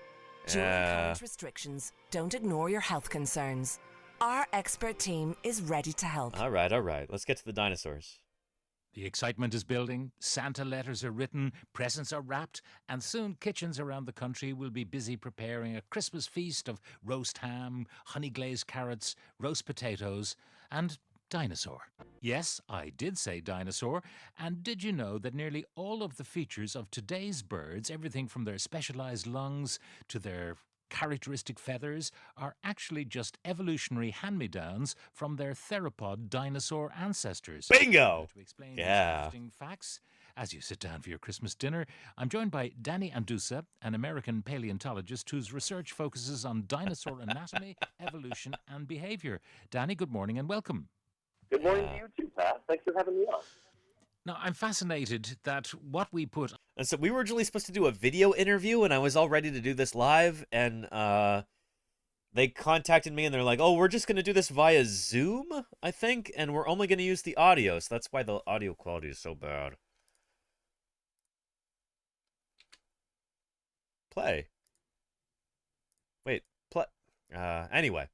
During current restrictions, don't ignore your health concerns. Our expert team is ready to help. All right. Let's get to the dinosaurs. The excitement is building, Santa letters are written, presents are wrapped, and soon kitchens around the country will be busy preparing a Christmas feast of roast ham, honey-glazed carrots, roast potatoes, and dinosaur. Yes, I did say dinosaur, and did you know that nearly all of the features of today's birds, everything from their specialized lungs to their characteristic feathers, are actually just evolutionary hand-me-downs from their theropod dinosaur ancestors. Bingo! To explain Yeah. these interesting facts, as you sit down for your Christmas dinner, I'm joined by Danny Andusa, an American paleontologist whose research focuses on dinosaur anatomy, evolution, and behavior. Danny, good morning and welcome. Good morning to you too, Pat. Thanks for having me on. Now, I'm fascinated that what we put... And so we were originally supposed to do a video interview, and I was all ready to do this live, and they contacted me, and they're like, oh, we're just going to do this via Zoom, I think, and we're only going to use the audio, so that's why the audio quality is so bad. Play. Wait, play. Anyway,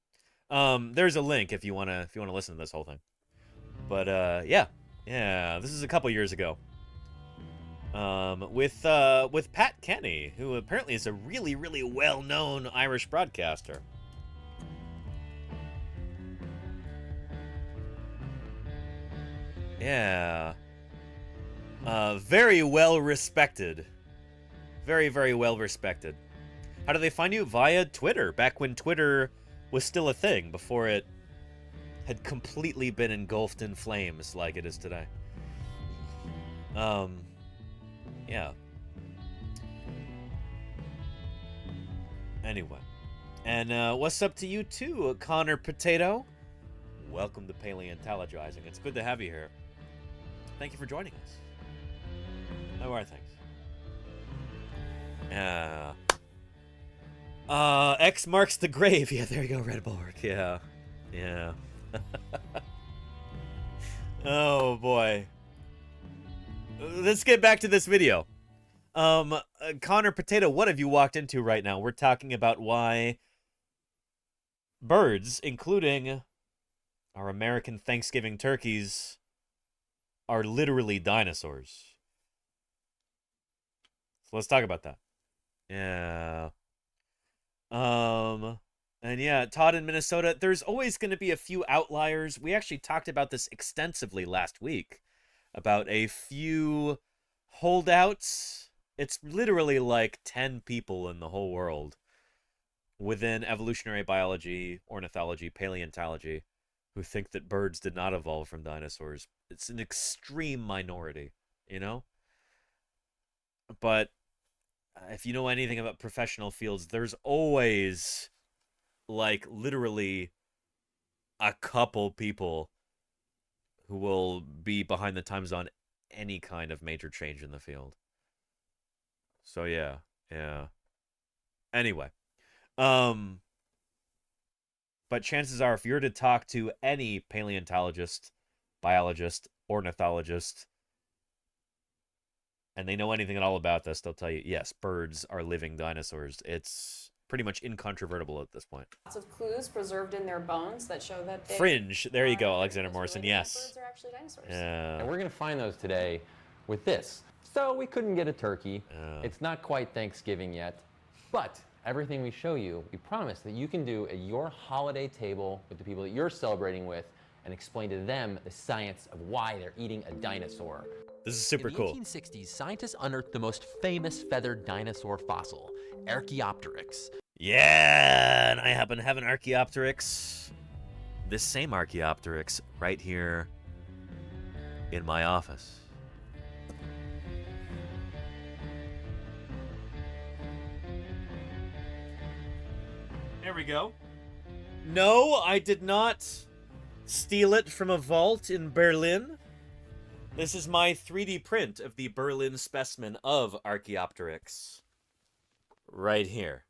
there's a link if you wanna listen to this whole thing. But yeah, this is a couple years ago. With Pat Kenny, who apparently is a really, really well-known Irish broadcaster. Yeah. Very well respected. Very, very well respected. How do they find you? Via Twitter, back when Twitter was still a thing, before it had completely been engulfed in flames like it is today. Yeah. Anyway. And what's up to you too, Connor Potato? Welcome to Paleontologizing. It's good to have you here. Thank you for joining us. How are things? X marks the grave. Yeah, there you go, Red Bulwark. Yeah. Oh, boy. Let's get back to this video. Connor Potato, what have you walked into right now? We're talking about why birds, including our American Thanksgiving turkeys, are literally dinosaurs. So let's talk about that. Yeah. And yeah, Todd in Minnesota, there's always going to be a few outliers. We actually talked about this extensively last week, about a few holdouts. It's literally like 10 people in the whole world within evolutionary biology, ornithology, paleontology, who think that birds did not evolve from dinosaurs. It's an extreme minority, you know? But if you know anything about professional fields, there's always, like, literally a couple people who will be behind the times on any kind of major change in the field. So, yeah. Anyway. But chances are, if you're to talk to any paleontologist, biologist, ornithologist, and they know anything at all about this, they'll tell you, yes, birds are living dinosaurs. It's pretty much incontrovertible at this point. Lots of clues preserved in their bones that show that they... Fringe. There you go, Alexander Morrison. Yes. Birds are actually dinosaurs. Yeah. And we're going to find those today with this. So we couldn't get a turkey. It's not quite Thanksgiving yet. But everything we show you, we promise that you can do at your holiday table with the people that you're celebrating with and explain to them the science of why they're eating a dinosaur. This is super cool. In the 1860s, scientists unearthed the most famous feathered dinosaur fossil, Archaeopteryx. Yeah, and I happen to have an Archaeopteryx. This same Archaeopteryx right here in my office. There we go. No, I did not steal it from a vault in Berlin. This is my 3D print of the Berlin specimen of Archaeopteryx. Right here.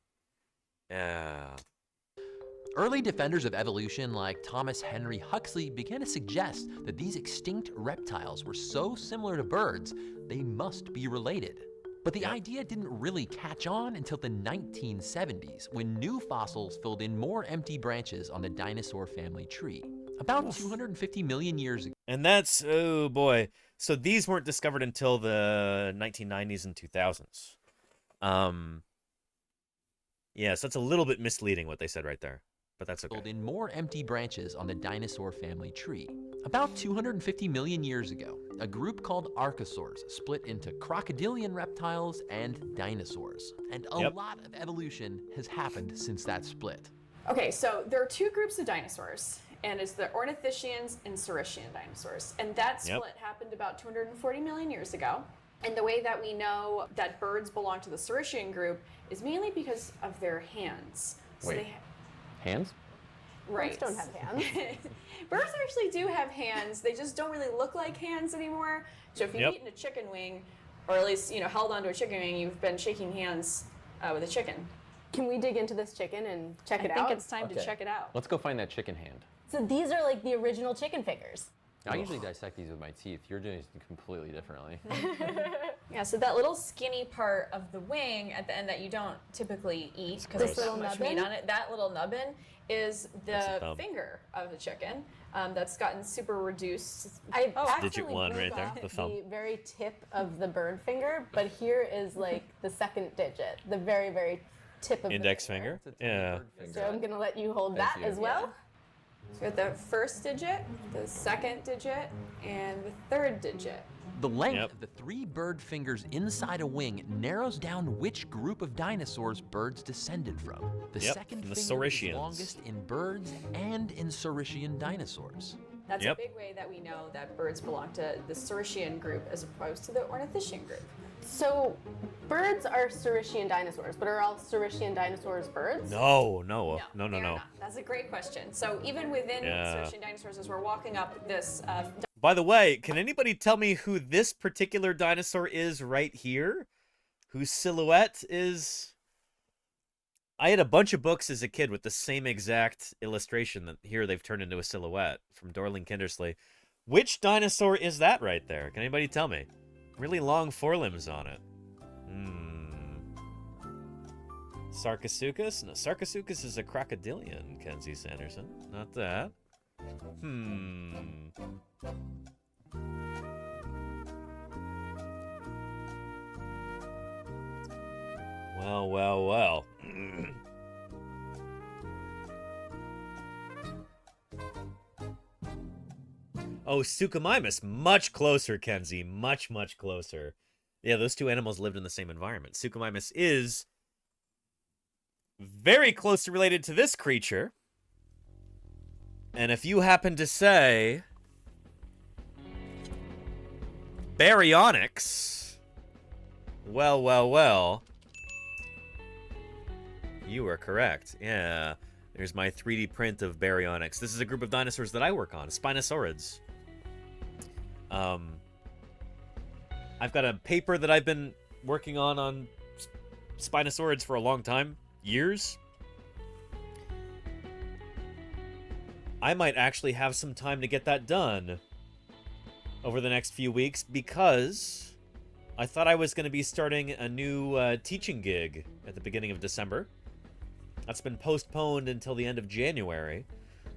Early defenders of evolution like Thomas Henry Huxley began to suggest that these extinct reptiles were so similar to birds, they must be related. But the idea didn't really catch on until the 1970s, when new fossils filled in more empty branches on the dinosaur family tree. About 250 million years ago. And that's, oh boy. So these weren't discovered until the 1990s and 2000s. Yeah, so it's a little bit misleading what they said right there, but that's okay. Filled in more empty branches on the dinosaur family tree. About 250 million years ago, a group called archosaurs split into crocodilian reptiles and dinosaurs. And a lot of evolution has happened since that split. Okay, so there are two groups of dinosaurs, and it's the ornithischians and saurischian dinosaurs. And that split happened about 240 million years ago. And the way that we know that birds belong to the saurischian group is mainly because of their hands. So Wait, hands? Right. Birds don't have hands. Birds actually do have hands. They just don't really look like hands anymore. So if you've eaten a chicken wing, or at least held onto a chicken wing, you've been shaking hands with a chicken. Can we dig into this chicken and check it out? I think it's time to check it out. Let's go find that chicken hand. So these are like the original chicken fingers. I usually dissect these with my teeth. You're doing it completely differently. Yeah, so that little skinny part of the wing at the end that you don't typically eat because there's so much meat on it, that little nubbin is the finger of the chicken that's gotten super reduced. I digit one right there, the thumb. The very tip of the bird finger, but here is like the second digit, the very, very tip of index the finger. Yeah. So I'm going to let you hold that as well. So we got the first digit, the second digit, and the third digit. The length of the three bird fingers inside a wing narrows down which group of dinosaurs birds descended from. The second the finger is saurischians. longest in birds and in saurischian dinosaurs. That's a big way that we know that birds belong to the saurischian group as opposed to the ornithischian group. So birds are saurischian dinosaurs, but are all saurischian dinosaurs birds? No. That's a great question. So even within saurischian dinosaurs, as we're walking up this... By the way, can anybody tell me who this particular dinosaur is right here? Whose silhouette is... I had a bunch of books as a kid with the same exact illustration that here they've turned into a silhouette from Dorling Kindersley. Which dinosaur is that right there? Can anybody tell me? Really long forelimbs on it. Sarcosuchus? No, Sarcosuchus is a crocodilian, Kenzie Sanderson. Not that. Well. Oh, Suchomimus. Much closer, Kenzie. Much closer. Yeah, those two animals lived in the same environment. Suchomimus is very closely related to this creature. And if you happen to say Baryonyx, well, you are correct. Yeah, there's my 3D print of Baryonyx. This is a group of dinosaurs that I work on, Spinosaurids. I've got a paper that I've been working on Spinosaurids for a long time, years. I might actually have some time to get that done over the next few weeks because I thought I was going to be starting a new teaching gig at the beginning of December. That's been postponed until the end of January,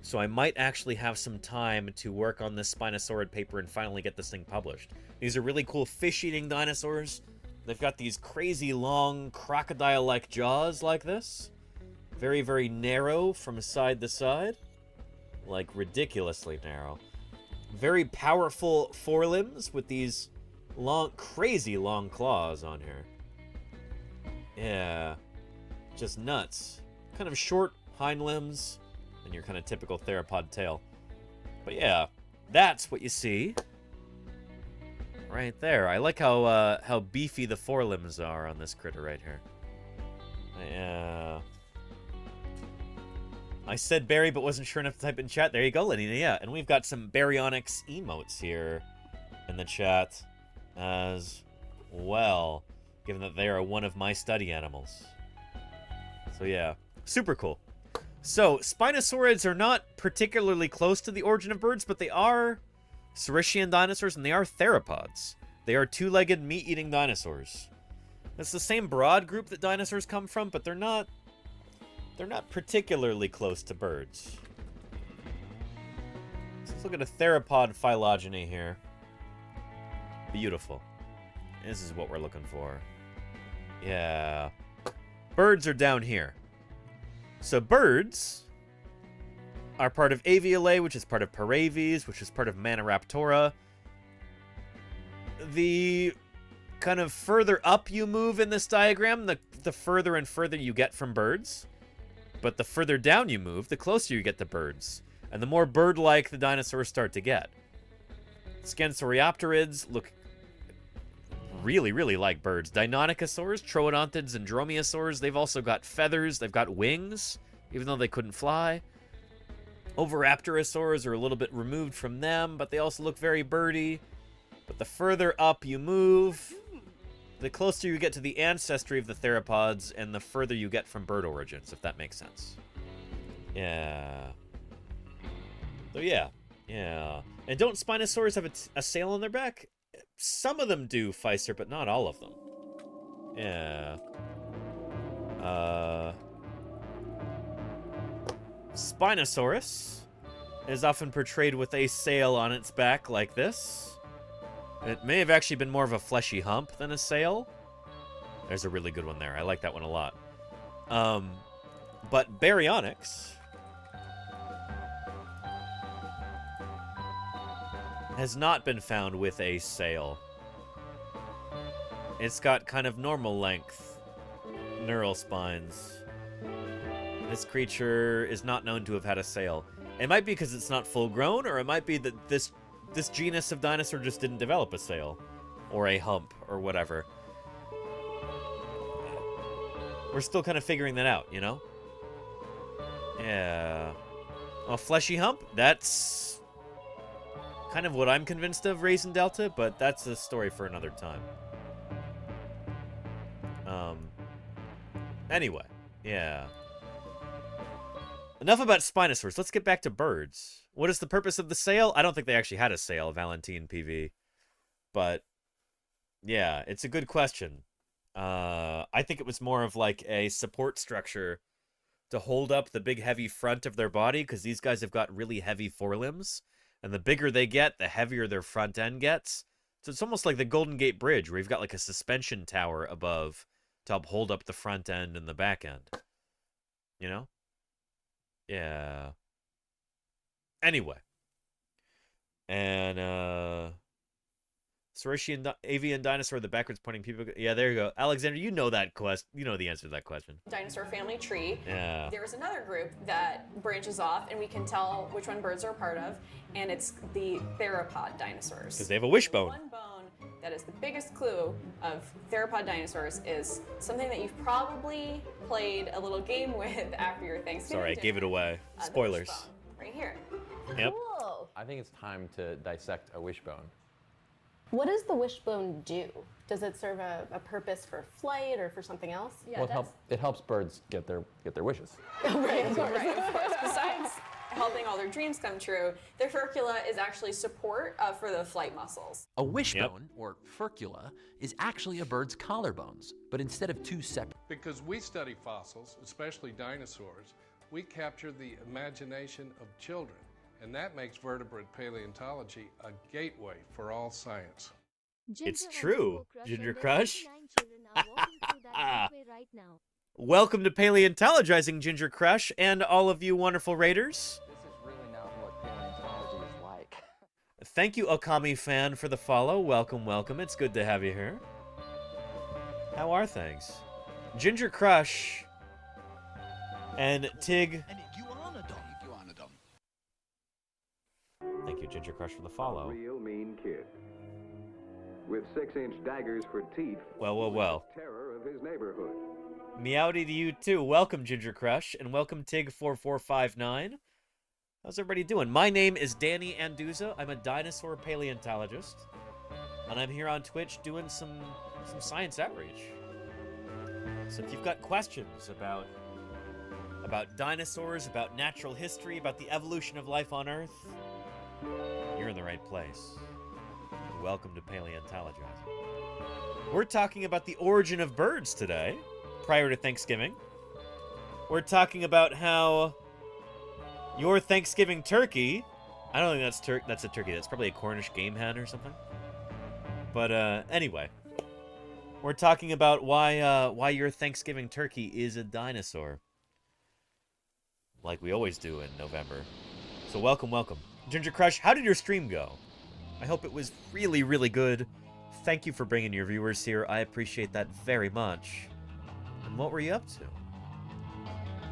so I might actually have some time to work on this Spinosaurid paper and finally get this thing published. These are really cool fish-eating dinosaurs. They've got these crazy long crocodile-like jaws like this. Very, very narrow from side to side. Like, ridiculously narrow. Very powerful forelimbs with these long, crazy long claws on here. Yeah. Just nuts. Kind of short hind limbs and your kind of typical theropod tail. But yeah, that's what you see. Right there. I like how beefy the forelimbs are on this critter right here. Yeah. I said Barry, but wasn't sure enough to type in chat. There you go, Lenina. Yeah, and we've got some Baryonyx emotes here in the chat as well, given that they are one of my study animals. So yeah, super cool. So, Spinosaurids are not particularly close to the origin of birds, but they are Saurischian dinosaurs, and they are theropods. They are two-legged, meat-eating dinosaurs. That's the same broad group that dinosaurs come from, but they're not particularly close to birds. So let's look at a theropod phylogeny here. Beautiful. This is what we're looking for. Yeah. Birds are down here. So birds are part of Avialae, which is part of Paraves, which is part of Maniraptora. The kind of further up you move in this diagram, the further and further you get from birds. But the further down you move, the closer you get to birds. And the more bird-like the dinosaurs start to get. Scansoriopterids look really, really like birds. Deinonychosaurs, Troodontids, and Dromaeosaurs, they've also got feathers, they've got wings, even though they couldn't fly. Oviraptorosaurs are a little bit removed from them, but they also look very birdy. But the further up you move, the closer you get to the ancestry of the theropods, and the further you get from bird origins, if that makes sense. Yeah. So yeah. And don't Spinosaurs have a sail on their back? Some of them do, Feister, but not all of them. Yeah. Spinosaurus is often portrayed with a sail on its back like this. It may have actually been more of a fleshy hump than a sail. There's a really good one there. I like that one a lot. But Baryonyx has not been found with a sail. It's got kind of normal length neural spines. This creature is not known to have had a sail. It might be because it's not full grown, or it might be that this genus of dinosaur just didn't develop a sail or a hump or whatever. We're still kind of figuring that out, you know? Yeah. A fleshy hump? That's kind of what I'm convinced of, Raisin Delta, but that's a story for another time. Anyway, yeah. Enough about Spinosaurs. Let's get back to birds. What is the purpose of the sail? I don't think they actually had a sail, Valentine PV. But, yeah, it's a good question. I think it was more of like a support structure to hold up the big heavy front of their body, because these guys have got really heavy forelimbs. And the bigger they get, the heavier their front end gets. So it's almost like the Golden Gate Bridge, where you've got like a suspension tower above to help hold up the front end and the back end. You know? Yeah. Anyway. And, Saurischian avian dinosaur, the backwards pointing people. Yeah, there you go. Alexander, you know that you know the answer to that question. Dinosaur family tree. Yeah. There's another group that branches off, and we can tell which one birds are a part of, and it's the theropod dinosaurs. Because they have a wishbone. One bone that is the biggest clue of theropod dinosaurs is something that you've probably played a little game with after your Thanksgiving Sorry, I gave it away. the Spoilers. wishbone, right here. Yep. Cool. I think it's time to dissect a wishbone. What does the wishbone do? Does it serve a purpose for flight or for something else? Yeah, Well, it helps birds get their wishes. Right, of course. Besides helping all their dreams come true, their furcula is actually support for the flight muscles. A wishbone, or furcula, is actually a bird's collarbones, but instead of two separate... Because we study fossils, especially dinosaurs, we capture the imagination of children. And that makes vertebrate paleontology a gateway for all science. It's true, Ginger Crush. Welcome to Paleontologizing, Ginger Crush, and all of you wonderful raiders. This is really not what paleontology is like. Thank you, Okami fan, for the follow. Welcome, welcome. It's good to have you here. How are things? Ginger Crush and Tig. Thank you, Ginger Crush, for the follow. Real mean kid. With 6-inch daggers for teeth. Well. Terror of his neighborhood. Meowdy to you too. Welcome, Ginger Crush, and welcome Tig4459. How's everybody doing? My name is Danny Anduza. I'm a dinosaur paleontologist. and I'm here on Twitch doing some science outreach. So if you've got questions about dinosaurs, about natural history, about the evolution of life on Earth, you're in the right place. Welcome to Paleontologizing. We're talking about the origin of birds today, prior to Thanksgiving. We're talking about how your Thanksgiving turkey, I don't think that's a turkey, that's probably a Cornish game hen or something. But anyway, we're talking about why your Thanksgiving turkey is a dinosaur. Like we always do in November. So welcome. Ginger Crush, how did your stream go? I hope it was really, really good. Thank you for bringing your viewers here. I appreciate that very much. And what were you up to?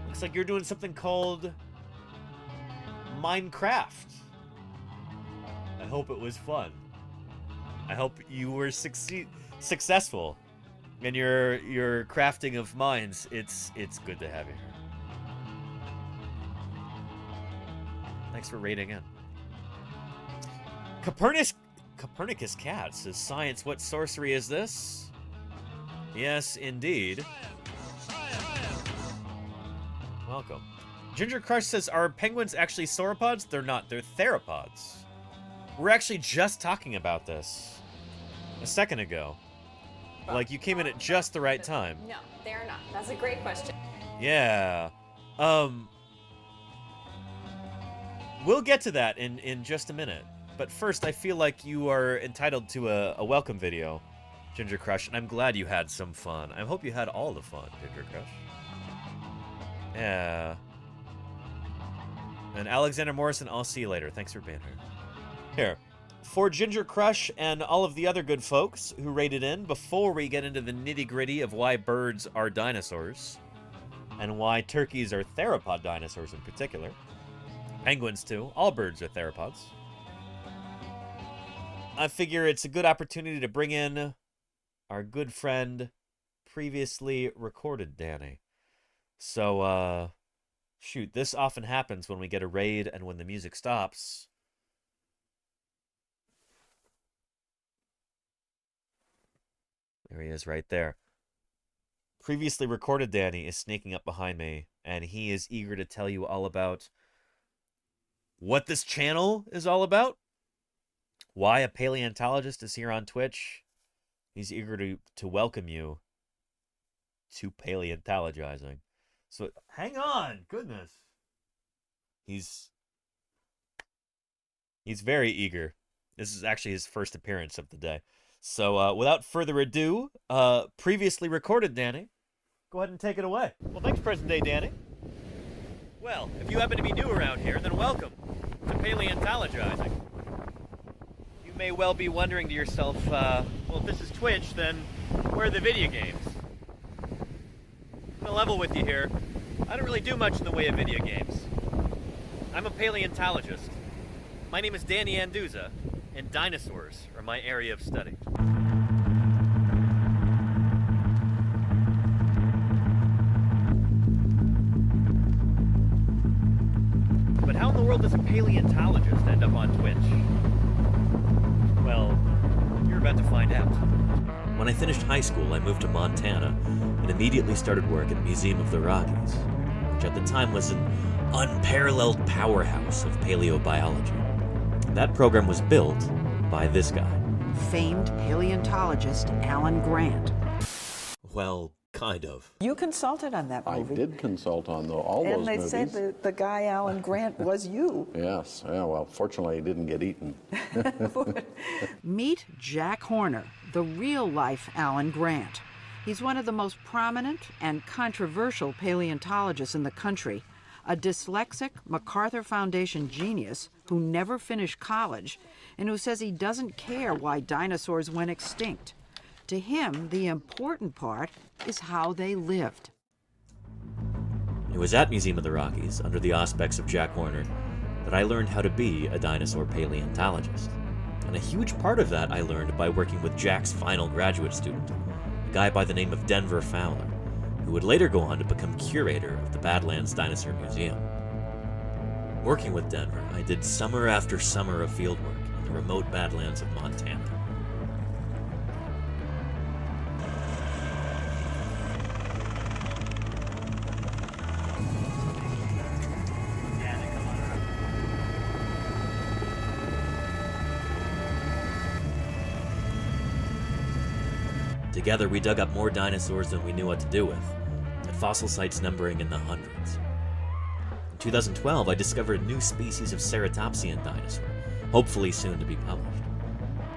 Looks like you're doing something called Minecraft. I hope it was fun. I hope you were successful in your crafting of mines. It's good to have you here. Thanks for raiding in. Copernicus Cat says, "Science, what sorcery is this?" Yes, indeed. Welcome. Ginger Crush says, "Are penguins actually sauropods?" They're not. They're theropods. We're actually just talking about this a second ago. Like, you came in at just the right time. No, they are not. That's a great question. Yeah. We'll get to that in just a minute. But first, I feel like you are entitled to a welcome video, Ginger Crush, and I'm glad you had some fun. I hope you had all the fun, Ginger Crush. Yeah. And Alexander Morrison, I'll see you later. Thanks for being here. Here. For Ginger Crush and all of the other good folks who raided in, before we get into the nitty-gritty of why birds are dinosaurs, and why turkeys are theropod dinosaurs in particular, penguins too, all birds are theropods, I figure it's a good opportunity to bring in our good friend, previously recorded Danny. So, shoot, this often happens when we get a raid and when the music stops. There he is right there. Previously recorded Danny is sneaking up behind me, and he is eager to tell you all about what this channel is all about. Why a paleontologist is here on Twitch. He's eager to welcome you to Paleontologizing. So, hang on, goodness. He's very eager. This is actually his first appearance of the day. So, without further ado, previously recorded Danny, go ahead and take it away. Well, thanks, present day Danny. Well, if you happen to be new around here, then welcome to Paleontologizing. You may well be wondering to yourself, well, if this is Twitch, then where are the video games? To level with you here, I don't really do much in the way of video games. I'm a paleontologist. My name is Danny Anduza, and dinosaurs are my area of study. But how in the world does a paleontologist end up on Twitch? Well, you're about to find out. When I finished high school, I moved to Montana and immediately started work at Museum of the Rockies, which at the time was an unparalleled powerhouse of paleobiology. That program was built by this guy. Famed paleontologist Alan Grant. Well, kind of. You consulted on that movie. I did consult on all those movies. And they said that the guy Alan Grant was you. Yes, yeah, well, fortunately he didn't get eaten. Meet Jack Horner, the real-life Alan Grant. He's one of the most prominent and controversial paleontologists in the country, a dyslexic MacArthur Foundation genius who never finished college and who says he doesn't care why dinosaurs went extinct. To him, the important part is how they lived. It was at Museum of the Rockies, under the auspices of Jack Horner, that I learned how to be a dinosaur paleontologist. And a huge part of that I learned by working with Jack's final graduate student, a guy by the name of Denver Fowler, who would later go on to become curator of the Badlands Dinosaur Museum. Working with Denver, I did summer after summer of fieldwork in the remote Badlands of Montana. Together, we dug up more dinosaurs than we knew what to do with, at fossil sites numbering in the hundreds. In 2012, I discovered a new species of ceratopsian dinosaur, hopefully soon to be published.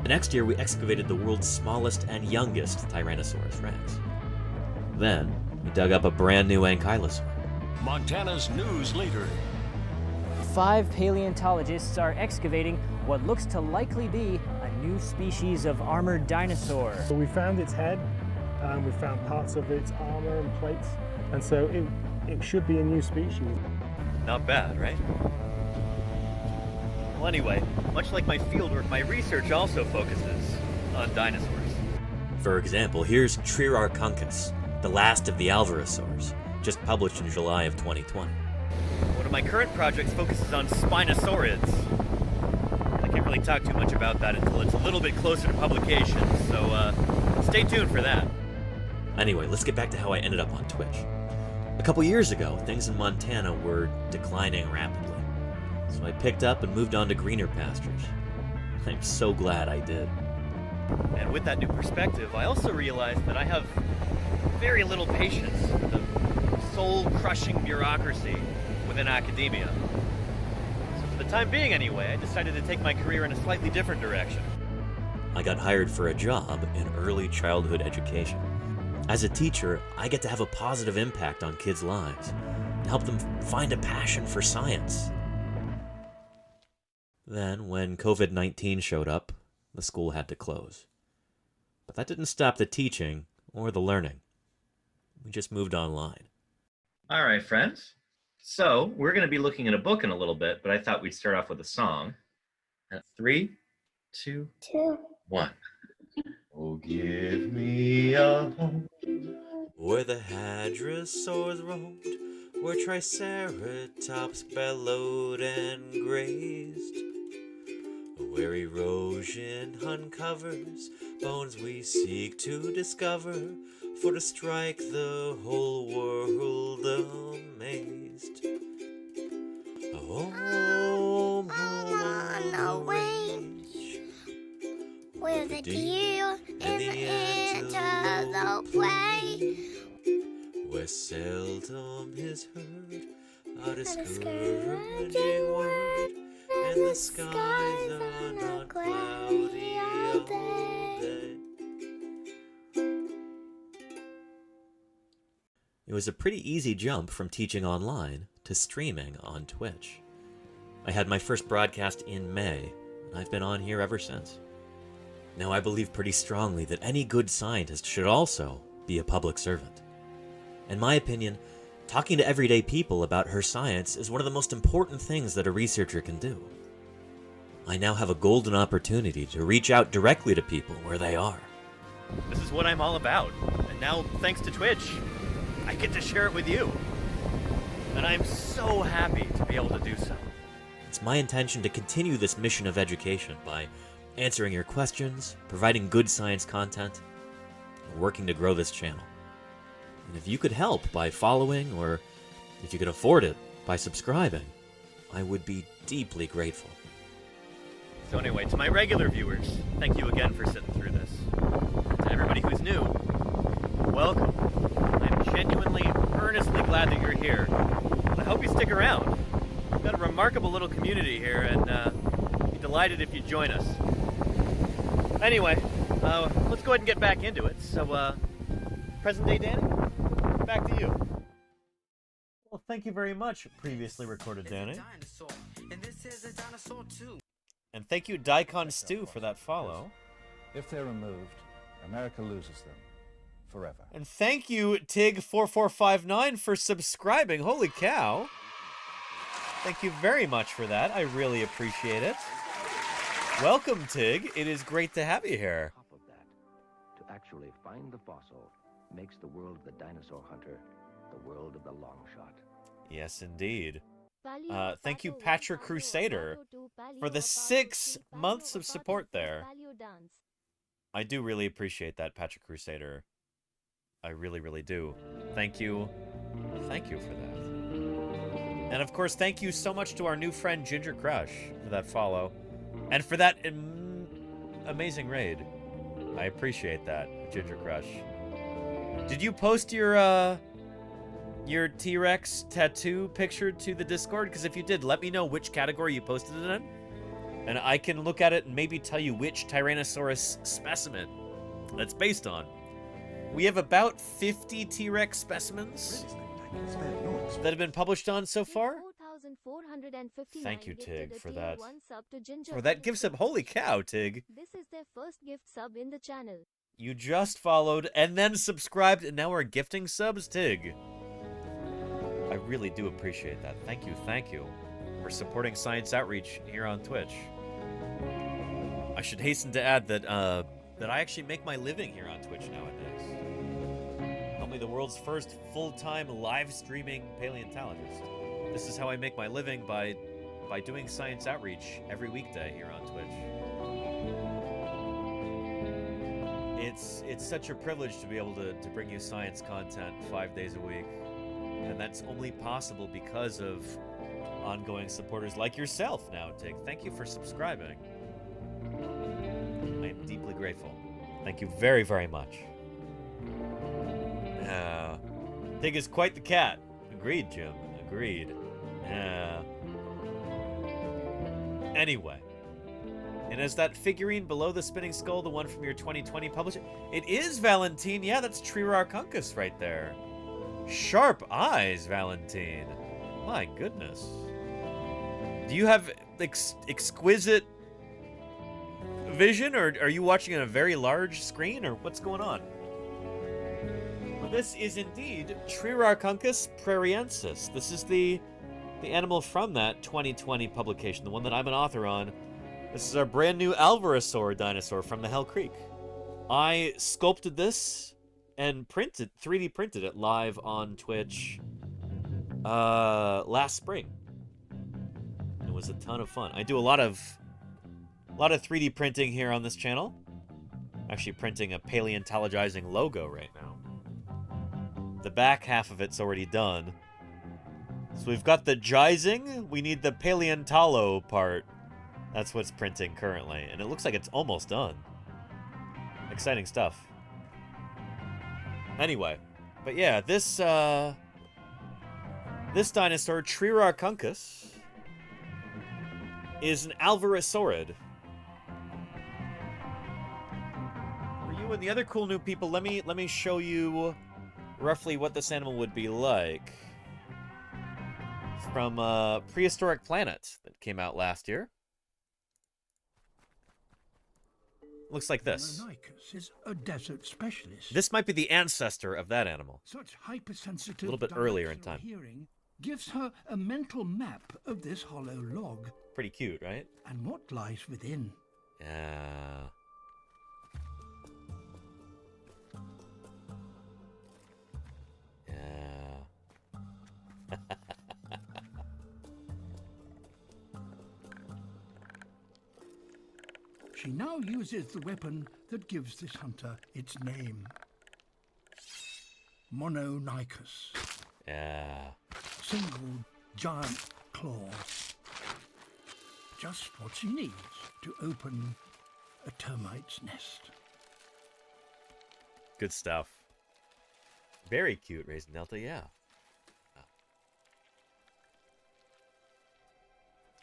The next year, we excavated the world's smallest and youngest Tyrannosaurus rex. Then, we dug up a brand new ankylosaur. Montana's news leader. 5 paleontologists are excavating what looks to likely be a new species of armored dinosaur. So we found its head, and we found parts of its armor and plates, and so it should be a new species. Not bad, right? Well, anyway, much like my fieldwork, my research also focuses on dinosaurs. For example, here's Triarchunkus, the last of the Alvarezsaurs, just published in July of 2020. One of my current projects focuses on Spinosaurids. I can't really talk too much about that until it's a little bit closer to publication, so stay tuned for that. Anyway, let's get back to how I ended up on Twitch. A couple years ago, things in Montana were declining rapidly, so I picked up and moved on to greener pastures. I'm so glad I did. And with that new perspective, I also realized that I have very little patience with the soul-crushing bureaucracy within academia. So for the time being anyway, I decided to take my career in a slightly different direction. I got hired for a job in early childhood education. As a teacher, I get to have a positive impact on kids' lives and help them find a passion for science. Then, when COVID-19 showed up, the school had to close. But that didn't stop the teaching or the learning. We just moved online. All right, friends. So we're going to be looking at a book in a little bit, but I thought we'd start off with a song. At 3, 2, 1. Oh, give me a home where the hadrosaurs roamed, where triceratops bellowed and grazed, where erosion uncovers bones we seek to discover, for to strike the whole world amazed. Home, home on the range, where the deer and the antelope play, where seldom is heard a discouraging word, and the skies are not cloudy all day. It was a pretty easy jump from teaching online to streaming on Twitch. I had my first broadcast in May, and I've been on here ever since. Now, I believe pretty strongly that any good scientist should also be a public servant. In my opinion, talking to everyday people about her science is one of the most important things that a researcher can do. I now have a golden opportunity to reach out directly to people where they are. This is what I'm all about, and now, thanks to Twitch, I get to share it with you. And I'm so happy to be able to do so. It's my intention to continue this mission of education by answering your questions, providing good science content, and working to grow this channel. And if you could help by following, or if you could afford it, by subscribing, I would be deeply grateful. So anyway, to my regular viewers, thank you again for sitting through this. To everybody who's new, welcome. I'm genuinely, earnestly glad that you're here. I hope you stick around. We've got a remarkable little community here, and I'd be delighted if you join us. Anyway, let's go ahead and get back into it. So, present day Danny, back to you. Well, thank you very much, previously recorded Danny. And thank you, Daikon Stew, for that follow. If they're removed, America loses them forever. And thank you, Tig4459, for subscribing. Holy cow. Thank you very much for that. I really appreciate it. Welcome, Tig. It is great to have you here. To actually find the fossil makes the world of the dinosaur hunter the world of the long shot. Yes, indeed. Thank you, Patrick Crusader, for the 6 months of support there. I do really appreciate that, Patrick Crusader. I really, really do. Thank you. Thank you for that. And of course, thank you so much to our new friend Ginger Crush for that follow. And for that amazing raid. I appreciate that, Ginger Crush. Did you post your T-Rex tattoo picture to the Discord? Because if you did, let me know which category you posted it in, and I can look at it and maybe tell you which Tyrannosaurus specimen that's based on. We have about 50 T-Rex specimens that have been published on so far. Thank you, Tig, for that. For that gift sub. Holy cow, Tig. This is their first gift sub in the channel. You just followed and then subscribed and now are gifting subs, Tig. I really do appreciate that. Thank you for supporting science outreach here on Twitch. I should hasten to add that that I actually make my living here on Twitch nowadays. Only the world's first full-time live streaming paleontologist. This is how I make my living, by doing science outreach every weekday here on Twitch. It's such a privilege to be able to bring you science content 5 days a week. And that's only possible because of ongoing supporters like yourself now, Tig. Thank you for subscribing. I am deeply grateful. Thank you very, very much. Tig is quite the cat. Agreed, Jim. Agreed. Anyway. And is that figurine below the spinning skull the one from your 2020 publisher? It is, Valentine. Yeah, that's Triararchunkus right there. Sharp eyes, Valentine. My goodness. Do you have exquisite vision, or are you watching on a very large screen, or what's going on? Well, this is indeed Triararchunkus prairiensis. This is the animal from that 2020 publication, the one that I'm an author on. This is our brand new Alvarezsaur dinosaur from the Hell Creek. I sculpted this and 3D printed it live on Twitch last spring. It was a ton of fun. I do a lot of 3D printing here on this channel. I'm actually printing a Paleontologizing logo right now. The back half of it's already done. So we've got the gizing. We need the paleontolo part. That's what's printing currently, and it looks like it's almost done. Exciting stuff. Anyway, but yeah, this dinosaur, Triararchunkus, is an Alvarezsaurid. For you and the other cool new people, let me show you roughly what this animal would be like. From Prehistoric Planet that came out last year. Looks like this. Deinonychus is a desert specialist. This might be the ancestor of that animal. Such hypersensitive, a little bit earlier in time. Hearing gives her a mental map of this hollow log. Pretty cute, right? And what lies within. Yeah. Yeah. She now uses the weapon that gives this hunter its name. Mononychus. Yeah. Single giant claw. Just what she needs to open a termite's nest. Good stuff. Very cute, Raisin Delta, yeah.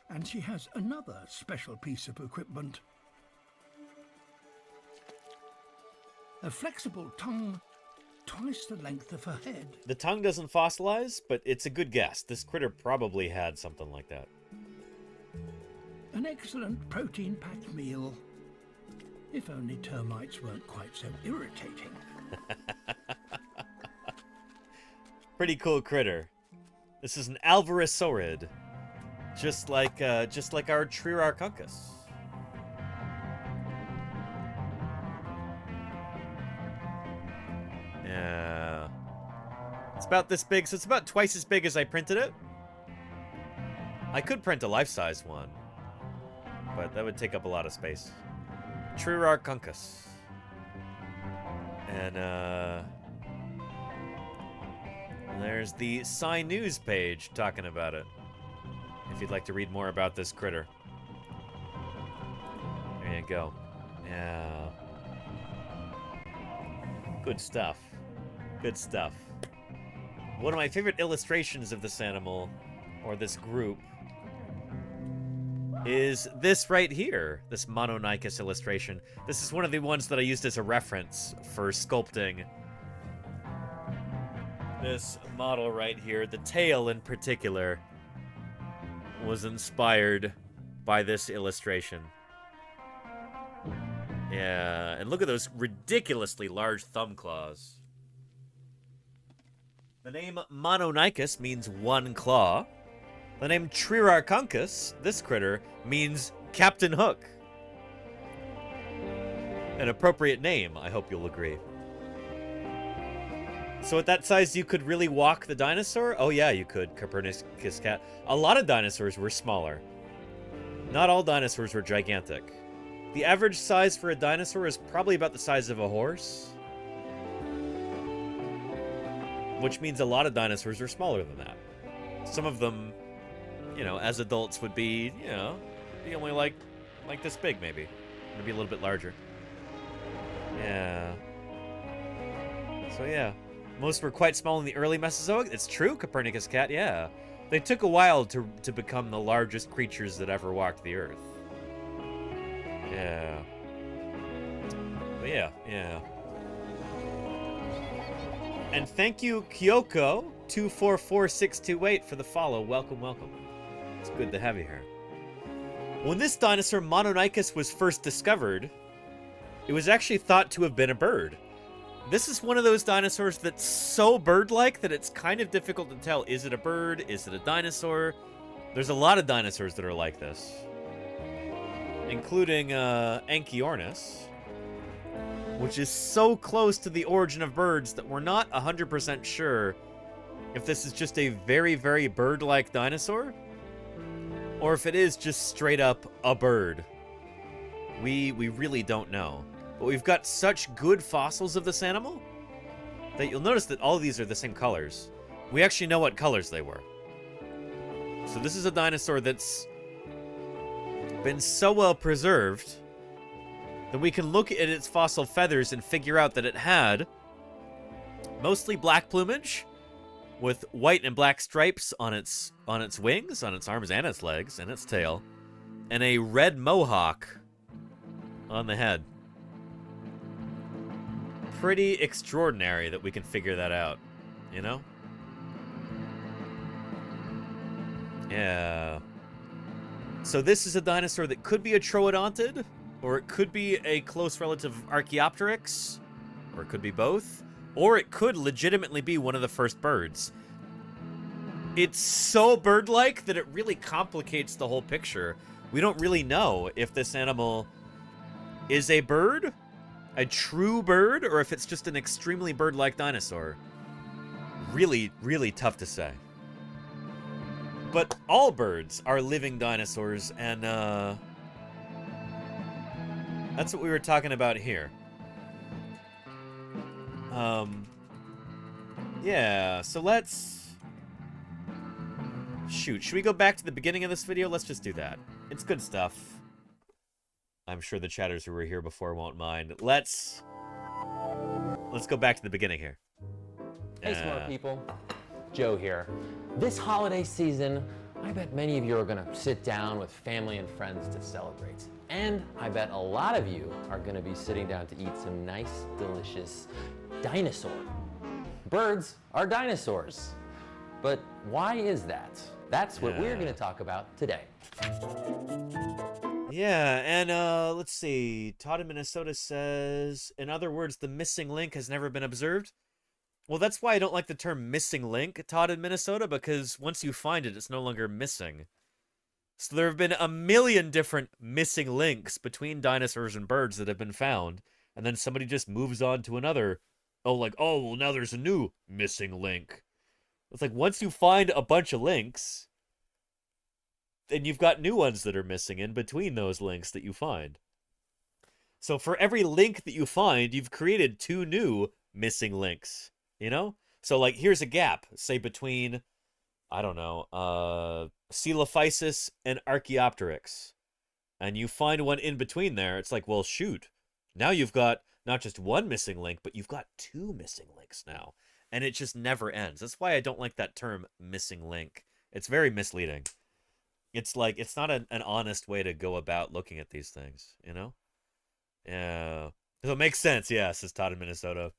And she has another special piece of equipment. A flexible tongue twice the length of her head. The tongue doesn't fossilize, but it's a good guess. This critter probably had something like that. An excellent protein-packed meal. If only termites weren't quite so irritating. Pretty cool critter. This is an Alvarezsaurid, just like our Triararchunkus. Yeah. It's about this big, so it's about twice as big as I printed it. I could print a life-size one, but that would take up a lot of space. Triararchunkus. And there's the Sci News page talking about it, if you'd like to read more about this critter. There you go. Yeah. Good stuff. Good stuff. One of my favorite illustrations of this animal, or this group, is this right here, this Mononychus illustration. This is one of the ones that I used as a reference for sculpting this model right here. The tail in particular was inspired by this illustration. Yeah, and look at those ridiculously large thumb claws. The name Mononychus means one claw. The name Trirarchunkus, this critter, means Captain Hook. An appropriate name, I hope you'll agree. So at that size, you could really walk the dinosaur? Oh yeah, you could, Copernicus cat. A lot of dinosaurs were smaller. Not all dinosaurs were gigantic. The average size for a dinosaur is probably about the size of a horse. Which means a lot of dinosaurs are smaller than that. Some of them, you know, as adults would be, you know, be only like this big maybe. Maybe a little bit larger. Yeah. So yeah. Most were quite small in the early Mesozoic. It's true, Copernicus cat, yeah. They took a while to become the largest creatures that ever walked the Earth. Yeah. But yeah. And thank you, Kyoko244628 for the follow. Welcome, welcome. It's good to have you here. When this dinosaur, Mononychus, was first discovered, it was actually thought to have been a bird. This is one of those dinosaurs that's so bird-like that it's kind of difficult to tell. Is it a bird? Is it a dinosaur? There's a lot of dinosaurs that are like this, including Anchiornis, which is so close to the origin of birds that we're not 100% sure if this is just a very, very bird-like dinosaur, or if it is just straight up a bird. We really don't know. But we've got such good fossils of this animal that you'll notice that all of these are the same colors. We actually know what colors they were. So this is a dinosaur that's been so well preserved that we can look at its fossil feathers and figure out that it had mostly black plumage with white and black stripes on its wings, on its arms and its legs and its tail, and a red mohawk on the head. Pretty extraordinary that we can figure that out, you know? Yeah. So this is a dinosaur that could be a troodontid, or it could be a close relative of Archaeopteryx, or it could be both, or it could legitimately be one of the first birds. It's so bird-like that it really complicates the whole picture. We don't really know if this animal is a bird, a true bird, or if it's just an extremely bird-like dinosaur. Really, really tough to say. But all birds are living dinosaurs, and that's what we were talking about here. Yeah, so let's... Shoot, should we go back to the beginning of this video? Let's just do that. It's good stuff. I'm sure the chatters who were here before won't mind. Let's go back to the beginning here. Hey, smart people. Joe here. This holiday season, I bet many of you are gonna sit down with family and friends to celebrate. And I bet a lot of you are gonna be sitting down to eat some nice, delicious dinosaur. Birds are dinosaurs. But why is that? That's what we're gonna talk about today. Yeah, and let's see. Todd in Minnesota says, in other words, the missing link has never been observed. Well, that's why I don't like the term missing link, Todd in Minnesota, because once you find it, it's no longer missing. So there have been a million different missing links between dinosaurs and birds that have been found, and then somebody just moves on to another. Oh, like, oh, well, now there's a new missing link. It's like, once you find a bunch of links, then you've got new ones that are missing in between those links that you find. So for every link that you find, you've created two new missing links, you know? So, like, here's a gap, say, between, I don't know, Coelophysis and Archaeopteryx. And you find one in between there. It's like, well, shoot. Now you've got not just one missing link, but you've got 2 missing links now. And it just never ends. That's why I don't like that term missing link. It's very misleading. It's like, it's not an honest way to go about looking at these things, you know? Yeah. So it makes sense, yeah, says Todd in Minnesota.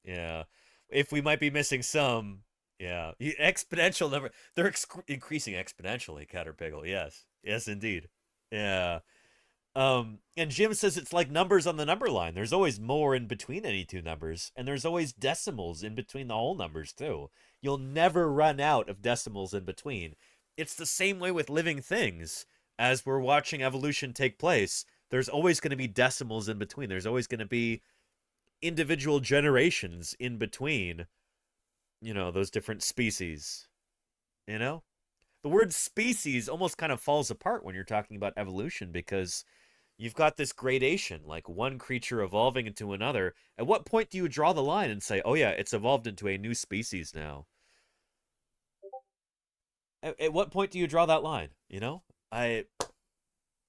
Yeah. If we might be missing some, yeah. Exponential number. They're increasing exponentially, Caterpiggle. Yes. Yes, indeed. Yeah. And Jim says it's like numbers on the number line. There's always more in between any 2 numbers, and there's always decimals in between the whole numbers, too. You'll never run out of decimals in between. It's the same way with living things. As we're watching evolution take place, there's always going to be decimals in between. There's always going to be individual generations in between, you know, those different species. You know? The word species almost kind of falls apart when you're talking about evolution, because you've got this gradation, like one creature evolving into another. At what point do you draw the line and say, oh yeah, it's evolved into a new species now? At what point do you draw that line? You know?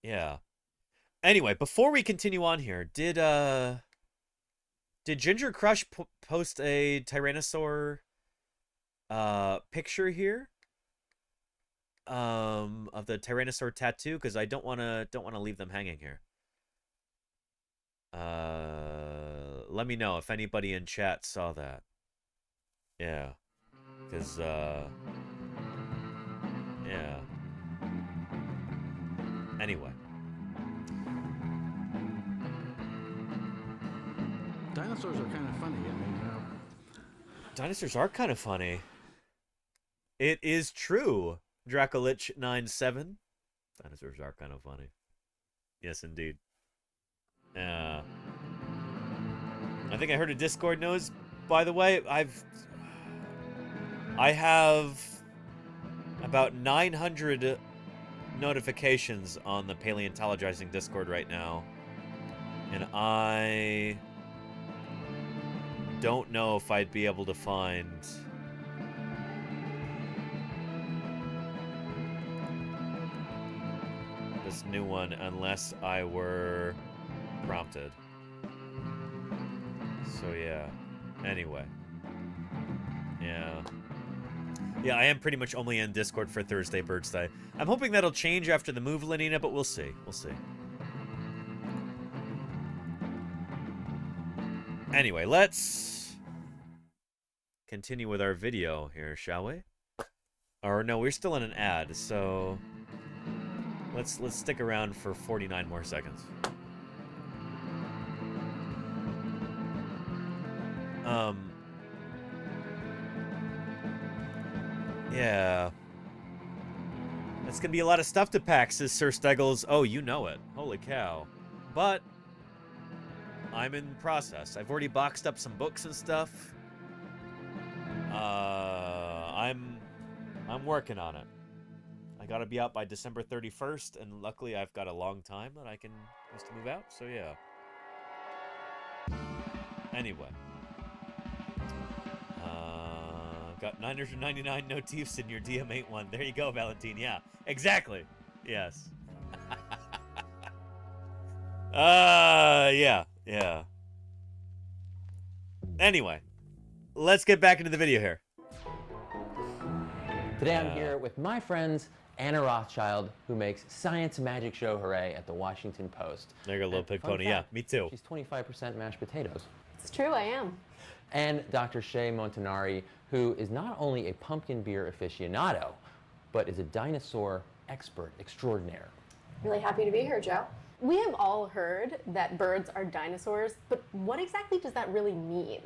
Yeah. Anyway, before we continue on here, did Ginger Crush post a Tyrannosaur picture here? Of the Tyrannosaur tattoo, because I don't want to leave them hanging here. Let me know if anybody in chat saw that. Yeah, because yeah. Anyway, Dinosaurs are kind of funny. I mean, you know. Dinosaurs are kind of funny. It is true. Dracolich97. Dinosaurs are kind of funny. Yes, indeed. I think I heard a Discord noise, by the way. I have about 900 notifications on the Paleontologizing Discord right now. And I don't know if I'd be able to find this new one unless I were prompted. So yeah. Anyway. Yeah. Yeah, I am pretty much only in Discord for Thursday Birds Day. I'm hoping that'll change after the move, Lenina, but we'll see. We'll see. Anyway, let's continue with our video here, shall we? Or no, we're still in an ad, so let's stick around for 49 more seconds. Yeah. That's gonna be a lot of stuff to pack, says Sir Steggles. Oh, you know it. Holy cow. But I'm in process. I've already boxed up some books and stuff. I'm working on it. I gotta be out by December 31st, and luckily I've got a long time that I can just move out, so yeah. Anyway. Got 999 notifs in your DM8 one. There you go, Valentine. Yeah, exactly. Yes. Yeah. Anyway, let's get back into the video here. Today I'm here with my friends Anna Rothschild, who makes Science Magic Show Hooray at the Washington Post. There you go, little pig pony. Yeah, me too. She's 25% mashed potatoes. It's true, I am. And Dr. Shay Montanari, who is not only a pumpkin beer aficionado, but is a dinosaur expert extraordinaire. Really happy to be here, Joe. We have all heard that birds are dinosaurs, but what exactly does that really mean?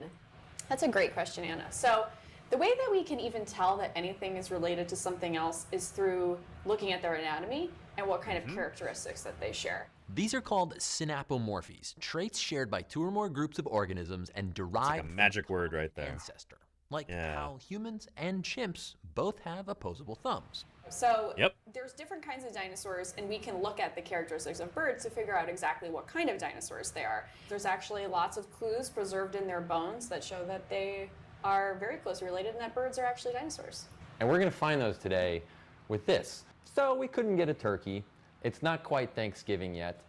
That's a great question, Anna. So the way that we can even tell that anything is related to something else is through looking at their anatomy and what kind of characteristics that they share. These are called synapomorphies, traits shared by 2 or more groups of organisms and derived like a magic word right there. Ancestor. Like how humans and chimps both have opposable thumbs. So there's different kinds of dinosaurs, and we can look at the characteristics of birds to figure out exactly what kind of dinosaurs they are. There's actually lots of clues preserved in their bones that show that they are very closely related and that birds are actually dinosaurs. And we're going to find those today with this. So we couldn't get a turkey. It's not quite Thanksgiving yet,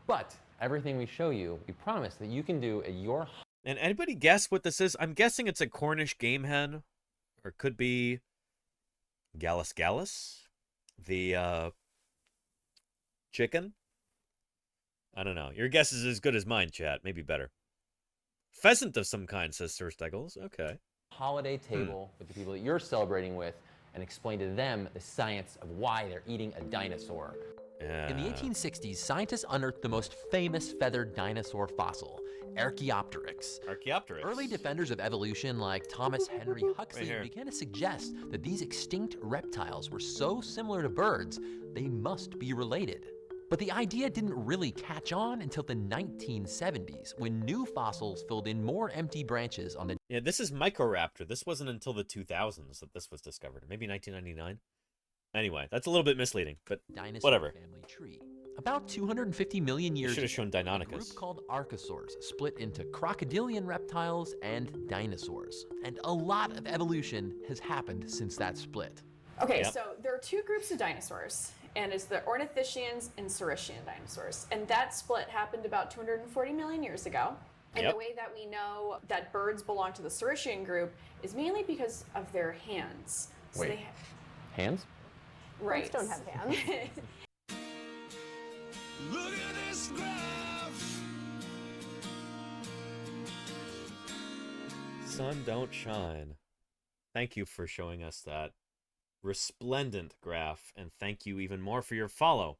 but Everything we show you, we promise that you can do at your... And anybody guess what this is? I'm guessing it's a Cornish game hen. Or it could be Gallus Gallus, the chicken. I don't know. Your guess is as good as mine, chat. Maybe better. Pheasant of some kind, says Sir Steggles. Okay. holiday table with the people that you're celebrating with and explain to them the science of why they're eating a dinosaur. In the 1860s, scientists unearthed the most famous feathered dinosaur fossil, Archaeopteryx. Early defenders of evolution like Thomas Henry Huxley began to suggest that these extinct reptiles were so similar to birds, they must be related. But the idea didn't really catch on until the 1970s, when new fossils filled in more empty branches on the... Yeah, this is Microraptor. This wasn't until the 2000s that this was discovered. Maybe 1999? Anyway, that's a little bit misleading, but dinosaur whatever. Family tree. About 250 million years should have shown ago, Deinonychus. a group called Archosaurs split into crocodilian reptiles and dinosaurs. And a lot of evolution has happened since that split. Okay, so there are two groups of dinosaurs, and it's the Ornithischians and Saurischian dinosaurs. And that split happened about 240 million years ago. And the way that we know that birds belong to the Saurischian group is mainly because of their hands. So Wait. they Hands? Right. Birds don't have hands. Look at this graph. Sun don't shine. Thank you for showing us that resplendent graph, and thank you even more for your follow.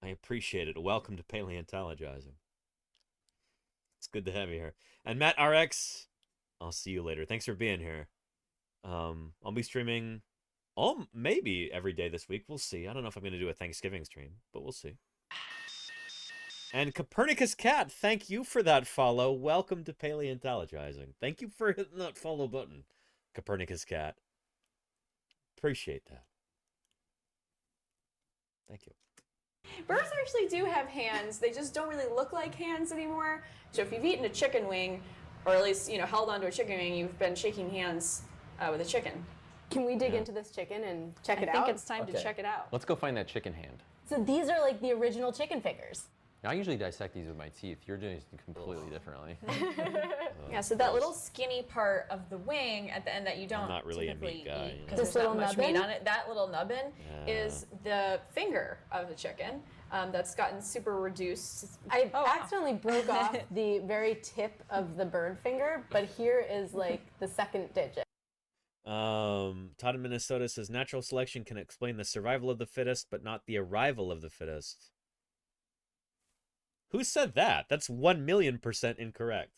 I appreciate it. Welcome to Paleontologizing. It's good to have you here. And Matt RX, I'll see you later. Thanks for being here. I'll be streaming maybe every day this week. We'll see. I don't know if I'm going to do a Thanksgiving stream, but we'll see. And Copernicus Cat, thank you for that follow. Welcome to Paleontologizing. Thank you for hitting that follow button, Copernicus Cat. Appreciate that. Thank you. Birds actually do have hands. They just don't really look like hands anymore. So if you've eaten a chicken wing, or at least held onto a chicken wing, you've been shaking hands with a chicken. Can we dig into this chicken and check it out? I think it's time to check it out. Let's go find that chicken hand. So these are like the original chicken fingers. Now, I usually dissect these with my teeth. You're doing it completely differently. Yeah, so that little skinny part of the wing at the end that you don't I'm not really a typically meat guy. eat because there's not much meat on it. That little nubbin is the finger of the chicken that's gotten super reduced. I accidentally broke off the very tip of the bird finger, but here is like the second digit. Todd in Minnesota says natural selection can explain the survival of the fittest, but not the arrival of the fittest. Who said that? That's 1,000,000% incorrect.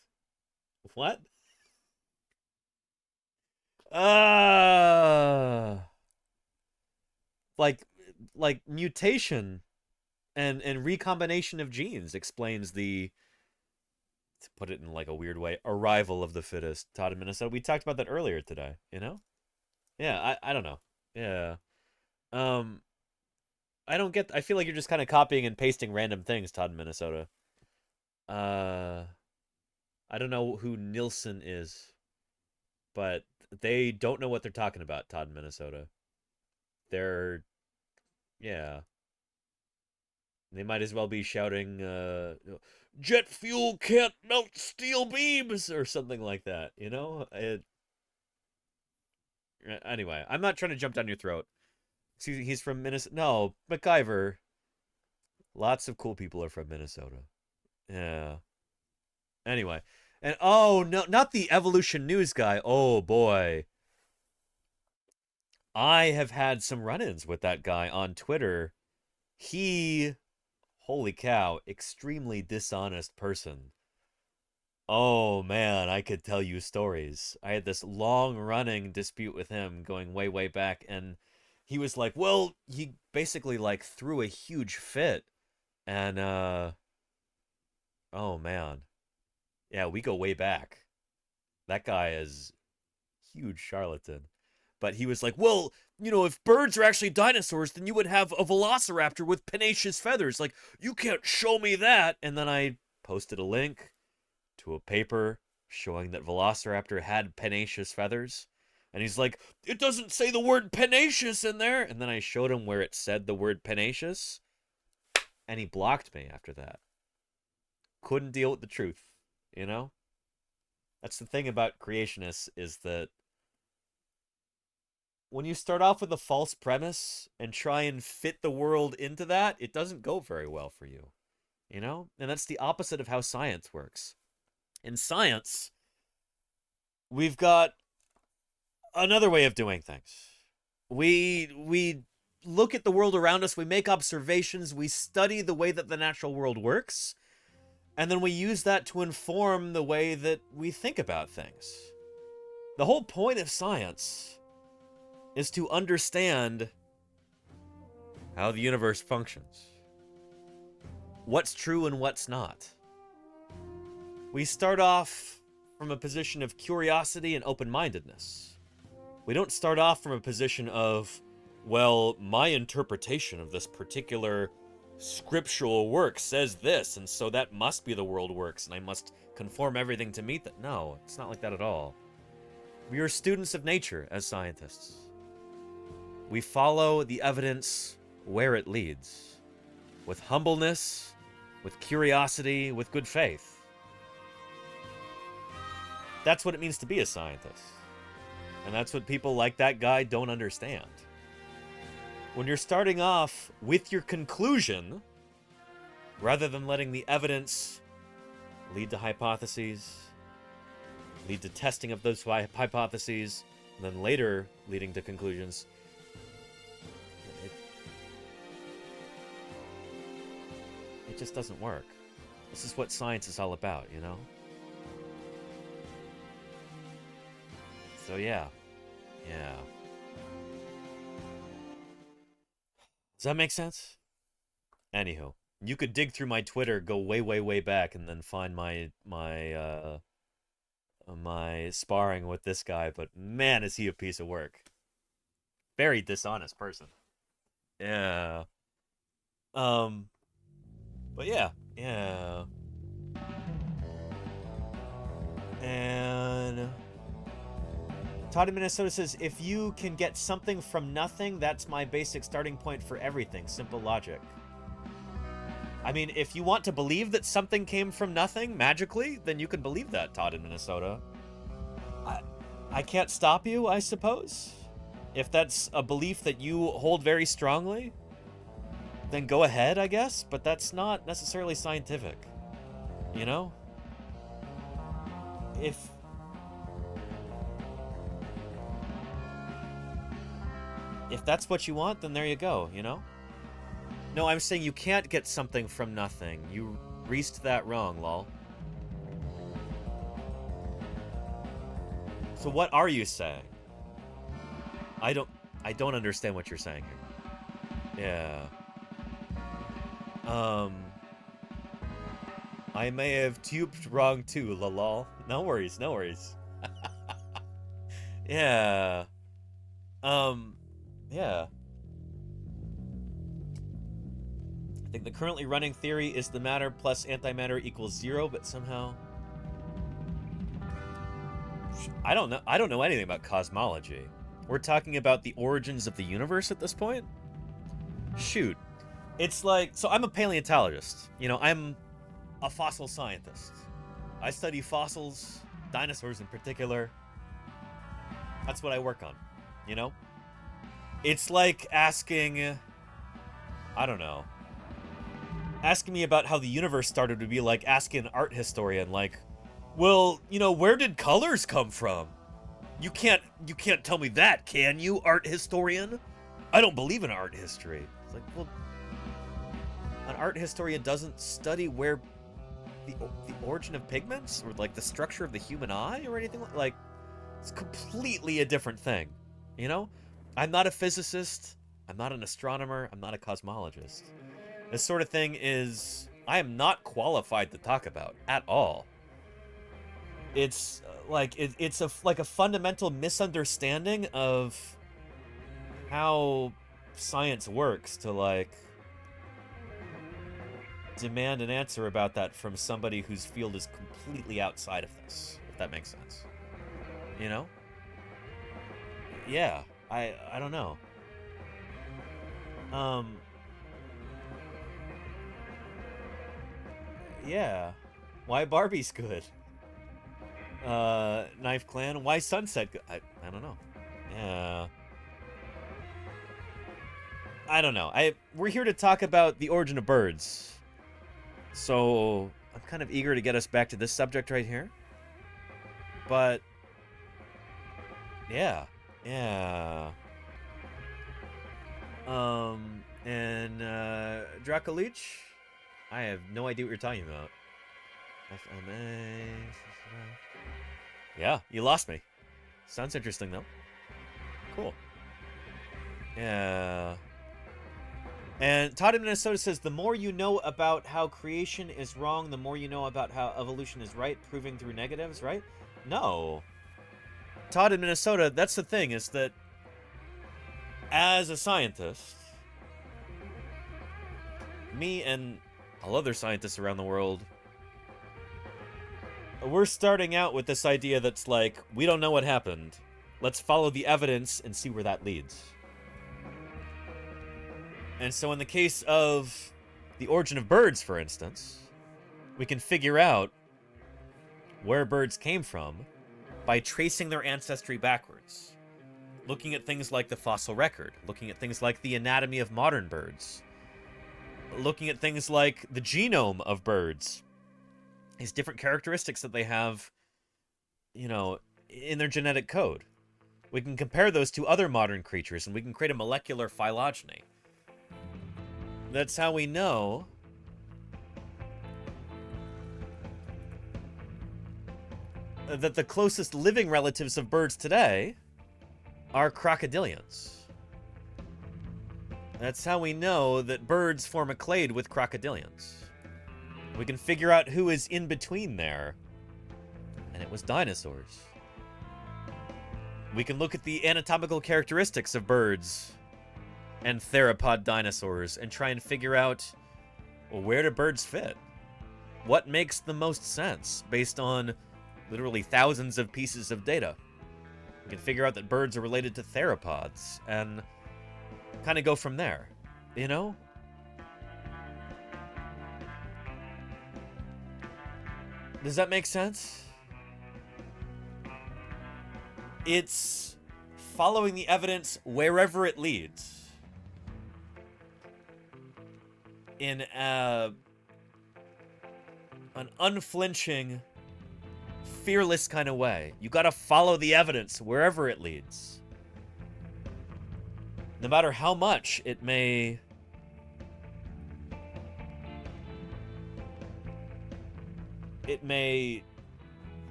What? Like mutation and recombination of genes explains the, to put it in like a weird way, arrival of the fittest. Todd in Minnesota. We talked about that earlier today, Yeah, I don't know. Yeah. I don't get, I feel like you're just kind of copying and pasting random things, Todd in Minnesota. I don't know who Nilsson is, but they don't know what they're talking about, Todd in Minnesota. Yeah. They might as well be shouting, jet fuel can't melt steel beams, or something like that, Anyway, I'm not trying to jump down your throat. Excuse me, he's from Minnesota. No, MacGyver. Lots of cool people are from Minnesota. Yeah. Anyway. And, oh, no, not the evolution news guy. Oh, boy. I have had some run-ins with that guy on Twitter. He, holy cow, extremely dishonest person. Oh, man, I could tell you stories. I had this long-running dispute with him going way, way back, and he was like, well, he basically, like, threw a huge fit, and, oh, man. Yeah, we go way back. That guy is huge charlatan. But he was like, well, if birds are actually dinosaurs, then you would have a velociraptor with pennaceous feathers. Like, you can't show me that. And then I posted a link to a paper showing that velociraptor had pennaceous feathers. And he's like, it doesn't say the word pennaceous in there. And then I showed him where it said the word pennaceous. And he blocked me after that. couldn't deal with the truth, you know? That's the thing about creationists, is that when you start off with a false premise and try and fit the world into that, it doesn't go very well for you, you know? And that's the opposite of how science works. In science, we've got another way of doing things. We look at the world around us, we make observations, we study the way that the natural world works, and then we use that to inform the way that we think about things. The whole point of science is to understand how the universe functions. What's true and what's not. We start off from a position of curiosity and open-mindedness. We don't start off from a position of, well, my interpretation of this particular scriptural work says this, and so that must be the world works, and I must conform everything to meet that. No, it's not like that at all. We are students of nature as scientists. We follow the evidence where it leads, with humbleness, with curiosity, with good faith. That's what it means to be a scientist. And that's what people like that guy don't understand. When you're starting off with your conclusion, rather than letting the evidence lead to hypotheses, lead to testing of those hypotheses, and then later leading to conclusions, it just doesn't work. This is what science is all about, you know? So yeah. Does that make sense? Anywho, you could dig through my Twitter, go way back, and then find my sparring with this guy, but man, is he a piece of work. Very dishonest person. Yeah. But yeah. And Todd in Minnesota says, if you can get something from nothing, that's my basic starting point for everything. Simple logic. I mean, if you want to believe that something came from nothing magically, then you can believe that, Todd in Minnesota. I can't stop you, I suppose. If that's a belief that you hold very strongly, then go ahead, I guess. But that's not necessarily scientific. You know? If that's what you want, then there you go, you know? No, I'm saying you can't get something from nothing. You reached that wrong, lol. So what are you saying? I don't understand what you're saying here. Yeah. I may have tubed wrong too, lol. No worries. Yeah. Yeah. I think the currently running theory is the matter plus antimatter equals 0, but somehow... I don't know anything about cosmology. We're talking about the origins of the universe at this point? Shoot. It's like... So I'm a paleontologist. You know, I'm a fossil scientist. I study fossils, dinosaurs in particular. That's what I work on, you know? It's like asking, I don't know, asking me about how the universe started would be like asking an art historian, like, well, you know, where did colors come from? You can't tell me that, can you, art historian? I don't believe in art history. It's like, well, an art historian doesn't study where the origin of pigments or like the structure of the human eye or anything like it's completely a different thing, you know? I'm not a physicist, I'm not an astronomer, I'm not a cosmologist. This sort of thing is, I am not qualified to talk about at all. It's like, it's like a fundamental misunderstanding of how science works to like demand an answer about that from somebody whose field is completely outside of this, if that makes sense. You know? Yeah. I don't know. Yeah. Why Barbie's good? Knife Clan. Why Sunset good? I don't know. Yeah. I don't know. We're here to talk about the origin of birds. So I'm kind of eager to get us back to this subject right here. But yeah. And Dracolich, I have no idea what you're talking about. FMA. Yeah, you lost me. Sounds interesting though. Cool. Yeah. And Todd in Minnesota says, the more you know about how creation is wrong, the more you know about how evolution is right, proving through negatives, right? No. Todd in Minnesota, that's the thing, is that as a scientist, me and all other scientists around the world, we're starting out with this idea that's like, we don't know what happened. Let's follow the evidence and see where that leads. And so in the case of the origin of birds, for instance, we can figure out where birds came from by tracing their ancestry backwards. Looking at things like the fossil record, looking at things like the anatomy of modern birds, looking at things like the genome of birds, these different characteristics that they have, you know, in their genetic code. We can compare those to other modern creatures and we can create a molecular phylogeny. That's how we know that the closest living relatives of birds today are crocodilians. That's how we know that birds form a clade with crocodilians. We can figure out who is in between there, and it was dinosaurs. We can look at the anatomical characteristics of birds and theropod dinosaurs and try and figure out, well, where do birds fit? What makes the most sense based on literally thousands of pieces of data? We can figure out that birds are related to theropods and kind of go from there, you know? Does that make sense? It's following the evidence wherever it leads. In an unflinching, fearless kind of way. You gotta follow the evidence wherever it leads. No matter how much it may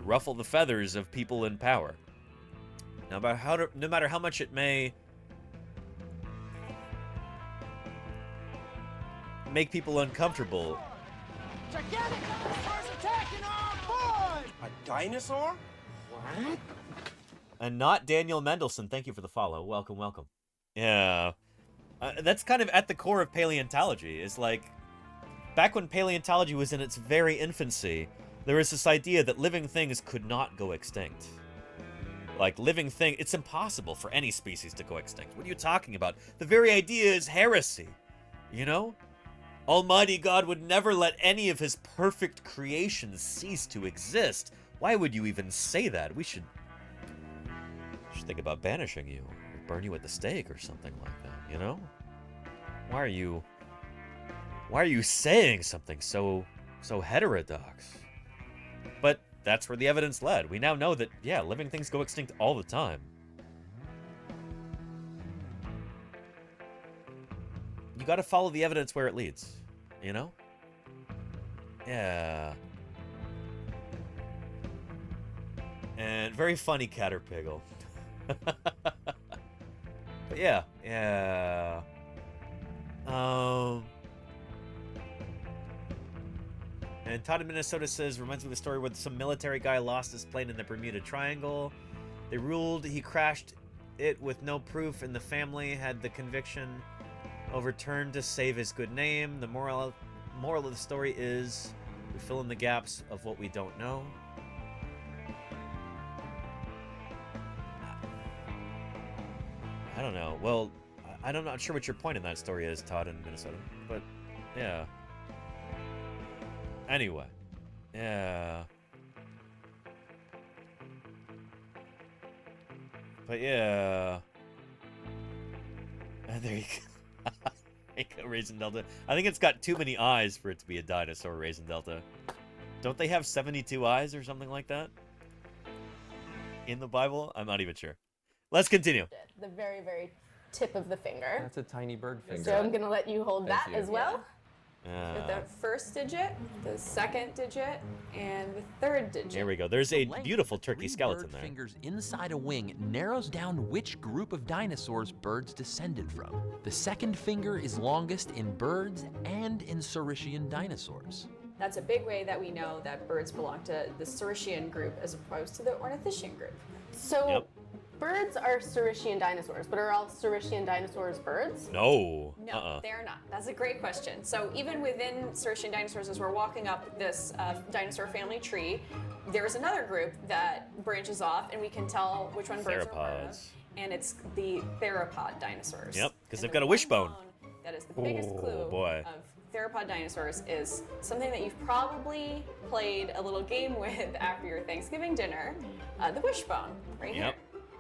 ruffle the feathers of people in power. No matter how much it may make people uncomfortable. Gigantic dinosaurs attacking our boy! A dinosaur? What? And not Daniel Mendelsohn. Thank you for the follow. Welcome, welcome. Yeah. That's kind of at the core of paleontology. Is like, back when paleontology was in its very infancy, there was this idea that living things could not go extinct. Like, it's impossible for any species to go extinct. What are you talking about? The very idea is heresy, you know? Almighty God would never let any of his perfect creations cease to exist. Why would you even say that? We should think about banishing you, or burn you at the stake, or something like that, you know? Why are you saying something so heterodox? But that's where the evidence led. We now know that, yeah, living things go extinct all the time. You gotta follow the evidence where it leads, you know? Yeah. And very funny Caterpiggle. But yeah. And Todd in Minnesota says, reminds me of the story where some military guy lost his plane in the Bermuda Triangle. They ruled he crashed it with no proof, and the family had the conviction overturned to save his good name. The moral of the story is we fill in the gaps of what we don't know. I don't know. Well, I'm not sure what your point in that story is, Todd in Minnesota. But, yeah. Anyway. Yeah. But yeah. There you go. There you go, Raisin Delta. I think it's got too many eyes for it to be a dinosaur, Raisin Delta. Don't they have 72 eyes or something like that? In the Bible? I'm not even sure. Let's continue. The very, very tip of the finger. That's a tiny bird finger. So I'm going to let you hold Thank that you. as well. With the first digit, the second digit, and the third digit. Here we go. There's a Length beautiful of turkey three skeleton bird there. fingers inside a wing narrows down which group of dinosaurs birds descended from. The second finger is longest in birds and in Saurischian dinosaurs. That's a big way that we know that birds belong to the Saurischian group as opposed to the Ornithischian group. So birds are Saurischian dinosaurs, but are all Saurischian dinosaurs birds? No. No, they are not. That's a great question. So even within Saurischian dinosaurs, as we're walking up this dinosaur family tree, there's another group that branches off, and we can tell which one birds are part of. And it's the theropod dinosaurs. Yep, because And they've the got a one wishbone. bone that is the biggest clue boy. of theropod dinosaurs is something that you've probably played a little game with after your Thanksgiving dinner, the wishbone, right here. Yep.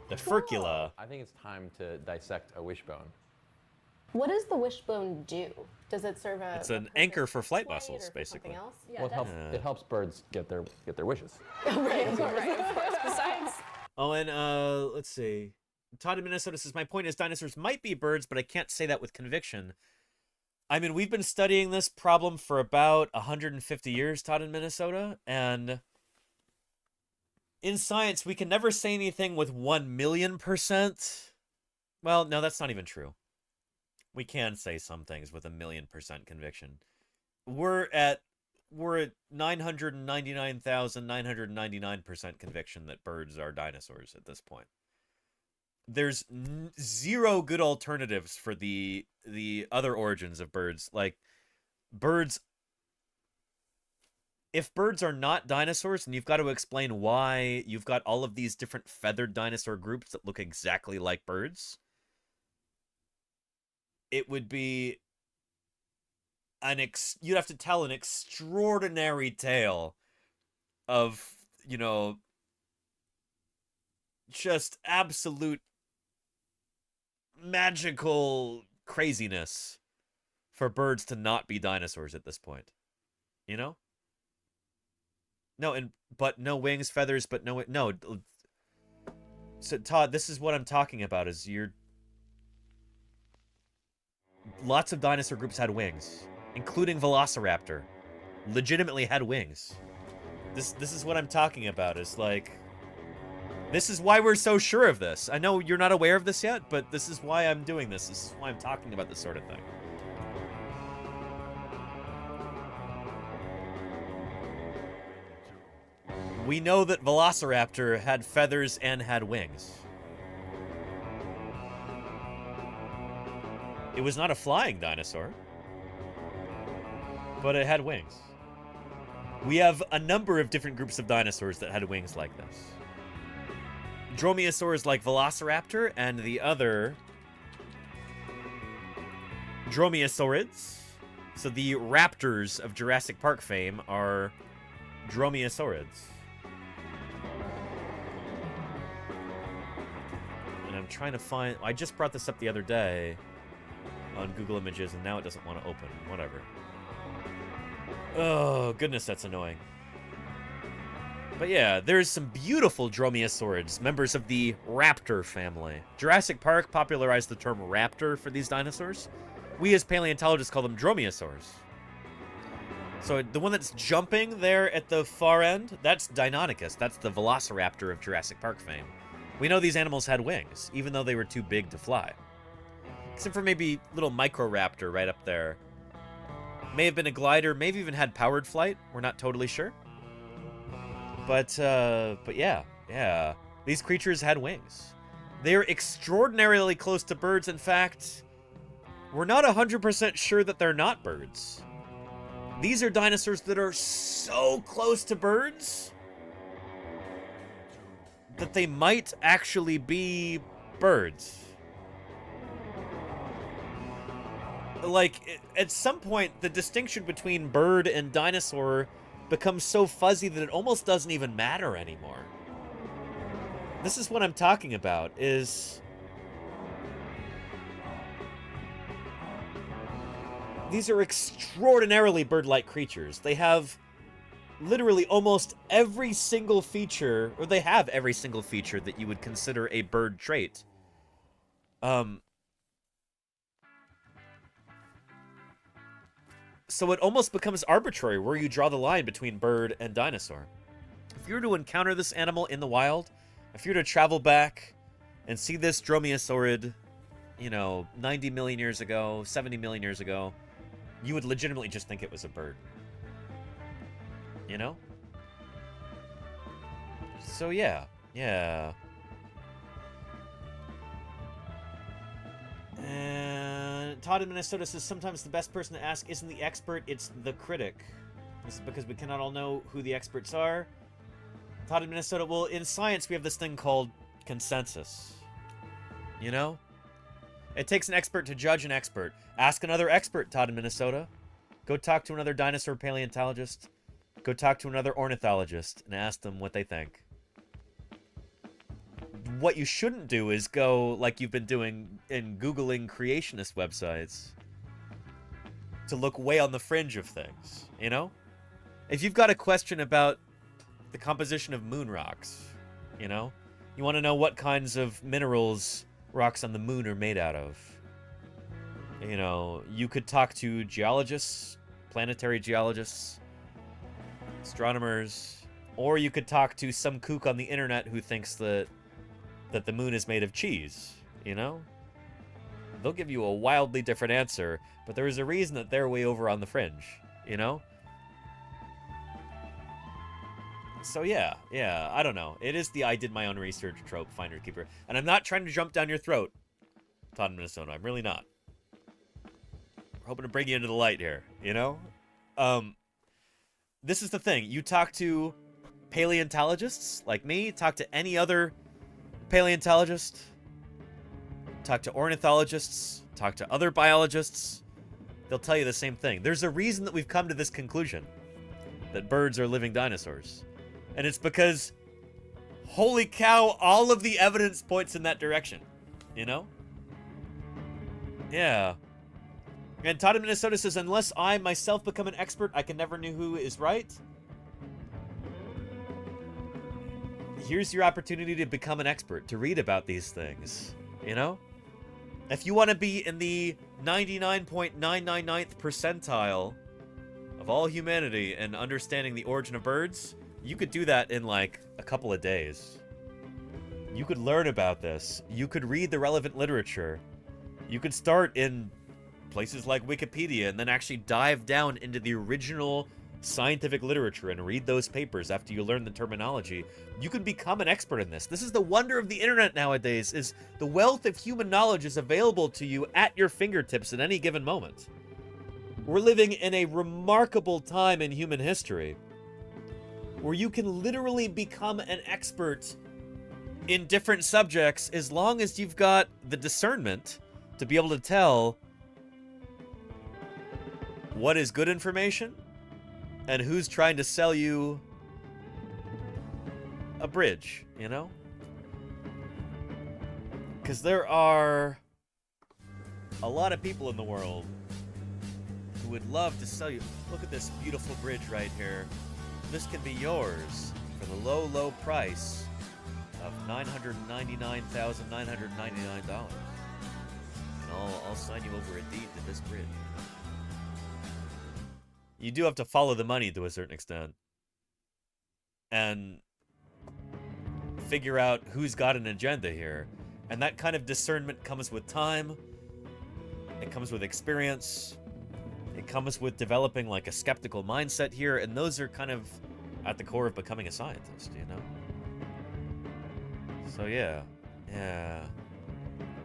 The furcula. I think it's time to dissect a wishbone. What does the wishbone do? Does it serve a... It's an anchor for flight muscles, basically. something else? Well, it helps birds get their wishes. Right, of course. Right, of course. Besides, Oh, and let's see. Todd in Minnesota says, my point is dinosaurs might be birds, but I can't say that with conviction. I mean, we've been studying this problem for about 150 years, Todd in Minnesota, and in science, we can never say anything with 1,000,000%. Well, no, that's not even true. We can say some things with 1,000,000% conviction. We're at 999,999% conviction that birds are dinosaurs at this point. There's zero good alternatives for the other origins of birds. Like, birds... If birds are not dinosaurs, and you've got to explain why you've got all of these different feathered dinosaur groups that look exactly like birds, it would be you'd have to tell an extraordinary tale of, you know, just absolute magical craziness for birds to not be dinosaurs at this point. You know? No, but no wings, feathers, but no. So Todd, this is what I'm talking about. Is lots of dinosaur groups had wings, including Velociraptor, legitimately had wings. This is what I'm talking about. Is like, this is why we're so sure of this. I know you're not aware of this yet, but this is why I'm doing this. This is why I'm talking about this sort of thing. We know that Velociraptor had feathers and had wings. It was not a flying dinosaur, but it had wings. We have a number of different groups of dinosaurs that had wings like this. Dromaeosaurs like Velociraptor, and the other Dromaeosaurids. So the raptors of Jurassic Park fame are Dromaeosaurids. And I'm trying to find... I just brought this up the other day on Google Images, and now it doesn't want to open. Whatever. Oh, goodness, that's annoying. But yeah, there's some beautiful Dromaeosaurids, members of the raptor family. Jurassic Park popularized the term raptor for these dinosaurs. We as paleontologists call them Dromaeosaurs. So the one that's jumping there at the far end, that's Deinonychus. That's the Velociraptor of Jurassic Park fame. We know these animals had wings, even though they were too big to fly. Except for maybe little Microraptor right up there. May have been a glider, may have even had powered flight. We're not totally sure. But yeah. These creatures had wings. They're extraordinarily close to birds. In fact, we're not 100% sure that they're not birds. These are dinosaurs that are so close to birds that they might actually be birds. like, at some point, the distinction between bird and dinosaur becomes so fuzzy that it almost doesn't even matter anymore. This is what I'm talking about, is... these are extraordinarily bird-like creatures. They have literally almost every single feature, or they have every single feature that you would consider a bird trait. So it almost becomes arbitrary where you draw the line between bird and dinosaur. If you were to encounter this animal in the wild, if you were to travel back and see this dromaeosaurid, you know, 90 million years ago, 70 million years ago, you would legitimately just think it was a bird. You know? So yeah. And Todd in Minnesota says, sometimes the best person to ask isn't the expert, it's the critic. This is because we cannot all know who the experts are. Todd in Minnesota, well, in science we have this thing called consensus. You know? It takes an expert to judge an expert. Ask another expert, Todd in Minnesota. Go talk to another dinosaur paleontologist. Go talk to another ornithologist and ask them what they think. What you shouldn't do is go, like you've been doing in Googling creationist websites, to look way on the fringe of things, you know? If you've got a question about the composition of moon rocks, you know? You want to know what kinds of minerals rocks on the moon are made out of. You know, you could talk to geologists, planetary geologists, astronomers, or you could talk to some kook on the internet who thinks that the moon is made of cheese, you know? They'll give you a wildly different answer, but there is a reason that they're way over on the fringe, you know? So yeah, I don't know. It is the I did my own research trope, finder keeper. And I'm not trying to jump down your throat, Todd in Minnesota. I'm really not. We're hoping to bring you into the light here, you know? This is the thing. You talk to paleontologists like me, talk to any other paleontologist, talk to ornithologists, talk to other biologists, they'll tell you the same thing. There's a reason that we've come to this conclusion, that birds are living dinosaurs. And it's because, holy cow, all of the evidence points in that direction, you know? Yeah. And Todd in Minnesota says, unless I myself become an expert, I can never know who is right. Here's your opportunity to become an expert, to read about these things, you know? If you want to be in the 99.999th percentile of all humanity and understanding the origin of birds, you could do that in like a couple of days. You could learn about this. You could read the relevant literature. You could start in places like Wikipedia and then actually dive down into the original scientific literature and read those papers after you learn the terminology. You can become an expert in this. This is the wonder of the internet nowadays, is the wealth of human knowledge is available to you at your fingertips at any given moment. We're living in a remarkable time in human history where you can literally become an expert in different subjects as long as you've got the discernment to be able to tell what is good information and who's trying to sell you a bridge, you know? Because there are a lot of people in the world who would love to sell you. Look at this beautiful bridge right here. This can be yours for the low, low price of $999,999. And I'll sign you over a deed to this bridge. You do have to follow the money to a certain extent. And figure out who's got an agenda here. And that kind of discernment comes with time. It comes with experience. It comes with developing like a skeptical mindset here. And those are kind of at the core of becoming a scientist, you know? So yeah.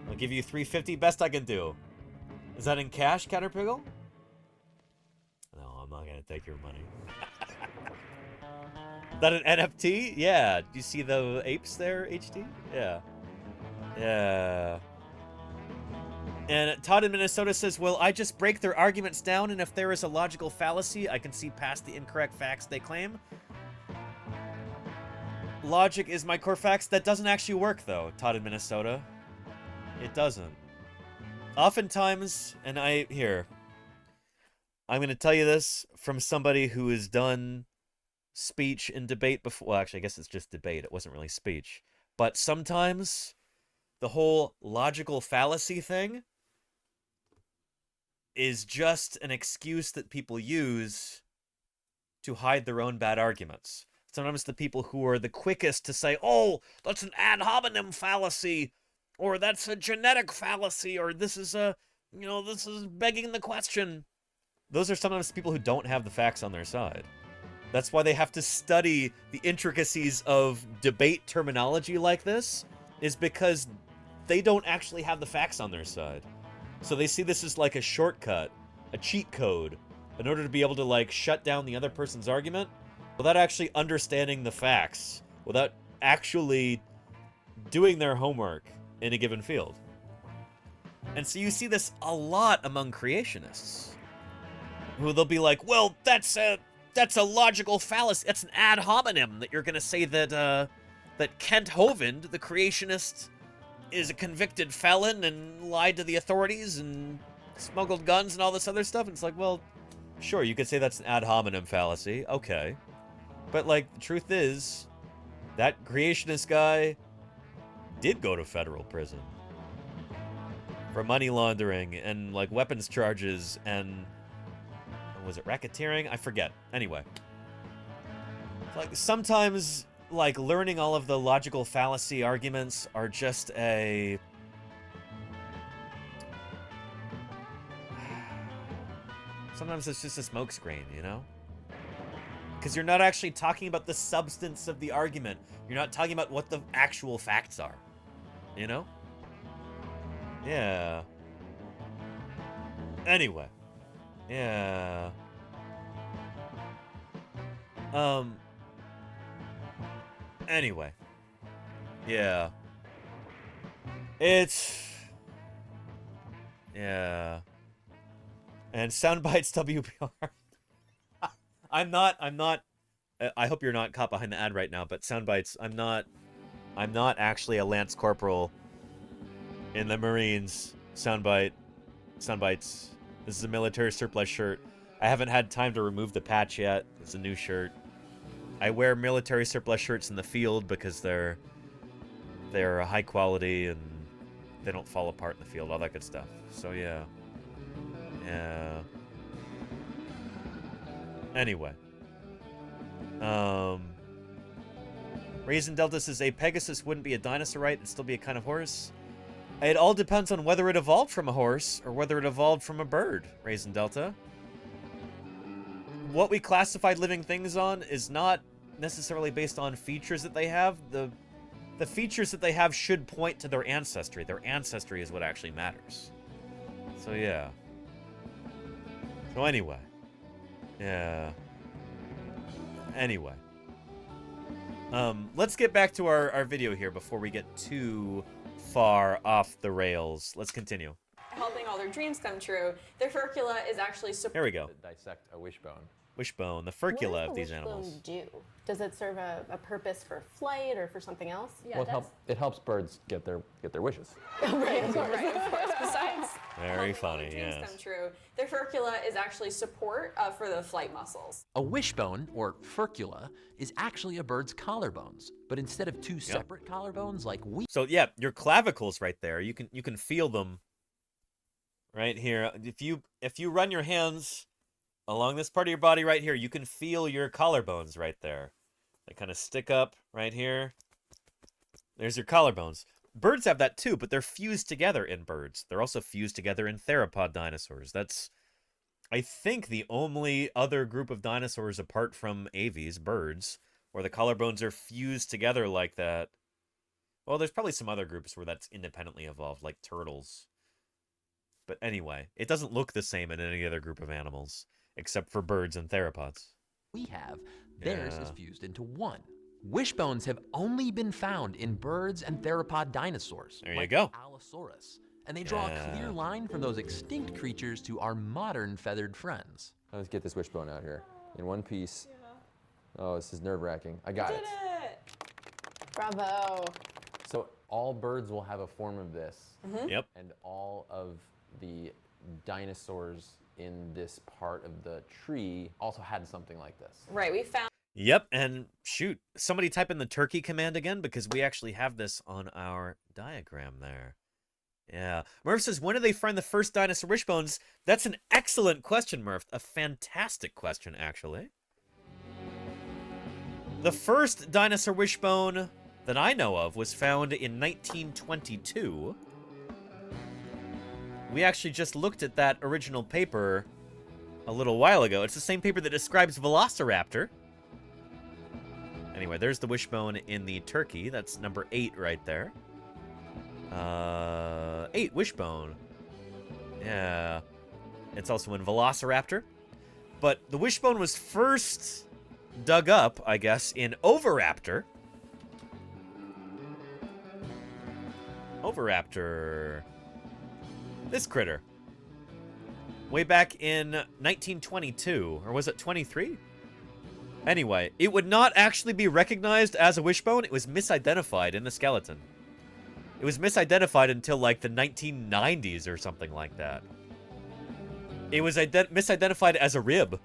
I'll give you $350, best I can do. Is that in cash, Caterpillar? No, I'm not gonna take your money. Is that an NFT? Yeah. Do you see the apes there, HD? Yeah. And Todd in Minnesota says, well, I just break their arguments down, and if there is a logical fallacy, I can see past the incorrect facts they claim. Logic is my core facts. That doesn't actually work, though, Todd in Minnesota. It doesn't. Oftentimes, and I'm going to tell you this from somebody who has done speech and debate before. Well, actually, I guess it's just debate. It wasn't really speech. But sometimes the whole logical fallacy thing is just an excuse that people use to hide their own bad arguments. Sometimes the people who are the quickest to say, oh, that's an ad hominem fallacy, or that's a genetic fallacy, or this is this is begging the question. Those are sometimes people who don't have the facts on their side. That's why they have to study the intricacies of debate terminology like this, is because they don't actually have the facts on their side. So they see this as like a shortcut, a cheat code, in order to be able to like shut down the other person's argument without actually understanding the facts, without actually doing their homework in a given field. And so you see this a lot among creationists, who they'll be like, well, that's a logical fallacy. That's an ad hominem that you're going to say that Kent Hovind, the creationist, is a convicted felon and lied to the authorities and smuggled guns and all this other stuff. And it's like, well, sure, you could say that's an ad hominem fallacy. Okay. But, like, the truth is, that creationist guy did go to federal prison for money laundering and, like, weapons charges and, was it racketeering? I forget. Anyway. Like, sometimes, like, learning all of the logical fallacy arguments are just a... Sometimes it's just a smokescreen, you know? Because you're not actually talking about the substance of the argument. You're not talking about what the actual facts are. You know? Yeah. Anyway. Yeah. Anyway. Yeah. Yeah. And Soundbites WPR. I'm not, I hope you're not caught behind the ad right now, but Soundbites, I'm not actually a Lance Corporal in the Marines. Soundbites. This is a military surplus shirt. I haven't had time to remove the patch yet. It's a new shirt. I wear military surplus shirts in the field because they're high quality and they don't fall apart in the field, all that good stuff. So yeah. Yeah. Anyway. Raisin Delta says a Pegasus wouldn't be a dinosaur, right? It'd still be a kind of horse. It all depends on whether it evolved from a horse or whether it evolved from a bird, Raisin Delta. What we classified living things on is not necessarily based on features that they have. The features that they have should point to their ancestry. Their ancestry is what actually matters. So yeah. So anyway. Yeah. Anyway. Let's get back to our video here before we get too far off the rails. Let's continue. Helping all their dreams come true. Their furcula is actually Here we go. To dissect a wishbone. Wishbone, the furcula of these animals. What does the wishbone do? Does it serve a purpose for flight or for something else? Yeah, well, it helps birds get their wishes. Right, of course. Besides very funny, dreams yes. come true, their furcula is actually support for the flight muscles. A wishbone, or furcula, is actually a bird's collarbones, but instead of two separate collarbones like we... So yeah, your clavicles right there, you can feel them right here. If you run your hands along this part of your body right here, you can feel your collarbones right there. They kind of stick up right here. There's your collarbones. Birds have that too, but they're fused together in birds. They're also fused together in theropod dinosaurs. That's, I think, the only other group of dinosaurs apart from aves, birds, where the collarbones are fused together like that. Well, there's probably some other groups where that's independently evolved, like turtles. But anyway, it doesn't look the same in any other group of animals, except for birds and theropods. We have, theirs is fused into one. Wishbones have only been found in birds and theropod dinosaurs. There you go. Allosaurus. and they draw Yeah. a clear line from those extinct creatures to our modern feathered friends. Let's get this wishbone out here in one piece. Oh, this is nerve-wracking. I got it. Bravo. So all birds will have a form of this. Yep. And all of the dinosaurs in this part of the tree also had something like this. Right, we found. Yep, and shoot, somebody type in the turkey command again, because we actually have this on our diagram there. Yeah. Murph says, when did they find the first dinosaur wishbones? That's an excellent question, Murph. A fantastic question, actually. The first dinosaur wishbone that I know of was found in 1922. We actually just looked at that original paper a little while ago. It's the same paper that describes Velociraptor. Anyway, there's the wishbone in the turkey. That's number 8 right there. 8 wishbone. Yeah. It's also in Velociraptor. But the wishbone was first dug up, I guess, in Oviraptor. Oviraptor. This critter. Way back in 1922. Or was it 23? Anyway, it would not actually be recognized as a wishbone. It was misidentified in the skeleton. It was misidentified until like the 1990s or something like that. It was misidentified as a rib.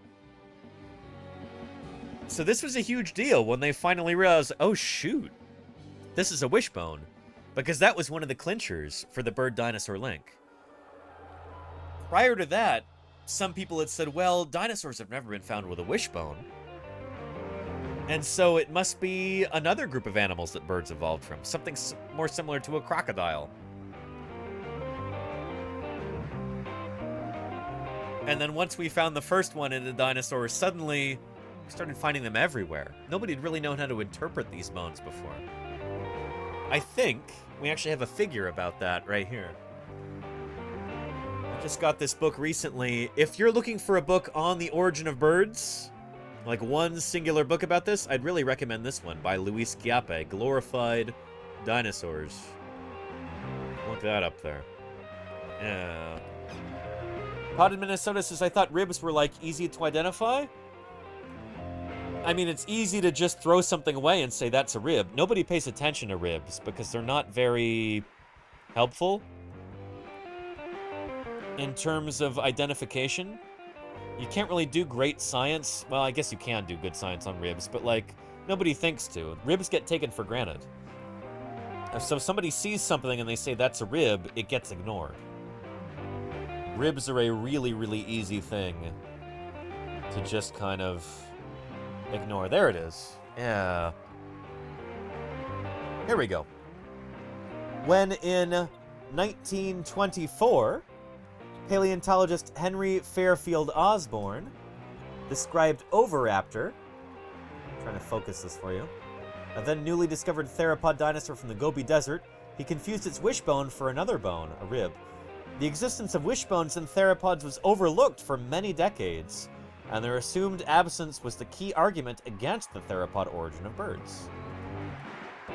So this was a huge deal when they finally realized, oh shoot, this is a wishbone. Because that was one of the clinchers for the bird-dinosaur link. Prior to that, some people had said, well, dinosaurs have never been found with a wishbone. And so it must be another group of animals that birds evolved from. Something more similar to a crocodile. And then once we found the first one in the dinosaurs, suddenly we started finding them everywhere. Nobody had really known how to interpret these bones before. I think we actually have a figure about that right here. I just got this book recently. If you're looking for a book on the origin of birds, like one singular book about this, I'd really recommend this one by Luis Chiappe, Glorified Dinosaurs. Look that up there. Yeah. Potted Minnesota says, I thought ribs were like easy to identify. I mean, it's easy to just throw something away and say that's a rib. Nobody pays attention to ribs because they're not very helpful in terms of identification. You can't really do great science. Well, I guess you can do good science on ribs, but like, nobody thinks to. Ribs get taken for granted. So if somebody sees something and they say that's a rib, it gets ignored. Ribs are a really, really easy thing to just kind of ignore. There it is. Yeah. Here we go. When in 1924, paleontologist Henry Fairfield Osborn described Oviraptor. I'm trying to focus this for you. A then newly discovered theropod dinosaur from the Gobi Desert. He confused its wishbone for another bone, a rib. The existence of wishbones in theropods was overlooked for many decades, and their assumed absence was the key argument against the theropod origin of birds.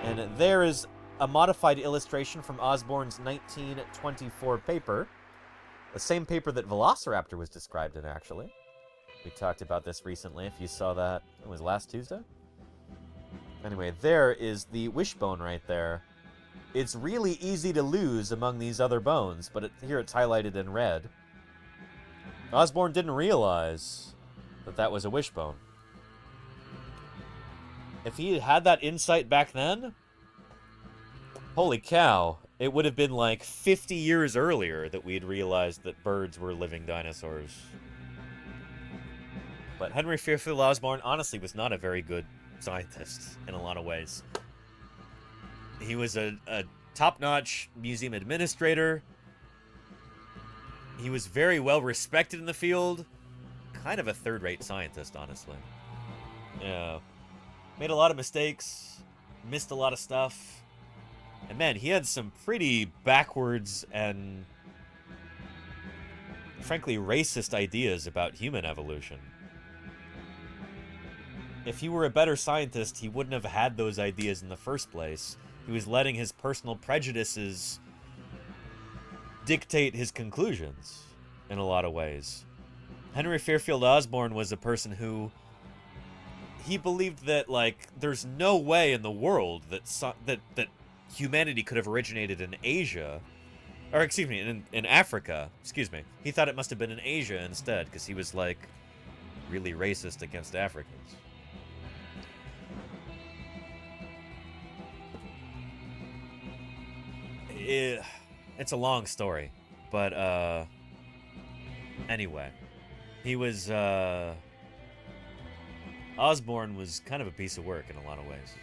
And there is a modified illustration from Osborn's 1924 paper. The same paper that Velociraptor was described in, actually. We talked about this recently, if you saw that. It was last Tuesday? Anyway, there is the wishbone right there. It's really easy to lose among these other bones, but here it's highlighted in red. Osborn didn't realize that that was a wishbone. If he had that insight back then, holy cow. It would have been like 50 years earlier that we'd realized that birds were living dinosaurs. But Henry Fairfield Osborn honestly was not a very good scientist in a lot of ways. He was a top-notch museum administrator. He was very well respected in the field. Kind of a third-rate scientist, honestly. Yeah. Made a lot of mistakes. Missed a lot of stuff. And man, he had some pretty backwards and frankly racist ideas about human evolution. If he were a better scientist, he wouldn't have had those ideas in the first place. He was letting his personal prejudices dictate his conclusions in a lot of ways. Henry Fairfield Osborn was a person who he believed that, like, there's no way in the world that humanity could have originated in Asia, or excuse me, in Africa. Excuse me. He thought it must have been in Asia instead, because he was, like, really racist against Africans. It's a long story, but anyway, he was Osborn was kind of a piece of work in a lot of ways.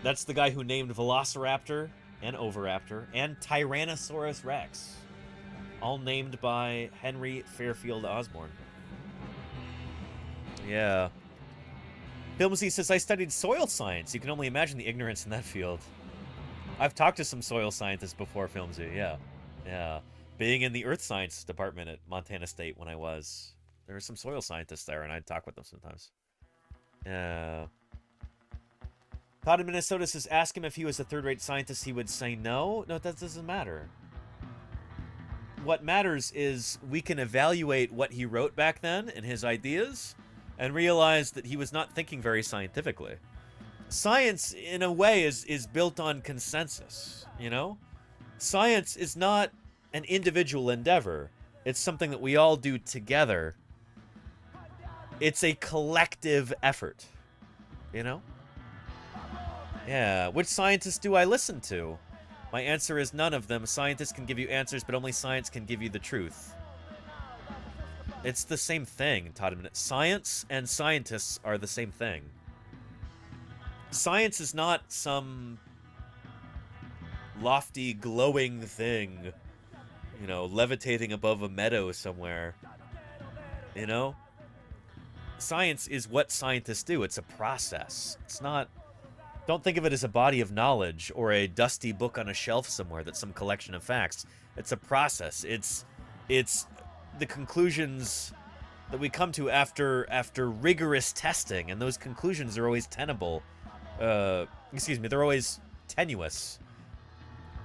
That's the guy who named Velociraptor and Oviraptor and Tyrannosaurus Rex, all named by Henry Fairfield Osborn. Yeah. Filmsy says, I studied soil science. You can only imagine the ignorance in that field. I've talked to some soil scientists before, Filmsy. Yeah. Yeah. Being in the earth science department at Montana State when I was, there were some soil scientists there, and I'd talk with them sometimes. Yeah. Todd in Minnesota says, ask him if he was a third-rate scientist, he would say no. No, that doesn't matter. What matters is we can evaluate what he wrote back then and his ideas and realize that he was not thinking very scientifically. Science, in a way, is built on consensus, you know? Science is not an individual endeavor. It's something that we all do together. It's a collective effort, you know? Yeah, which scientists do I listen to? My answer is none of them. Scientists can give you answers, but only science can give you the truth. It's the same thing, Todd. Science and scientists are the same thing. Science is not some lofty, glowing thing, you know, levitating above a meadow somewhere. You know? Science is what scientists do. It's a process. It's not... Don't think of it as a body of knowledge or a dusty book on a shelf somewhere that's some collection of facts. It's a process. It's the conclusions that we come to after rigorous testing, and those conclusions are always tenable. Excuse me, they're always tenuous.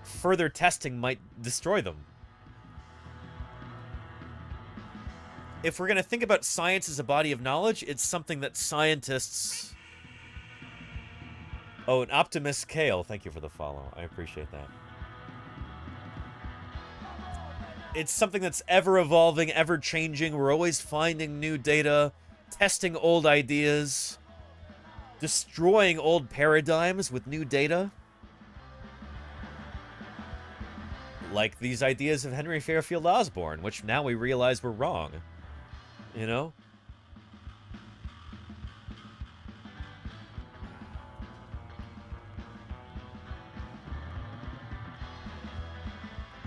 Further testing might destroy them. If we're going to think about science as a body of knowledge, it's something that scientists... Oh, an Optimus Kale, thank you for the follow. I appreciate that. It's something that's ever-evolving, ever-changing. We're always finding new data, testing old ideas, destroying old paradigms with new data. Like these ideas of Henry Fairfield Osborn, which now we realize were wrong. You know?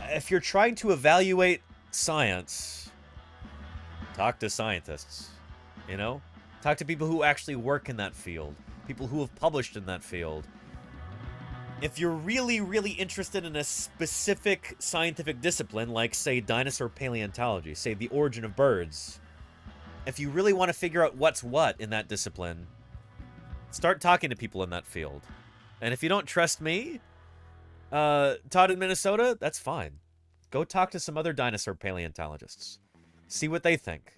If you're trying to evaluate science, talk to scientists, you know? Talk to people who actually work in that field, people who have published in that field. If you're really, really interested in a specific scientific discipline, like, say, dinosaur paleontology, say, the origin of birds, if you really want to figure out what's what in that discipline, start talking to people in that field. And if you don't trust me, Todd in Minnesota, that's fine. Go talk to some other dinosaur paleontologists. See what they think.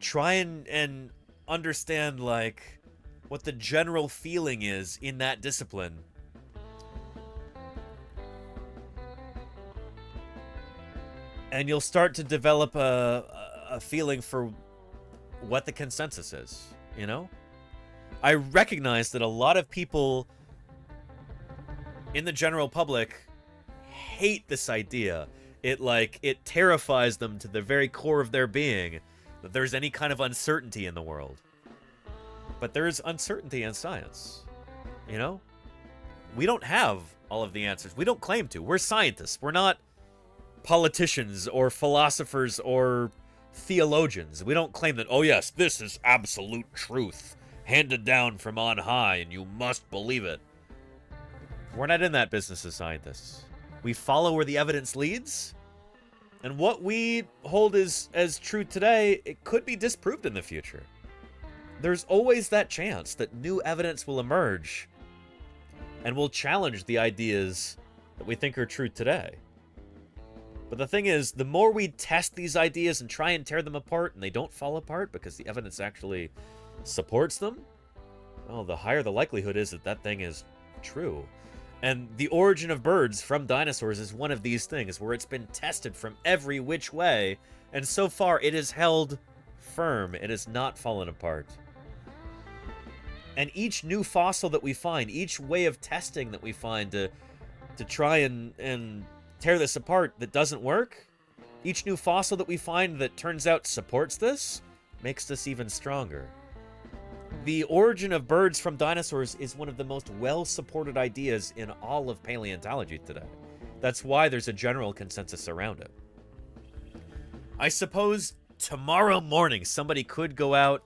Try and understand, like, what the general feeling is in that discipline. And you'll start to develop a feeling for what the consensus is, you know? I recognize that a lot of people in the general public hate this idea. It terrifies them to the very core of their being that there's any kind of uncertainty in the world. But there is uncertainty in science, you know? We don't have all of the answers. We don't claim to. We're scientists. We're not politicians or philosophers or theologians. We don't claim that, oh yes, this is absolute truth, handed down from on high, and you must believe it. We're not in that business as scientists. We follow where the evidence leads, and what we hold as true today, it could be disproved in the future. There's always that chance that new evidence will emerge And we'll challenge the ideas that we think are true today. But the thing is, the more we test these ideas and try and tear them apart, and they don't fall apart because the evidence actually supports them, well, the higher the likelihood is that that thing is true. And the origin of birds from dinosaurs is one of these things, where it's been tested from every which way, and so far it is held firm. It has not fallen apart. And each new fossil that we find, each way of testing that we find to try and tear this apart that doesn't work, each new fossil that we find that turns out supports this, makes this even stronger. The origin of birds from dinosaurs is one of the most well-supported ideas in all of paleontology today. That's why there's a general consensus around it. I suppose tomorrow morning somebody could go out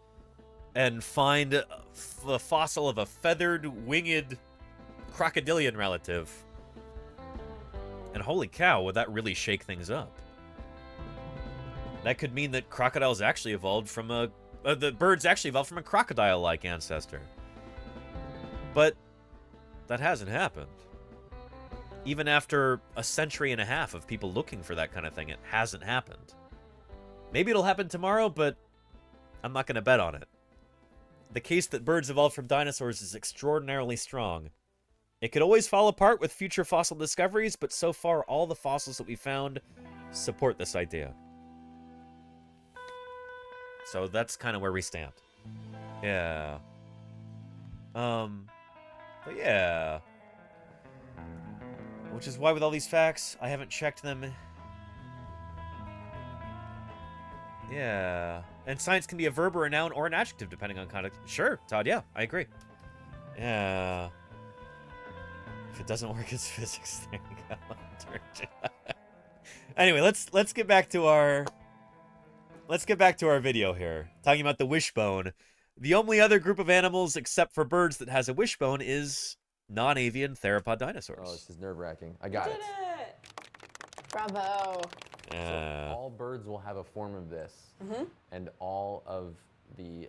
and find the fossil of a feathered, winged crocodilian relative. And holy cow, would that really shake things up? That could mean that crocodiles actually evolved from the birds actually evolved from a crocodile-like ancestor. But that hasn't happened. Even after a century and a half of people looking for that kind of thing, it hasn't happened. Maybe it'll happen tomorrow, but I'm not going to bet on it. The case that birds evolved from dinosaurs is extraordinarily strong. It could always fall apart with future fossil discoveries, but so far all the fossils that we found support this idea. So that's kind of where we stand. Yeah. But yeah. Which is why with all these facts, I haven't checked them. Yeah. And science can be a verb or a noun or an adjective depending on context. Sure, Todd, yeah, I agree. Yeah. If it doesn't work, it's physics. There you go. Anyway, let's get back to our video here. Talking about the wishbone. The only other group of animals except for birds that has a wishbone is non-avian theropod dinosaurs. Oh, this is nerve-wracking. I got it. Bravo. So all birds will have a form of this, and all of the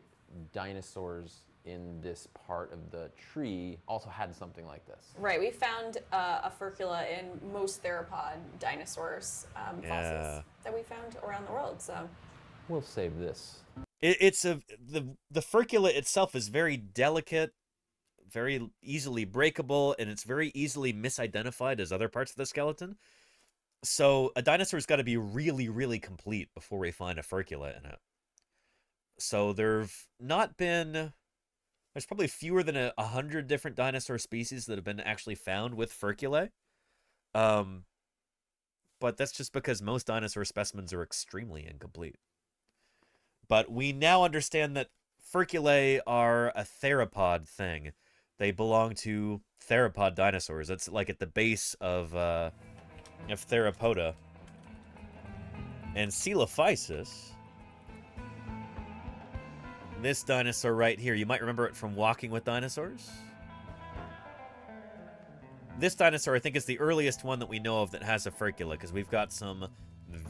dinosaurs in this part of the tree also had something like this. Right, we found a furcula in most theropod dinosaurs fossils that we found around the world. So we'll save this. The furcula itself is very delicate, very easily breakable, and it's very easily misidentified as other parts of the skeleton. So a dinosaur's got to be really, really complete before we find a furcula in it. So there's probably fewer than 100 different dinosaur species that have been actually found with furculae. But that's just because most dinosaur specimens are extremely incomplete. But we now understand that furculae are a theropod thing. They belong to theropod dinosaurs. That's like at the base of theropoda. And Coelophysis, this dinosaur right here, you might remember it from Walking with Dinosaurs. This dinosaur, I think, is the earliest one that we know of that has a furcula, because we've got some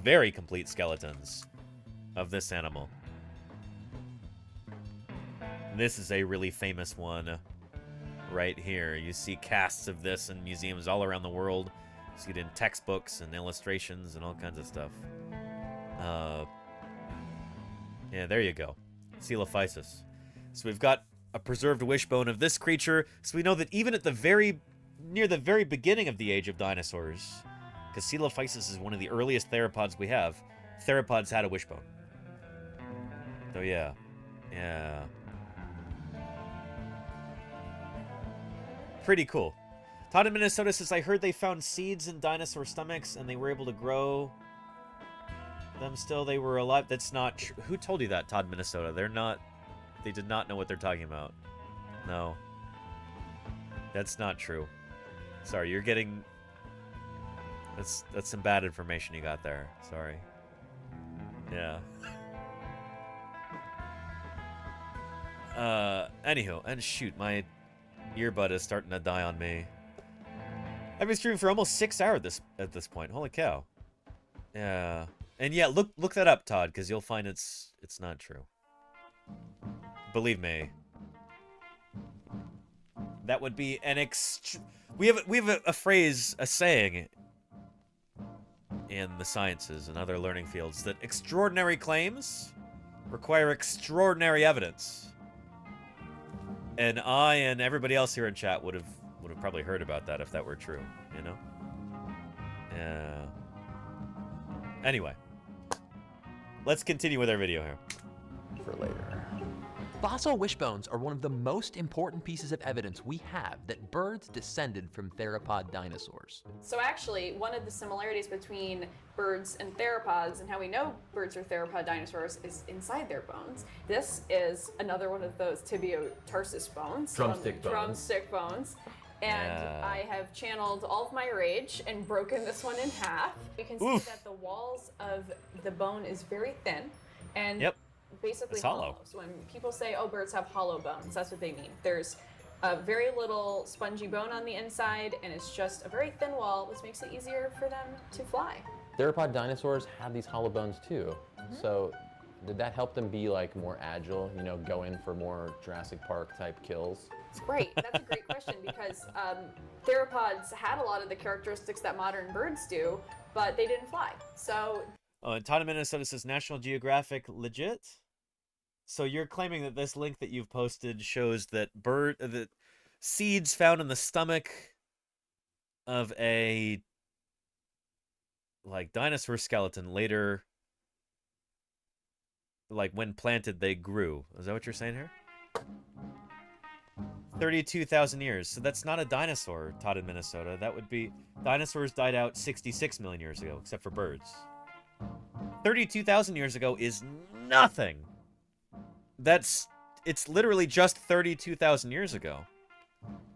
very complete skeletons of this animal. This is a really famous one right here. You see casts of this in museums all around the world. You see it in textbooks and illustrations and all kinds of stuff. Yeah, there you go. Coelophysis. So we've got a preserved wishbone of this creature, so we know that even at near the very beginning of the age of dinosaurs, because Coelophysis is one of the earliest theropods we have, theropods had a wishbone. So yeah. Pretty cool. Todd in Minnesota says, I heard they found seeds in dinosaur stomachs and they were able to grow them still. They were alive. That's not true. Who told you that, Todd, Minnesota? They did not know what they're talking about. No. That's not true. Sorry, you're getting... That's some bad information you got there. Sorry. Yeah. Anywho, and shoot, my earbud is starting to die on me. I've been streaming for almost 6 hours at this point. Holy cow. Yeah. And yeah, look that up, Todd, because you'll find it's not true. Believe me. That would be an we have a phrase, a saying in the sciences and other learning fields that extraordinary claims require extraordinary evidence. And I and everybody else here in chat would have probably heard about that if that were true, you know? Yeah. Anyway, let's continue with our video here. For later. Fossil wishbones are one of the most important pieces of evidence we have that birds descended from theropod dinosaurs. So actually, one of the similarities between birds and theropods and how we know birds are theropod dinosaurs is inside their bones. This is another one of those tibiotarsus bones. Drumstick bones. Drumstick bones. And I have channeled all of my rage and broken this one in half. You can see that the walls of the bone is very thin and basically hollow. So when people say, oh, birds have hollow bones, that's what they mean. There's a very little spongy bone on the inside, and it's just a very thin wall, which makes it easier for them to fly. Theropod dinosaurs have these hollow bones too. So did that help them be like more agile, you know, go in for more Jurassic Park type kills? It's great. That's a great question because theropods had a lot of the characteristics that modern birds do, but they didn't fly. So. Oh, and Todd in Minnesota says National Geographic legit. So you're claiming that this link that you've posted shows that the seeds found in the stomach of a dinosaur skeleton later, like when planted, they grew. Is that what you're saying here? 32,000 years. So that's not a dinosaur, Todd in Minnesota. That would be... Dinosaurs died out 66 million years ago, except for birds. 32,000 years ago is nothing. It's literally just 32,000 years ago.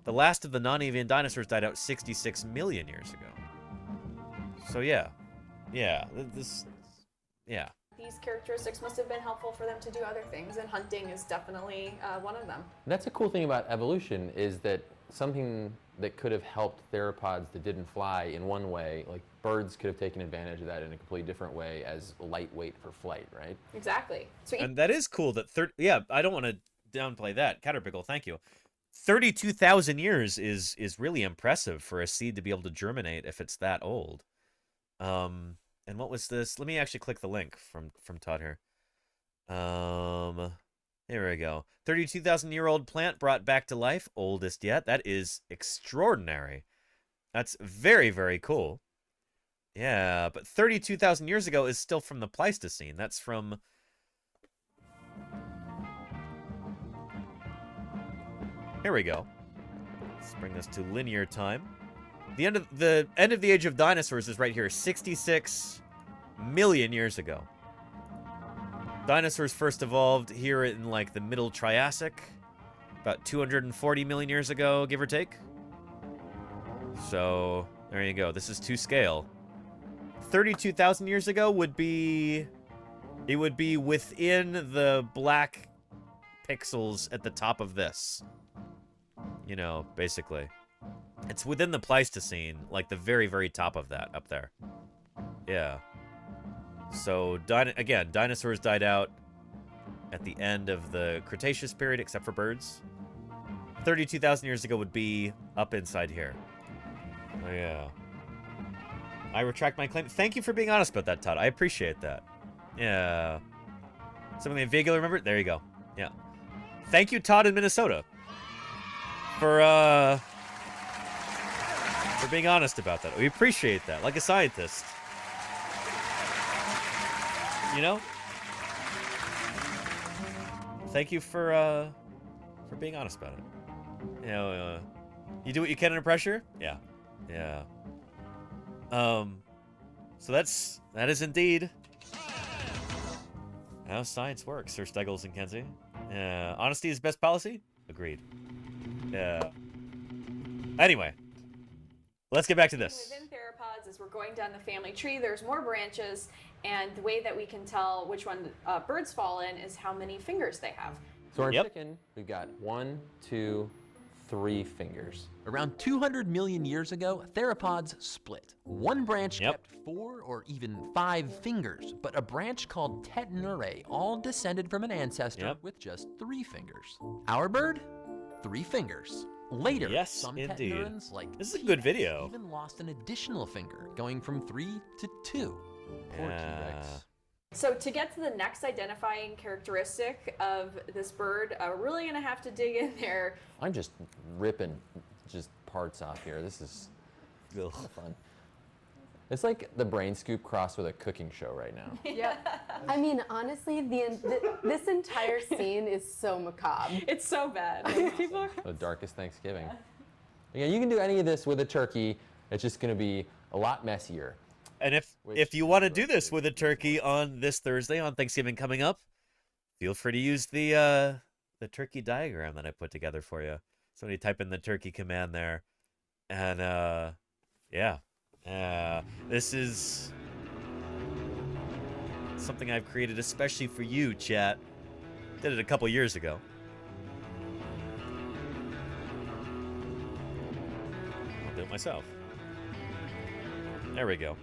The last of the non-avian dinosaurs died out 66 million years ago. So yeah. Yeah. Yeah. These characteristics must have been helpful for them to do other things, and hunting is definitely one of them. That's a cool thing about evolution, is that something that could have helped theropods that didn't fly in one way, like birds could have taken advantage of that in a completely different way as lightweight for flight, right? Exactly. So and that is cool that I don't want to downplay that. Caterpillar, thank you. 32,000 years is really impressive for a seed to be able to germinate if it's that old. And what was this? Let me actually click the link from Todd here. Here we go. 32,000-year-old plant brought back to life, oldest yet. That is extraordinary. That's very, very cool. Yeah, but 32,000 years ago is still from the Pleistocene. That's from... Here we go. Let's bring this to linear time. The end of the age of dinosaurs is right here, 66 million years ago. Dinosaurs first evolved here in like the middle Triassic, about 240 million years ago, give or take. So there you go. This is to scale. 32,000 years ago would be within the black pixels at the top of this. You know, basically. It's within the Pleistocene, like the very, very top of that, up there. Yeah. So, again, dinosaurs died out at the end of the Cretaceous period, except for birds. 32,000 years ago would be up inside here. Oh, yeah. I retract my claim. Thank you for being honest about that, Todd. I appreciate that. Yeah. Something I vaguely remember? There you go. Yeah. Thank you, Todd in Minnesota, for being honest about that. We appreciate that, like a scientist. You know? Thank you for being honest about it. You know, you do what you can under pressure? Yeah. Yeah. So that is indeed how science works, Sir Steggles and Kenzie. Honesty is best policy? Agreed. Yeah. Anyway. Let's get back to this. Within theropods, as we're going down the family tree, there's more branches, and the way that we can tell which one birds fall in is how many fingers they have. So our chicken, we've got 1, 2, 3 fingers. Around 200 million years ago, theropods split. One branch kept 4 or even 5 fingers, but a branch called Tetanurae all descended from an ancestor with just 3 fingers. Our bird, 3 fingers. Later, Yes, some indeed. tetanurans, like This is a good T-Rex, video. even lost an additional finger, going from 3 to 2. Poor T-Rex. So to get to the next identifying characteristic of this bird, we're really going to have to dig in there. I'm just ripping just parts off here. This is fun. It's like the Brain Scoop crossed with a cooking show right now. Yeah. I mean, honestly, this entire scene is so macabre. It's so bad. Like, people are... The darkest Thanksgiving. Yeah, you can do any of this with a turkey. It's just going to be a lot messier. And if you want to do this with a turkey on this Thursday, on Thanksgiving coming up, feel free to use the turkey diagram that I put together for you. Somebody type in the turkey command there. And, yeah. This is something I've created especially for you, chat. Did it a couple years ago. I'll do it myself. There we go.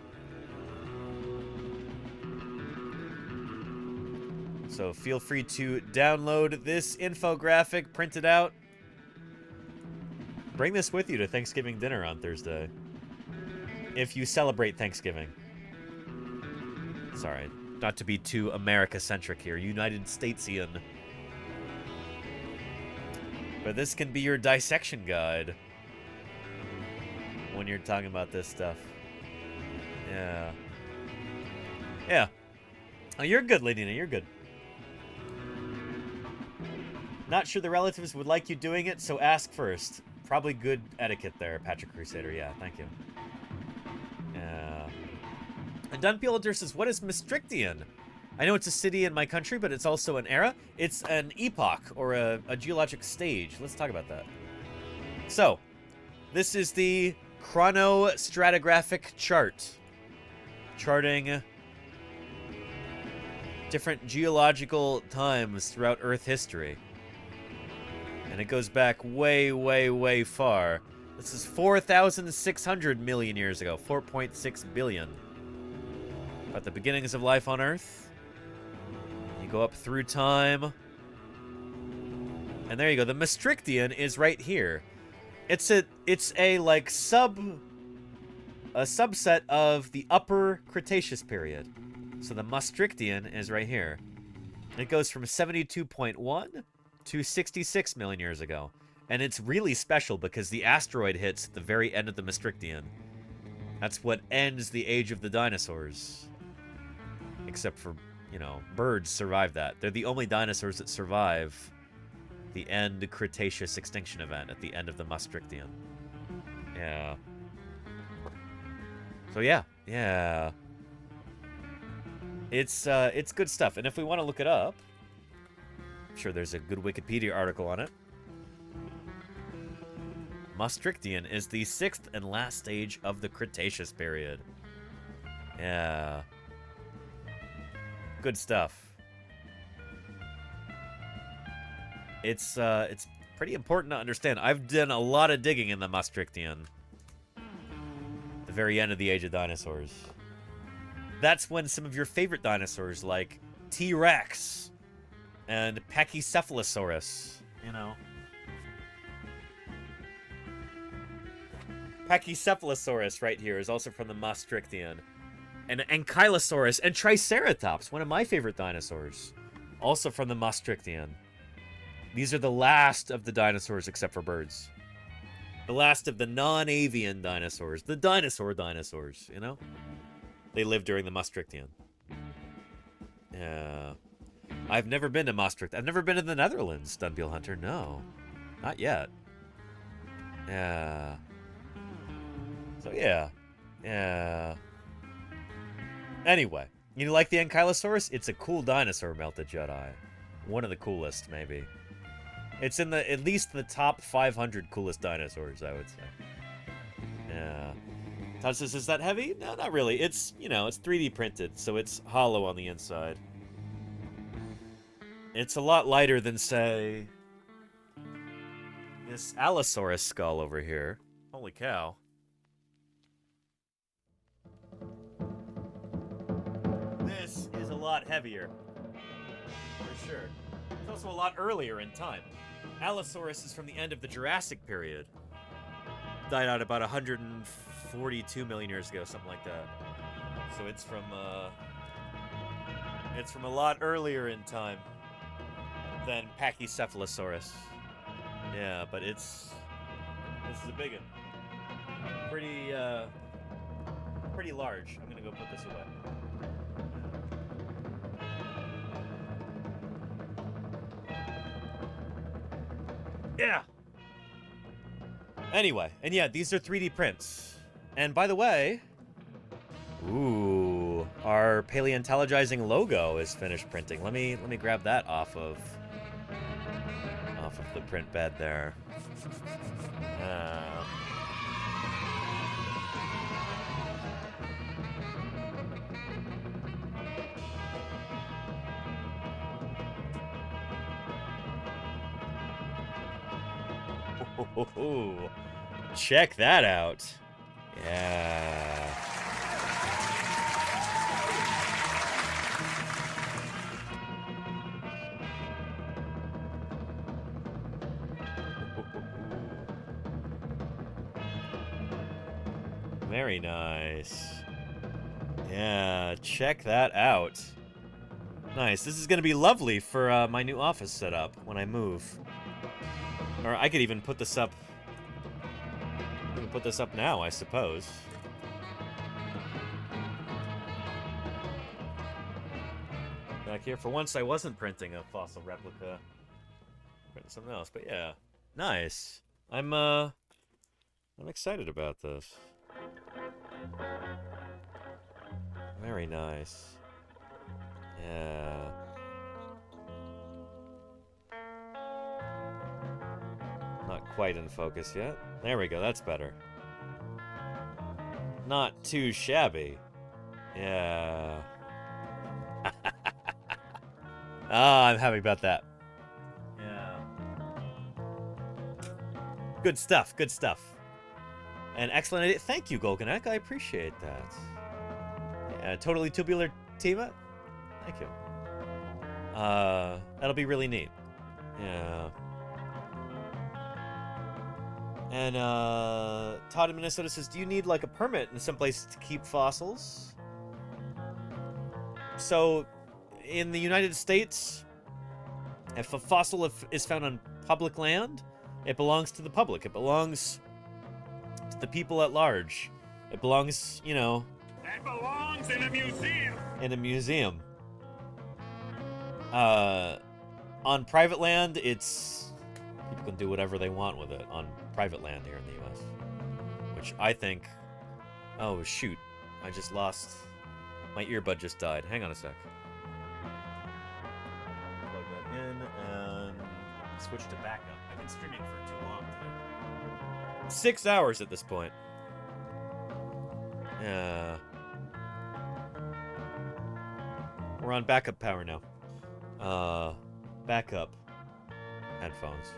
So feel free to download this infographic, print it out. Bring this with you to Thanksgiving dinner on Thursday. If you celebrate Thanksgiving. Sorry, not to be too America-centric here, United Statesian. But this can be your dissection guide when you're talking about this stuff. Yeah. Yeah. Oh, you're good, Ladina, you're good. Not sure the relatives would like you doing it, so ask first. Probably good etiquette there, Patrick Crusader. Yeah, thank you. And Dunpeelater says, what is Maastrichtian? I know it's a city in my country, but it's also an era. It's an epoch, or a geologic stage. Let's talk about that. So, this is the chronostratigraphic chart. Charting different geological times throughout Earth history. And it goes back way, way, way far. This is 4,600 million years ago, 4.6 billion. About the beginnings of life on Earth. You go up through time. And there you go. The Maastrichtian is right here. It's a like subset of the Upper Cretaceous period. So the Maastrichtian is right here. It goes from 72.1 to 66 million years ago. And it's really special because the asteroid hits at the very end of the Maastrichtian. That's what ends the age of the dinosaurs. Except for, you know, birds survive that. They're the only dinosaurs that survive the end Cretaceous extinction event at the end of the Maastrichtian. Yeah. So yeah. Yeah. It's good stuff. And if we want to look it up, I'm sure there's a good Wikipedia article on it. Maastrichtian is the 6th and last stage of the Cretaceous period. Yeah. Good stuff. It's pretty important to understand. I've done a lot of digging in the Maastrichtian. The very end of the Age of Dinosaurs. That's when some of your favorite dinosaurs like T-Rex and Pachycephalosaurus, you know. Pachycephalosaurus right here is also from the Maastrichtian. And Ankylosaurus and Triceratops, one of my favorite dinosaurs, also from the Maastrichtian. These are the last of the dinosaurs except for birds. The last of the non-avian dinosaurs, the dinosaurs, you know? They lived during the Maastrichtian. Yeah. I've never been to Maastricht. I've never been to the Netherlands, Dunbeal Hunter. No. Not yet. Yeah. So, yeah. Yeah. Anyway, you like the Ankylosaurus? It's a cool dinosaur, Melted Jedi. One of the coolest, maybe. It's in at least the top 500 coolest dinosaurs, I would say. Yeah. Todd says, is that heavy? No, not really. It's, you know, it's 3D printed, so it's hollow on the inside. It's a lot lighter than, say, this Allosaurus skull over here. Holy cow. This is a lot heavier. For sure. It's also a lot earlier in time. Allosaurus is from the end of the Jurassic period. Died out about 142 million years ago, something like that. So it's from a lot earlier in time than Pachycephalosaurus. Yeah, but this is a big one. Pretty large. I'm gonna go put this away. Yeah. Anyway, and yeah, these are 3D prints. And by the way, ooh, our Paleontologizing logo is finished printing. Let me grab that off of the print bed there. Check that out. Yeah. Very nice. Yeah, check that out. Nice. This is going to be lovely for my new office setup when I move. Or I could even put this up. We can put this up now, I suppose. Back here, for once, I wasn't printing a fossil replica. Printing something else, but yeah, nice. I'm excited about this. Very nice. Yeah. Not quite in focus yet. There we go, that's better. Not too shabby. Yeah. Ah, I'm happy about that. Yeah. Good stuff, good stuff. And excellent idea. Thank you, Golganek, I appreciate that. Yeah, totally tubular Tima. Thank you. That'll be really neat. Yeah. And Todd in Minnesota says, do you need like a permit in some place to keep fossils? So, in the United States, if a fossil is found on public land, it belongs to the public. It belongs to the people at large. It belongs, you know... It belongs in a museum! In a museum. On private land, it's... people can do whatever they want with it on private land here in the U.S. Which I think... oh, shoot. I just lost... my earbud just died. Hang on a sec. Plug that in and switch to backup. I've been streaming for too long today. 6 hours at this point. Yeah. We're on backup power now. Backup headphones.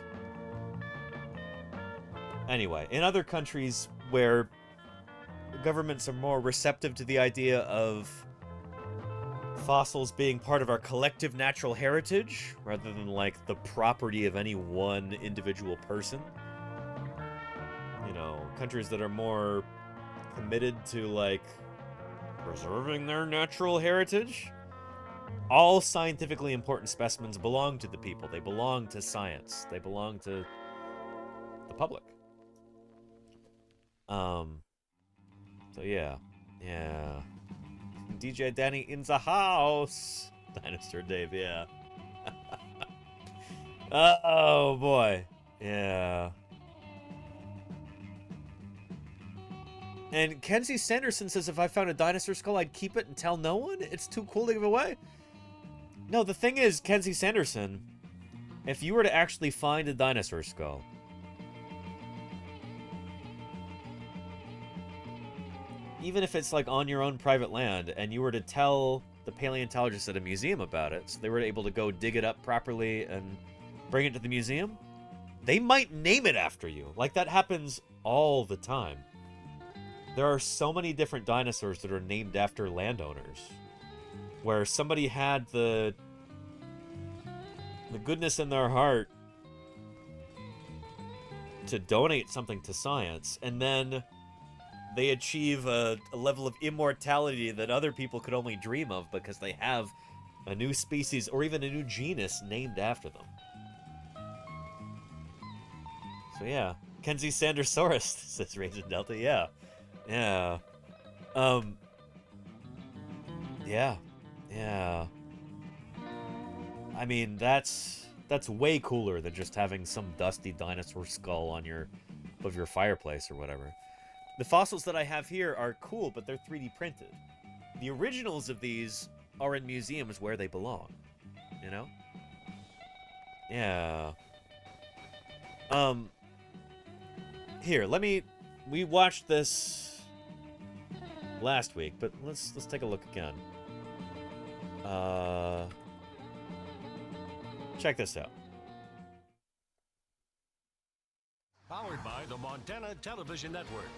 Anyway, in other countries where governments are more receptive to the idea of fossils being part of our collective natural heritage, rather than, like, the property of any one individual person. You know, countries that are more committed to, like, preserving their natural heritage. All scientifically important specimens belong to the people. They belong to science. They belong to the public. So yeah. Yeah. DJ Danny in the house. Dinosaur Dave, yeah. Oh boy. Yeah. And Kenzie Sanderson says if I found a dinosaur skull, I'd keep it and tell no one? It's too cool to give away? No, the thing is, Kenzie Sanderson, if you were to actually find a dinosaur skull, even if it's like on your own private land, and you were to tell the paleontologists at a museum about it, so they were able to go dig it up properly and bring it to the museum, they might name it after you. Like, that happens all the time. There are so many different dinosaurs that are named after landowners, where somebody had the goodness in their heart to donate something to science, and then they achieve a level of immortality that other people could only dream of because they have a new species or even a new genus named after them. So yeah, Kenzie Sandersaurus, says Raging Delta. Yeah. Yeah. Yeah. I mean, that's way cooler than just having some dusty dinosaur skull on above your fireplace or whatever. The fossils that I have here are cool, but they're 3D printed. The originals of these are in museums where they belong, you know? Yeah. Here, we watched this last week, but let's take a look again. Check this out. Powered by the Montana Television Network.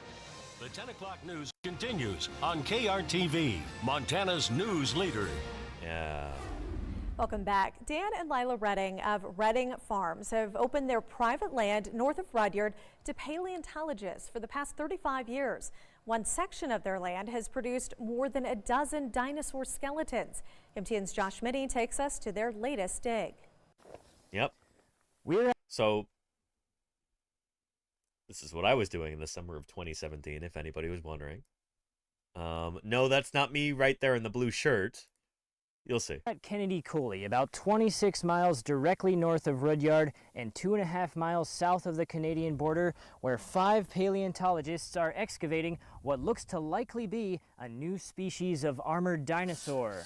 The 10 o'clock news continues on KRTV, Montana's news leader. Yeah. Welcome back. Dan and Lila Redding of Redding Farms have opened their private land north of Rudyard to paleontologists for the past 35 years. One section of their land has produced more than a dozen dinosaur skeletons. MTN's Josh Mitty takes us to their latest dig. Yep. So, this is what I was doing in the summer of 2017, if anybody was wondering. No, that's not me right there in the blue shirt. You'll see. At Kennedy Coulee, about 26 miles directly north of Rudyard and 2.5 miles south of the Canadian border, where 5 paleontologists are excavating what looks to likely be a new species of armored dinosaur.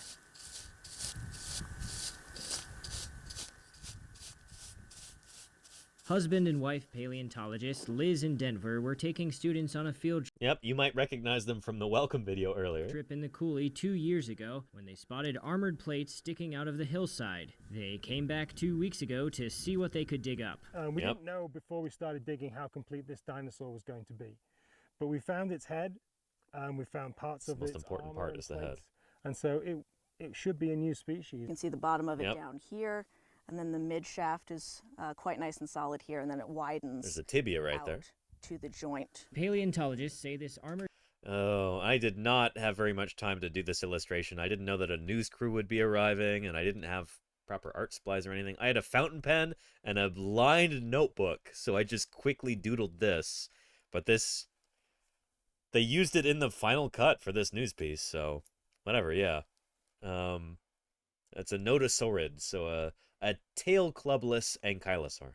Husband and wife paleontologists Liz and Denver were taking students on a field Yep, you might recognize them from the welcome video earlier. trip in the coulee 2 years ago when they spotted armored plates sticking out of the hillside. They came back 2 weeks ago to see what they could dig up. We didn't know before we started digging how complete this dinosaur was going to be. But we found its head, we found parts of its The most important armor part and is the head. plates. And so it should be a new species. You can see the bottom of it Yep. down here, and then the mid shaft is quite nice and solid here, and then it widens. There's a tibia right out there. to the joint. Paleontologists say this armored Oh, I did not have very much time to do this illustration. I didn't know that a news crew would be arriving, and I didn't have proper art supplies or anything. I had a fountain pen and a lined notebook, so I just quickly doodled this. But they used it in the final cut for this news piece, so whatever, yeah. It's a notosaurid, so a tail clubless ankylosaur.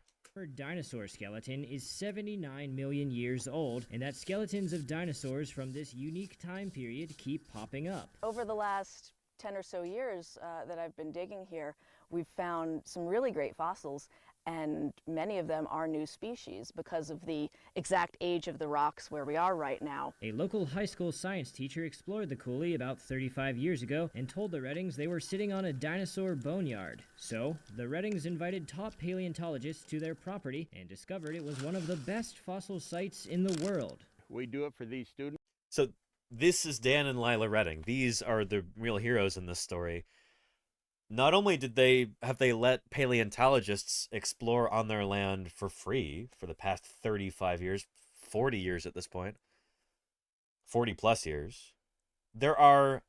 dinosaur skeleton is 79 million years old, and that skeletons of dinosaurs from this unique time period keep popping up. Over the last 10 or so years that I've been digging here, we've found some really great fossils, and many of them are new species because of the exact age of the rocks where we are right now. A local high school science teacher explored the coulee about 35 years ago and told the Reddings they were sitting on a dinosaur boneyard. So, the Reddings invited top paleontologists to their property and discovered it was one of the best fossil sites in the world. We do it for these students. So this is Dan and Lila Redding. These are the real heroes in this story. Not only did they let paleontologists explore on their land for free for the past 35 years, 40 years at this point, 40 plus years. There are,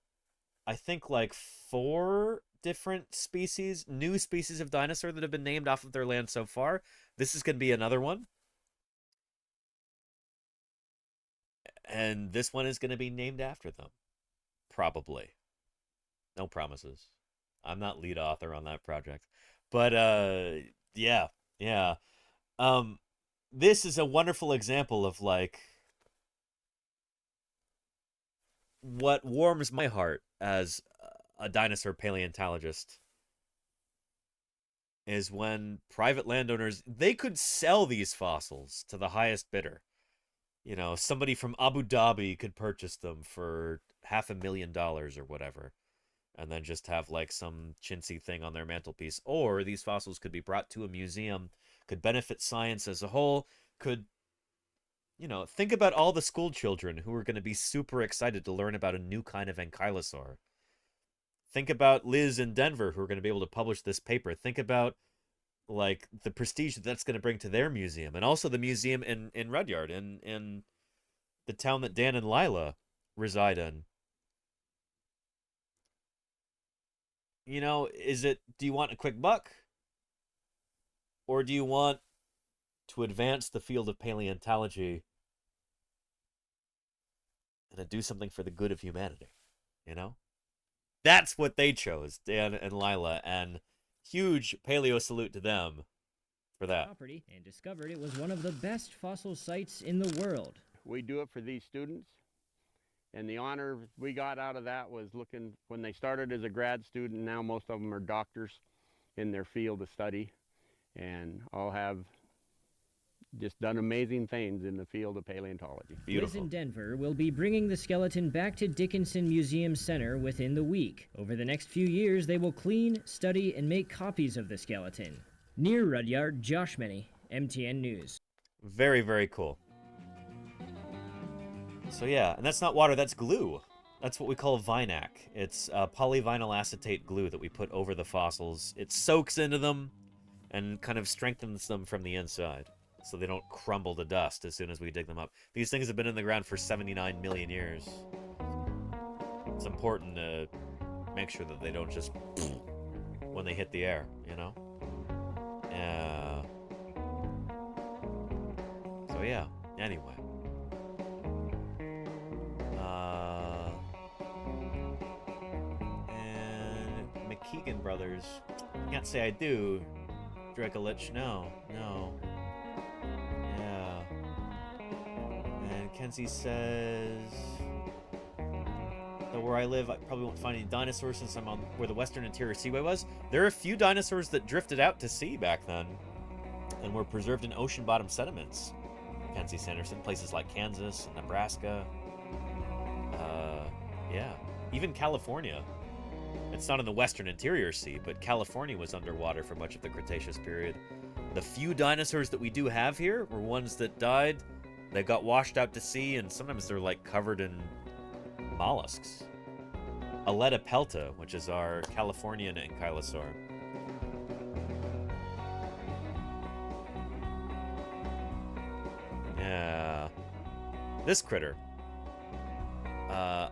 I think, like 4 different species, new species of dinosaur that have been named off of their land so far. This is going to be another one. And this one is going to be named after them. Probably. No promises. I'm not lead author on that project. But, yeah. This is a wonderful example of, like, what warms my heart as a dinosaur paleontologist is when private landowners, they could sell these fossils to the highest bidder. You know, somebody from Abu Dhabi could purchase them for $500,000 or whatever, and then just have like some chintzy thing on their mantelpiece. Or these fossils could be brought to a museum, could benefit science as a whole, could, you know, think about all the school children who are going to be super excited to learn about a new kind of ankylosaur. Think about Liz in Denver who are going to be able to publish this paper. Think about like the prestige that that's going to bring to their museum, and also the museum in Rudyard, in the town that Dan and Lila reside in. You know, do you want a quick buck? Or do you want to advance the field of paleontology and to do something for the good of humanity? You know? That's what they chose, Dan and Lila, and huge paleo salute to them for that. Property and discovered it was one of the best fossil sites in the world. We do it for these students, and the honor we got out of that was looking, when they started as a grad student, now most of them are doctors in their field of study, and all have just done amazing things in the field of paleontology. Liz in Denver will be bringing the skeleton back to Dickinson Museum Center within the week. Over the next few years, they will clean, study, and make copies of the skeleton. Near Rudyard, Josh Meny, MTN News. Very, very cool. So yeah, and that's not water, that's glue. That's what we call Vinac. It's polyvinyl acetate glue that we put over the fossils. It soaks into them and kind of strengthens them from the inside, so they don't crumble to dust as soon as we dig them up. These things have been in the ground for 79 million years. It's important to make sure that they don't just when they hit the air, you know? So yeah, anyway. And McKeegan Brothers. Can't say I do. Drekulich, no. Yeah. And Kenzie says, so where I live, I probably won't find any dinosaurs since I'm on where the Western Interior Seaway was. There are a few dinosaurs that drifted out to sea back then and were preserved in ocean bottom sediments. Kenzie Sanderson, places like Kansas and Nebraska. Yeah, even California. It's not in the Western Interior Sea, but California was underwater for much of the Cretaceous period. The few dinosaurs that we do have here were ones that died, they got washed out to sea, and sometimes they're like covered in mollusks. Aletta pelta, which is our Californian ankylosaur. Yeah. This critter.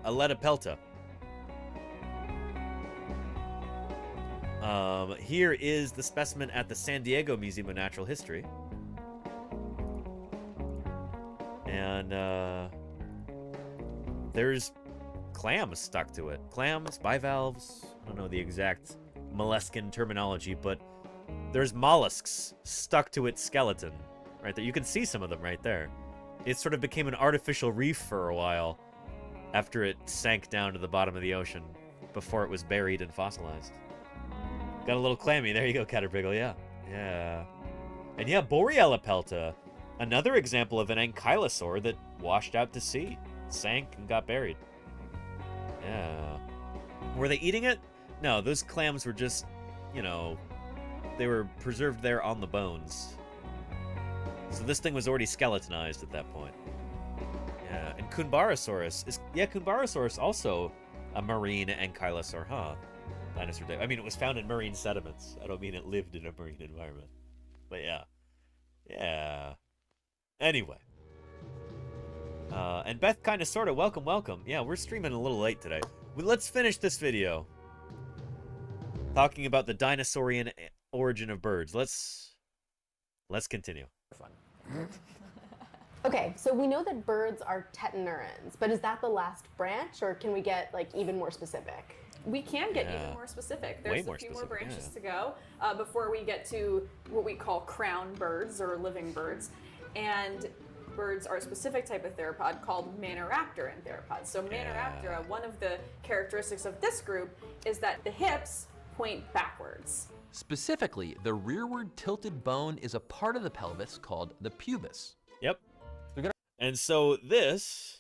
Aletta pelta. Here is the specimen at the San Diego Museum of Natural History. And there's clams stuck to it. Clams, bivalves, I don't know the exact molluscan terminology, but there's mollusks stuck to its skeleton right there. You can see some of them right there. It sort of became an artificial reef for a while after it sank down to the bottom of the ocean before it was buried and fossilized. Got a little clammy. There you go, Caterpillar. Yeah. Yeah. And yeah, Boreella pelta, another example of an ankylosaur that washed out to sea, sank and got buried. Yeah. Were they eating it? No, those clams were just, you know, they were preserved there on the bones. So this thing was already skeletonized at that point. Yeah, and Kunbarasaurus is, yeah, Kunbarasaurus also a marine ankylosaur, huh? Dinosaur day. I mean, it was found in marine sediments. I don't mean it lived in a marine environment. But yeah. Yeah. Anyway. And Beth kinda sorta, welcome. Yeah, we're streaming a little late today. Let's finish this video talking about the dinosaurian origin of birds. Let's continue. Fun. Okay, so we know that birds are tetanurans, but is that the last branch, or can we get like even more specific? We can get even more specific. There's a few more branches to go before we get to what we call crown birds or living birds. And birds are a specific type of theropod called Maniraptoran theropods. So Maniraptora, one of the characteristics of this group is that the hips point backwards. Specifically, the rearward tilted bone is a part of the pelvis called the pubis. Yep. And so this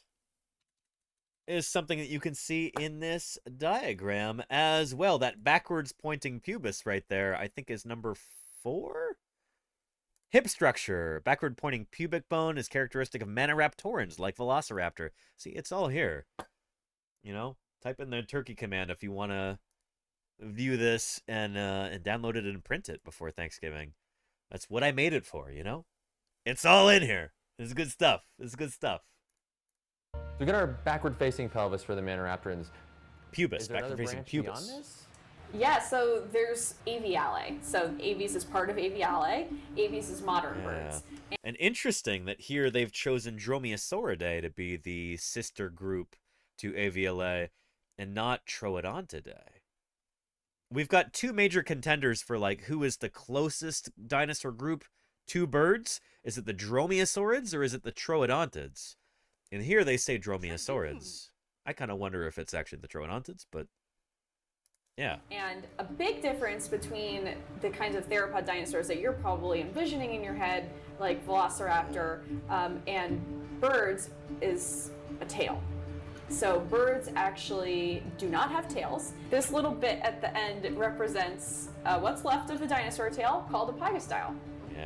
is something that you can see in this diagram as well. That backwards pointing pubis right there, I think is number 4? Hip structure. Backward pointing pubic bone is characteristic of Maniraptorans like Velociraptor. See, it's all here. You know, type in the turkey command if you want to view this and download it and print it before Thanksgiving. That's what I made it for, you know? It's all in here. This is good stuff. This is good stuff. So we got our backward-facing pelvis for the Maniraptor, and Pubis, is there another backward-facing branch pubis. beyond this? Yeah, so there's aviale. So aves is part of aviale. Aves is modern birds. And interesting that here they've chosen Dromaeosauridae to be the sister group to Avialae and not Troodontidae. We've got two major contenders for like who is the closest dinosaur group to birds. Is it the Dromaeosaurids or is it the Troodontids? And here they say Dromaeosaurids. I kind of wonder if it's actually the Troodontids, but yeah. And a big difference between the kinds of theropod dinosaurs that you're probably envisioning in your head, like Velociraptor, and birds, is a tail. So birds actually do not have tails. This little bit at the end represents what's left of the dinosaur tail, called a pygostyle.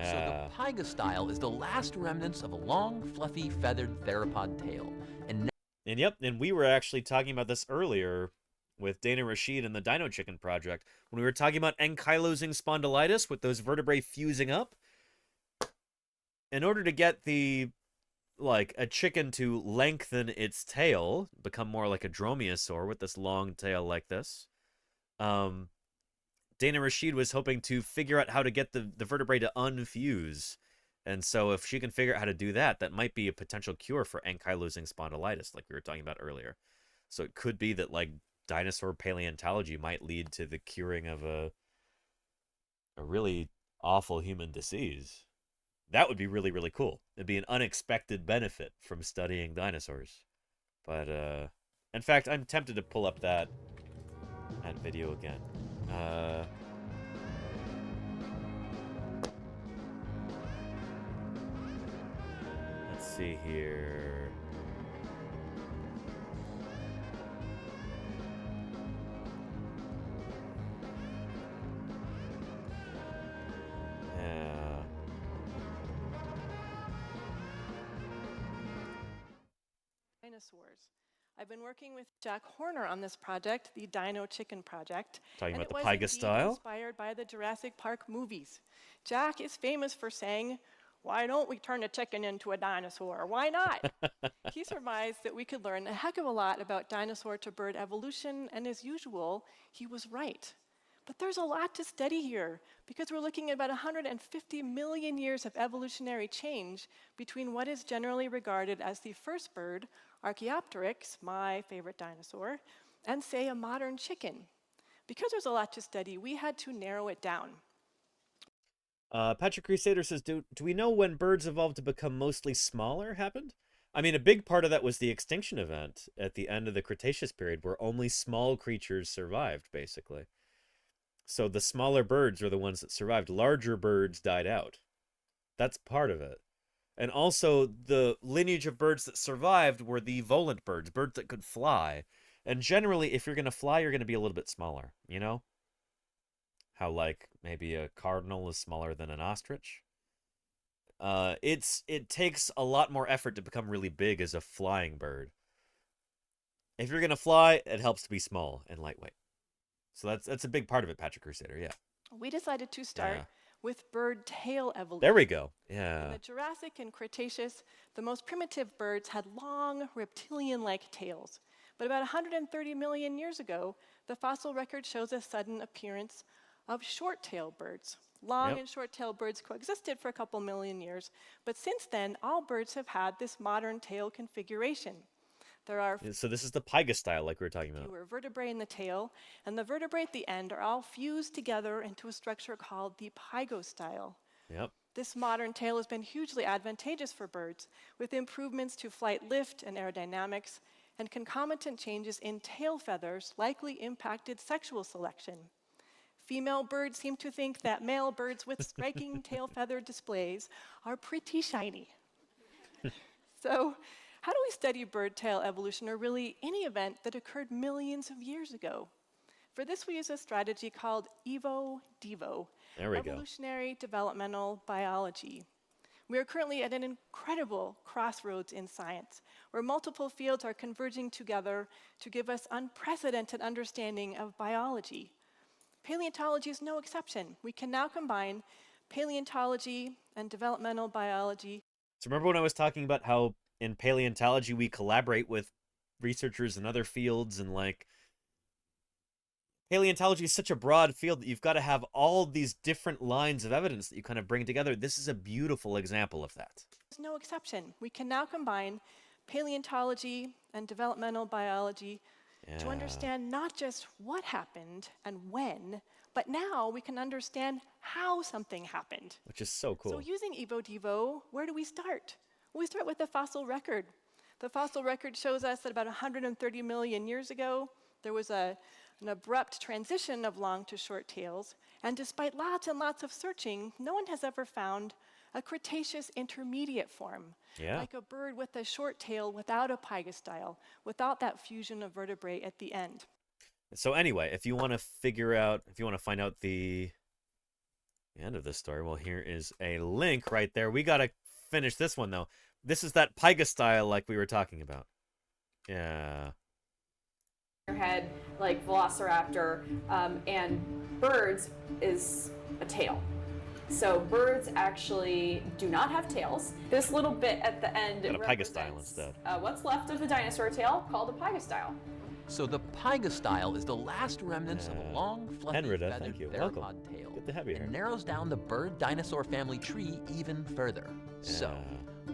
So the pygostyle is the last remnants of a long, fluffy, feathered theropod tail. And we were actually talking about this earlier with Dana Rashid and the Dino Chicken Project when we were talking about ankylosing spondylitis with those vertebrae fusing up. In order to get a chicken to lengthen its tail, become more like a dromaeosaur with this long tail like this, Dana Rashid was hoping to figure out how to get the vertebrae to unfuse. And so if she can figure out how to do that, that might be a potential cure for ankylosing spondylitis, like we were talking about earlier. So it could be that, like, dinosaur paleontology might lead to the curing of a really awful human disease. That would be really, really cool. It'd be an unexpected benefit from studying dinosaurs. But, in fact, I'm tempted to pull up that video again. Let's see here. Dinosaurs. I've been working with Jack Horner on this project, the Dino Chicken Project. Talking and about it the was indeed pygostyle? inspired by the Jurassic Park movies. Jack is famous for saying, "Why don't we turn a chicken into a dinosaur? Why not?" He surmised that we could learn a heck of a lot about dinosaur to bird evolution, and as usual, he was right. But there's a lot to study here, because we're looking at about 150 million years of evolutionary change between what is generally regarded as the first bird, Archaeopteryx, my favorite dinosaur, and say a modern chicken. Because there's a lot to study, we had to narrow it down. Patrick Crusader says, do we know when birds evolved to become mostly smaller happened? I mean, a big part of that was the extinction event at the end of the Cretaceous period, where only small creatures survived, basically. So the smaller birds are the ones that survived. Larger birds died out. That's part of it. And also, the lineage of birds that survived were the volant birds, birds that could fly. And generally, if you're going to fly, you're going to be a little bit smaller, you know? How, like, maybe a cardinal is smaller than an ostrich. It takes a lot more effort to become really big as a flying bird. If you're going to fly, it helps to be small and lightweight. So that's a big part of it, Patrick Crusader, yeah. We decided to start with bird tail evolution. There we go, yeah. In the Jurassic and Cretaceous, the most primitive birds had long, reptilian-like tails. But about 130 million years ago, the fossil record shows a sudden appearance of short-tailed birds. Long and short-tailed birds coexisted for a couple million years, but since then, all birds have had this modern tail configuration. There are so this is the pygostyle, like we were talking about. fewer vertebrae in the tail, and the vertebrae at the end are all fused together into a structure called the pygostyle. Yep. This modern tail has been hugely advantageous for birds, with improvements to flight lift and aerodynamics, and concomitant changes in tail feathers likely impacted sexual selection. Female birds seem to think that male birds with striking tail feather displays are pretty shiny. So, how do we study bird tail evolution, or really any event that occurred millions of years ago? For this, we use a strategy called EVO-DEVO, Evolutionary Developmental Biology. We are currently at an incredible crossroads in science, where multiple fields are converging together to give us unprecedented understanding of biology. Paleontology is no exception. We can now combine paleontology and developmental biology. So remember when I was talking about how in paleontology we collaborate with researchers in other fields, and like paleontology is such a broad field that you've got to have all these different lines of evidence that you kind of bring together. This is a beautiful example of that. There's no exception. We can now combine paleontology and developmental biology to understand not just what happened and when, but now we can understand how something happened. Which is so cool. So using EvoDevo, where do we start? Well, we start with the fossil record. The fossil record shows us that about 130 million years ago, there was an abrupt transition of long to short tails, and despite lots and lots of searching, no one has ever found a Cretaceous intermediate form, like a bird with a short tail without a pygostyle, without that fusion of vertebrae at the end. So anyway, if you want to find out the end of this story, well, here is a link right there. We got to finish this one, though. This is that pygostyle like we were talking about. Yeah. Head, like Velociraptor, and birds is a tail. So birds actually do not have tails. This little bit at the end got a pygostyle instead. What's left of a dinosaur tail, called a pygostyle. So the pygostyle is the last remnants of a long, fluffy, Henrietta, feathered thank you. theropod Welcome. tail. Good to have you here. It narrows down the bird-dinosaur family tree even further. So,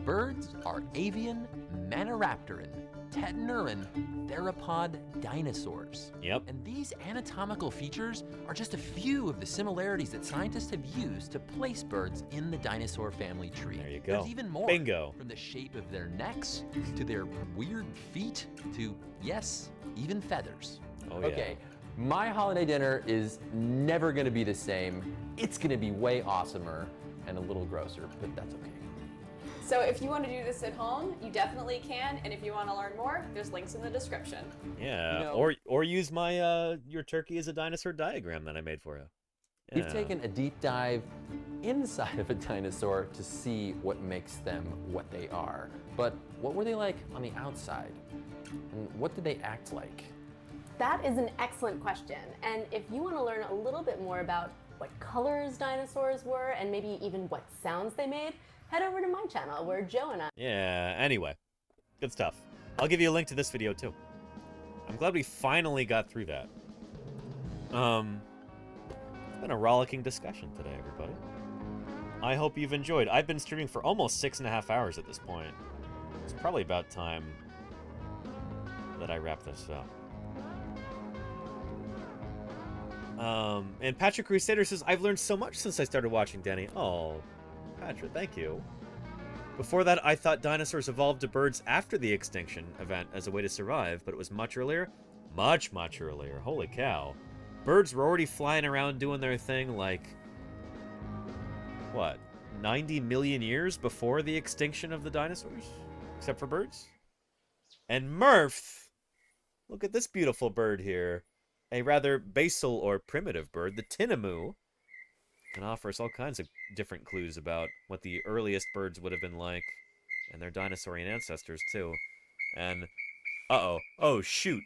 birds are avian, maniraptoran, tetanurae, theropod dinosaurs. Yep. And these anatomical features are just a few of the similarities that scientists have used to place birds in the dinosaur family tree. There you go. There's even more. Bingo. From the shape of their necks, to their weird feet, to, yes, even feathers. Oh, yeah. Okay, my holiday dinner is never going to be the same. It's going to be way awesomer and a little grosser, but that's okay. So if you want to do this at home, you definitely can. And if you want to learn more, there's links in the description. Yeah, You know, or use my your turkey as a dinosaur diagram that I made for you. We've taken a deep dive inside of a dinosaur to see what makes them what they are. But what were they like on the outside? And what did they act like? That is an excellent question. And if you want to learn a little bit more about what colors dinosaurs were and maybe even what sounds they made, head over to my channel where Joe and I... Yeah, anyway. Good stuff. I'll give you a link to this video, too. I'm glad we finally got through that. It's been a rollicking discussion today, everybody. I hope you've enjoyed. I've been streaming for almost 6.5 hours at this point. It's probably about time that I wrap this up. And Patrick Crusader says, I've learned so much since I started watching Denny. Oh, Patrick, thank you. Before that, I thought dinosaurs evolved to birds after the extinction event as a way to survive, but it was much earlier. Much, much earlier. Holy cow. Birds were already flying around doing their thing like, what, 90 million years before the extinction of the dinosaurs? Except for birds? And Murph, look at this beautiful bird here. A rather basal or primitive bird, the tinamou, can offer us all kinds of different clues about what the earliest birds would have been like, and their dinosaurian ancestors too. And oh shoot!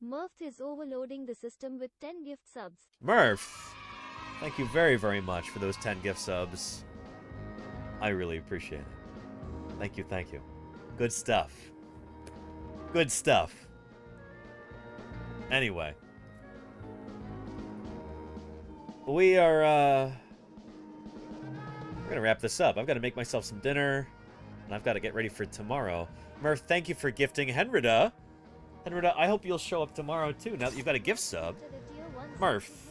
Murph is overloading the system with 10 gift subs. Murph, thank you very, very much for those 10 gift subs. I really appreciate it. Thank you, thank you. Good stuff. Good stuff. Anyway. We are, we're gonna wrap this up. I've got to make myself some dinner, and I've got to get ready for tomorrow. Murph, thank you for gifting Henrietta. Henrietta, I hope you'll show up tomorrow, too, now that you've got a gift sub. Murph.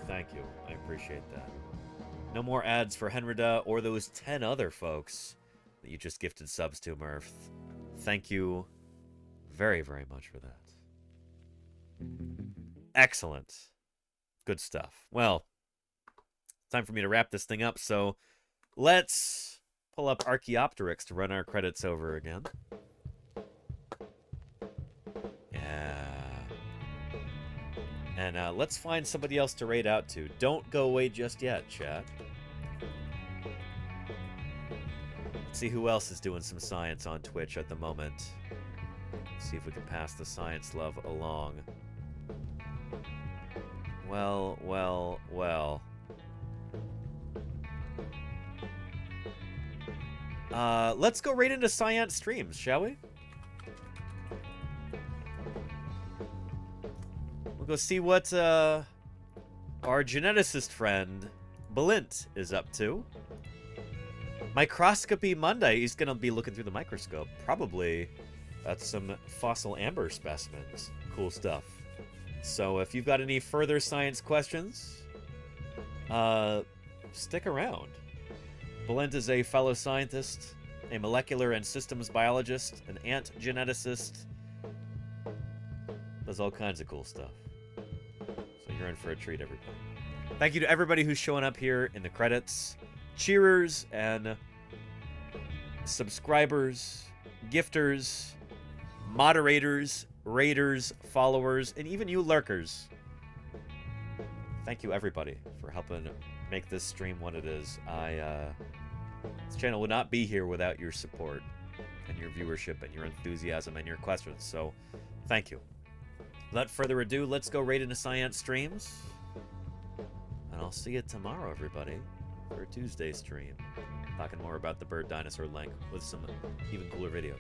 Thank you. I appreciate that. No more ads for Henrietta or those 10 other folks that you just gifted subs to, Murph. Thank you very, very much for that. Excellent. Good stuff. Well, time for me to wrap this thing up, so let's pull up Archaeopteryx to run our credits over again. Yeah. And let's find somebody else to raid out to. Don't go away just yet, chat. Let's see who else is doing some science on Twitch at the moment. See if we can pass the science love along. Well, well, well. Let's go right into science streams, shall we? We'll go see what our geneticist friend Balint is up to. Microscopy Monday, he's gonna be looking through the microscope, probably at some fossil amber specimens. Cool stuff. So if you've got any further science questions, stick around. Balint is a fellow scientist, a molecular and systems biologist, an ant geneticist, does all kinds of cool stuff. So you're in for a treat, everybody. Thank you to everybody who's showing up here in the credits. Cheerers and subscribers, gifters, moderators, raiders, followers, and even you lurkers. Thank you, everybody, for helping make this stream what it is. This channel would not be here without your support and your viewership and your enthusiasm and your questions, so thank you. Without further ado, let's go right into science streams. And I'll see you tomorrow, everybody, for a Tuesday stream. Talking more about the bird dinosaur link with some even cooler videos.